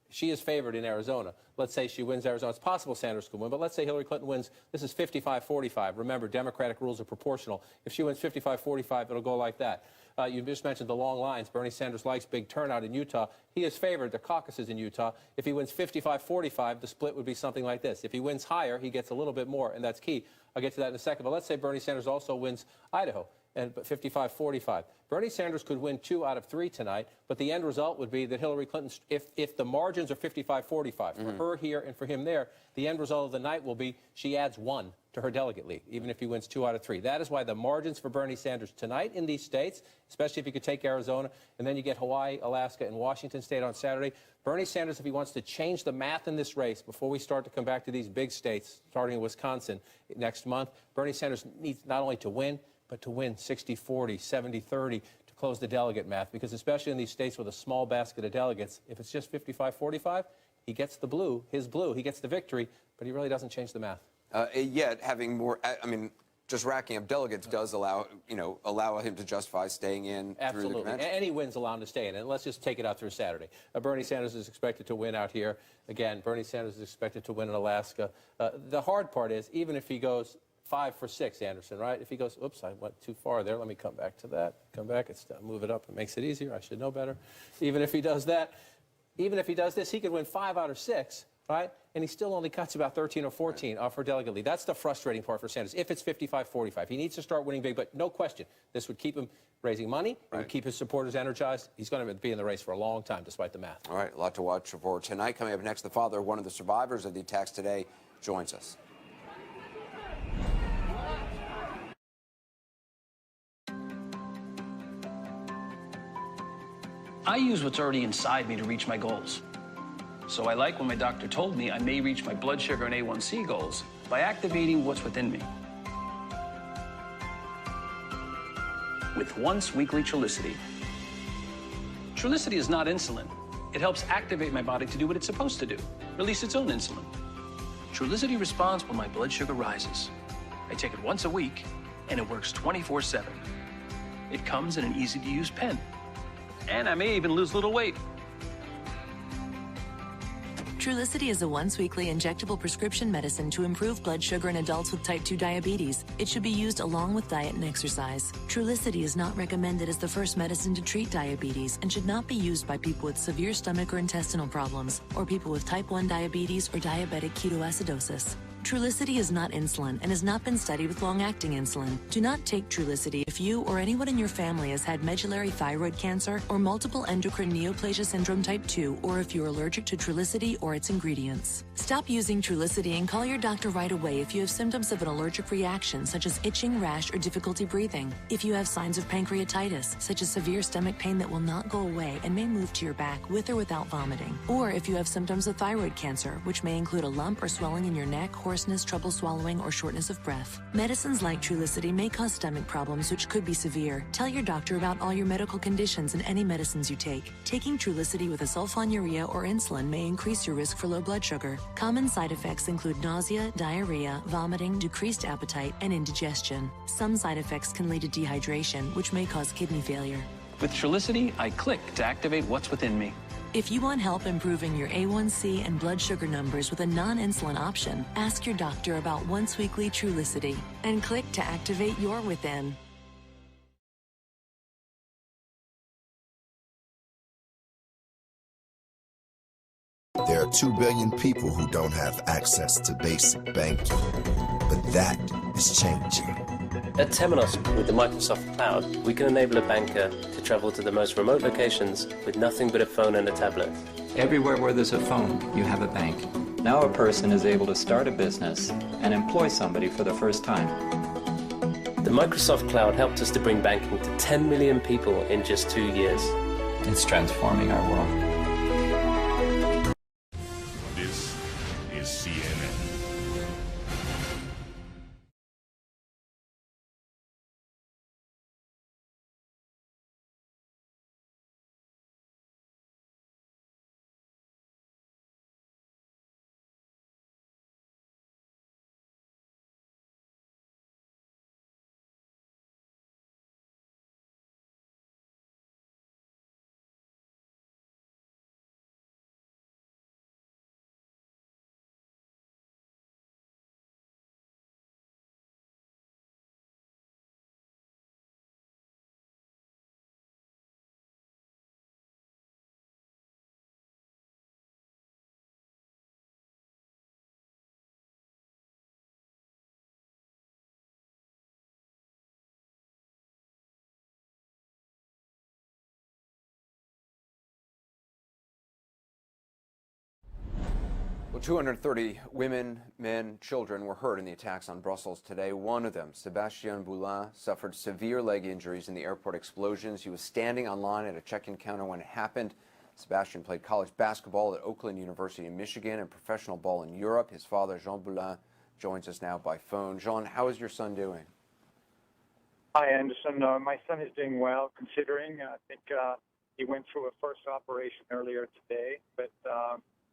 She is favored in Arizona. Let's say she wins Arizona. It's possible Sanders could win, but let's say Hillary Clinton wins. This is 55-45. Remember, Democratic rules are proportional. If she wins 55-45, it'll go like that. You just mentioned the long lines. Bernie Sanders likes big turnout in Utah. He is favored. The caucuses in Utah. If he wins 55-45, the split would be something like this. If he wins higher, he gets a little bit more, and that's key. I'll get to that in a second. But let's say Bernie Sanders also wins Idaho, and 55-45. Bernie Sanders could win 2 out of 3 tonight, but the end result would be that Hillary Clinton, if the margins are 55-45 for her here and for him there, the end result of the night will be she adds 1 to her delegate lead, even if he wins 2 out of 3. That is why the margins for Bernie Sanders tonight in these states, especially if you could take Arizona, and then you get Hawaii, Alaska, and Washington State on Saturday, Bernie Sanders, if he wants to change the math in this race before we start to come back to these big states, starting in Wisconsin next month, Bernie Sanders needs not only to win, but to win 60-40, 70-30 to close the delegate math, because especially in these states with a small basket of delegates, if it's just 55-45, he gets the blue, he gets the victory, but he really doesn't change the math. Yet having more, I mean, just racking up delegates does allow him to justify staying in through the convention. Any wins allow him to stay in. And let's just take it out through Saturday. Bernie Sanders is expected to win out here. Again, Bernie Sanders is expected to win in Alaska. The hard part is, even if he goes 5 for 6, Anderson, right? If he goes, oops, I went too far there. Let me come back to that. Come back. Move it up. It makes it easier. I should know better. Even if he does that, even if he does this, he could win 5 out of 6, right? And he still only cuts about 13 or 14 off her delegate lead. That's the frustrating part for Sanders. If it's 55-45, he needs to start winning big, but no question, this would keep him raising money. It would keep his supporters energized. He's going to be in the race for a long time, despite the math. All right, a lot to watch for tonight. Coming up next, the father of one of the survivors of the attacks today joins us. I use what's already inside me to reach my goals. So I like when my doctor told me I may reach my blood sugar and A1C goals by activating what's within me. With once weekly Trulicity. Trulicity is not insulin. It helps activate my body to do what it's supposed to do, release its own insulin. Trulicity responds when my blood sugar rises. I take it once a week, and it works 24/7. It comes in an easy-to-use pen. And I may even lose a little weight. Trulicity is a once-weekly injectable prescription medicine to improve blood sugar in adults with type 2 diabetes. It should be used along with diet and exercise. Trulicity is not recommended as the first medicine to treat diabetes and should not be used by people with severe stomach or intestinal problems or people with type 1 diabetes or diabetic ketoacidosis. Trulicity is not insulin and has not been studied with long-acting insulin. Do not take Trulicity if you or anyone in your family has had medullary thyroid cancer or multiple endocrine neoplasia syndrome type 2, or if you're allergic to Trulicity or its ingredients. Stop using Trulicity and call your doctor right away if you have symptoms of an allergic reaction such as itching, rash, or difficulty breathing. If you have signs of pancreatitis, such as severe stomach pain that will not go away and may move to your back with or without vomiting. Or if you have symptoms of thyroid cancer, which may include a lump or swelling in your neck, hoarseness, trouble swallowing, or shortness of breath. Medicines like Trulicity may cause stomach problems, which could be severe. Tell your doctor about all your medical conditions and any medicines you take. Taking Trulicity with a sulfonylurea or insulin may increase your risk for low blood sugar. Common side effects include nausea, diarrhea, vomiting, decreased appetite, and indigestion. Some side effects can lead to dehydration, which may cause kidney failure. With Trulicity, I click to activate what's within me. If you want help improving your A1C and blood sugar numbers with a non-insulin option, ask your doctor about once-weekly Trulicity and click to activate your within. There are 2 billion people who don't have access to basic banking, but that is changing. At Temenos, with the Microsoft Cloud, we can enable a banker to travel to the most remote locations with nothing but a phone and a tablet. Everywhere where there's a phone, you have a bank. Now a person is able to start a business and employ somebody for the first time. The Microsoft Cloud helped us to bring banking to 10 million people in just 2 years. It's transforming our world. This is CNN. Well, 230 women, men, children were hurt in the attacks on Brussels today. One of them, Sébastien Boulin, suffered severe leg injuries in the airport explosions. He was standing on line at a check-in counter when it happened. Sébastien played college basketball at Oakland University in Michigan and professional ball in Europe. His father, Jean Boulin, joins us now by phone. Jean, how is your son doing? Hi, Anderson. My son is doing well, considering. I think he went through a first operation earlier today, but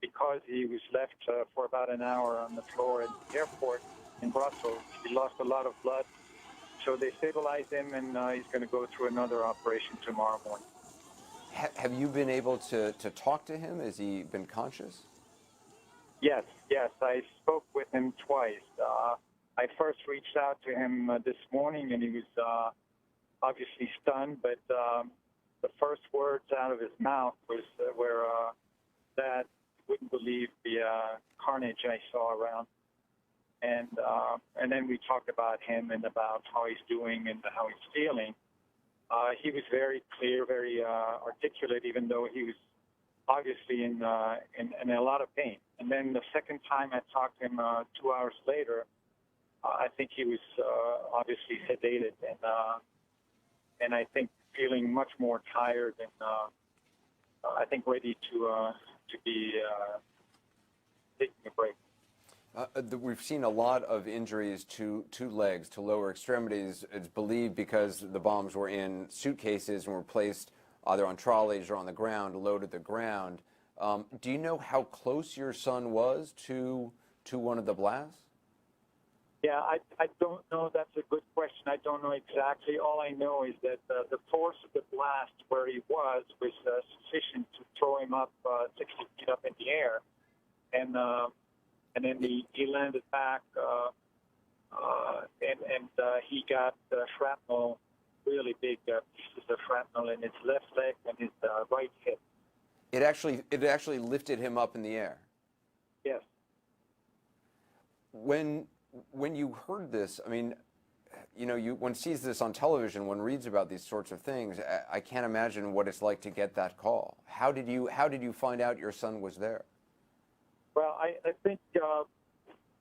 because he was left for about an hour on the floor at the airport in Brussels, he lost a lot of blood. So they stabilized him, and he's going to go through another operation tomorrow morning. Have you been able to talk to him? Has he been conscious? Yes. I spoke with him twice. I first reached out to him this morning, and he was obviously stunned, but the first words out of his mouth were that he wouldn't believe the carnage I saw around. And then we talked about him and about how he's doing and how he's feeling. He was very clear, very articulate, even though he was obviously in a lot of pain. And then the second time I talked to him 2 hours later, I think he was obviously sedated and I think feeling much more tired and I think ready to be taking a break. We've seen a lot of injuries to legs, to lower extremities. It's believed because the bombs were in suitcases and were placed either on trolleys or on the ground, loaded the ground. Do you know how close your son was to one of the blasts? Yeah, I don't know. That's a good question. I don't know exactly. All I know is that the force of the blast where he was sufficient to throw him up 60 feet up in the air. And then he landed back, and he got shrapnel, really big pieces of shrapnel in his left leg and his right hip. It actually lifted him up in the air. Yes. When you heard this, I mean, you know, one sees this on television, one reads about these sorts of things. I can't imagine what it's like to get that call. How did you find out your son was there? Well, I think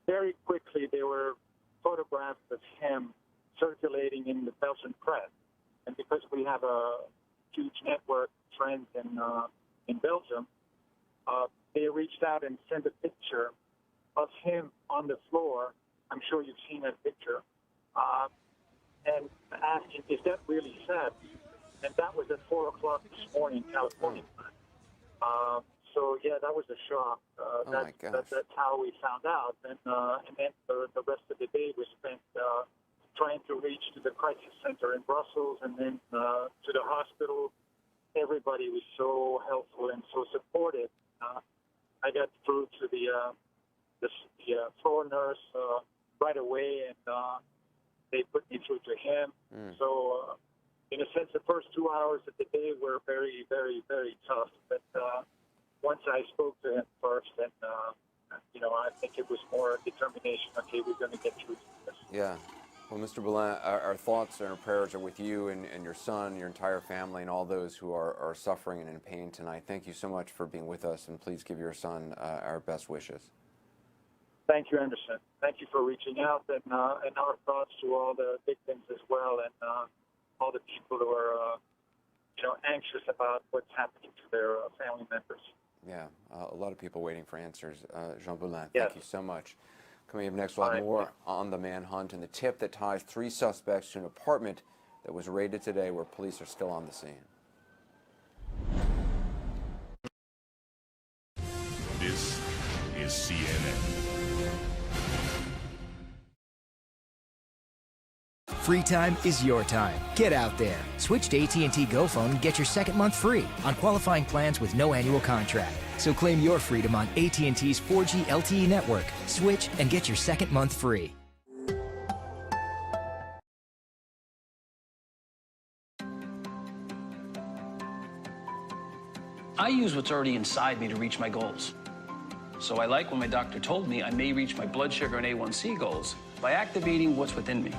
very quickly there were photographs of him circulating in the Belgian press, and because we have a huge network of friends in Belgium, they reached out and sent a picture of him on the floor. I'm sure you've seen that picture. And asking, is that really sad? And that was at 4 o'clock this morning, California time. So yeah, that was a shock. That's how we found out. And then the rest of the day was spent trying to reach to the crisis center in Brussels and then to the hospital. Everybody was so helpful and so supportive. I got through to the floor nurse right away, and they put me through to him. So, in a sense, the first 2 hours of the day were very, very, very tough. But once I spoke to him first, and you know, I think it was more determination. Okay, we're going to get through this. Yeah. Well, Mr. Boulin, our thoughts and our prayers are with you and your son, your entire family, and all those who are suffering and in pain tonight. Thank you so much for being with us, and please give your son our best wishes. Thank you, Anderson. Thank you for reaching out, and our thoughts to all the victims as well, and all the people who are, you know, anxious about what's happening to their family members. Yeah, a lot of people waiting for answers. Jean Boulin, Yes. Thank you so much. Coming up next, we'll have more on the manhunt and the tip that ties 3 suspects to an apartment that was raided today, where police are still on the scene. This is CNN. Free time is your time. Get out there. Switch to AT&T GoPhone and get your second month free on qualifying plans with no annual contract. So claim your freedom on AT&T's 4G LTE network. Switch and get your second month free. I use what's already inside me to reach my goals. So I like when my doctor told me I may reach my blood sugar and A1C goals by activating what's within me.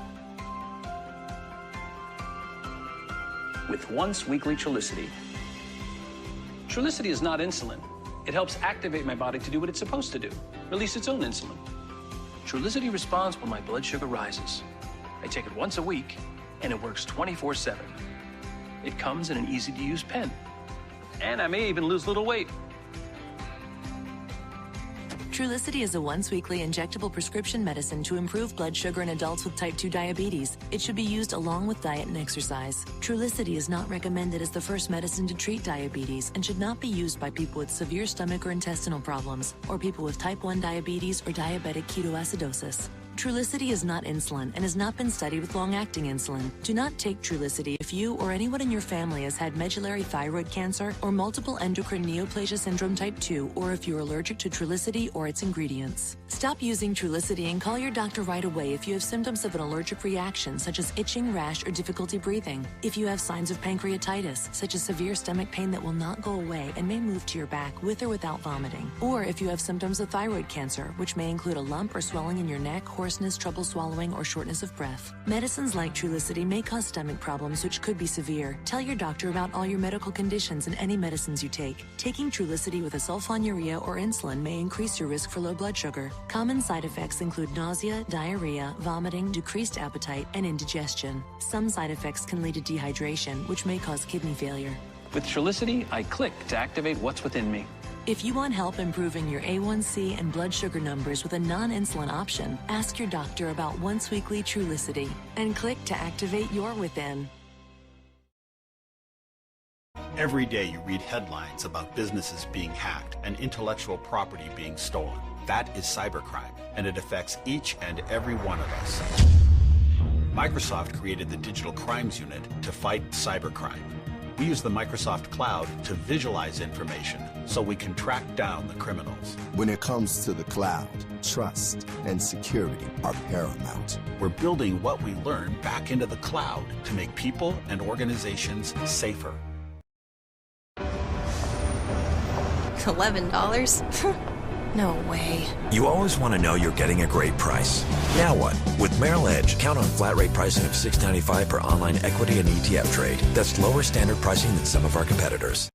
With once weekly Trulicity. Trulicity is not insulin. It helps activate my body to do what it's supposed to do, release its own insulin. Trulicity responds when my blood sugar rises. I take it once a week, and it works 24/7. It comes in an easy-to-use pen. And I may even lose a little weight. Trulicity is a once-weekly injectable prescription medicine to improve blood sugar in adults with type 2 diabetes. It should be used along with diet and exercise. Trulicity is not recommended as the first medicine to treat diabetes and should not be used by people with severe stomach or intestinal problems, or people with type 1 diabetes or diabetic ketoacidosis. Trulicity is not insulin and has not been studied with long-acting insulin. Do not take Trulicity if you or anyone in your family has had medullary thyroid cancer or multiple endocrine neoplasia syndrome type 2, or if you're allergic to Trulicity or its ingredients. Stop using Trulicity and call your doctor right away if you have symptoms of an allergic reaction, such as itching, rash, or difficulty breathing. If you have signs of pancreatitis, such as severe stomach pain that will not go away and may move to your back with or without vomiting. Or if you have symptoms of thyroid cancer, which may include a lump or swelling in your neck, hoarseness, trouble swallowing, or shortness of breath. Medicines like Trulicity may cause stomach problems, which could be severe. Tell your doctor about all your medical conditions and any medicines you take. Taking Trulicity with a sulfonylurea or insulin may increase your risk for low blood sugar. Common side effects include nausea, diarrhea, vomiting, decreased appetite, and indigestion. Some side effects can lead to dehydration, which may cause kidney failure. With Trulicity, I click to activate what's within me. If you want help improving your A1C and blood sugar numbers with a non-insulin option, ask your doctor about once weekly Trulicity and click to activate your within. Every day you read headlines about businesses being hacked and intellectual property being stolen. That is cybercrime, and it affects each and every one of us. Microsoft created the Digital Crimes Unit to fight cybercrime. We use the Microsoft Cloud to visualize information so we can track down the criminals. When it comes to the cloud, trust and security are paramount. We're building what we learn back into the cloud to make people and organizations safer. $11? No way. You always want to know you're getting a great price. Now what? With Merrill Edge, count on flat rate pricing of $6.95 per online equity and ETF trade. That's lower standard pricing than some of our competitors.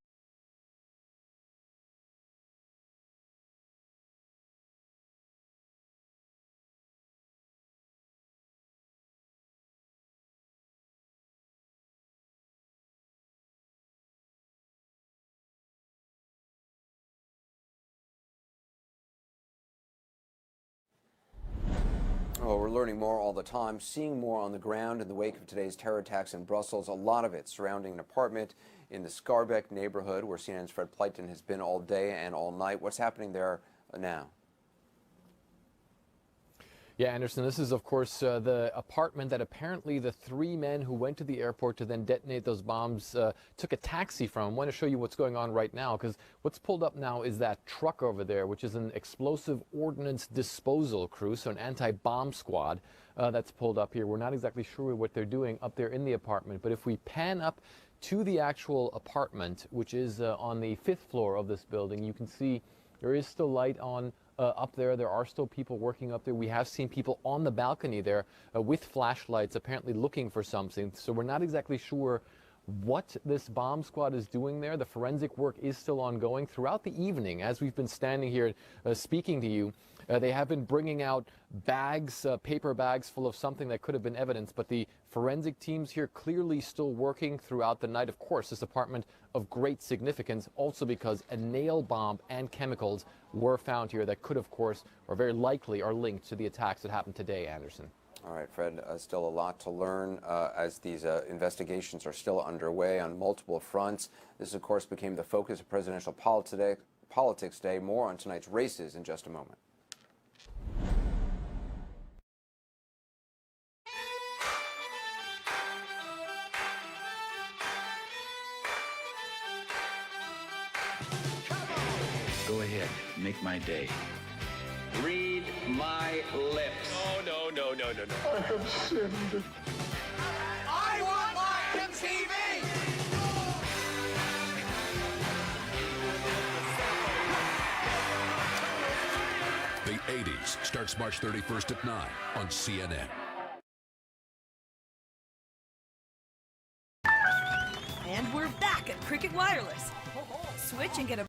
Well, we're learning more all the time, seeing more on the ground in the wake of today's terror attacks in Brussels, a lot of it surrounding an apartment in the Schaerbeek neighborhood where CNN's Fred Pleitgen has been all day and all night. What's happening there now? Yeah, Anderson, this is, of course, the apartment that apparently the three men who went to the airport to then detonate those bombs took a taxi from. I want to show you what's going on right now, because what's pulled up now is that truck over there, which is an explosive ordnance disposal crew, so an anti-bomb squad that's pulled up here. We're not exactly sure what they're doing up there in the apartment, but if we pan up to the actual apartment, which is on the 5th floor of this building, you can see there is still light on up there. There are still people working up there. We have seen people on the balcony there with flashlights apparently looking for something. So we're not exactly sure what this bomb squad is doing there. The forensic work is still ongoing throughout the evening. As we've been standing here speaking to you, they have been bringing out bags, paper bags full of something that could have been evidence, but the forensic teams here clearly still working throughout the night. Of course, this apartment of great significance, also because a nail bomb and chemicals were found here that could, of course, or very likely are linked to the attacks that happened today, Anderson. All right, Fred, still a lot to learn as these investigations are still underway on multiple fronts. This, of course, became the focus of presidential politics day. More on tonight's races in just a moment. Go ahead, make my day. Read my lips. No. I have sinned. I want my MTV! The 80s starts March 31st at 9 on CNN. And we're back at Cricket Wireless. Switch and get a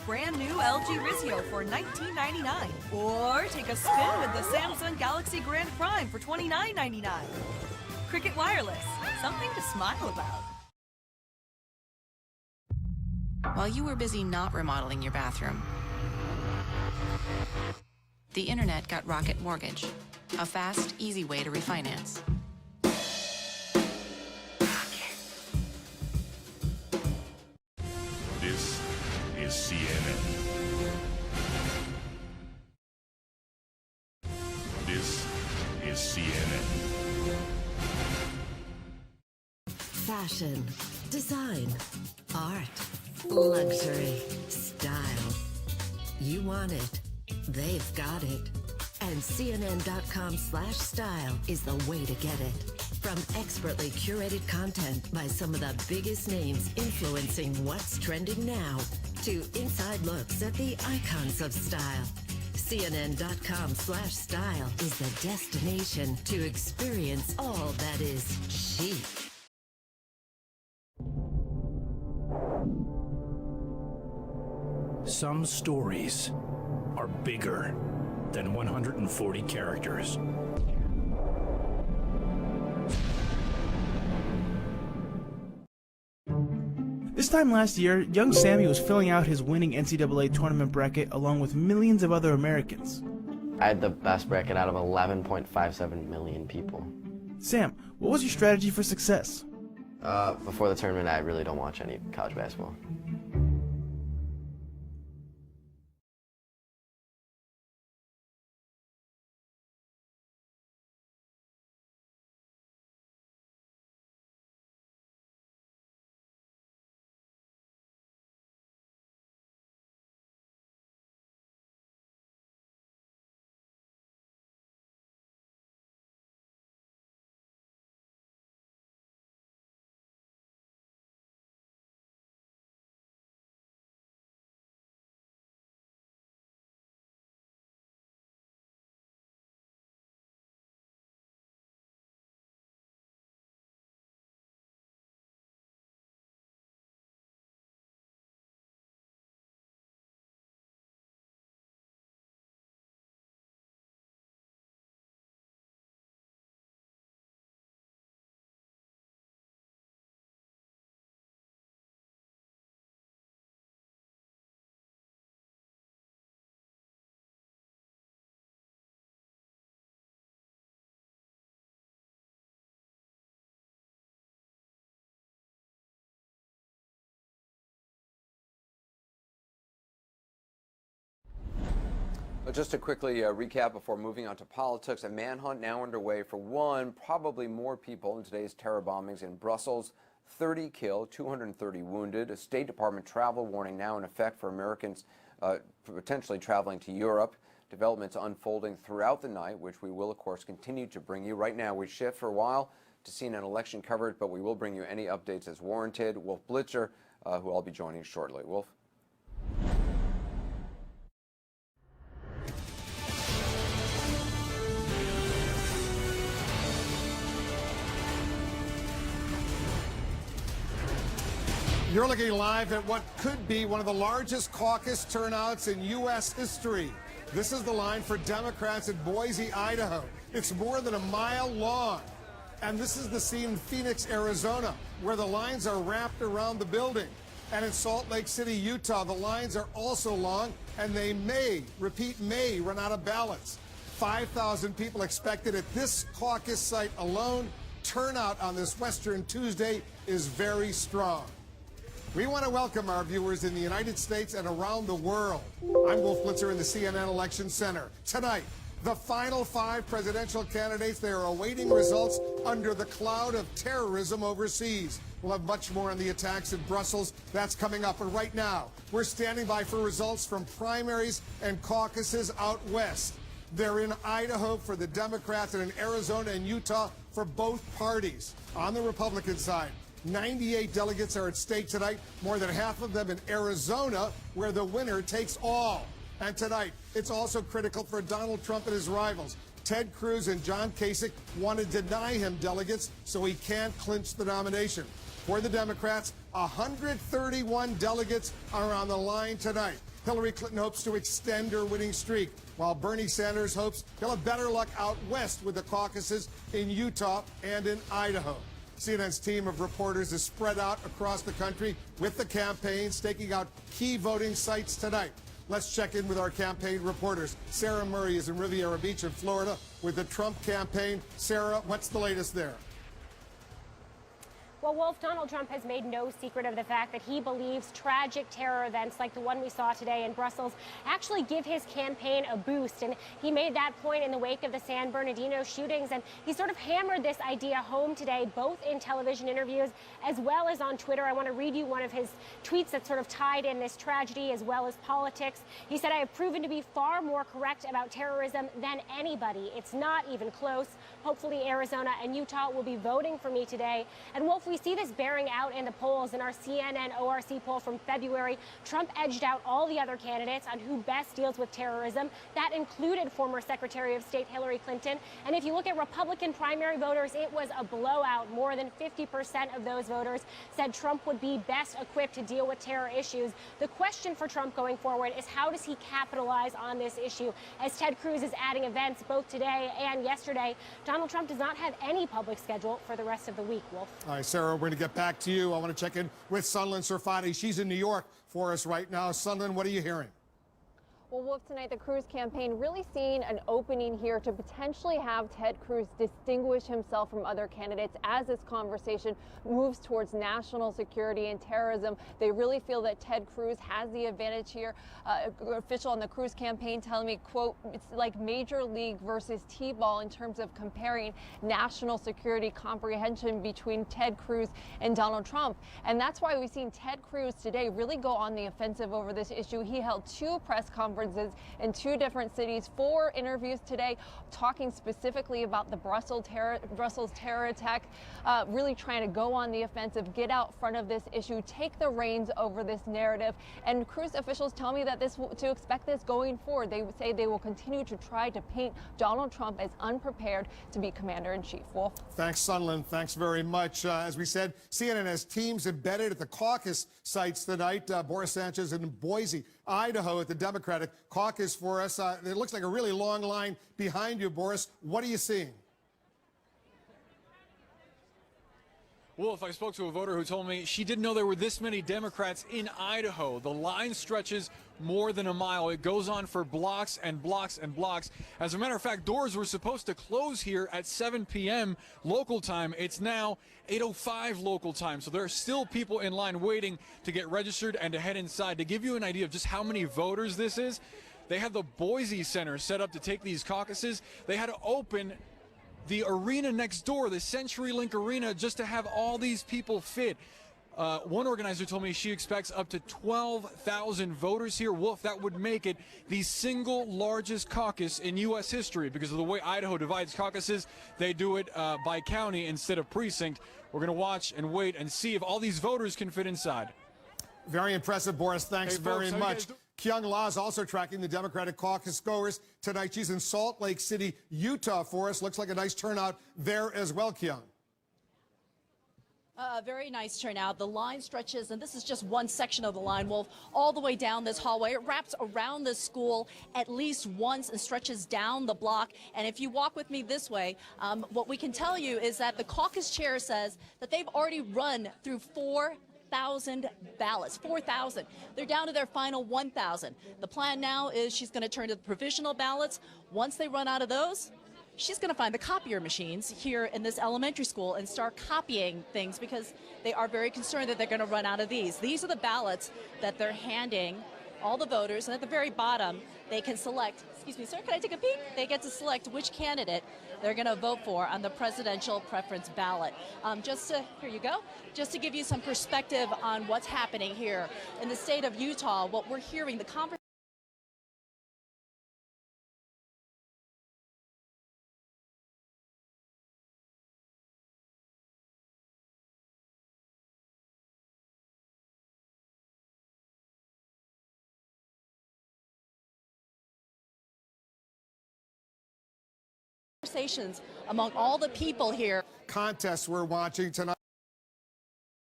brand new LG Rizio for $19.99. Or take a spin with the Samsung Galaxy Grand Prime for $29.99. Cricket Wireless, something to smile about. While you were busy not remodeling your bathroom, the internet got Rocket Mortgage, a fast, easy way to refinance. This is CNN. This is CNN. Fashion, design, art, luxury, style. You want it, they've got it. And CNN.com/style is the way to get it. From expertly curated content by some of the biggest names influencing what's trending now, to inside looks at the icons of style. CNN.com/style is the destination to experience all that is chic. Some stories are bigger than 140 characters. This time last year, young Sammy was filling out his winning NCAA tournament bracket along with millions of other Americans. I had the best bracket out of 11.57 million people. Sam, what was your strategy for success? Before the tournament, I really don't watch any college basketball. Just to quickly recap before moving on to politics, a manhunt now underway for one, probably more people in today's terror bombings in Brussels. 30 killed, 230 wounded. A State Department travel warning now in effect for Americans potentially traveling to Europe. Developments unfolding throughout the night, which we will, of course, continue to bring you. Right now, we shift for a while to CNN election coverage, but we will bring you any updates as warranted. Wolf Blitzer, who I'll be joining shortly. Wolf. You're looking live at what could be one of the largest caucus turnouts in U.S. history. This is the line for Democrats in Boise, Idaho. It's more than a mile long. And this is the scene in Phoenix, Arizona, where the lines are wrapped around the building. And in Salt Lake City, Utah, the lines are also long, and they may, repeat, may run out of ballots. 5,000 people expected at this caucus site alone. Turnout on this Western Tuesday is very strong. We want to welcome our viewers in the United States and around the world. I'm Wolf Blitzer in the CNN Election Center. Tonight, the final 5 presidential candidates, they are awaiting results under the cloud of terrorism overseas. We'll have much more on the attacks in Brussels. That's coming up. But right now, we're standing by for results from primaries and caucuses out west. They're in Idaho for the Democrats and in Arizona and Utah for both parties. On the Republican side, 98 delegates are at stake tonight, more than half of them in Arizona, where the winner takes all. And tonight, it's also critical for Donald Trump and his rivals. Ted Cruz and John Kasich want to deny him delegates so he can't clinch the nomination. For the Democrats, 131 delegates are on the line tonight. Hillary Clinton hopes to extend her winning streak, while Bernie Sanders hopes he'll have better luck out west with the caucuses in Utah and in Idaho. CNN's team of reporters is spread out across the country with the campaign, staking out key voting sites tonight. Let's check in with our campaign reporters. Sarah Murray is in Riviera Beach in Florida with the Trump campaign. Sarah, what's the latest there? Well, Wolf, Donald Trump has made no secret of the fact that he believes tragic terror events like the one we saw today in Brussels actually give his campaign a boost. And he made that point in the wake of the San Bernardino shootings. And he sort of hammered this idea home today, both in television interviews as well as on Twitter. I want to read you one of his tweets that sort of tied in this tragedy as well as politics. He said, "I have proven to be far more correct about terrorism than anybody. It's not even close. Hopefully Arizona and Utah will be voting for me today." And Wolf, we see this bearing out in the polls. In our CNN ORC poll from February, Trump edged out all the other candidates on who best deals with terrorism. That included former Secretary of State Hillary Clinton. And if you look at Republican primary voters, it was a blowout. More than 50% of those voters said Trump would be best equipped to deal with terror issues. The question for Trump going forward is, how does he capitalize on this issue? As Ted Cruz is adding events both today and yesterday, Donald Trump does not have any public schedule for the rest of the week, Wolf. All right, Sarah, we're going to get back to you. I want to check in with Sunlen Sirfati. She's in New York for us right now. Sunlen, what are you hearing? Well, Wolf, tonight the Cruz campaign really seeing an opening here to potentially have Ted Cruz distinguish himself from other candidates as this conversation moves towards national security and terrorism. They really feel that Ted Cruz has the advantage here. Official on the Cruz campaign telling me, quote, "It's like Major League versus T-ball in terms of comparing national security comprehension between Ted Cruz and Donald Trump." And that's why we've seen Ted Cruz today really go on the offensive over this issue. He held 2 press conferences in 2 different cities, 4 interviews today, talking specifically about the Brussels terror attack, really trying to go on the offensive, get out front of this issue, take the reins over this narrative. And Cruz officials tell me that to expect this going forward. They say they will continue to try to paint Donald Trump as unprepared to be commander-in-chief. Wolf. Thanks, Sunlen. Thanks very much. As we said, CNN has teams embedded at the caucus sites tonight. Boris Sanchez in Boise, Idaho at the Democratic caucus for us. It looks like a really long line behind you, Boris. What are you seeing? Wolf, I spoke to a voter who told me she didn't know there were this many Democrats in Idaho. The line stretches more than a mile. It goes on for blocks and blocks and blocks. As a matter of fact, doors were supposed to close here at 7 p.m. local time. It's now 8:05 local time. So there are still people in line waiting to get registered and to head inside. To give you an idea of just how many voters this is, They had the Boise Center set up to take these caucuses. They had to open the arena next door, the CenturyLink Arena, just to have all these people fit. One organizer told me she expects up to 12,000 voters here. Wolf, that would make it the single largest caucus in U.S. history because of the way Idaho divides caucuses. They do it by county instead of precinct. We're going to watch and wait and see if all these voters can fit inside. Very impressive, Boris. Thanks Hey, very folks, much. Kyung La is also tracking the Democratic caucus goers tonight. She's in Salt Lake City, Utah for us. Looks like a nice turnout there as well, Kyung. Very nice turnout. The line stretches, and this is just one section of the line, Wolf, all the way down this hallway. It wraps around the school at least once and stretches down the block. And if you walk with me this way, what we can tell you is that the caucus chair says that they've already run through 4,000 ballots, 4,000. They're down to their final 1,000. The plan now is she's going to turn to the provisional ballots. Once they run out of those, she's going to find the copier machines here in this elementary school and start copying things because they are very concerned that they're going to run out of these. These are the ballots that they're handing all the voters, and at the very bottom, they can select, excuse me, sir, can I take a peek? They get to select which candidate they're going to vote for on the presidential preference ballot. Here you go, just to give you some perspective on what's happening here in the state of Utah, what we're hearing, the conversation. Conversations among all the people here. Contests we're watching tonight.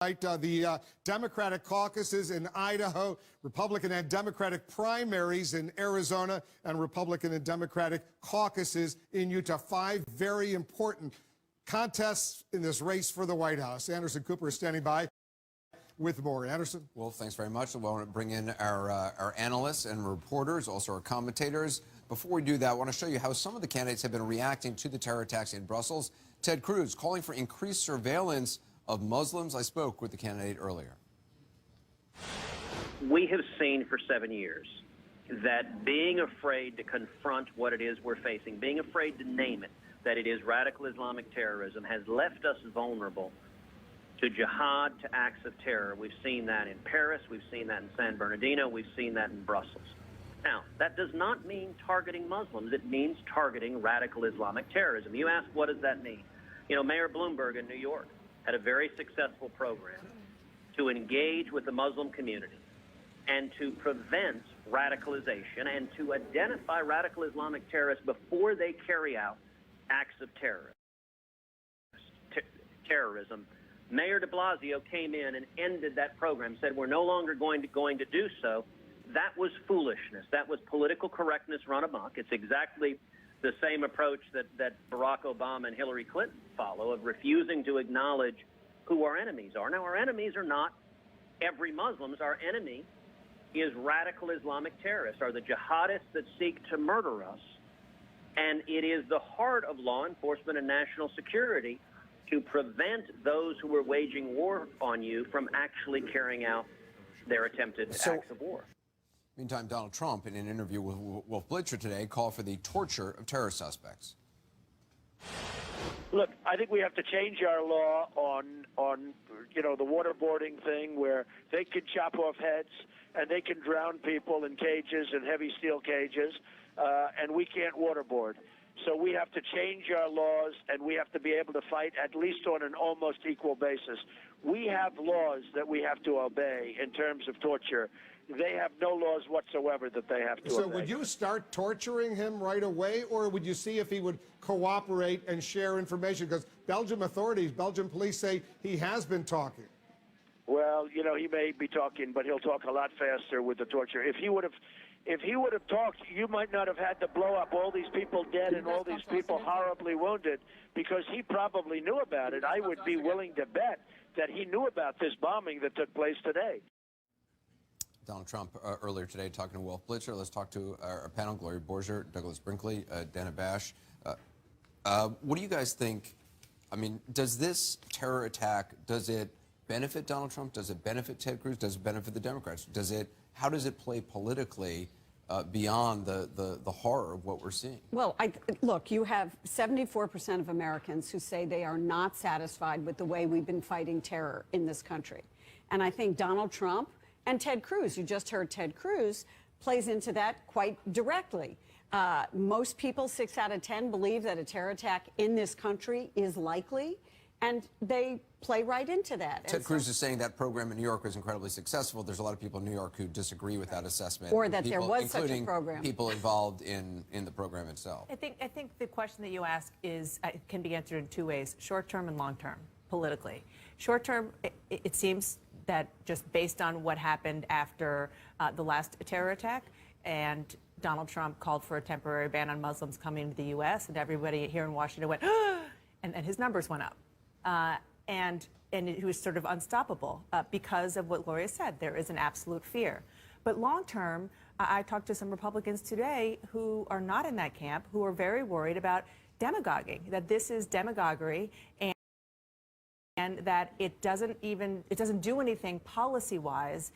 The Democratic caucuses in Idaho, Republican and Democratic primaries in Arizona, and Republican and Democratic caucuses in Utah. 5 very important contests in this race for the White House. Anderson Cooper is standing by with more. Anderson? Well, thanks very much. We want to bring in our analysts and reporters, also our commentators. Before we do that, I want to show you how some of the candidates have been reacting to the terror attacks in Brussels. Ted Cruz calling for increased surveillance of Muslims. I spoke with the candidate earlier. We have seen for 7 years that being afraid to confront what it is we're facing, being afraid to name it, that it is radical Islamic terrorism, has left us vulnerable to jihad, to acts of terror. We've seen that in Paris, we've seen that in San Bernardino, we've seen that in Brussels. Now, that does not mean targeting Muslims. It means targeting radical Islamic terrorism. You ask, what does that mean? You know, Mayor Bloomberg in New York had a very successful program to engage with the Muslim community and to prevent radicalization and to identify radical Islamic terrorists before they carry out acts of terrorism. Mayor de Blasio came in and ended that program, said we're no longer going to do so. That was foolishness. That was political correctness run amok. It's exactly the same approach that Barack Obama and Hillary Clinton follow, of refusing to acknowledge who our enemies are. Now, our enemies are not every Muslim. Our enemy is radical Islamic terrorists, are the jihadists that seek to murder us. And it is the heart of law enforcement and national security to prevent those who are waging war on you from actually carrying out their attempted acts of war. Meantime, Donald Trump, in an interview with Wolf Blitzer today, called for the torture of terror suspects. Look, I think we have to change our law on the waterboarding thing, where they can chop off heads and they can drown people in cages and heavy steel cages, and we can't waterboard. So we have to change our laws, and we have to be able to fight at least on an almost equal basis. We have laws that we have to obey in terms of torture. They have no laws whatsoever that they have to obey. So would you start torturing him right away, or would you see if he would cooperate and share information? Because Belgian authorities, Belgian police say he has been talking. Well, he may be talking, but he'll talk a lot faster with the torture. If he would have talked, you might not have had to blow up all these people dead and all these people horribly wounded, because he probably knew about it. I would be willing to bet that he knew about this bombing that took place today. Donald Trump earlier today talking to Wolf Blitzer. Let's talk to our panel, Gloria Borger, Douglas Brinkley, Dana Bash. What do you guys think? I mean, does this terror attack, does it benefit Donald Trump? Does it benefit Ted Cruz? Does it benefit the Democrats? How does it play politically beyond the horror of what we're seeing. Well, look, you have 74% of Americans who say they are not satisfied with the way we've been fighting terror in this country. And I think Donald Trump and Ted Cruz, you just heard Ted Cruz, plays into that quite directly. Most people, 6 out of 10, believe that a terror attack in this country is likely, and they play right into that. Ted Cruz is saying that program in New York was incredibly successful. There's a lot of people in New York who disagree with that assessment. Or that there was such a including program. people involved in the program itself. I think the question that you ask is can be answered in 2 ways: short-term and long-term, politically. Short-term, it seems that just based on what happened after the last terror attack, and Donald Trump called for a temporary ban on Muslims coming into the U.S., and everybody here in Washington went, and his numbers went up. And he was sort of unstoppable because of what Gloria said. There is an absolute fear. But long term, I talked to some Republicans today who are not in that camp, who are very worried about demagoguing, that this is demagoguery, and that it doesn't do anything policy-wise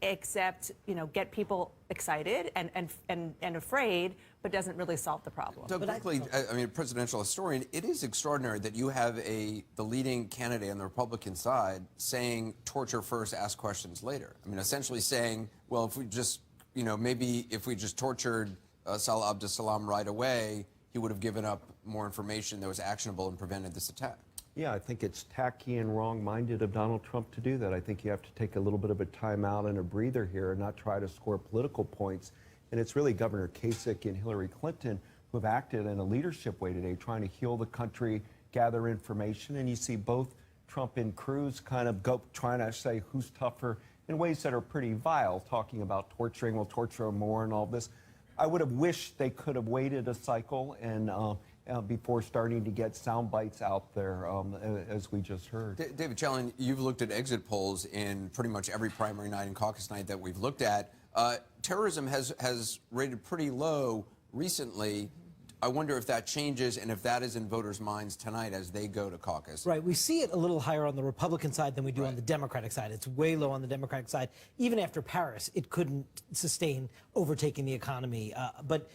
except get people excited and afraid, but doesn't really solve the problem. Doug, quickly, I mean, a presidential historian, it is extraordinary that you have the leading candidate on the Republican side saying torture first, ask questions later. I mean, essentially saying, well, if we just, maybe if we just tortured Salah Abdeslam right away, he would have given up more information that was actionable and prevented this attack. Yeah, I think it's tacky and wrong-minded of Donald Trump to do that. I think you have to take a little bit of a time out and a breather here and not try to score political points. And it's really Governor Kasich and Hillary Clinton who have acted in a leadership way today, trying to heal the country, gather information. And you see both Trump and Cruz kind of trying to say who's tougher in ways that are pretty vile, talking about torturing, we'll torture more and all this. I would have wished they could have waited a cycle and before starting to get sound bites out there, as we just heard. David Challen, you've looked at exit polls in pretty much every primary night and caucus night that we've looked at. Terrorism has rated pretty low recently. I wonder if that changes and if that is in voters' minds tonight as they go to caucus. Right. We see it a little higher on the Republican side than we do on the Democratic side. It's way low on the Democratic side. Even after Paris, it couldn't sustain overtaking the economy. But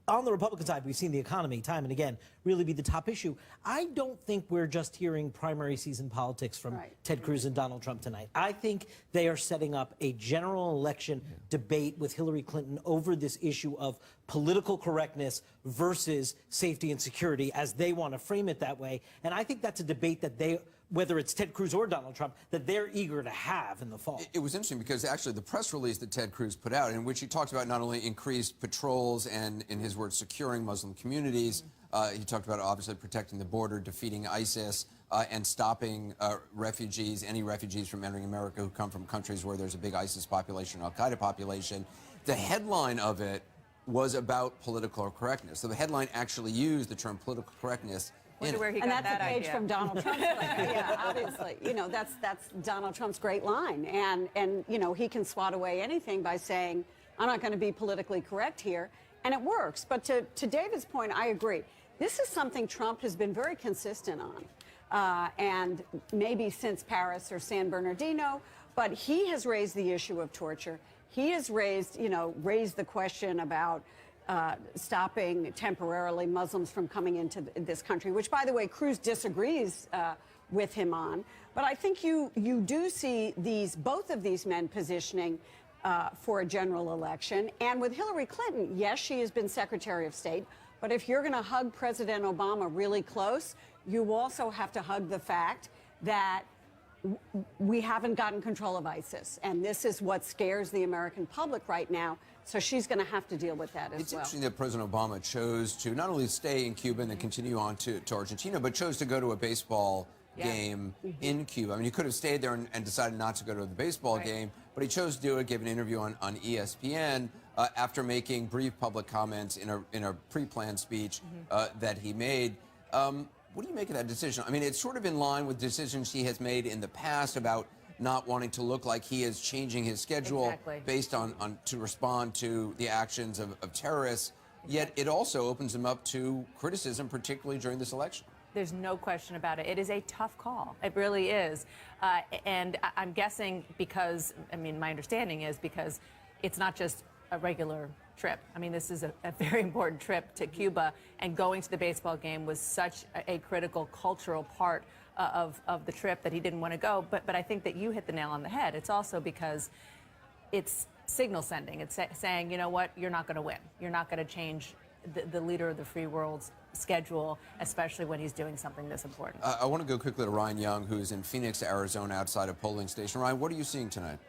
on the Republican side, we've seen the economy, time and again, really be the top issue. I don't think we're just hearing primary season politics from Ted Cruz and Donald Trump tonight. I think they are setting up a general election debate with Hillary Clinton over this issue of political correctness versus safety and security, as they want to frame it that way. And I think that's a debate that they, whether it's Ted Cruz or Donald Trump, that they're eager to have in the fall. It was interesting because actually the press release that Ted Cruz put out, in which he talked about not only increased patrols and, in his words, securing Muslim communities, he talked about obviously protecting the border, defeating ISIS, and stopping refugees, any refugees from entering America who come from countries where there's a big ISIS population, Al-Qaeda population. The headline of it was about political correctness. So the headline actually used the term political correctness. And that's a page from Donald Trump's letter. Yeah, obviously. That's Donald Trump's great line. And he can swat away anything by saying, I'm not going to be politically correct here. And it works. But to David's point, I agree. This is something Trump has been very consistent on. And maybe since Paris or San Bernardino, but he has raised the issue of torture. He has raised the question about stopping temporarily Muslims from coming into this country, which, by the way, Cruz disagrees with him on. But I think you do see both of these men positioning for a general election. And with Hillary Clinton, yes, she has been Secretary of State, but if you're going to hug President Obama really close, you also have to hug the fact that we haven't gotten control of ISIS. And this is what scares the American public right now. So she's going to have to deal with that as well. It's interesting that President Obama chose to not only stay in Cuba and then continue on to Argentina, but chose to go to a baseball game in Cuba. I mean, he could have stayed there and decided not to go to the baseball game, but he chose to do it, gave an interview on ESPN after making brief public comments in a pre-planned speech that he made. What do you make of that decision? I mean, it's sort of in line with decisions he has made in the past about not wanting to look like he is changing his schedule based on to respond to the actions of terrorists. Yet it also opens him up to criticism, particularly during this election. There's no question about it. It is a tough call. It really is. And I'm guessing because, I mean, my understanding is because it's not just a regular trip. I mean, this is a very important trip to Cuba, and going to the baseball game was such a critical cultural part of the trip that he didn't want to go. But I think that you hit the nail on the head. It's also because it's signal sending. It's saying, you know what, you're not going to win. You're not going to change the leader of the free world's schedule, especially when he's doing something this important. I want to go quickly to Ryan Young, who's in Phoenix, Arizona, outside a polling station. Ryan, what are you seeing tonight?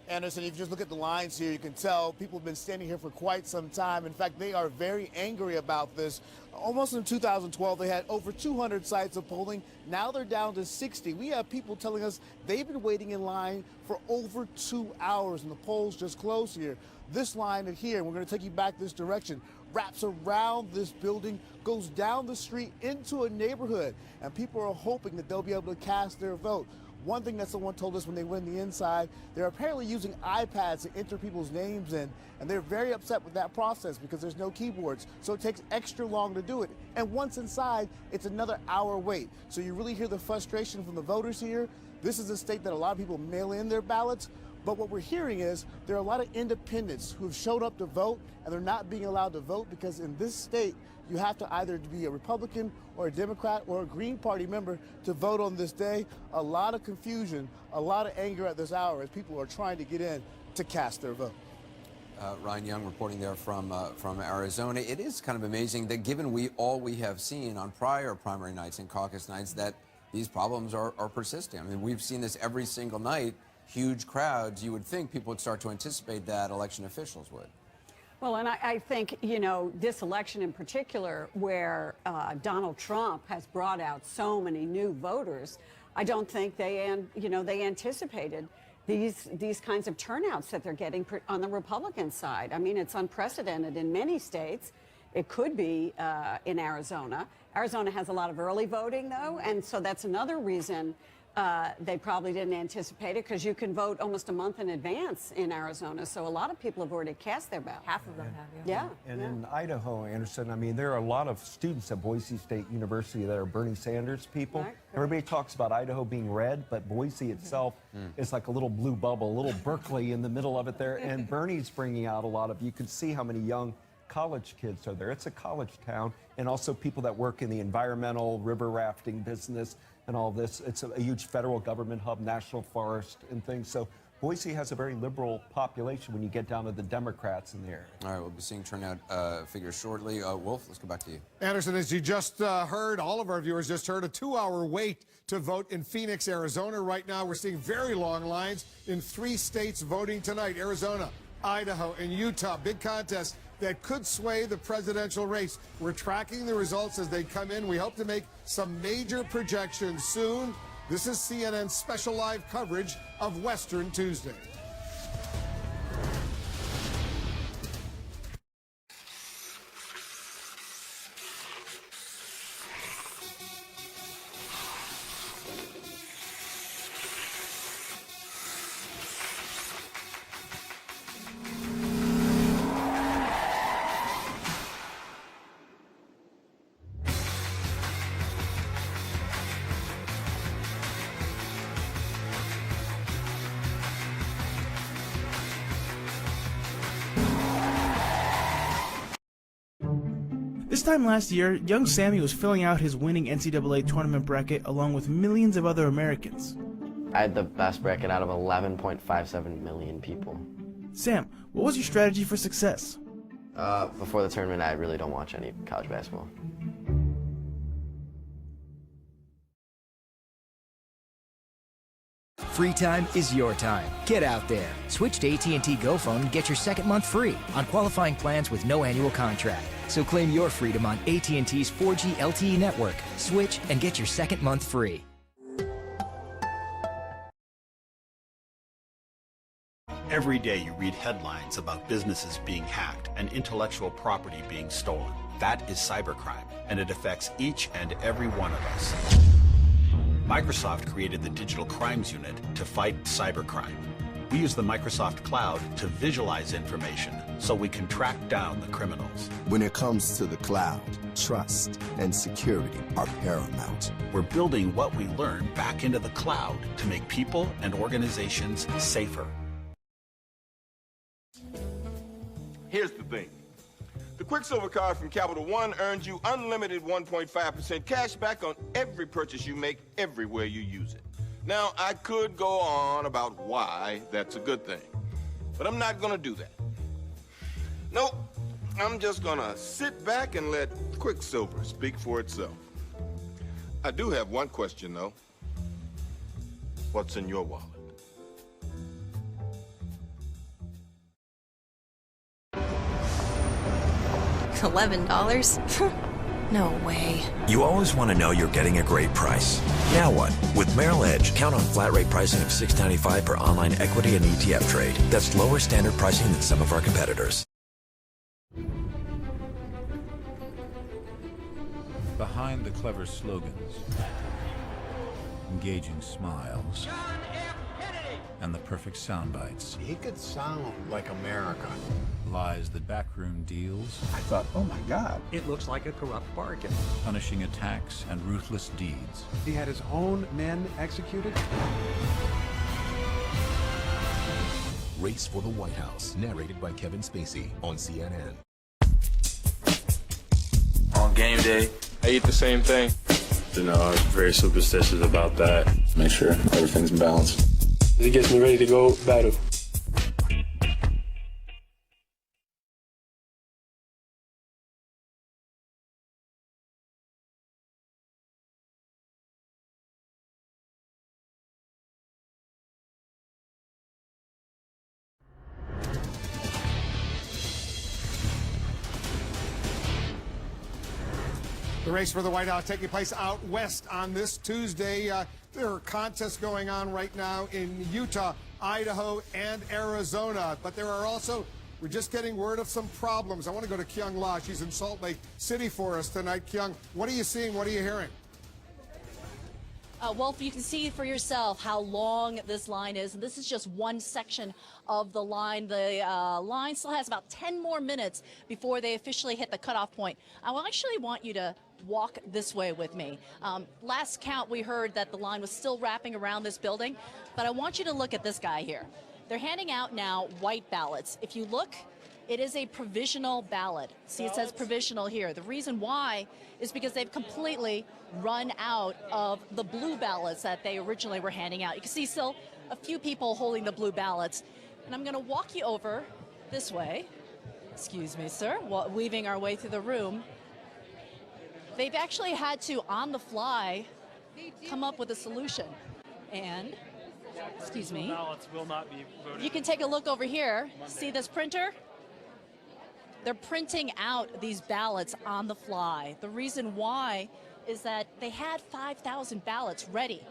Anderson, if you just look at the lines here, you can tell people have been standing here for quite some time. In fact, they are very angry about this. Almost in 2012, they had over 200 sites of polling. Now they're down to 60. We have people telling us they've been waiting in line for over 2 hours, and the polls just closed here. This line here, we're going to take you back this direction, wraps around this building, goes down the street into a neighborhood, and people are hoping that they'll be able to cast their vote. One thing that someone told us when they went in the inside, they're apparently using iPads to enter people's names in, and they're very upset with that process because there's no keyboards, so it takes extra long to do it. And once inside, it's another hour wait. So you really hear the frustration from the voters here. This is a state that a lot of people mail in their ballots, but what we're hearing is there are a lot of independents who have showed up to vote, and they're not being allowed to vote because in this state, you have to either be a Republican or a Democrat or a Green Party member to vote on this day. A lot of confusion, a lot of anger at this hour as people are trying to get in to cast their vote. Ryan Young reporting there from Arizona. It is kind of amazing that given all we have seen on prior primary nights and caucus nights, that these problems are persisting. I mean, we've seen this every single night, huge crowds. You would think people would start to anticipate that, election officials would. Well, and I think, you know, this election in particular, where Donald Trump has brought out so many new voters, I don't think they anticipated these kinds of turnouts that they're getting on the Republican side. I mean, it's unprecedented in many states. It could be in Arizona. Arizona has a lot of early voting, though, and so that's another reason they probably didn't anticipate it, because you can vote almost a month in advance in Arizona. So a lot of people have already cast their ballot. Half of them have, yeah. And in Idaho, Anderson, I mean, there are a lot of students at Boise State University that are Bernie Sanders people. Right. Everybody talks about Idaho being red, but Boise itself is like a little blue bubble, a little Berkeley in the middle of it there. And Bernie's bringing out a lot of, you can see how many young college kids are there. It's a college town, and also people that work in the environmental river rafting business and all this. It's a huge federal government hub, national forest and things. So Boise has a very liberal population when you get down to the Democrats in the area. All right, we'll be seeing turnout figures shortly. Wolf, let's go back to you. Anderson, as you just heard, all of our viewers just heard, a 2-hour wait to vote in Phoenix, Arizona. Right now, we're seeing very long lines in 3 states voting tonight: Arizona, Idaho, and Utah. Big contest that could sway the presidential race. We're tracking the results as they come in. We hope to make some major projections soon. This is CNN's special live coverage of Western Tuesday. This time last year, young Sammy was filling out his winning NCAA tournament bracket along with millions of other Americans. I had the best bracket out of 11.57 million people. Sam, what was your strategy for success? Before the tournament, I really don't watch any college basketball. Free time is your time. Get out there. Switch to AT&T Go Phone and get your second month free on qualifying plans with no annual contract. So claim your freedom on AT&T's 4G LTE network. Switch and get your second month free. Every day you read headlines about businesses being hacked and intellectual property being stolen. That is cybercrime, and it affects each and every one of us. Microsoft created the Digital Crimes Unit to fight cybercrime. We use the Microsoft Cloud to visualize information so we can track down the criminals. When it comes to the cloud, trust and security are paramount. We're building what we learn back into the cloud to make people and organizations safer. Here's the thing. The Quicksilver card from Capital One earns you unlimited 1.5% cash back on every purchase you make everywhere you use it. Now, I could go on about why that's a good thing, but I'm not gonna do that. Nope, I'm just gonna sit back and let Quicksilver speak for itself. I do have one question, though. What's in your wallet? $11? No way. You always want to know you're getting a great price. Now what? With Merrill Edge, count on flat rate pricing of $6.95 per online equity and ETF trade. That's lower standard pricing than some of our competitors. Behind the clever slogans, engaging smiles, and the perfect sound bites. He could sound like America. Lies the backroom deals. I thought, oh my God. It looks like a corrupt bargain. Punishing attacks and ruthless deeds. He had his own men executed? Race for the White House, narrated by Kevin Spacey on CNN. On game day, I eat the same thing. I'm very superstitious about that. Make sure everything's balanced. It gets me ready to go battle. The race for the White House taking place out west on this Tuesday. There are contests going on right now in Utah, Idaho, and Arizona. But there are also, we're just getting word of some problems. I want to go to Kyung La. She's in Salt Lake City for us tonight. Kyung, what are you seeing? What are you hearing? Wolf, you can see for yourself how long this line is. And this is just one section of the line. The line still has about 10 more minutes before they officially hit the cutoff point. I actually want you to walk this way with me. Last count, we heard that the line was still wrapping around this building, but I want you to look at this guy here. They're handing out now white ballots. If you look, it is a provisional ballot. See, it says provisional here. The reason why is because they've completely run out of the blue ballots that they originally were handing out. You can see still a few people holding the blue ballots. And I'm going to walk you over this way. Excuse me, sir, weaving our way through the room. They've actually had to, on the fly, come up with a solution. And, excuse me, ballots will not be voted. You can take a look over here. See this printer? They're printing out these ballots on the fly. The reason why is that they had 5,000 ballots ready,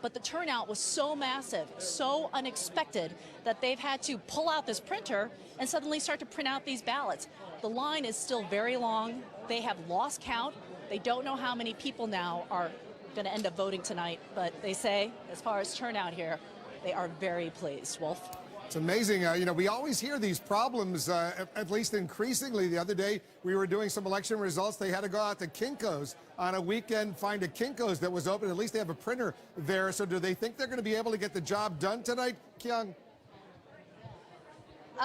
but the turnout was so massive, so unexpected, that they've had to pull out this printer and suddenly start to print out these ballots. The line is still very long. They have lost count. They don't know how many people now are going to end up voting tonight, but they say, as far as turnout here, they are very pleased. Wolf? It's amazing. We always hear these problems, at least increasingly. The other day, we were doing some election results. They had to go out to Kinko's on a weekend, find a Kinko's that was open. At least they have a printer there. So do they think they're going to be able to get the job done tonight, Kyung?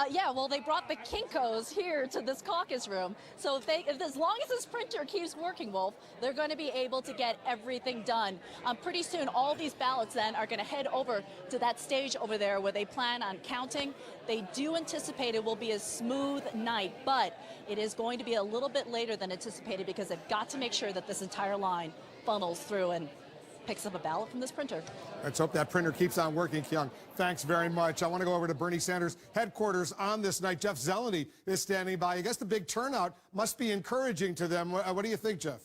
Yeah, well, they brought the Kinko's here to this caucus room. So as long as this printer keeps working, Wolf, they're going to be able to get everything done. Pretty soon, all these ballots then are going to head over to that stage over there where they plan on counting. They do anticipate it will be a smooth night, but it is going to be a little bit later than anticipated because they've got to make sure that this entire line funnels through and picks up a ballot from this printer. Let's hope that printer keeps on working, Kyung. Thanks very much. I want to go over to Bernie Sanders' headquarters on this night. Jeff Zeleny is standing by. I guess the big turnout must be encouraging to them. What do you think, Jeff?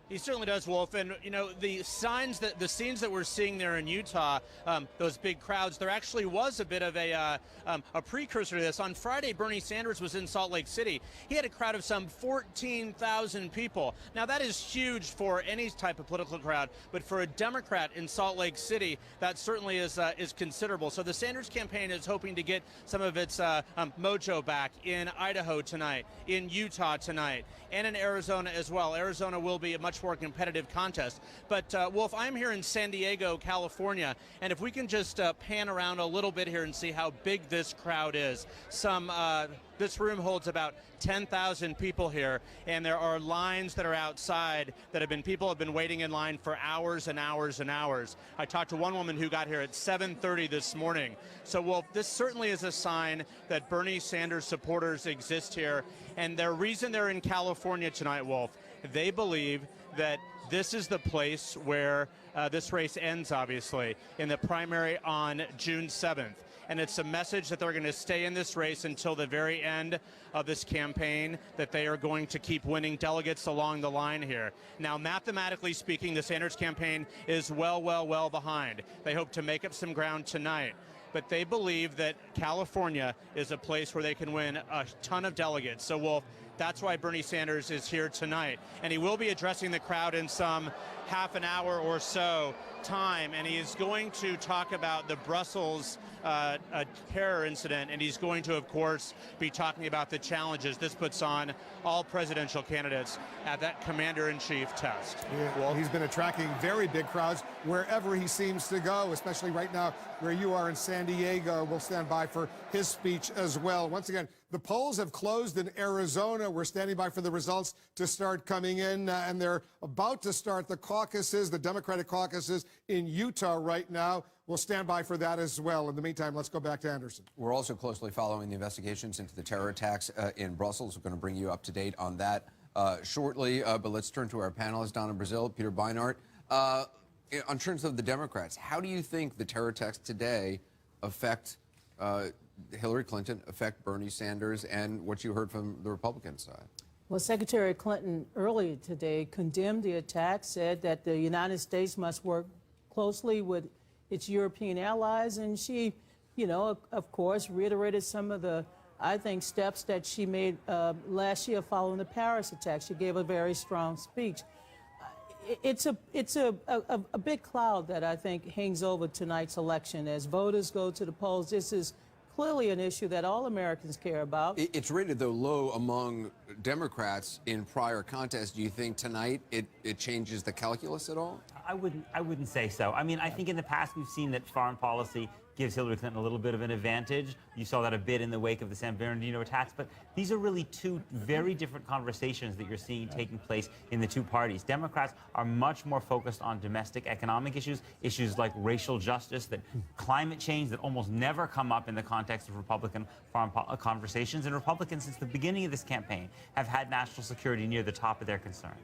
He certainly does, Wolf. And, the scenes that we're seeing there in Utah, those big crowds, there actually was a bit of a precursor to this. On Friday, Bernie Sanders was in Salt Lake City. He had a crowd of some 14,000 people. Now, that is huge for any type of political crowd, but for a Democrat in Salt Lake City, that certainly is considerable. So the Sanders campaign is hoping to get some of its mojo back in Idaho tonight, in Utah tonight, and in Arizona as well. Arizona will be much much more competitive contest. But, Wolf, I'm here in San Diego, California, and if we can just pan around a little bit here and see how big this crowd is. This room holds about 10,000 people here, and there are lines that are outside that people have been waiting in line for hours and hours and hours. I talked to one woman who got here at 7:30 this morning. So, Wolf, this certainly is a sign that Bernie Sanders supporters exist here, and the reason they're in California tonight, Wolf, they believe that this is the place where this race ends, obviously, in the primary on June 7th. And it's a message that they're going to stay in this race until the very end of this campaign, that they are going to keep winning delegates along the line here. Now, mathematically speaking, the Sanders campaign is well behind. They hope to make up some ground tonight. But they believe that California is a place where they can win a ton of delegates. So, Wolf, that's why Bernie Sanders is here tonight. And he will be addressing the crowd in some half an hour or so time, and he is going to talk about the Brussels terror incident, and he's going to, of course, be talking about the challenges this puts on all presidential candidates at that commander-in-chief test. Yeah, Wolf? he's been attracting very big crowds wherever he seems to go, especially right now where you are in San Diego. We'll stand by for his speech as well. Once again, the polls have closed in Arizona. We're standing by for the results to start coming in, and they're about to start the caucuses, the Democratic caucuses in Utah right now. We'll stand by for that as well. In the meantime, let's go back to Anderson. We're also closely following the investigations into the terror attacks in Brussels. We're going to bring you up to date on that shortly. But let's turn to our panelists down in Brazil, Peter Beinart. On terms of the Democrats, how do you think the terror attacks today affect Hillary Clinton, affect Bernie Sanders, and what you heard from the Republican side? Well, Secretary Clinton earlier today condemned the attack, said that the United States must work closely with its European allies, and she, of course, reiterated some of the, I think, steps that she made last year following the Paris attack. She gave a very strong speech. It's a big cloud that I think hangs over tonight's election as voters go to the polls. This is clearly an issue that all Americans care about. It's rated, though, low among Democrats in prior contests. Do you think tonight it changes the calculus at all? I wouldn't say so. I mean, I think in the past we've seen that foreign policy gives Hillary Clinton a little bit of an advantage. You saw that a bit in the wake of the San Bernardino attacks, but these are really two very different conversations that you're seeing taking place in the two parties. Democrats are much more focused on domestic economic issues, issues like racial justice, that climate change that almost never come up in the context of Republican foreign conversations. And Republicans, since the beginning of this campaign, have had national security near the top of their concern.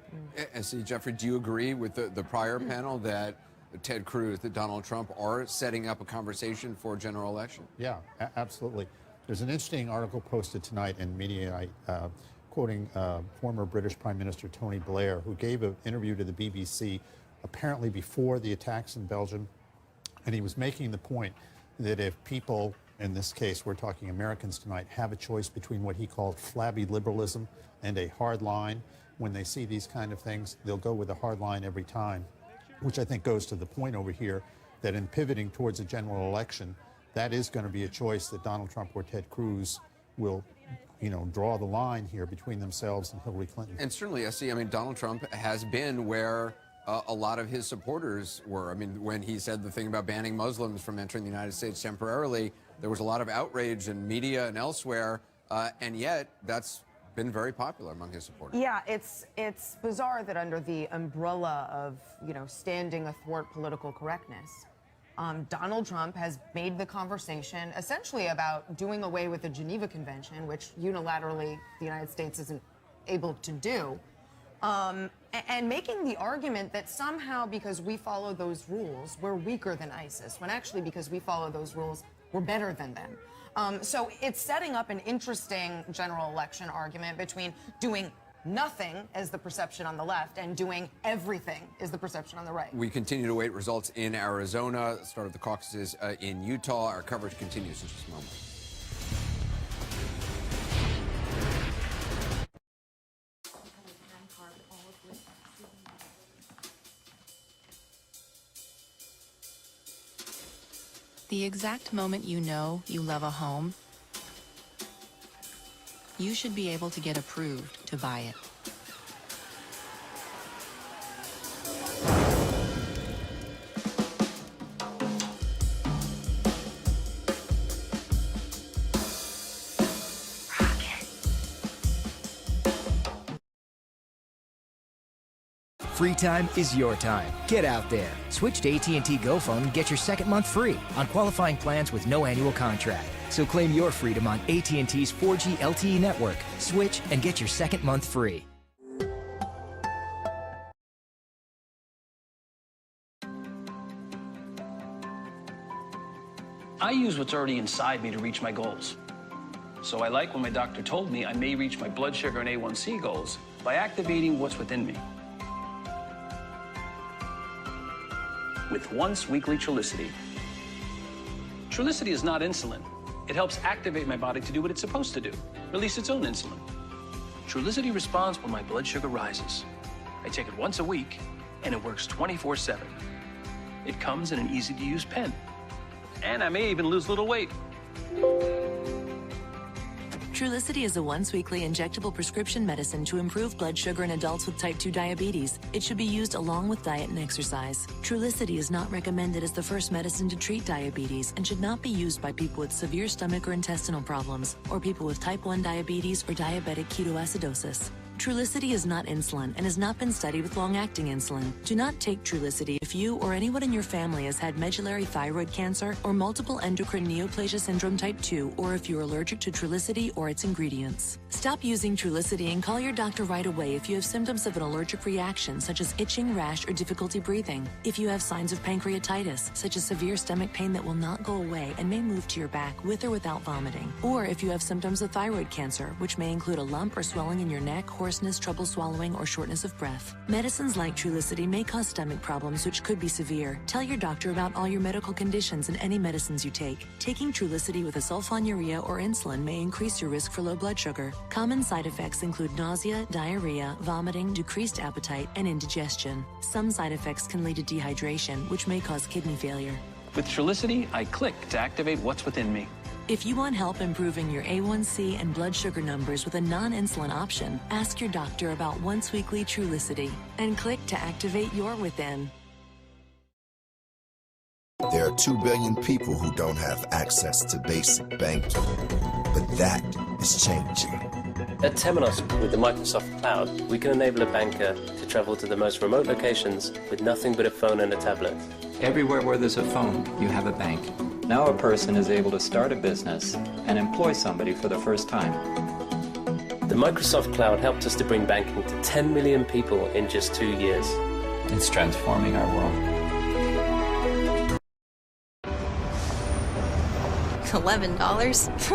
And see, Jeffrey, do you agree with the prior panel that Ted Cruz, that Donald Trump are setting up a conversation for a general election? Yeah, absolutely. There's an interesting article posted tonight in Mediaite quoting former British Prime Minister Tony Blair, who gave an interview to the BBC apparently before the attacks in Belgium. And he was making the point that if people, in this case, we're talking Americans tonight, have a choice between what he called flabby liberalism and a hard line, when they see these kind of things, they'll go with a hard line every time. Which I think goes to the point over here that in pivoting towards a general election, that is going to be a choice that Donald Trump or Ted Cruz will, draw the line here between themselves and Hillary Clinton. And certainly, I mean, Donald Trump has been where a lot of his supporters were. I mean, when he said the thing about banning Muslims from entering the United States temporarily, there was a lot of outrage in media and elsewhere, and yet that's been very popular among his supporters. Yeah, it's bizarre that under the umbrella of, standing athwart political correctness, Donald Trump has made the conversation essentially about doing away with the Geneva Convention, which unilaterally the United States isn't able to do, and making the argument that somehow because we follow those rules, we're weaker than ISIS, when actually because we follow those rules, we're better than them. So it's setting up an interesting general election argument between doing nothing as the perception on the left and doing everything is the perception on the right. We continue to wait results in Arizona, start of the caucuses in Utah. Our coverage continues in just a moment. The exact moment you know you love a home, you should be able to get approved to buy it. Free time is your time. Get out there. Switch to AT&T Go Phone and get your second month free on qualifying plans with no annual contract. So claim your freedom on AT&T's 4G LTE network. Switch and get your second month free. I use what's already inside me to reach my goals. So I like when my doctor told me I may reach my blood sugar and A1C goals by activating what's within me. With once weekly Trulicity. Trulicity is not insulin. It helps activate my body to do what it's supposed to do, release its own insulin. Trulicity responds when my blood sugar rises. I take it once a week, and it works 24/7. It comes in an easy-to-use pen. And I may even lose a little weight. Trulicity is a once-weekly injectable prescription medicine to improve blood sugar in adults with type 2 diabetes. It should be used along with diet and exercise. Trulicity is not recommended as the first medicine to treat diabetes and should not be used by people with severe stomach or intestinal problems or people with type 1 diabetes or diabetic ketoacidosis. Trulicity is not insulin and has not been studied with long-acting insulin. Do not take Trulicity if you or anyone in your family has had medullary thyroid cancer or multiple endocrine neoplasia syndrome type 2, or if you're allergic to Trulicity or its ingredients. Stop using Trulicity and call your doctor right away if you have symptoms of an allergic reaction, such as itching, rash, or difficulty breathing. If you have signs of pancreatitis, such as severe stomach pain that will not go away and may move to your back with or without vomiting. Or if you have symptoms of thyroid cancer, which may include a lump or swelling in your neck, hoarseness, trouble swallowing, or shortness of breath. Medicines like Trulicity may cause stomach problems, which could be severe. Tell your doctor about all your medical conditions and any medicines you take. Taking Trulicity with a sulfonylurea or insulin may increase your risk for low blood sugar. Common side effects include nausea, diarrhea, vomiting, decreased appetite, and indigestion. Some side effects can lead to dehydration, which may cause kidney failure. With Trulicity, I click to activate what's within me. If you want help improving your A1C and blood sugar numbers with a non-insulin option, ask your doctor about once weekly Trulicity and click to activate your within. There are 2 billion people who don't have access to basic banking, but that is changing. At Temenos, with the Microsoft Cloud, we can enable a banker to travel to the most remote locations with nothing but a phone and a tablet. Everywhere where there's a phone, you have a bank. Now a person is able to start a business and employ somebody for the first time. The Microsoft Cloud helped us to bring banking to 10 million people in just 2 years. It's transforming our world. $11?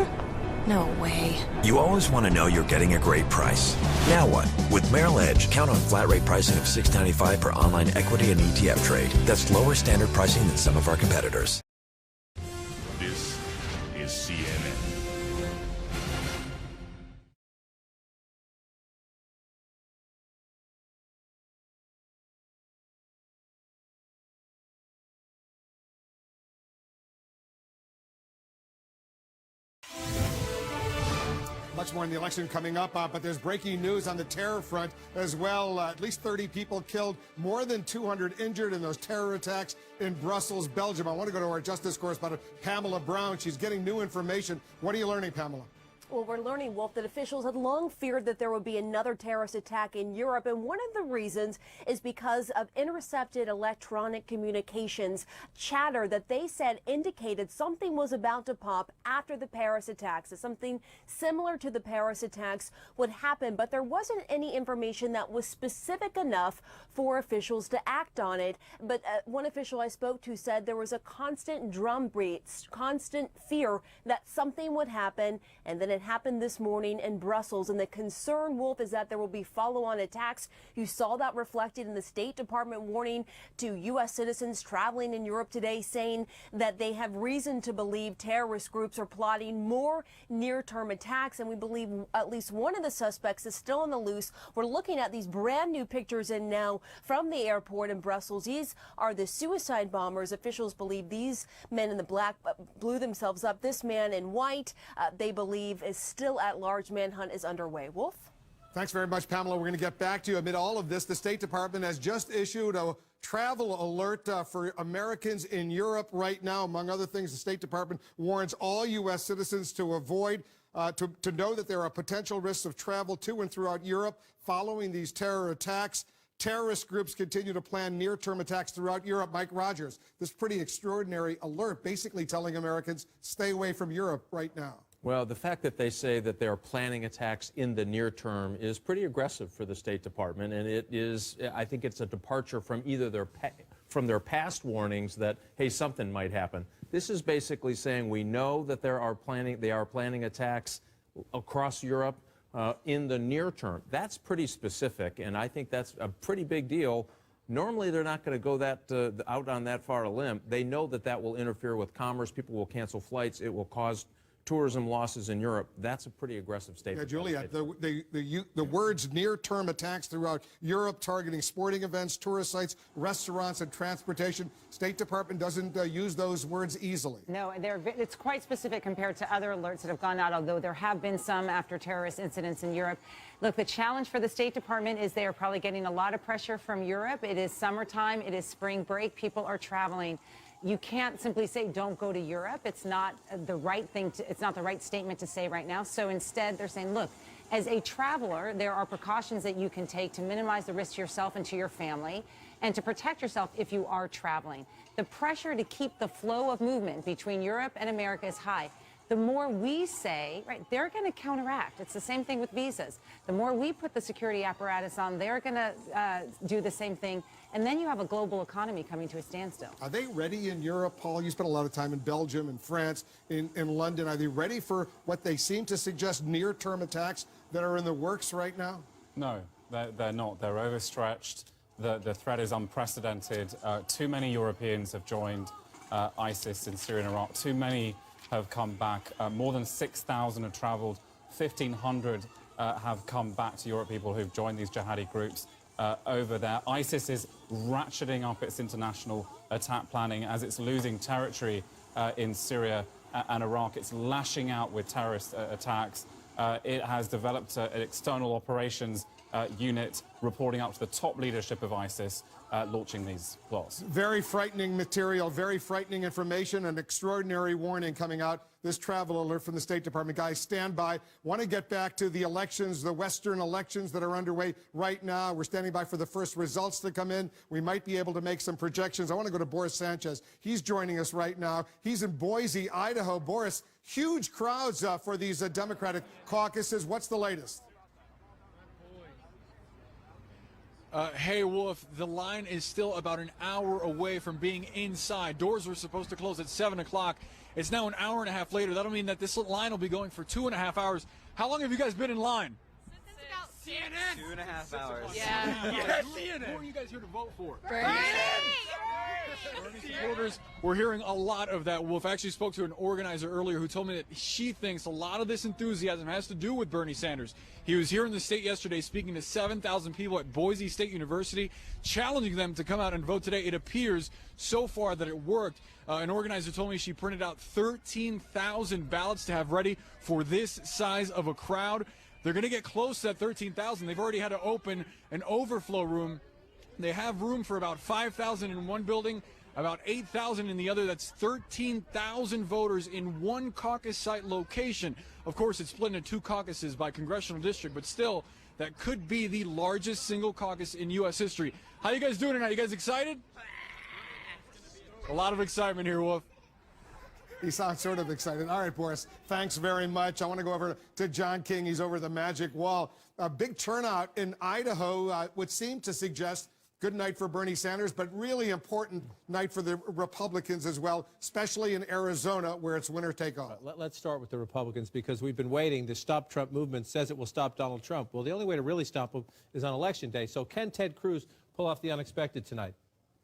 No way. You always want to know you're getting a great price. Now what? With Merrill Edge, count on flat rate pricing of $6.95 per online equity and ETF trade. That's lower standard pricing than some of our competitors. This is CNN. Much more in the election coming up, but there's breaking news on the terror front as well. At least 30 people killed, more than 200 injured in those terror attacks in Brussels, Belgium. I want to go to our justice correspondent, Pamela Brown. She's getting new information. What are you learning, Pamela? Well, we're learning, Wolf, that officials had long feared that there would be another terrorist attack in Europe, and one of the reasons is because of intercepted electronic communications chatter that they said indicated something was about to pop after the Paris attacks. Something similar to the Paris attacks would happen, but there wasn't any information that was specific enough for officials to act on it. But one official I spoke to said there was a constant drumbeat, constant fear that something would happen, and then it happened this morning in Brussels. And the concern, Wolf, is that there will be follow-on attacks. You saw that reflected in the State Department warning to U.S. citizens traveling in Europe today, saying that they have reason to believe terrorist groups are plotting more near-term attacks. And we believe at least one of the suspects is still on the loose. We're looking at these brand new pictures in now from the airport in Brussels. These are the suicide bombers. Officials believe these men in the black blew themselves up. This man in white, they believe, is still at large. Manhunt is underway. Wolf? Thanks very much, Pamela. We're going to get back to you. Amid all of this, the State Department has just issued a travel alert for Americans in Europe right now. Among other things, the State Department warns all U.S. citizens to avoid, to know that there are potential risks of travel to and throughout Europe following these terror attacks. Terrorist groups continue to plan near-term attacks throughout Europe. Mike Rogers, this pretty extraordinary alert basically telling Americans stay away from Europe right now. Well, the fact that they say that they are planning attacks in the near term is pretty aggressive for the State Department, and it is, I think it's a departure from either their past warnings that, hey, something might happen. This is basically saying we know that they are planning attacks across Europe in the near term. That's pretty specific, and I think that's a pretty big deal. Normally, they're not going to go out on that far a limb. They know that that will interfere with commerce. People will cancel flights. It will cause tourism losses in Europe. That's a pretty aggressive statement. Yeah, Juliet, the words near-term attacks throughout Europe targeting sporting events, tourist sites, restaurants, and transportation. State Department doesn't use those words easily. No, it's quite specific compared to other alerts that have gone out, although there have been some after terrorist incidents in Europe. Look, the challenge for the State Department is they are probably getting a lot of pressure from Europe. It is summertime. It is spring break. People are traveling. You can't simply say don't go to Europe. It's not the right thing it's not the right statement to say right now. So instead they're saying, look, as a traveler, there are precautions that you can take to minimize the risk to yourself and to your family and to protect yourself if you are traveling. The pressure to keep the flow of movement between Europe and America is high. The more we say, right, they're going to counteract. It's the same thing with visas. The more we put the security apparatus on, they're going to do the same thing. And then you have a global economy coming to a standstill. Are they ready in Europe, Paul? You spent a lot of time in Belgium and France, in London. Are they ready for what they seem to suggest near-term attacks that are in the works right now? No, they're not. They're overstretched. The threat is unprecedented. Too many Europeans have joined ISIS in Syria and Iraq. Too many have come back. More than 6,000 have traveled. 1,500 have come back to Europe, people who've joined these jihadi groups over there. ISIS is ratcheting up its international attack planning as it's losing territory in Syria and Iraq. It's lashing out with terrorist attacks. It has developed an external operations unit reporting up to the top leadership of ISIS, launching these plots. Very frightening material, very frightening information, an extraordinary warning coming out. This travel alert from the State Department. Guys, stand by. Want to get back to the elections, the Western elections that are underway right now. We're standing by for the first results to come in. We might be able to make some projections. I want to go to Boris Sanchez. He's joining us right now. He's in Boise, Idaho. Boris, huge crowds for these Democratic caucuses. What's the latest? Hey, Wolf, the line is still about an hour away from being inside. Doors were supposed to close at 7 o'clock. It's now an hour and a half later. That'll mean that this line will be going for 2.5 hours. How long have you guys been in line? CNN! 2.5 hours. Yeah, CNN! Who are you guys here to vote for? Bernie! Bernie supporters, we're hearing a lot of that, Wolf. I actually spoke to an organizer earlier who told me that she thinks a lot of this enthusiasm has to do with Bernie Sanders. He was here in the state yesterday speaking to 7,000 people at Boise State University, challenging them to come out and vote today. It appears so far that it worked. An organizer told me she printed out 13,000 ballots to have ready for this size of a crowd. They're going to get close to that 13,000. They've already had to open an overflow room. They have room for about 5,000 in one building, about 8,000 in the other. That's 13,000 voters in one caucus site location. Of course, it's split into 2 caucuses by congressional district, but still, that could be the largest single caucus in U.S. history. How you guys doing tonight? You guys excited? A lot of excitement here, Wolf. He sounds sort of excited. All right, Boris, thanks very much. I want to go over to John King. He's over the Magic Wall. A big turnout in Idaho would seem to suggest good night for Bernie Sanders, but really important night for the Republicans as well, especially in Arizona, where it's winner take all. Let's start with the Republicans, because we've been waiting. The Stop Trump movement says it will stop Donald Trump. Well, the only way to really stop him is on Election Day. So can Ted Cruz pull off the unexpected tonight?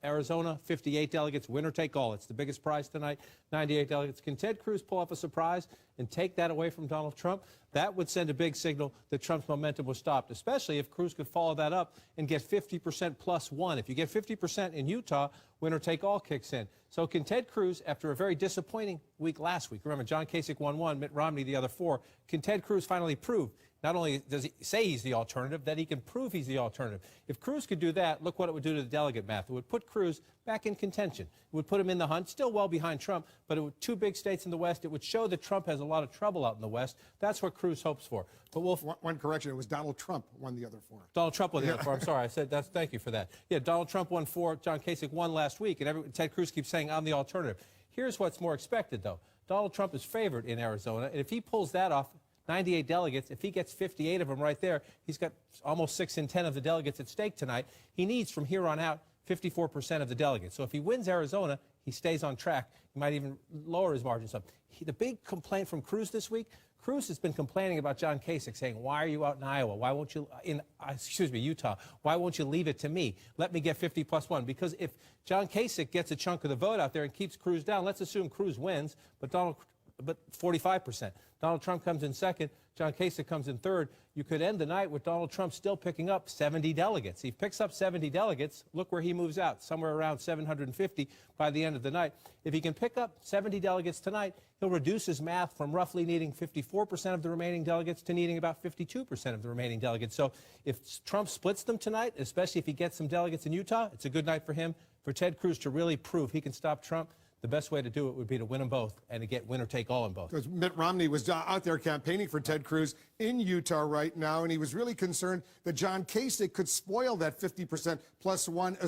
Arizona, 58 delegates, winner take all. It's the biggest prize tonight, 98 delegates. Can Ted Cruz pull off a surprise and take that away from Donald Trump? That would send a big signal that Trump's momentum was stopped, especially if Cruz could follow that up and get 50% plus 1. If you get 50% in Utah, winner take all kicks in. So can Ted Cruz, after a very disappointing week last week, remember John Kasich won 1, Mitt Romney the other 4, can Ted Cruz finally prove not only does he say he's the alternative, that he can prove he's the alternative. If Cruz could do that, look what it would do to the delegate math. It would put Cruz back in contention. It would put him in the hunt, still well behind Trump, but it would, two big states in the West. It would show that Trump has a lot of trouble out in the West. That's what Cruz hopes for. But Wolf, one correction, it was Donald Trump won the other four. Donald Trump won the other four. I'm sorry, I said that's. Thank you for that. Yeah, Donald Trump won 4. John Kasich won last week, and Ted Cruz keeps saying I'm the alternative. Here's what's more expected, though. Donald Trump is favored in Arizona, and if he pulls that off, 98 delegates, if he gets 58 of them right there, he's got almost 6 in 10 of the delegates at stake tonight. He needs, from here on out, 54% of the delegates. So if he wins Arizona, he stays on track. He might even lower his margin some. The big complaint from Cruz this week, Cruz has been complaining about John Kasich, saying, why are you out in Iowa? Why won't you, Utah? Why won't you leave it to me? Let me get 50+1. Because if John Kasich gets a chunk of the vote out there and keeps Cruz down, let's assume Cruz wins, but 45%. Donald Trump comes in second. John Kasich comes in third. You could end the night with Donald Trump still picking up 70 delegates. He picks up 70 delegates. Look where he moves out, somewhere around 750 by the end of the night. If he can pick up 70 delegates tonight, he'll reduce his math from roughly needing 54% of the remaining delegates to needing about 52% of the remaining delegates. So if Trump splits them tonight, especially if he gets some delegates in Utah, it's a good night for him. For Ted Cruz to really prove he can stop Trump, the best way to do it would be to win them both and to get winner take all in both. Because Mitt Romney was out there campaigning for Ted Cruz in Utah right now, and he was really concerned that John Kasich could spoil that 50%+1,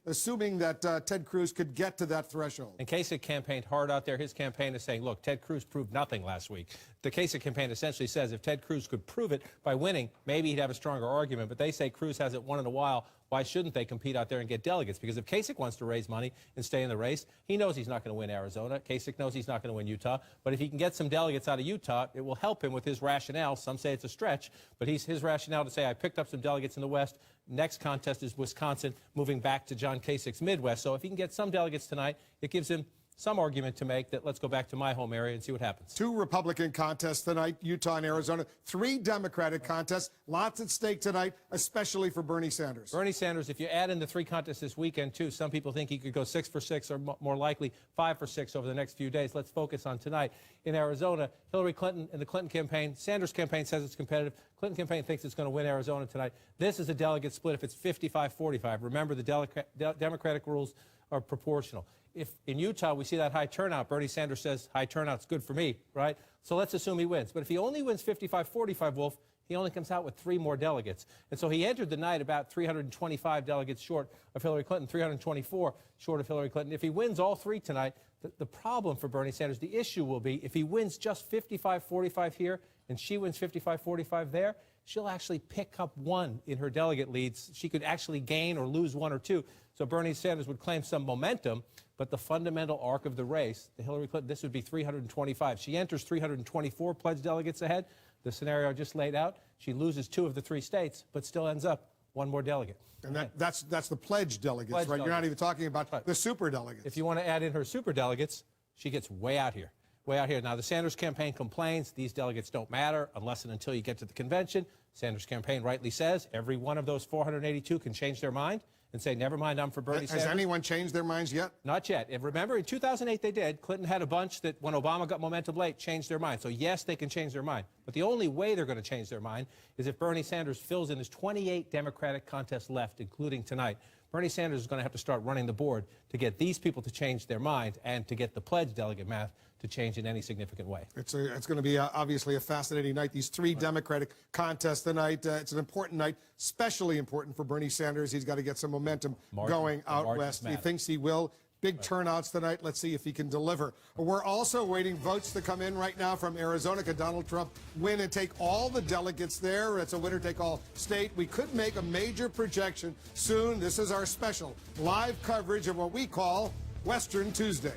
assuming that Ted Cruz could get to that threshold. And Kasich campaigned hard out there. His campaign is saying, look, Ted Cruz proved nothing last week. The Kasich campaign essentially says if Ted Cruz could prove it by winning, maybe he'd have a stronger argument. But they say Cruz hasn't won in a while. Why shouldn't they compete out there and get delegates? Because if Kasich wants to raise money and stay in the race, he knows he's not going to win Arizona. Kasich knows he's not going to win Utah. But if he can get some delegates out of Utah, it will help him with his rationale. Some say it's a stretch, but his rationale to say, I picked up some delegates in the West. Next contest is Wisconsin, moving back to John Kasich's Midwest. So if he can get some delegates tonight, it gives him some argument to make that let's go back to my home area and see what happens. 2 Republican contests tonight, Utah and Arizona. 3 Democratic contests. Lots at stake tonight, especially for Bernie Sanders. Bernie Sanders, if you add in the 3 contests this weekend, too, some people think he could go 6 for 6 or more likely 5 for 6 over the next few days. Let's focus on tonight. In Arizona, Hillary Clinton and the Clinton campaign, Sanders campaign says it's competitive. Clinton campaign thinks it's going to win Arizona tonight. This is a delegate split if it's 55-45. Remember, the Democratic rules are proportional. If in Utah we see that high turnout, Bernie Sanders says high turnout's good for me, right? So let's assume he wins. But if he only wins 55-45, Wolf, he only comes out with 3 more delegates. And so he entered the night about 325 delegates short of Hillary Clinton, 324 short of Hillary Clinton. If he wins all 3 tonight, the problem for Bernie Sanders, the issue will be if he wins just 55-45 here and she wins 55-45 there, she'll actually pick up 1 in her delegate leads. She could actually gain or lose 1 or 2. So Bernie Sanders would claim some momentum, but the fundamental arc of the race, the Hillary Clinton, this would be 325. She enters 324 pledged delegates ahead. The scenario I just laid out, she loses 2 of the 3 states, but still ends up 1 more delegate. And that's the pledged delegates, right? Delegates. You're not even talking about the super delegates. If you want to add in her super delegates, she gets way out here. Way out here. Now, the Sanders campaign complains these delegates don't matter unless and until you get to the convention. Sanders campaign rightly says every one of those 482 can change their mind and say, never mind, I'm for Bernie Sanders. Has anyone changed their minds yet? Not yet. And remember, in 2008 they did. Clinton had a bunch that, when Obama got momentum late, changed their mind. So, yes, they can change their mind. But the only way they're going to change their mind is if Bernie Sanders fills in his 28 Democratic contests left, including tonight. Bernie Sanders is going to have to start running the board to get these people to change their mind and to get the pledged delegate math to change in any significant way. It's going to be obviously a fascinating night. These 3 Democratic contests tonight. It's an important night, especially important for Bernie Sanders. He's got to get some momentum going out west. He thinks he will. Big turnouts tonight. Let's see if he can deliver. We're also waiting votes to come in right now from Arizona. Could Donald Trump win and take all the delegates there? It's a winner-take-all state. We could make a major projection soon. This is our special live coverage of what we call Western Tuesday.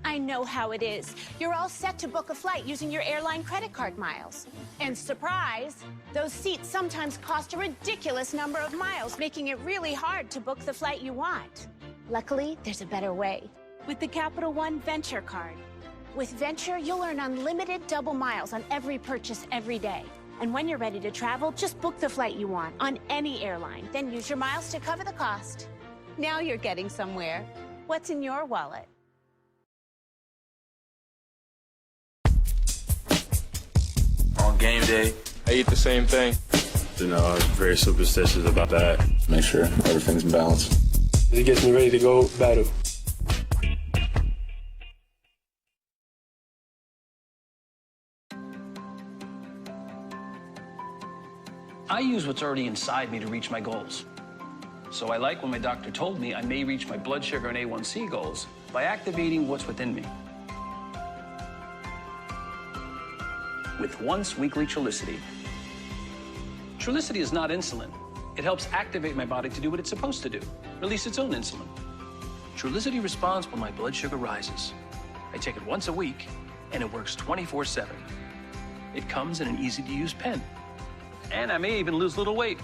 I know how it is. You're all set to book a flight using your airline credit card miles. And surprise, those seats sometimes cost a ridiculous number of miles, making it really hard to book the flight you want. Luckily, there's a better way. With the Capital One Venture Card. With Venture, you'll earn unlimited double miles on every purchase every day. And when you're ready to travel, just book the flight you want on any airline. Then use your miles to cover the cost. Now you're getting somewhere. What's in your wallet? game day, I eat the same thing. You know, I'm very superstitious about that. Make sure everything's balanced. It gets me ready to go battle. I use what's already inside me to reach my goals. So I like when my doctor told me I may reach my blood sugar and A1C goals by activating what's within me. With once weekly Trulicity. Trulicity is not insulin. It helps activate my body to do what it's supposed to do, release its own insulin. Trulicity responds when my blood sugar rises. I take it once a week, and it works 24/7. It comes in an easy-to-use pen. And I may even lose a little weight.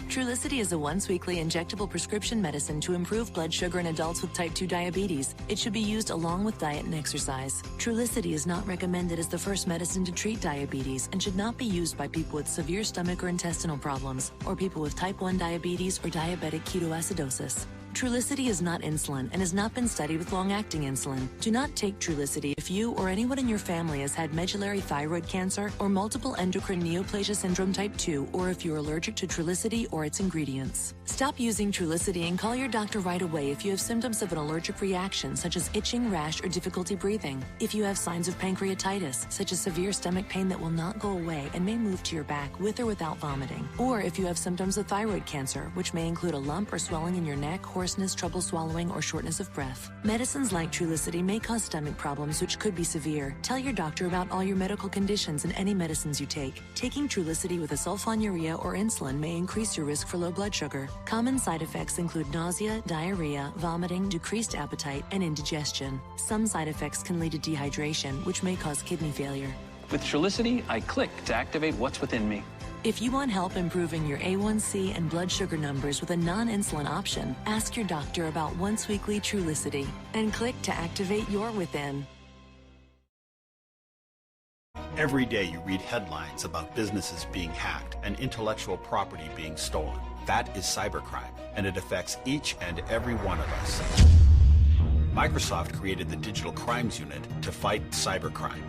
Trulicity is a once-weekly injectable prescription medicine to improve blood sugar in adults with type 2 diabetes. It should be used along with diet and exercise. Trulicity is not recommended as the first medicine to treat diabetes and should not be used by people with severe stomach or intestinal problems, or people with type 1 diabetes or diabetic ketoacidosis. Trulicity is not insulin and has not been studied with long-acting insulin. Do not take Trulicity if you or anyone in your family has had medullary thyroid cancer or multiple endocrine neoplasia syndrome type 2, or if you're allergic to Trulicity or its ingredients. Stop using Trulicity and call your doctor right away if you have symptoms of an allergic reaction, such as itching, rash, or difficulty breathing. If you have signs of pancreatitis, such as severe stomach pain that will not go away and may move to your back with or without vomiting. Or if you have symptoms of thyroid cancer, which may include a lump or swelling in your neck, hoarseness, trouble swallowing, or shortness of breath. Medicines like Trulicity may cause stomach problems, which could be severe. Tell your doctor about all your medical conditions and any medicines you take. Taking Trulicity with a sulfonylurea or insulin may increase your risk for low blood sugar. Common side effects include nausea, diarrhea, vomiting, decreased appetite, and indigestion. Some side effects can lead to dehydration, which may cause kidney failure. With Trulicity, I click to activate what's within me. If you want help improving your A1C and blood sugar numbers with a non-insulin option, ask your doctor about once weekly Trulicity and click to activate your within. Every day you read headlines about businesses being hacked and intellectual property being stolen. That is cybercrime, and it affects each and every one of us. Microsoft created the Digital Crimes Unit to fight cybercrime.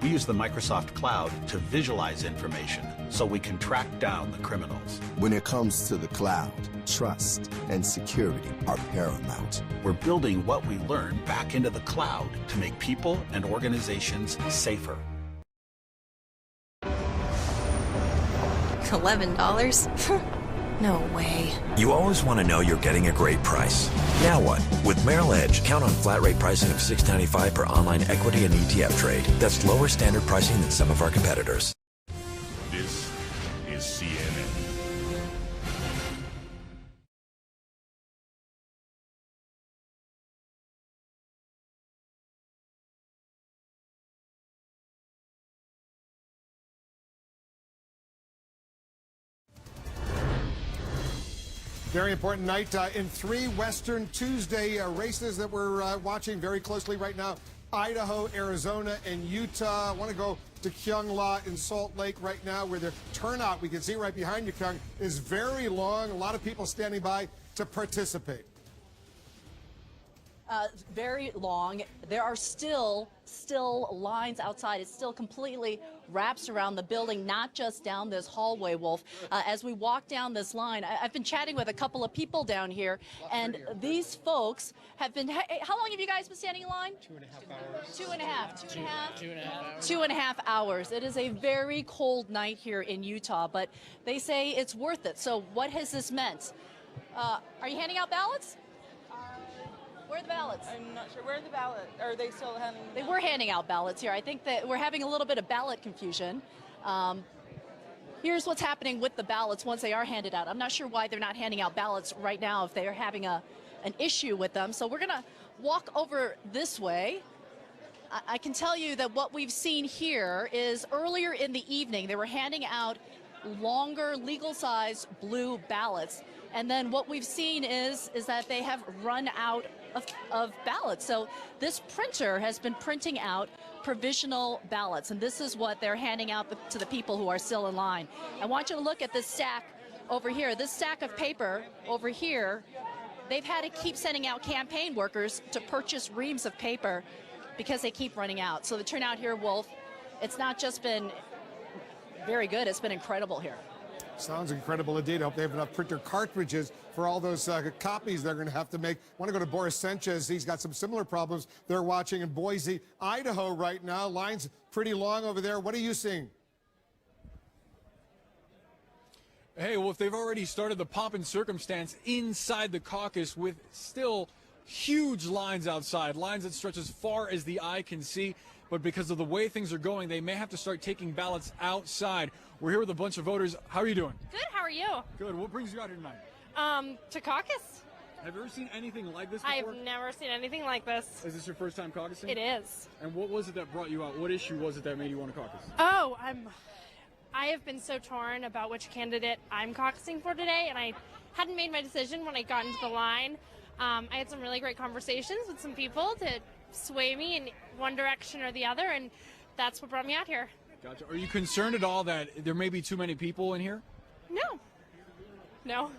We use the Microsoft Cloud to visualize information so we can track down the criminals. When it comes to the cloud, trust and security are paramount. We're building what we learn back into the cloud to make people and organizations safer. $11? No way. You always want to know you're getting a great price. Now what? With Merrill Edge, count on flat rate pricing of $6.95 per online equity and ETF trade. That's lower standard pricing than some of our competitors. This is CNN. Very important night in 3 Western Tuesday races that we're watching very closely right now. Idaho, Arizona, and Utah. I want to go to Kyung La in Salt Lake right now, where the turnout, we can see right behind you, Kyung, is very long. A lot of people standing by to participate. Very long. There are still lines outside. It still completely wraps around the building, not just down this hallway, Wolf. As we walk down this line, I've been chatting with a couple of people down here, and these folks have been, how long have you guys been standing in line? 2.5 hours. 2.5 hours. It is a very cold night here in Utah, but they say it's worth it. So what has this meant? Are you handing out ballots? Where are the ballots? I'm not sure. Where are the ballots? Are they still handing? They were handing out ballots here. I think that we're having a little bit of ballot confusion. Here's what's happening with the ballots once they are handed out. I'm not sure why they're not handing out ballots right now if they are having an issue with them. So we're going to walk over this way. I can tell you that what we've seen here is earlier in the evening, they were handing out longer legal-size blue ballots. And then what we've seen is that they have run out of ballots. So this printer has been printing out provisional ballots, and this is what they're handing out to the people who are still in line. I want you to look at this stack over here. This stack of paper over here, they've had to keep sending out campaign workers to purchase reams of paper because they keep running out. So the turnout here, Wolf, it's not just been very good, it's been incredible here. Sounds incredible indeed. I hope they have enough printer cartridges for all those copies they're going to have to make. I want to go to Boris Sanchez. He's got some similar problems they're watching in Boise, Idaho right now. Line's pretty long over there. What are you seeing? Hey, well, if they've already started the pomp and circumstance inside the caucus with still huge lines outside, lines that stretch as far as the eye can see, but because of the way things are going, they may have to start taking ballots outside. We're here with a bunch of voters. How are you doing? Good, how are you? Good. What brings you out here tonight? To caucus. Have you ever seen anything like this before? I've never seen anything like this. Is this your first time caucusing? It is. And what was it that brought you out? What issue was it that made you want to caucus? Oh, I have been so torn about which candidate I'm caucusing for today, and I hadn't made my decision when I got into the line. I had some really great conversations with some people to sway me in one direction or the other, and that's what brought me out here. Gotcha. Are you concerned at all that there may be too many people in here? No. No.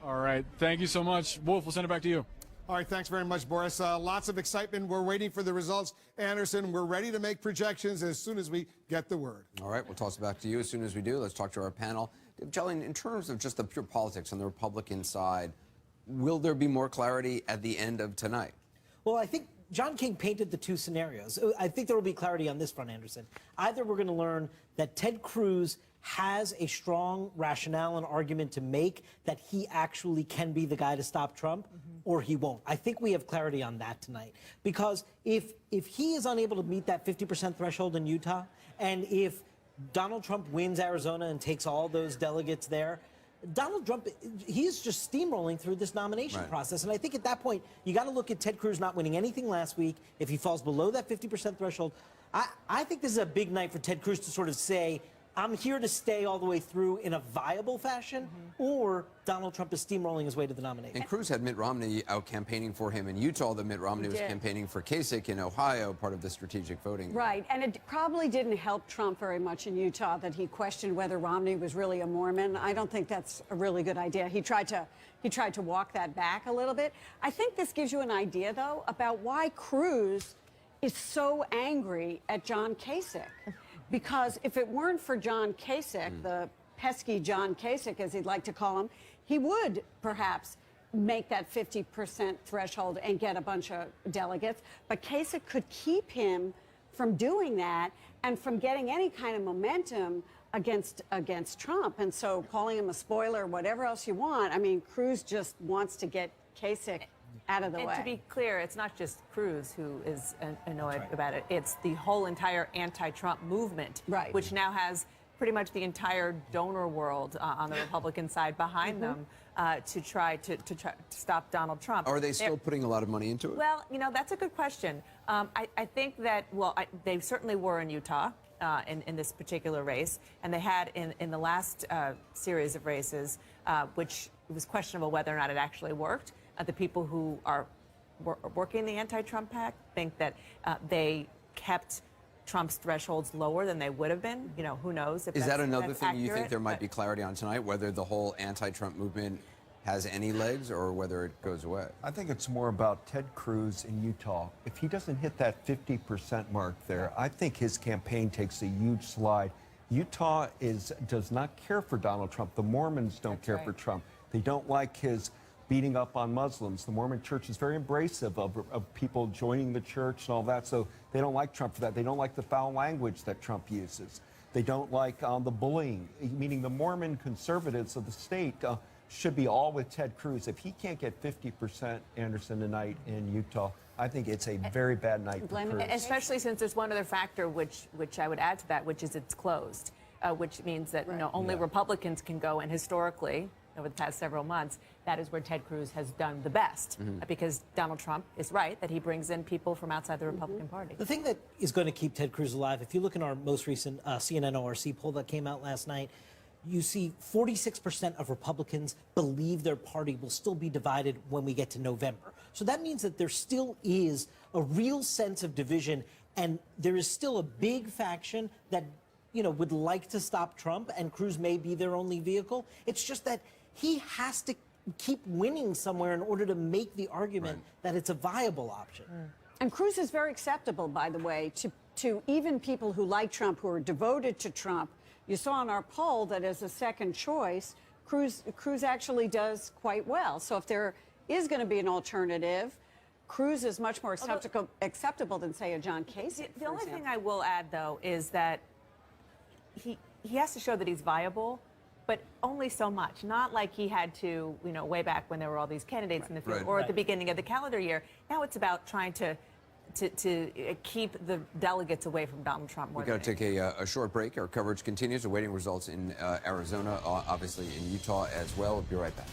All right. Thank you so much. Wolf, we'll send it back to you. All right, thanks very much, Boris. Lots of excitement. We're waiting for the results. Anderson, we're ready to make projections as soon as we get the word. All right, we'll toss it back to you as soon as we do. Let's talk to our panel. Jelly, in terms of just the pure politics on the Republican side, will there be more clarity at the end of tonight? Well, I think John King painted the two scenarios. I think there will be clarity on this front, Anderson. Either we're going to learn that Ted Cruz has a strong rationale and argument to make that he actually can be the guy to stop Trump, or he won't. I think we have clarity on that tonight. Because if he is unable to meet that 50% threshold in Utah, and if Donald Trump wins Arizona and takes all those delegates there, Donald Trump, he's just steamrolling through this nomination process. And I think at that point, you got to look at Ted Cruz not winning anything last week. If he falls below that 50% threshold, I think this is a big night for Ted Cruz to sort of say, I'm here to stay all the way through in a viable fashion, or Donald Trump is steamrolling his way to the nomination. And Cruz had Mitt Romney out campaigning for him in Utah. That Mitt Romney was campaigning for Kasich in Ohio, part of the strategic voting. Right, and it probably didn't help Trump very much in Utah that he questioned whether Romney was really a Mormon. I don't think that's a really good idea. He tried to walk that back a little bit. I think this gives you an idea, though, about why Cruz is so angry at John Kasich. Because if it weren't for John Kasich, the pesky John Kasich, as he'd like to call him, he would perhaps make that 50% threshold and get a bunch of delegates. But Kasich could keep him from doing that and from getting any kind of momentum against Trump. And so calling him a spoiler, whatever else you want, I mean, Cruz just wants to get Kasich out of the way. And to be clear, it's not just Cruz who is annoyed about it. It's the whole entire anti-Trump movement, which now has pretty much the entire donor world on the Republican side behind them to try to stop Donald Trump. Are they still putting a lot of money into it? Well, you know, that's a good question. I think that, they certainly were in Utah in this particular race, and they had in the last series of races, which it was questionable whether or not it actually worked. The people who are working the anti-Trump pact think that they kept Trump's thresholds lower than they would have been. You know, who knows if Is that another that's thing accurate, you think there might be clarity on tonight, whether the whole anti-Trump movement has any legs or whether it goes away? I think it's more about Ted Cruz in Utah. If he doesn't hit that 50% mark there, I think his campaign takes a huge slide. Utah does not care for Donald Trump. The Mormons don't care for Trump. They don't like his beating up on Muslims. The Mormon church is very embracive of people joining the church and all that, so they don't like Trump for that. They don't like the foul language that Trump uses. They don't like the bullying, meaning the Mormon conservatives of the state should be all with Ted Cruz. If he can't get 50%, Anderson, tonight in Utah, I think it's a very bad night for Cruz. Especially since there's one other factor which I would add to that, which is it's closed, which means that only Republicans can go, and historically, over the past several months, that is where Ted Cruz has done the best, because Donald Trump is right that he brings in people from outside the Republican Party. The thing that is going to keep Ted Cruz alive, if you look in our most recent CNN ORC poll that came out last night, you see 46% of Republicans believe their party will still be divided when we get to November. So that means that there still is a real sense of division, and there is still a big faction that, would like to stop Trump, and Cruz may be their only vehicle. It's just that he has to keep winning somewhere in order to make the argument that it's a viable option. And Cruz is very acceptable, by the way, to to even people who like Trump, who are devoted to Trump. You saw in our poll that as a second choice, Cruz actually does quite well. So if there is going to be an alternative, Cruz is much more acceptable than, say, a John Kasich. The only thing I will add, though, is that he has to show that he's viable, but only so much. Not like he had to, way back when there were all these candidates in the field, or at the beginning of the calendar year. Now it's about trying to keep the delegates away from Donald Trump more. We've got to take a short break. Our coverage continues. Awaiting results in Arizona, obviously in Utah as well. We'll be right back.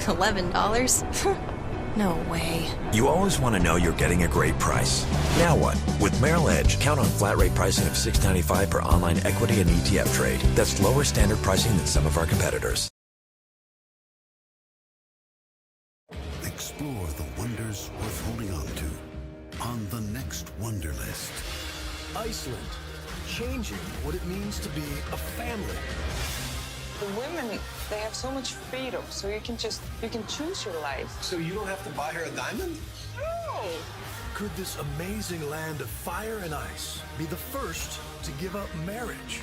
$11? No way. You always want to know you're getting a great price. Now what? With Merrill Edge, count on flat rate pricing of $6.95 per online equity and ETF trade. That's lower standard pricing than some of our competitors. Explore the wonders worth holding on to on the next Wonder List. Iceland, changing what it means to be a family. The women, they have so much freedom, so you can choose your life. So you don't have to buy her a diamond? No! Could this amazing land of fire and ice be the first to give up marriage?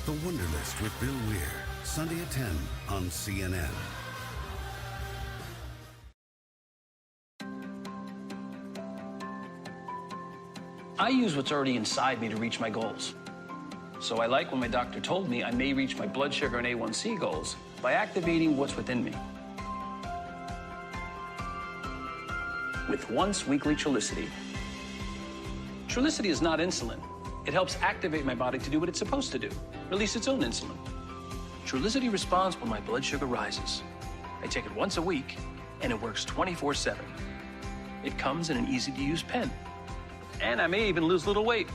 The Wonder List with Bill Weir, Sunday at 10 on CNN. I use what's already inside me to reach my goals. So I like when my doctor told me I may reach my blood sugar and A1C goals by activating what's within me. With once-weekly Trulicity. Trulicity is not insulin. It helps activate my body to do what it's supposed to do, release its own insulin. Trulicity responds when my blood sugar rises. I take it once a week, and it works 24/7. It comes in an easy-to-use pen. And I may even lose a little weight.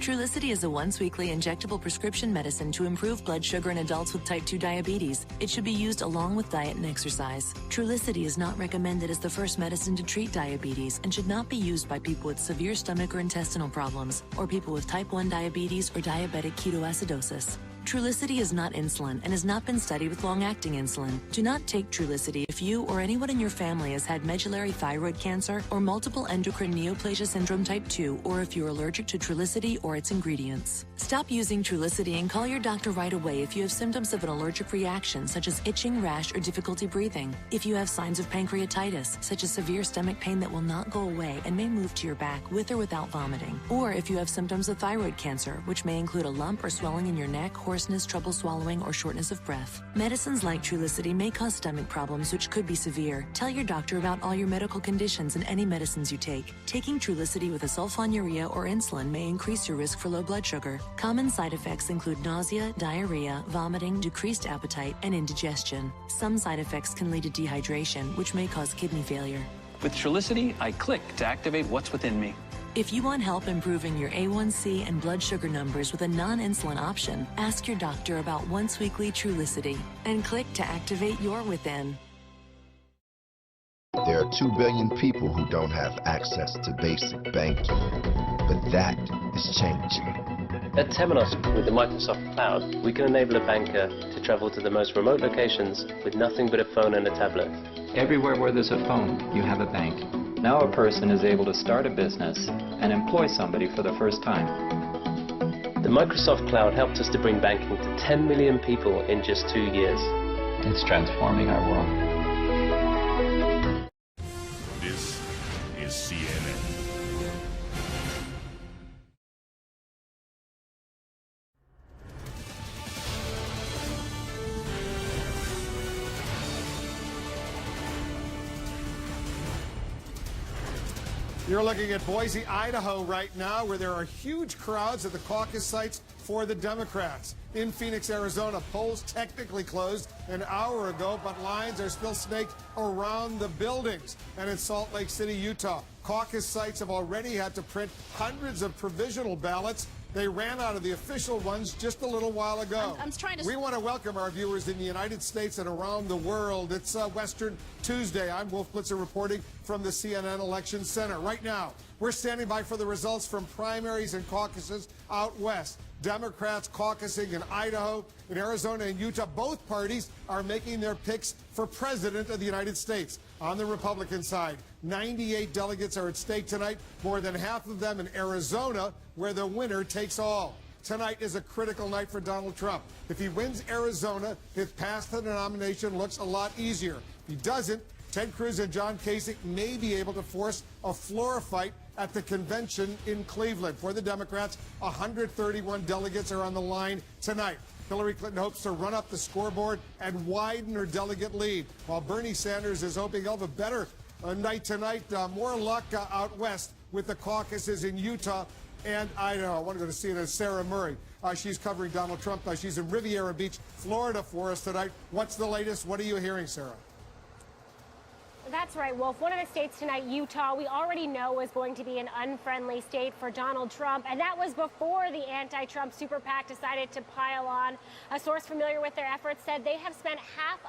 Trulicity is a once-weekly injectable prescription medicine to improve blood sugar in adults with type 2 diabetes. It should be used along with diet and exercise. Trulicity is not recommended as the first medicine to treat diabetes and should not be used by people with severe stomach or intestinal problems, or people with type 1 diabetes or diabetic ketoacidosis. Trulicity is not insulin and has not been studied with long-acting insulin. Do not take Trulicity if you or anyone in your family has had medullary thyroid cancer or multiple endocrine neoplasia syndrome type 2, or if you're allergic to Trulicity or its ingredients. Stop using Trulicity and call your doctor right away if you have symptoms of an allergic reaction, such as itching, rash, or difficulty breathing. If you have signs of pancreatitis, such as severe stomach pain that will not go away and may move to your back with or without vomiting. Or if you have symptoms of thyroid cancer, which may include a lump or swelling in your neck, hoarseness, trouble swallowing, or shortness of breath. Medicines like Trulicity may cause stomach problems, which could be severe. Tell your doctor about all your medical conditions and any medicines you take. Taking Trulicity with a sulfonylurea or insulin may increase your risk for low blood sugar. Common side effects include nausea, diarrhea, vomiting, decreased appetite, and indigestion. Some side effects can lead to dehydration, which may cause kidney failure. With Trulicity, I click to activate what's within me. If you want help improving your A1C and blood sugar numbers with a non-insulin option, ask your doctor about once-weekly Trulicity and click to activate your within. There are 2 billion people who don't have access to basic banking, but that is changing. At Temenos, with the Microsoft Cloud, we can enable a banker to travel to the most remote locations with nothing but a phone and a tablet. Everywhere where there's a phone, you have a bank. Now a person is able to start a business and employ somebody for the first time. The Microsoft Cloud helped us to bring banking to 10 million people in just 2 years. It's transforming our world. This is CNN. You're looking at Boise, Idaho right now, where there are huge crowds at the caucus sites for the Democrats. In Phoenix, Arizona, polls technically closed an hour ago, but lines are still snaked around the buildings. And in Salt Lake City, Utah, caucus sites have already had to print hundreds of provisional ballots. They ran out of the official ones just a little while ago. We want to welcome our viewers in the United States and around the world. It's Western Tuesday. I'm Wolf Blitzer reporting from the CNN Election Center. Right now, we're standing by for the results from primaries and caucuses out west. Democrats caucusing in Idaho, in Arizona, and Utah. Both parties are making their picks for president of the United States. On the Republican side, 98 delegates are at stake tonight, more than half of them in Arizona, where the winner takes all. Tonight is a critical night for Donald Trump. If he wins Arizona, his path to the nomination looks a lot easier. If he doesn't, Ted Cruz and John Kasich may be able to force a floor fight at the convention in Cleveland. For the Democrats, 131 delegates are on the line tonight. Hillary Clinton hopes to run up the scoreboard and widen her delegate lead, while Bernie Sanders is hoping he'll have a better night tonight. More luck out west with the caucuses in Utah and Idaho. I want to go to CNN's Sarah Murray. She's covering Donald Trump. She's in Riviera Beach, Florida for us tonight. What's the latest? What are you hearing, Sarah? That's right, Wolf. One of the states tonight, Utah, we already know was going to be an unfriendly state for Donald Trump, and that was before the anti-Trump super PAC decided to pile on. A source familiar with their efforts said they have spent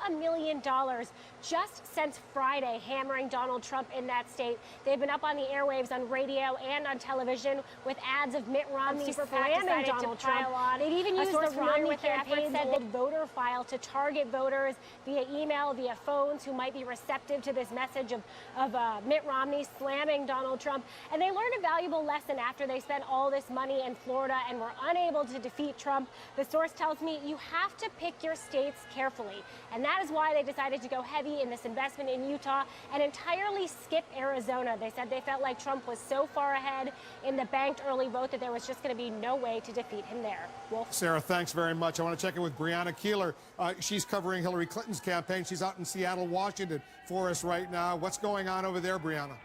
$500,000 just since Friday hammering Donald Trump in that state. They've been up on the airwaves, on radio, and on television with ads of Mitt Romney super PAC decided Donald to pile on. They've even used the Romney campaign's old voter file to target voters via email, via phones, who might be receptive to this message of Mitt Romney slamming Donald Trump. And they learned a valuable lesson after they spent all this money in Florida and were unable to defeat Trump. The source tells me you have to pick your states carefully. And that is why they decided to go heavy in this investment in Utah and entirely skip Arizona. They said they felt like Trump was so far ahead in the banked early vote that there was just going to be no way to defeat him there. Wolf? Sarah, thanks very much. I want to check in with Brianna Keeler. She's covering Hillary Clinton's campaign. She's out in Seattle, Washington for us right now. What's going on over there, Brianna?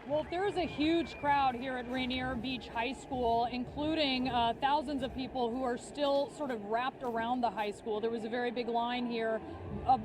Well, there's a huge crowd here at Rainier Beach High School, including thousands of people who are still sort of wrapped around the high school. There was a very big line here.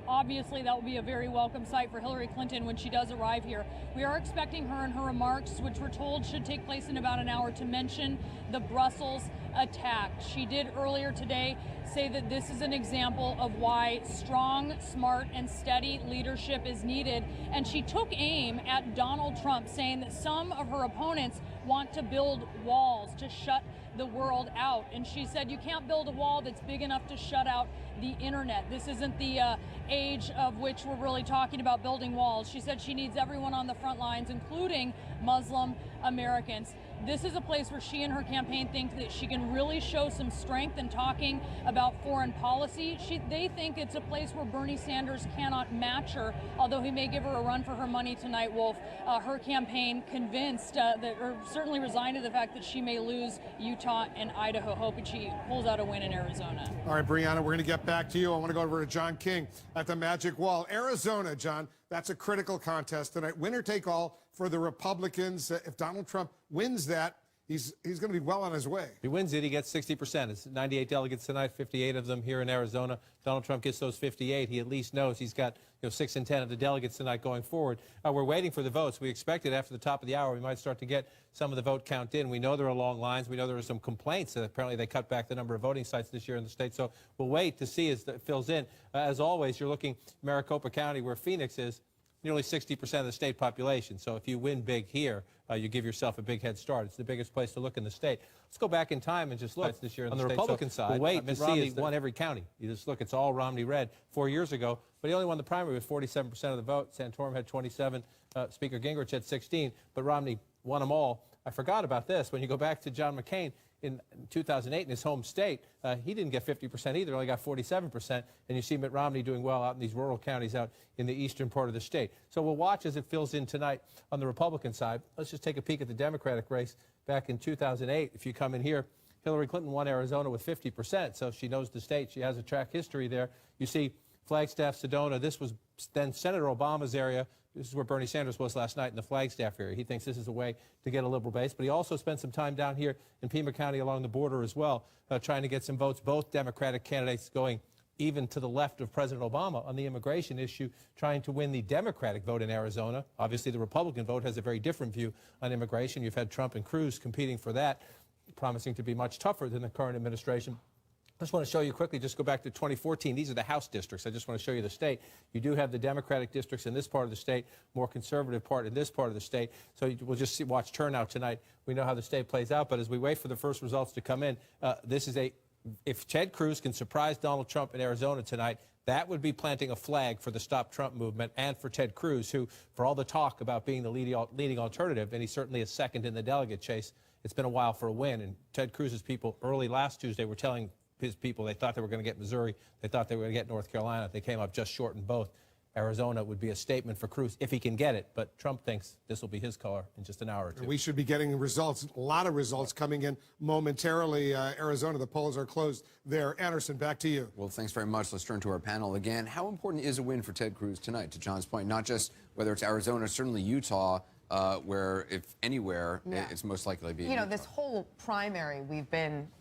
Obviously, that will be a very welcome sight for Hillary Clinton when she does arrive here. We are expecting her in her remarks, which we're told should take place in about an hour, to mention the Brussels attack. She did earlier today say that this is an example of why strong, smart, and steady leadership is needed. And she took aim at Donald Trump, saying that some of her opponents want to build walls to shut the world out. And she said you can't build a wall that's big enough to shut out the internet. This isn't the age of which we're really talking about building walls. She said she needs everyone on the front lines, including Muslim Americans. This is a place where she and her campaign think that she can really show some strength in talking about foreign policy. They think it's a place where Bernie Sanders cannot match her, although he may give her a run for her money tonight, Wolf. Her campaign convinced, or certainly resigned to the fact that she may lose Utah and Idaho, hoping she pulls out a win in Arizona. All right, Brianna, we're going to get back to you. I want to go over to John King at the Magic Wall. Arizona, John, that's a critical contest tonight. Winner take all for the Republicans. If Donald Trump wins that, he's going to be well on his way. If he wins it, he gets 60%. It's 98 delegates tonight, 58 of them here in Arizona. Donald Trump gets those 58. He at least knows he's got 6 in 10 of the delegates tonight going forward. We're waiting for the votes. We expected after the top of the hour we might start to get some of the vote count in. We know there are long lines. We know there are some complaints that apparently they cut back the number of voting sites this year in the state. So we'll wait to see as it fills in. As always, you're looking Maricopa County, where Phoenix is, nearly 60% of the state population. So if you win big here, you give yourself a big head start. It's the biggest place to look in the state. Let's go back in time and just look this year in on the the state. Republican so side. We'll wait to see. Romney won every county. You just look, it's all Romney red 4 years ago, but he only won the primary with 47% of the vote. Santorum had 27, Speaker Gingrich had 16, but Romney won them all. I forgot about this. When you go back to John McCain in 2008 in his home state, he didn't get 50% either, only got 47%. And you see Mitt Romney doing well out in these rural counties out in the eastern part of the state. So we'll watch as it fills in tonight on the Republican side. Let's just take a peek at the Democratic race back in 2008. If you come in here, Hillary Clinton won Arizona with 50%, so she knows the state. She has a track history there. You see Flagstaff, Sedona. This was then Senator Obama's area. This is where Bernie Sanders was last night in the Flagstaff area. He thinks this is a way to get a liberal base, but he also spent some time down here in Pima County along the border as well, trying to get some votes. Both Democratic candidates going even to the left of President Obama on the immigration issue, trying to win the Democratic vote in Arizona. Obviously, the Republican vote has a very different view on immigration. You've had Trump and Cruz competing for that, promising to be much tougher than the current administration. I just want to show you quickly, just go back to 2014. These are the House districts. I just want to show you the state. You do have the Democratic districts in this part of the state, more conservative part in this part of the state. So we'll just watch turnout tonight. We know how the state plays out. But as we wait for the first results to come in, if Ted Cruz can surprise Donald Trump in Arizona tonight, that would be planting a flag for the Stop Trump movement and for Ted Cruz, who, for all the talk about being the leading alternative, and he certainly is second in the delegate chase, it's been a while for a win. And Ted Cruz's people early last Tuesday were telling his people they thought they were going to get Missouri, they thought they were going to get North Carolina. They came up just short in both. Arizona would be a statement for Cruz if he can get it, but Trump thinks this will be his color in just an hour or two. We should be getting results, a lot of results coming in momentarily. Arizona, the polls are closed there. Anderson, back to you. Well, thanks very much. Let's turn to our panel again. How important is a win for Ted Cruz tonight, to John's point? Not just whether it's Arizona, certainly Utah, where, if anywhere, it's most likely to be. You know, this whole primary,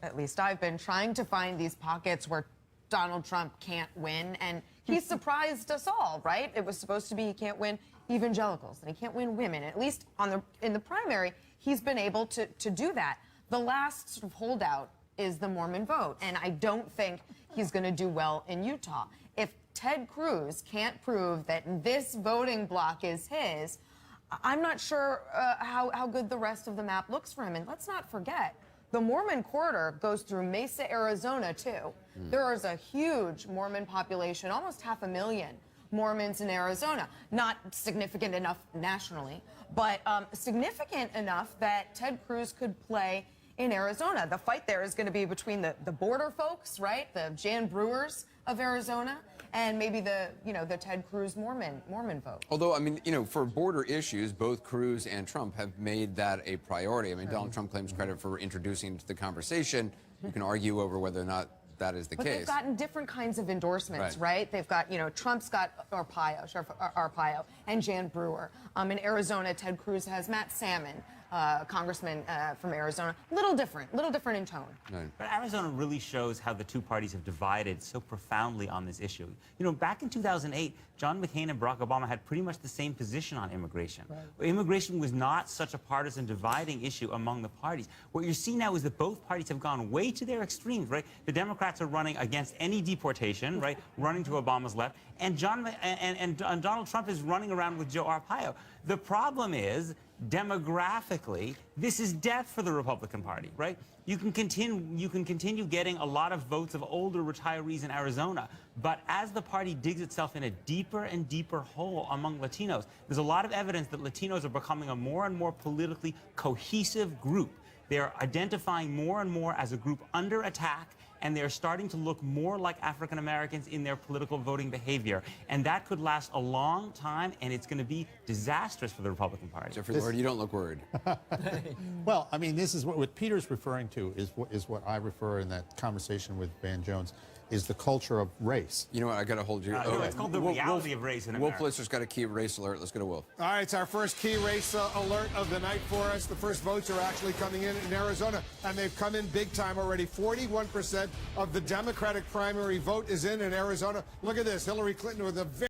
at least I've been trying to find these pockets where Donald Trump can't win, and he surprised us all, right? It was supposed to be he can't win evangelicals, and he can't win women. At least in the primary, he's been able to do that. The last sort of holdout is the Mormon vote, and I don't think he's going to do well in Utah. If Ted Cruz can't prove that this voting bloc is his, I'm not sure how good the rest of the map looks for him. And let's not forget, the Mormon corridor goes through Mesa, Arizona, too. There is a huge Mormon population, almost 500,000 Mormons in Arizona. Not significant enough nationally, but significant enough that Ted Cruz could play in Arizona. The fight there is going to be between the border folks, right? The Jan Brewers of Arizona, and maybe the Ted Cruz Mormon vote. Although, I mean, for border issues, both Cruz and Trump have made that a priority. I mean, Donald Trump claims credit for introducing it to the conversation. You can argue over whether or not that is the case. But they've gotten different kinds of endorsements, right? They've got, Trump's got Arpaio, and Jan Brewer. In Arizona, Ted Cruz has Matt Salmon, congressman from Arizona. Little different in tone. Right. But Arizona really shows how the two parties have divided so profoundly on this issue. Back in 2008, John McCain and Barack Obama had pretty much the same position on immigration. Right. Immigration was not such a partisan dividing issue among the parties. What you're seeing now is that both parties have gone way to their extremes, right? The Democrats are running against any deportation, right? Running to Obama's left. And Donald Trump is running around with Joe Arpaio. The problem is, demographically, this is death for the Republican Party, right? You can continue getting a lot of votes of older retirees in Arizona, but as the party digs itself in a deeper and deeper hole among Latinos, there's a lot of evidence that Latinos are becoming a more and more politically cohesive group. They're identifying more and more as a group under attack, and they're starting to look more like African Americans in their political voting behavior. And that could last a long time, and it's going to be disastrous for the Republican Party. Jeffrey Lord, you don't look worried. Well, I mean, this is what Peter's referring to is what I refer in that conversation with Van Jones, is the culture of race. You know what? I got to hold you. No, it's called the reality of race in America. Wolf Blitzer's got a key race alert. Let's go to Wolf. All right, it's our first key race alert of the night for us. The first votes are actually coming in Arizona, and they've come in big time already. 41% of the Democratic primary vote is in Arizona. Look at this. Hillary Clinton with a very